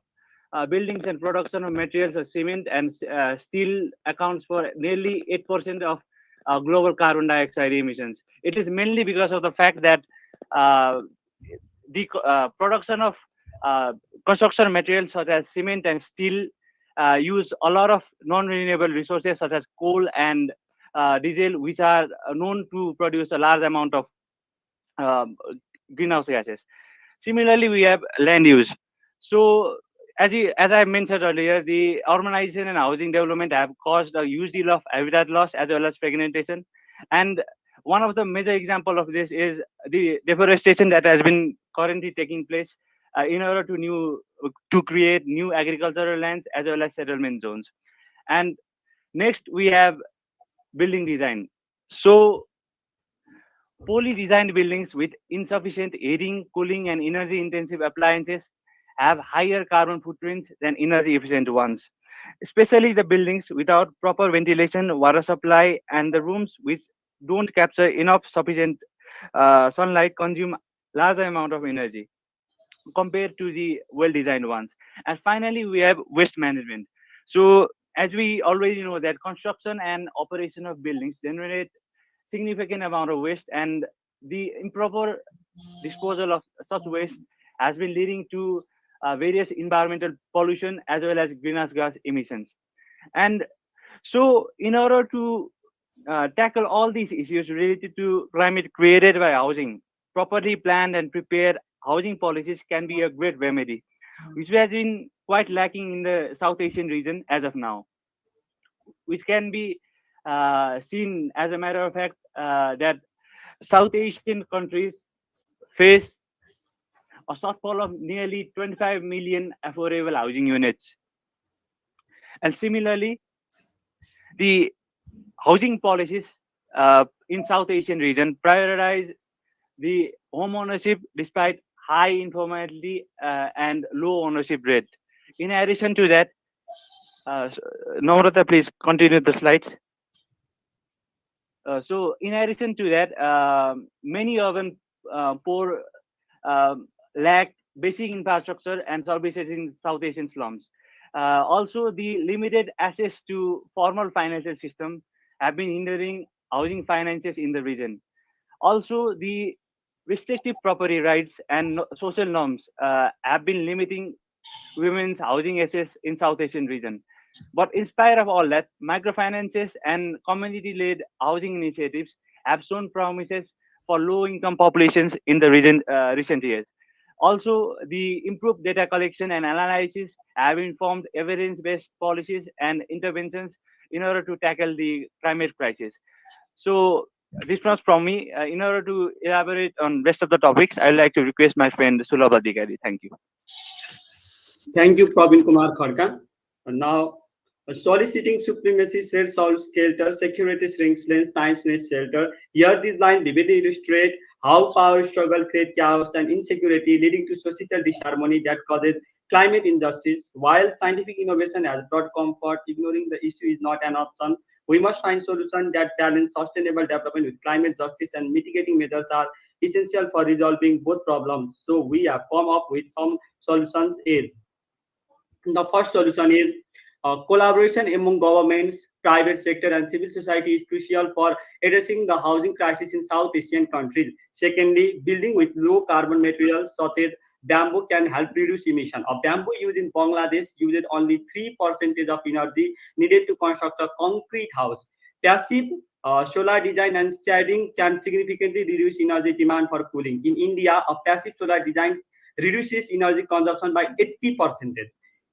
buildings and production of materials of cement and steel accounts for nearly 8% of global carbon dioxide emissions. It is mainly because of the fact that uh, the production of uh, construction materials such as cement and steel use a lot of non-renewable resources such as coal and diesel, which are known to produce a large amount of um, greenhouse gases. Similarly, we have land use. So, as I mentioned earlier, the urbanization and housing development have caused a huge deal of habitat loss as well as fragmentation. And one of the major example of this is the deforestation that has been currently taking place in order to create new agricultural lands as well as settlement zones. And next, we have building design. So, poorly designed buildings with insufficient heating, cooling, and energy intensive appliances have higher carbon footprints than energy efficient ones, especially the buildings without proper ventilation, water supply, and the rooms which don't capture enough sufficient sunlight consume large amount of energy compared to the well designed ones. And finally, we have waste management. So, as we already know that construction and operation of buildings generate significant amount of waste, and the improper disposal of such waste has been leading to various environmental pollution as well as greenhouse gas emissions. And so, in order to tackle all these issues related to climate created by housing, properly planned and prepared housing policies can be a great remedy, which has been quite lacking in the South Asian region as of now, which can be seen as a matter of fact that South Asian countries face a shortfall of nearly 25 million affordable housing units. And similarly, the housing policies in South Asian region prioritize the home ownership despite high informality and low ownership rate. In addition to that, Namrata, please continue the slides. So, in addition to that, many urban poor lack basic infrastructure and services in South Asian slums. Also, the limited access to formal financial system have been hindering housing finances in the region. Also, the restrictive property rights and social norms have been limiting women's housing access in South Asian region. But in spite of all that, microfinances and community-led housing initiatives have shown promises for low-income populations in the region recent years. Also, the improved data collection and analysis have informed evidence-based policies and interventions in order to tackle the climate crisis. So, this was from me. In order to elaborate on rest of the topics, I'd like to request my friend Sulabh Adhikari. Thank you. Thank you, Praveen Kumar Kharka. And now, soliciting supremacy, said Saul Skelter, security shrinks lens, science nest shelter. Here, this line vividly illustrate how power struggle create chaos and insecurity, leading to societal disharmony that causes climate injustice. While scientific innovation has brought comfort, ignoring the issue is not an option. We must find solutions that balance sustainable development with climate justice, and mitigating measures are essential for resolving both problems. So we have come up with some solutions. Is the first solution is collaboration among governments, private sector, and civil society is crucial for addressing the housing crisis in South Asian countries. Secondly, building with low carbon materials such as bamboo can help reduce emission. A bamboo used in Bangladesh uses only 3% of energy needed to construct a concrete house. Passive solar design and shading can significantly reduce energy demand for cooling. In India, a passive solar design reduces energy consumption by 80%.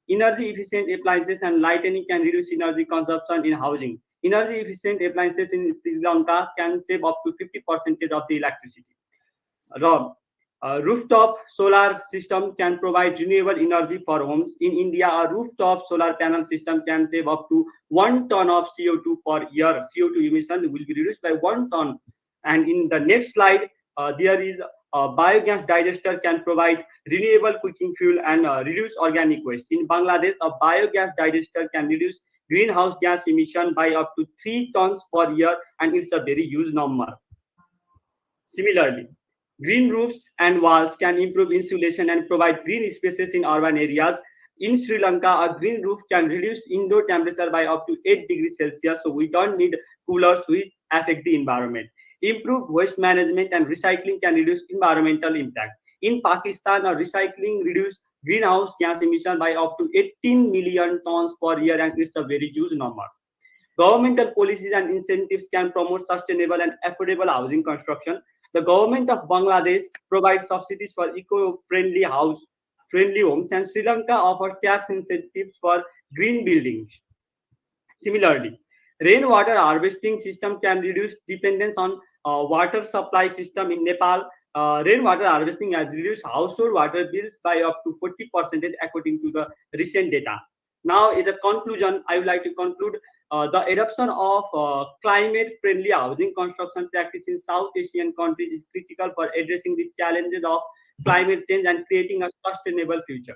Energy efficient appliances and lighting can reduce energy consumption in housing. Energy efficient appliances in Sri Lanka can save up to 50% of the electricity. Rob, rooftop solar system can provide renewable energy for homes. In India, a rooftop solar panel system can save up to 1 ton of CO2 per year. CO2 emission will be reduced by 1 ton. And in the next slide, there is a biogas digester can provide renewable cooking fuel and reduce organic waste. In Bangladesh, a biogas digester can reduce greenhouse gas emission by up to 3 tons per year, and it's a very huge number. Similarly, green roofs and walls can improve insulation and provide green spaces in urban areas. In Sri Lanka, a green roof can reduce indoor temperature by up to 8 degrees Celsius, so we don't need coolers which affect the environment. Improved waste management and recycling can reduce environmental impact. In Pakistan, a recycling reduces greenhouse gas emission by up to 18 million tons per year, and it's a very huge number. Governmental policies and incentives can promote sustainable and affordable housing construction. The government of Bangladesh provides subsidies for eco-friendly friendly homes, and Sri Lanka offers tax incentives for green buildings. Similarly, rainwater harvesting system can reduce dependence on water supply system in Nepal. Rainwater harvesting has reduced household water bills by up to 40% according to the recent data. Now, as a conclusion, I would like to conclude the adoption of climate-friendly housing construction practice in South Asian countries is critical for addressing the challenges of climate change and creating a sustainable future.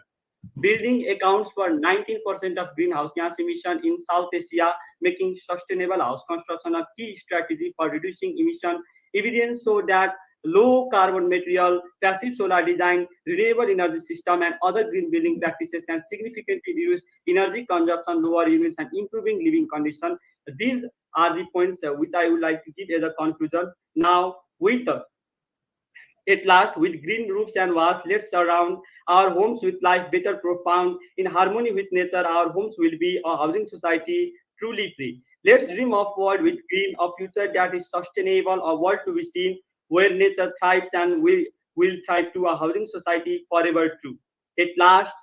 Building accounts for 19% of greenhouse gas emission in South Asia, making sustainable house construction a key strategy for reducing emission. Evidence show that low carbon material, passive solar design, renewable energy system, and other green building practices can significantly reduce energy consumption, lower units, and improving living conditions. These are the points which I would like to give as a conclusion. Now, with at last, with green roofs and walls, let's surround our homes with life better, profound, in harmony with nature. Our homes will be a housing society truly free. Let's dream of a world with green, a future that is sustainable, a world to be seen, where nature thrives, and we will thrive to a housing society forever true. At last,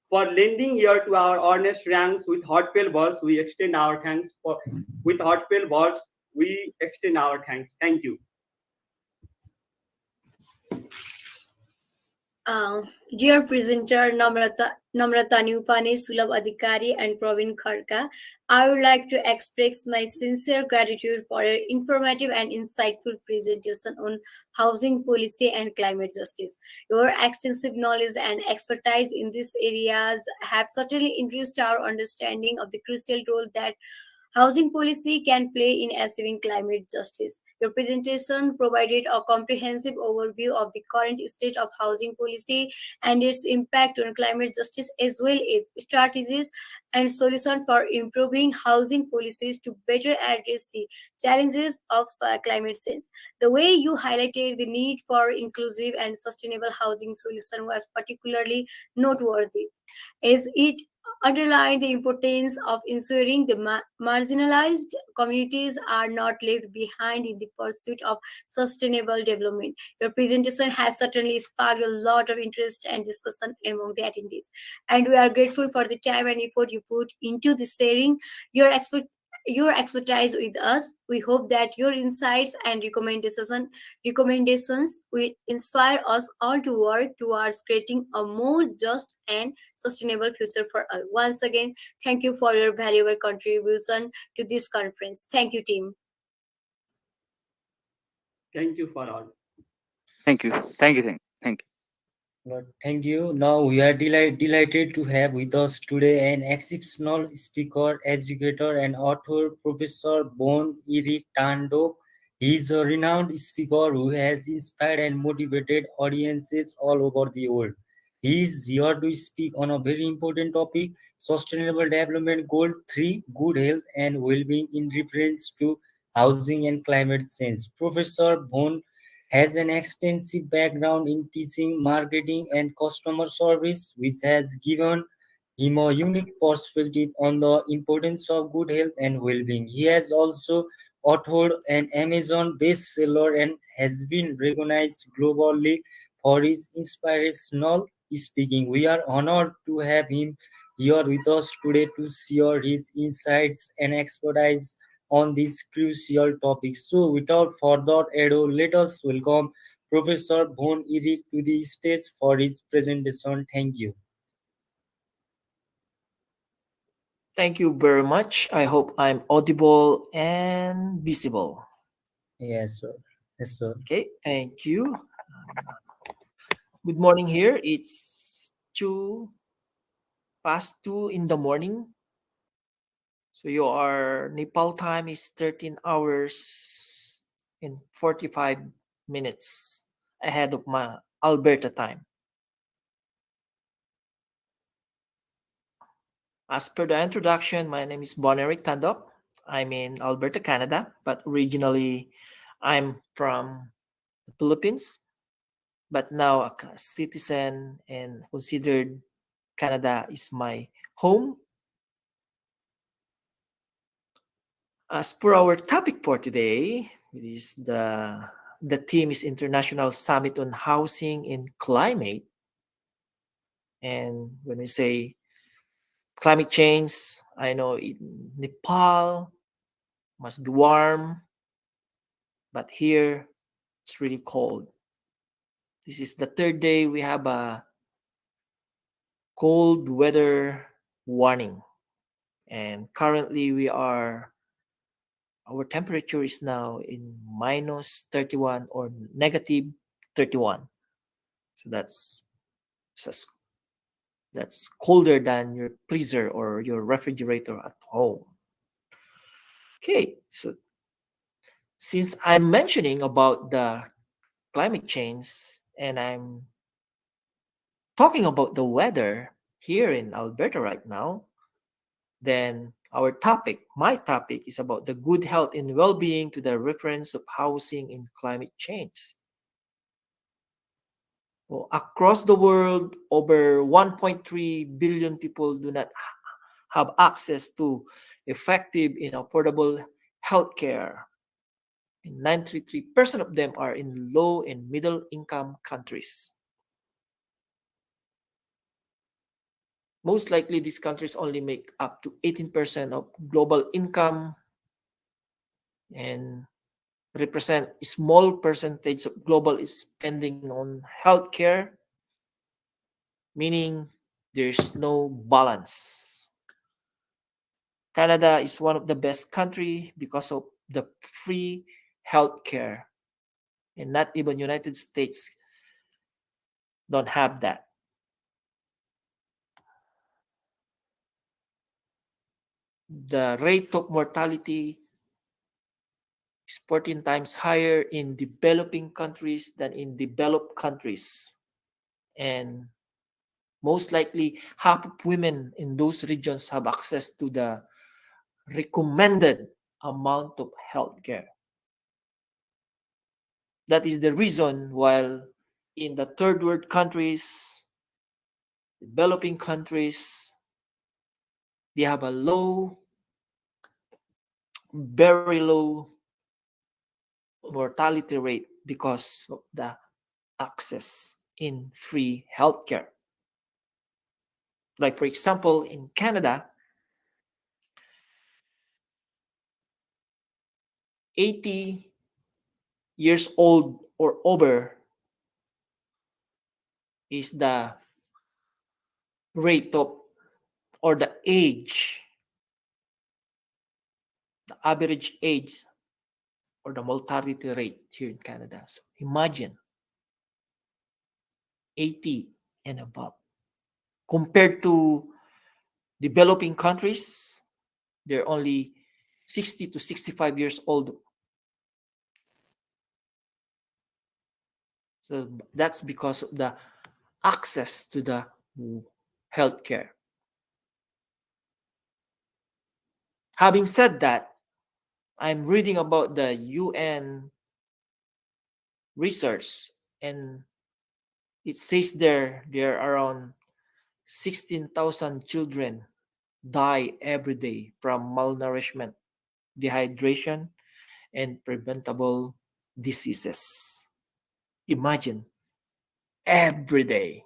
for lending ear to our earnest ranks with heartfelt words, we extend our thanks. With heartfelt words, we extend our thanks. Thank you. Dear presenter Namrata Nupane, Sulabh Adhikari, and Praveen Kharka, I would like to express my sincere gratitude for your informative and insightful presentation on housing policy and climate justice. Your extensive knowledge and expertise in these areas have certainly increased our understanding of the crucial role that housing policy can play in achieving climate justice. Your presentation provided a comprehensive overview of the current state of housing policy and its impact on climate justice, as well as strategies and solutions for improving housing policies to better address the challenges of climate change. The way you highlighted the need for inclusive and sustainable housing solution was particularly noteworthy, as it underline the importance of ensuring the marginalized communities are not left behind in the pursuit of sustainable development. Your presentation has certainly sparked a lot of interest and discussion among the attendees, and we are grateful for the time and effort you put into the sharing your expertise with us. We hope that your insights and recommendations will inspire us all to work towards creating a more just and sustainable future for all. Once again, thank you for your valuable contribution to this conference. Thank you, team. Thank you for all. Thank you. Thank you. Thank you. Thank you. Now we are delighted to have with us today an exceptional speaker, educator, and author, Professor Bon Eric Tando. He is a renowned speaker who has inspired and motivated audiences all over the world. He is here to speak on a very important topic, Sustainable Development Goal 3, Good Health and Well-being in reference to housing and climate change. Professor Bon has an extensive background in teaching, marketing, and customer service, which has given him a unique perspective on the importance of good health and well-being. He has also authored an Amazon bestseller and has been recognized globally for his inspirational speaking. We are honored to have him here with us today to share his insights and expertise on this crucial topic. So, without further ado, let us welcome Professor Von Eric to the stage for his presentation. Thank you. Thank you very much. I hope I'm audible and visible. Yes, sir. Yes, sir. Okay, thank you. Good morning here. It's 2 past 2 in the morning. So your Nepal time is 13 hours and 45 minutes ahead of my Alberta time. As per the introduction, my name is Boneric Tandok. I'm in Alberta, Canada, but originally I'm from the Philippines, but now a citizen and considered Canada is my home. As per our topic for today, it is the theme is International Summit on Housing and Climate. And when we say climate change, I know in Nepal must be warm, but here it's really cold. This is the third day we have a cold weather warning, and currently our temperature is now in minus 31 or negative 31. So that's colder than your freezer or your refrigerator at home. Okay, so since I'm mentioning about the climate change and I'm talking about the weather here in Alberta right now, then my topic is about the good health and well-being to the reference of housing and climate change. Well, across the world, over 1.3 billion people do not have access to effective and affordable healthcare. And 93% of them are in low and middle income countries. Most likely, these countries only make up to 18% of global income and represent a small percentage of global spending on healthcare, meaning there's no balance. Canada is one of the best country because of the free healthcare, and not even United States don't have that. The rate of mortality is 14 times higher in developing countries than in developed countries. And most likely, half of women in those regions have access to the recommended amount of health care. That is the reason while in the third world countries, developing countries, they have a very low mortality rate because of the access in free healthcare. Like for example, in Canada, 80 years old or over is the rate of or the age, the average age or the mortality rate here in Canada. So imagine 80 and above. Compared to developing countries, they're only 60 to 65 years old. So that's because of the access to the healthcare. Having said that, I'm reading about the UN research, and it says there are around 16,000 children die every day from malnourishment, dehydration, and preventable diseases. Imagine, every day.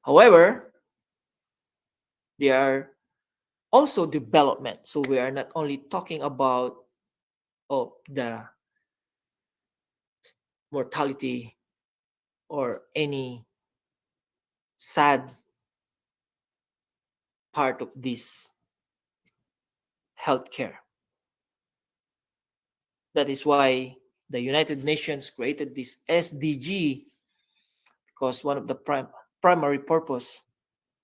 However, there are also development. So we are not only talking about the mortality or any sad part of this healthcare. That is why the United Nations created this SDG, because one of the primary purpose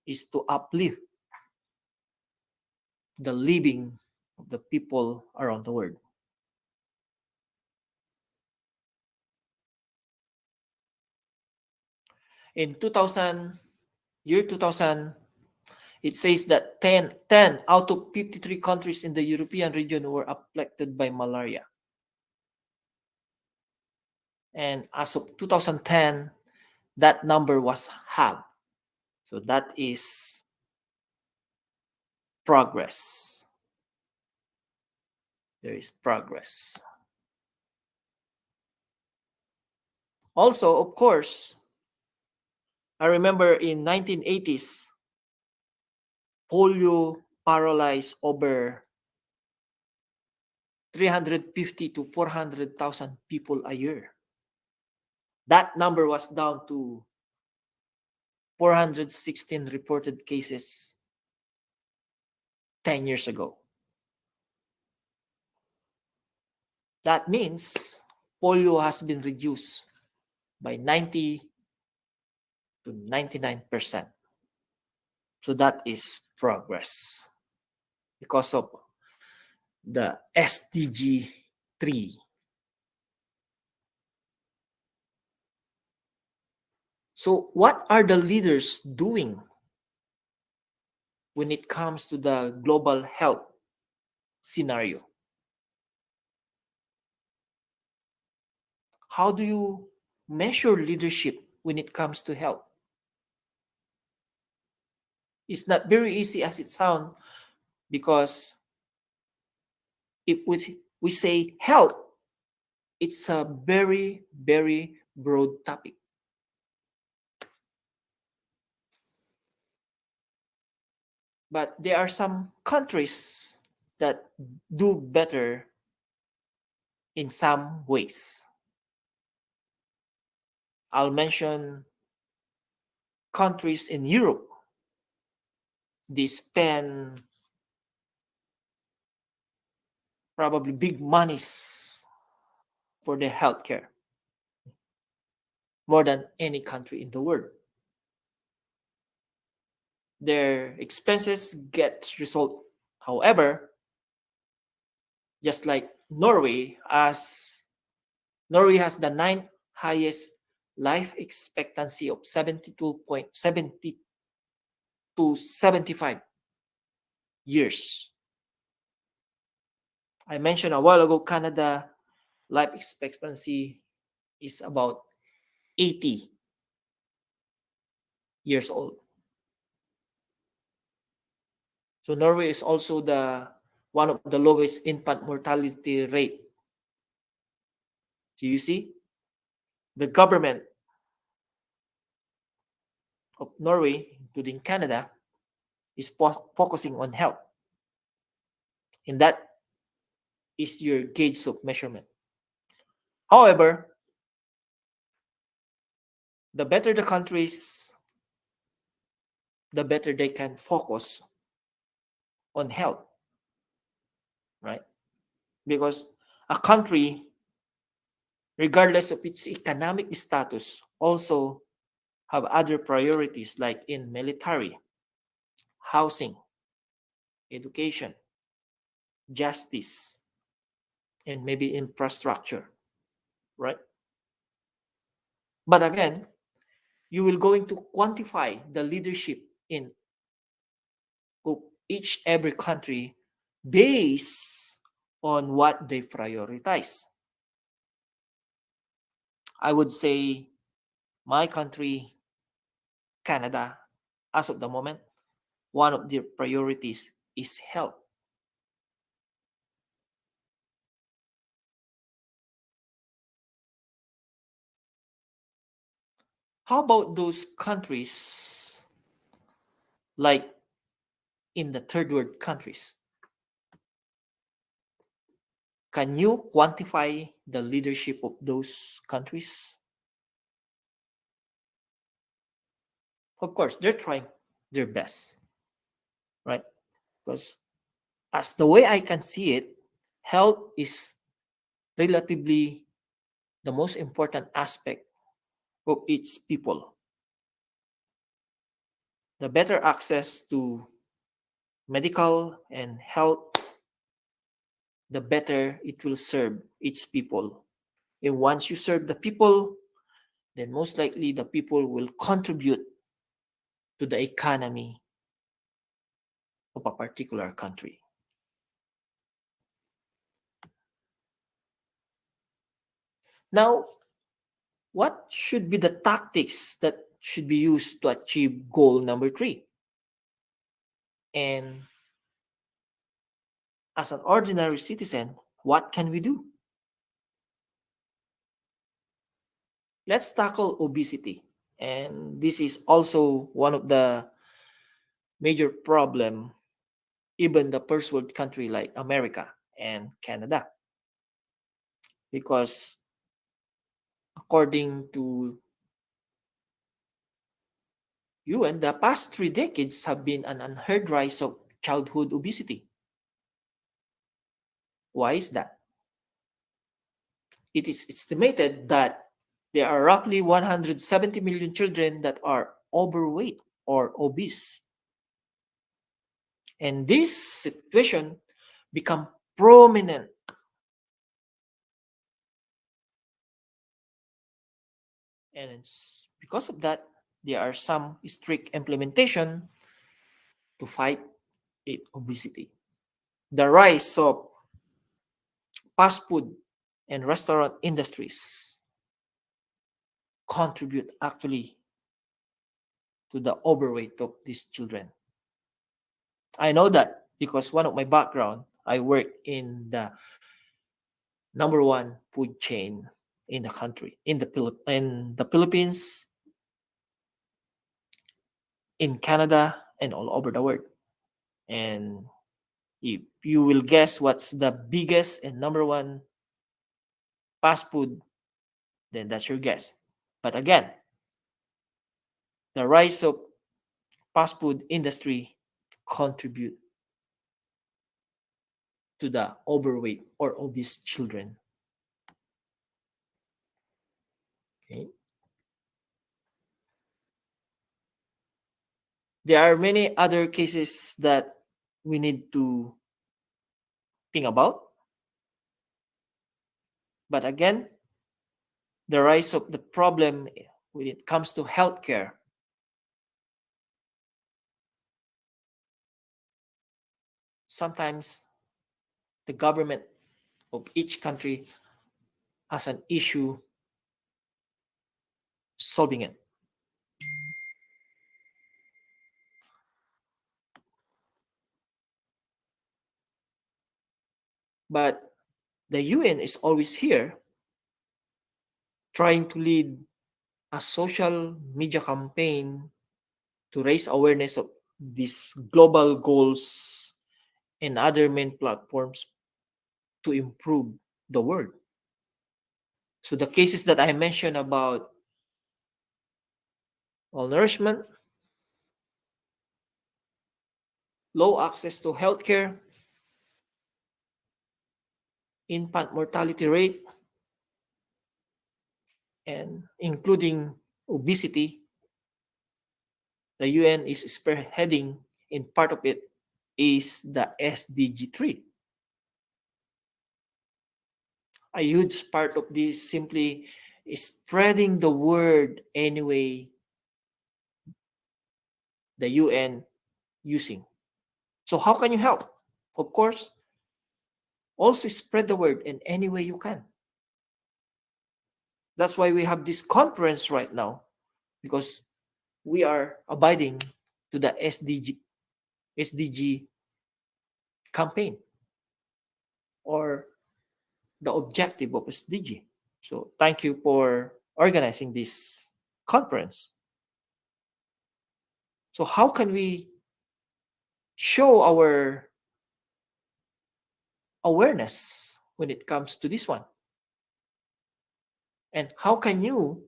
is to uplift the living of the people around the world. In 2000, year 2000, it says that 10 out of 53 countries in the European region were afflicted by malaria. And as of 2010, that number was half. So that is progress. There is progress. Also, of course, I remember in 1980s, polio paralyzed over 350 to 400,000 people a year. That number was down to 416 reported cases 10 years ago. That means polio has been reduced by 90 to 99%. So that is progress because of the SDG 3. So what are the leaders doing when it comes to the global health scenario? How do you measure leadership when it comes to health? It's not very easy as it sounds, because if we say health, it's a very, very broad topic. But there are some countries that do better in some ways. I'll mention countries in Europe. They spend probably big monies for their healthcare, more than any country in the world. Their expenses get resolved. However, just like Norway, as Norway has the 9th highest life expectancy of 72.70 to 75 years. I mentioned a while ago, Canada life expectancy is about 80 years old. So Norway is also the one of the lowest infant mortality rate. Do you see? The government of Norway, including Canada, is focusing on health. And that is your gauge of measurement. However, the better the countries, the better they can focus on health, right? Because a country, regardless of its economic status, also have other priorities like in military, housing, education, justice, and maybe infrastructure, right? But again, you will going to quantify the leadership in every country based on what they prioritize. I would say my country, Canada, as of the moment, one of their priorities is health. How about those countries like in the third world countries? Can you quantify the leadership of those countries? Of course, they're trying their best, right? Because as the way I can see it, health is relatively the most important aspect of its people. The better access to medical and health, the better it will serve its people. And once you serve the people, then most likely the people will contribute to the economy of a particular country. Now, what should be the tactics that should be used to achieve goal number 3? And as an ordinary citizen, what can we do? Let's tackle obesity. And this is also one of the major problem, even the first world country like America and Canada. Because according to UN, the past 3 decades have been an unheard rise of childhood obesity. Why is that? It is estimated that there are roughly 170 million children that are overweight or obese. And this situation become prominent and because of that, there are some strict implementation to fight obesity. The rise of fast food and restaurant industries contribute actually to the overweight of these children. I know that because one of my background, I work in the number 1 food chain in the country, in the Philippines, in Canada, and all over the world. And if you will guess what's the biggest and number 1 fast food, then that's your guess. But again, the rise of fast food industry contribute to the overweight or obese children. Okay. There are many other cases that we need to think about. But again, the rise of the problem when it comes to healthcare, sometimes the government of each country has an issue solving it. But the UN is always here trying to lead a social media campaign to raise awareness of these global goals and other main platforms to improve the world. So the cases that I mentioned about malnourishment, low access to healthcare, infant mortality rate, and including obesity, the UN is spearheading, in part of it is the SDG 3. A huge part of this simply is spreading the word anyway the UN using. So how can you help? Of course, also spread the word in any way you can. That's why we have this conference right now, because we are abiding to the SDG campaign or the objective of SDG. So thank you for organizing this conference. So how can we show our awareness when it comes to this one? And how can you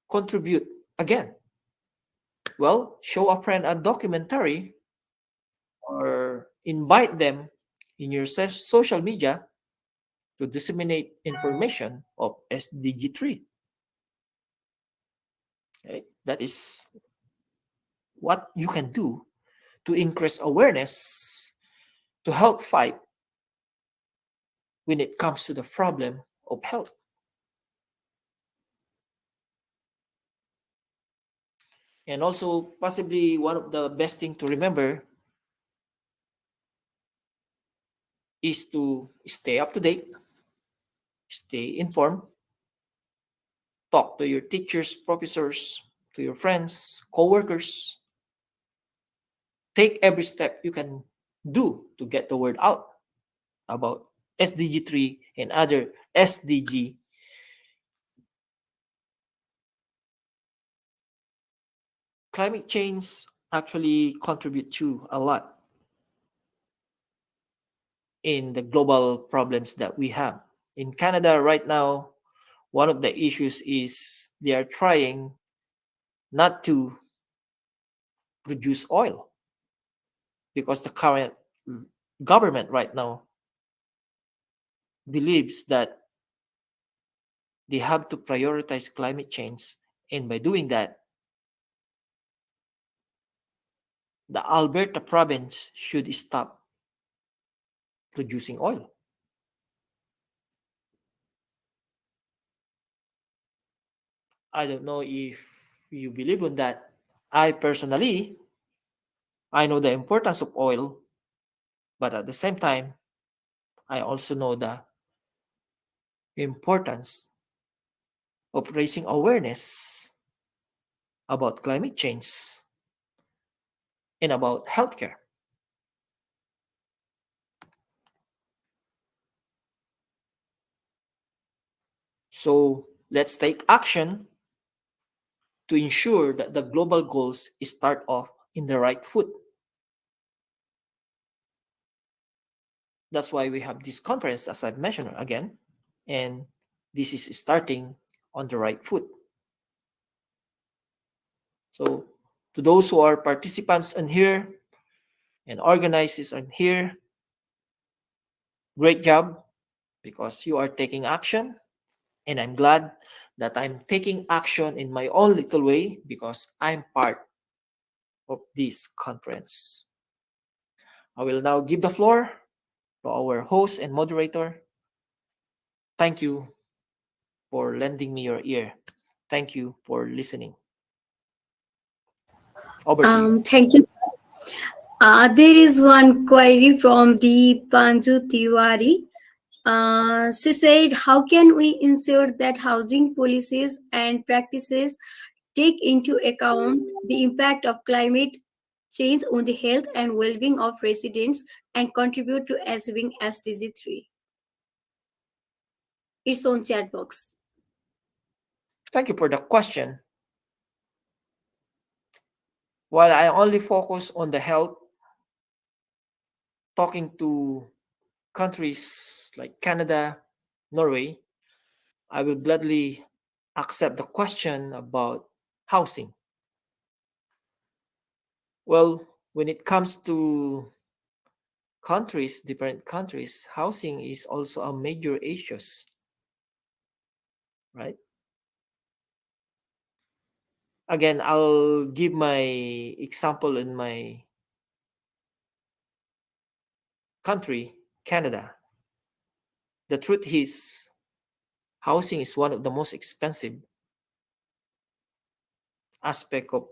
contribute again? Well, show a friend a documentary or invite them in your social media to disseminate information of SDG 3. Okay? That is what you can do to increase awareness to help fight when it comes to the problem of health. And also, possibly one of the best thing to remember is to stay up to date, stay informed, talk to your teachers, professors, to your friends, co-workers. Take every step you can do to get the word out about SDG 3 and other SDG. Climate change actually contribute to a lot in the global problems that we have. In Canada right now, one of the issues is they are trying not to produce oil because the current government right now believes that they have to prioritize climate change, and by doing that, the Alberta province should stop producing oil. I don't know if you believe in that. I personally, I know the importance of oil, but at the same time, I also know the importance of raising awareness about climate change and about healthcare. So let's take action to ensure that the global goals start off in the right foot. That's why we have this conference, as I've mentioned again, and this is starting on the right foot. So to those who are participants in here and organizers in here, great job, because you are taking action, and I'm glad that I'm taking action in my own little way because I'm part of this conference. I will now give the floor to our host and moderator. Thank you for lending me your ear. Thank you for listening. Over to you. Thank you. There is one query from the Panju Tiwari. She said, how can we ensure that housing policies and practices take into account the impact of climate change on the health and well-being of residents and contribute to achieving SDG 3? It's on chat box. Thank you for the question. While I only focus on the health, talking to countries like Canada, Norway, I will gladly accept the question about housing. Well, when it comes to countries, different countries, housing is also a major issue, right? Again, I'll give my example in my country, Canada. The truth is, housing is one of the most expensive aspect of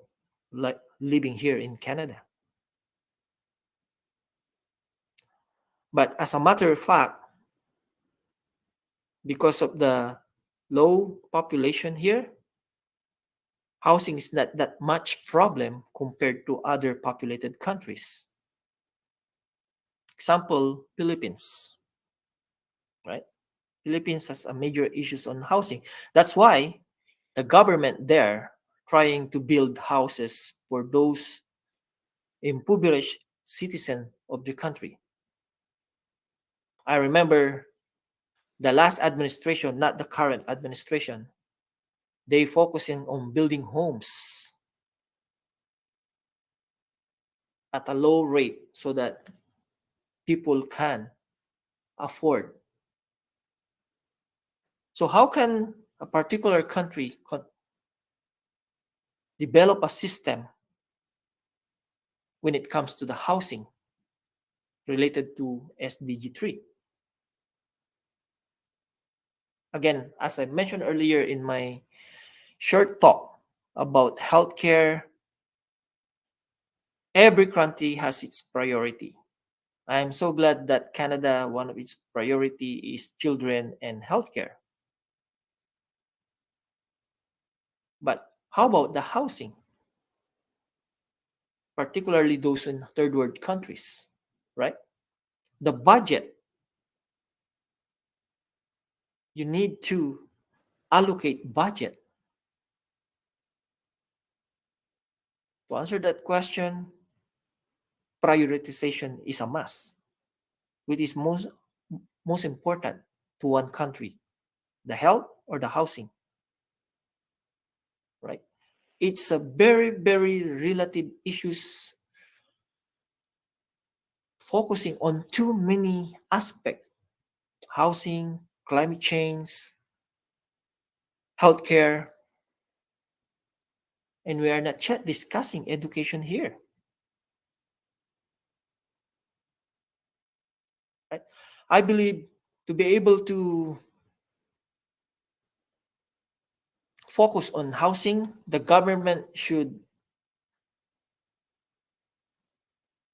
living here in Canada. But as a matter of fact, because of the low population here, housing is not that much problem compared to other populated countries. Example, Philippines, right? Philippines has a major issues on housing. That's why the government there trying to build houses for those impoverished citizen of the country. I remember the last administration, not the current administration, they focusing on building homes at a low rate so that people can afford. So how can a particular country develop a system when it comes to the housing related to SDG 3? Again, as I mentioned earlier in my short talk about healthcare, every country has its priority. I am so glad that Canada, one of its priority is children and healthcare. But how about the housing? Particularly those in third world countries, right? The budget, you need to allocate budget. To answer that question, prioritization is a must. Which is most important to one country, the health or the housing, right? It's a very, very relative issues focusing on too many aspects: housing, climate change, healthcare, and we are not yet discussing education here. Right? I believe to be able to focus on housing, the government should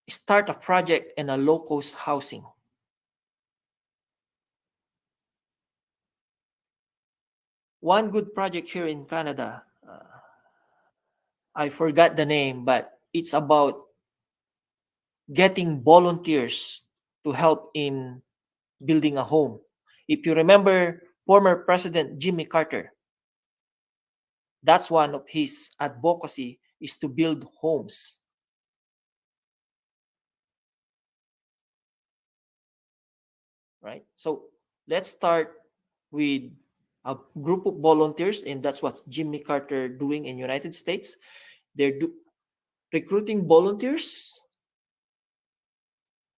start a project in a low-cost housing. One good project here in Canada, I forgot the name, but it's about getting volunteers to help in building a home. If you remember former President Jimmy Carter, that's one of his advocacy is to build homes. Right? So let's start with a group of volunteers, and that's what Jimmy Carter doing in United States. They're recruiting volunteers,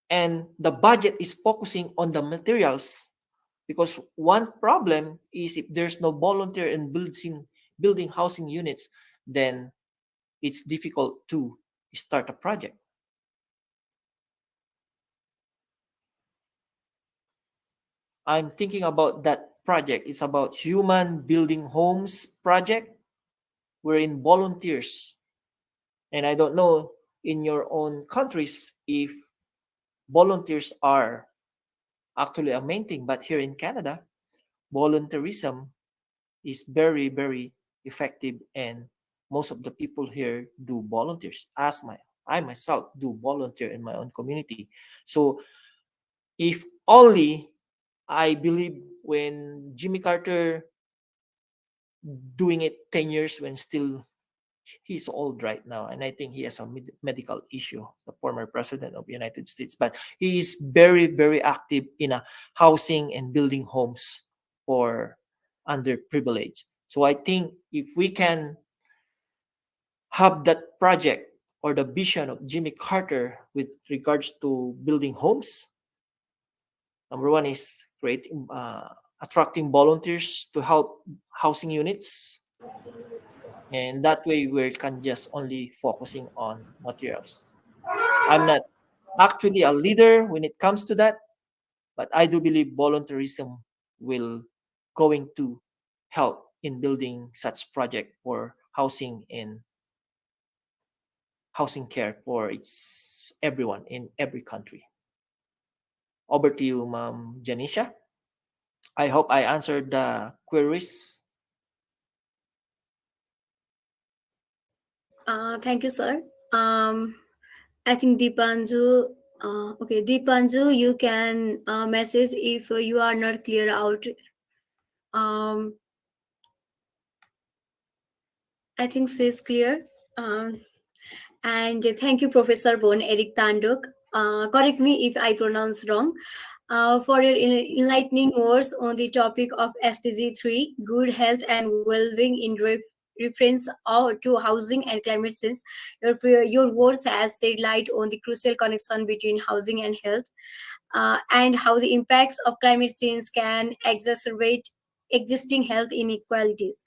and the budget is focusing on the materials, because one problem is if there's no volunteer in building housing units, then it's difficult to start a project. I'm thinking about that project. It's about human building homes project. We're in volunteers. And I don't know in your own countries if volunteers are actually a main thing, but here in Canada, volunteerism is very, very effective, and most of the people here do volunteers. I myself do volunteer in my own community. So if only, I believe when Jimmy Carter doing it 10 years when still he's old right now, and I think he has a medical issue, the former president of the United States, but he is very, very active in a housing and building homes for underprivileged. So I think if we can have that project or the vision of Jimmy Carter with regards to building homes, number one is creating attracting volunteers to help housing units, and that way we can just only focusing on materials. I'm not actually a leader when it comes to that, but I do believe volunteerism will going to help in building such project for housing and housing care for its everyone in every country. Over to you, Ma'am Janisha. I hope I answered the queries. Thank you, sir. I think Deepanju, okay, Deepanju, you can message if you are not clear out. Um, I think she's clear. Um, And thank you, Professor Bon Eric Tanduk. Correct me if I pronounce wrong. For your enlightening words on the topic of SDG 3, good health and well-being in reference to housing and climate change. Your words has shed light on the crucial connection between housing and health, and how the impacts of climate change can exacerbate existing health inequalities.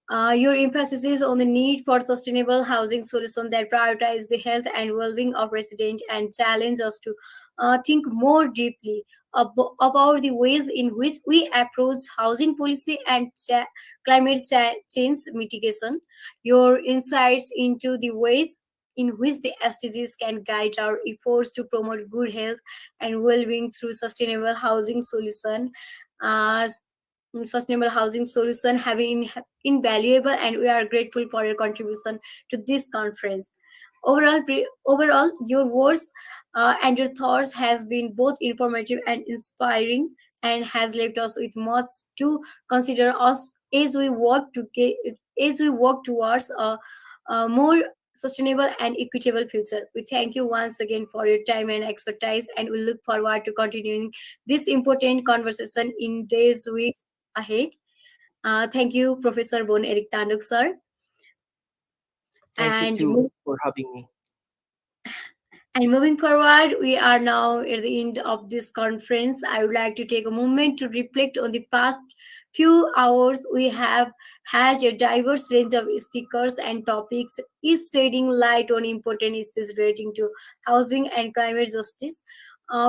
Your emphasis is on the need for sustainable housing solutions that prioritize the health and well-being of residents and challenge us to think more deeply about the ways in which we approach housing policy and change mitigation. Your insights into the ways in which the SDGs can guide our efforts to promote good health and well-being through uh, sustainable housing solution have been invaluable, and we are grateful for your contribution to this conference. Overall, your words and your thoughts has been both informative and inspiring, and has left us with much to consider us as we work towards a more sustainable and equitable future. We thank you once again for your time and expertise, and we look forward to continuing this important conversation in days, weeks ahead. Thank you, Professor Bon Eric Tanduk, sir. Thank you And too for having me. And moving forward, we are now at the end of this conference. I would like to take a moment to reflect on the past few hours. We have had a diverse range of speakers and topics, each shedding light on important issues relating to housing and climate justice.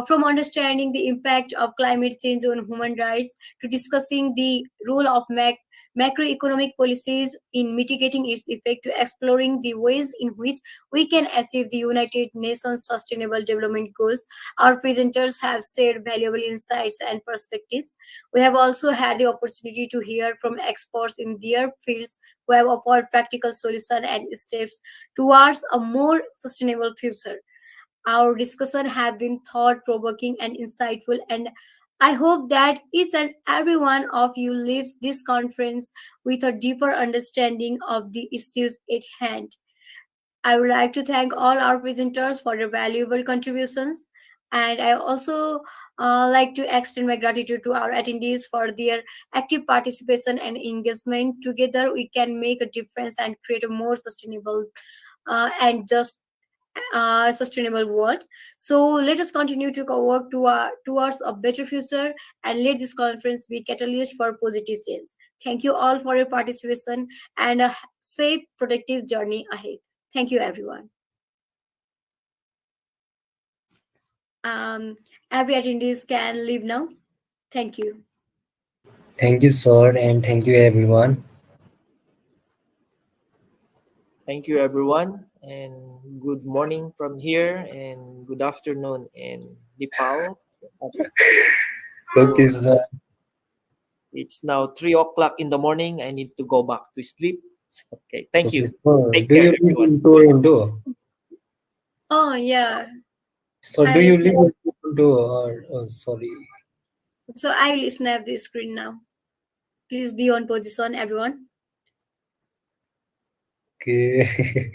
From understanding the impact of climate change on human rights to discussing the role of macroeconomic policies in mitigating its effect, to exploring the ways in which we can achieve the United Nations Sustainable Development Goals. Our presenters have shared valuable insights and perspectives. We have also had the opportunity to hear from experts in their fields who have offered practical solutions and steps towards a more sustainable future. Our discussion have been thought-provoking and insightful, and I hope that each and every one of you leaves this conference with a deeper understanding of the issues at hand. I would like to thank all our presenters for their valuable contributions, and I also like to extend my gratitude to our attendees for their active participation and engagement. Together, we can make a difference and create a more sustainable and just sustainable world. So let us continue to work towards a better future, and let this conference be catalyst for positive change. Thank you all for your participation, and a safe, productive journey ahead. Thank you, everyone. Um, every attendees can leave now. Thank you. Thank you, sir, and thank you, everyone. Thank you, everyone, and good morning from here, and good afternoon in Nepal. Okay, sir. It's now 3 o'clock in the morning. I need to go back to sleep. Okay, thank you. Okay, sir. Take Do care, you live everyone. in Toronto? Oh yeah. So I do will you live snap, in Toronto or sorry? so I will snap the screen now. Please be on position, everyone. Okay.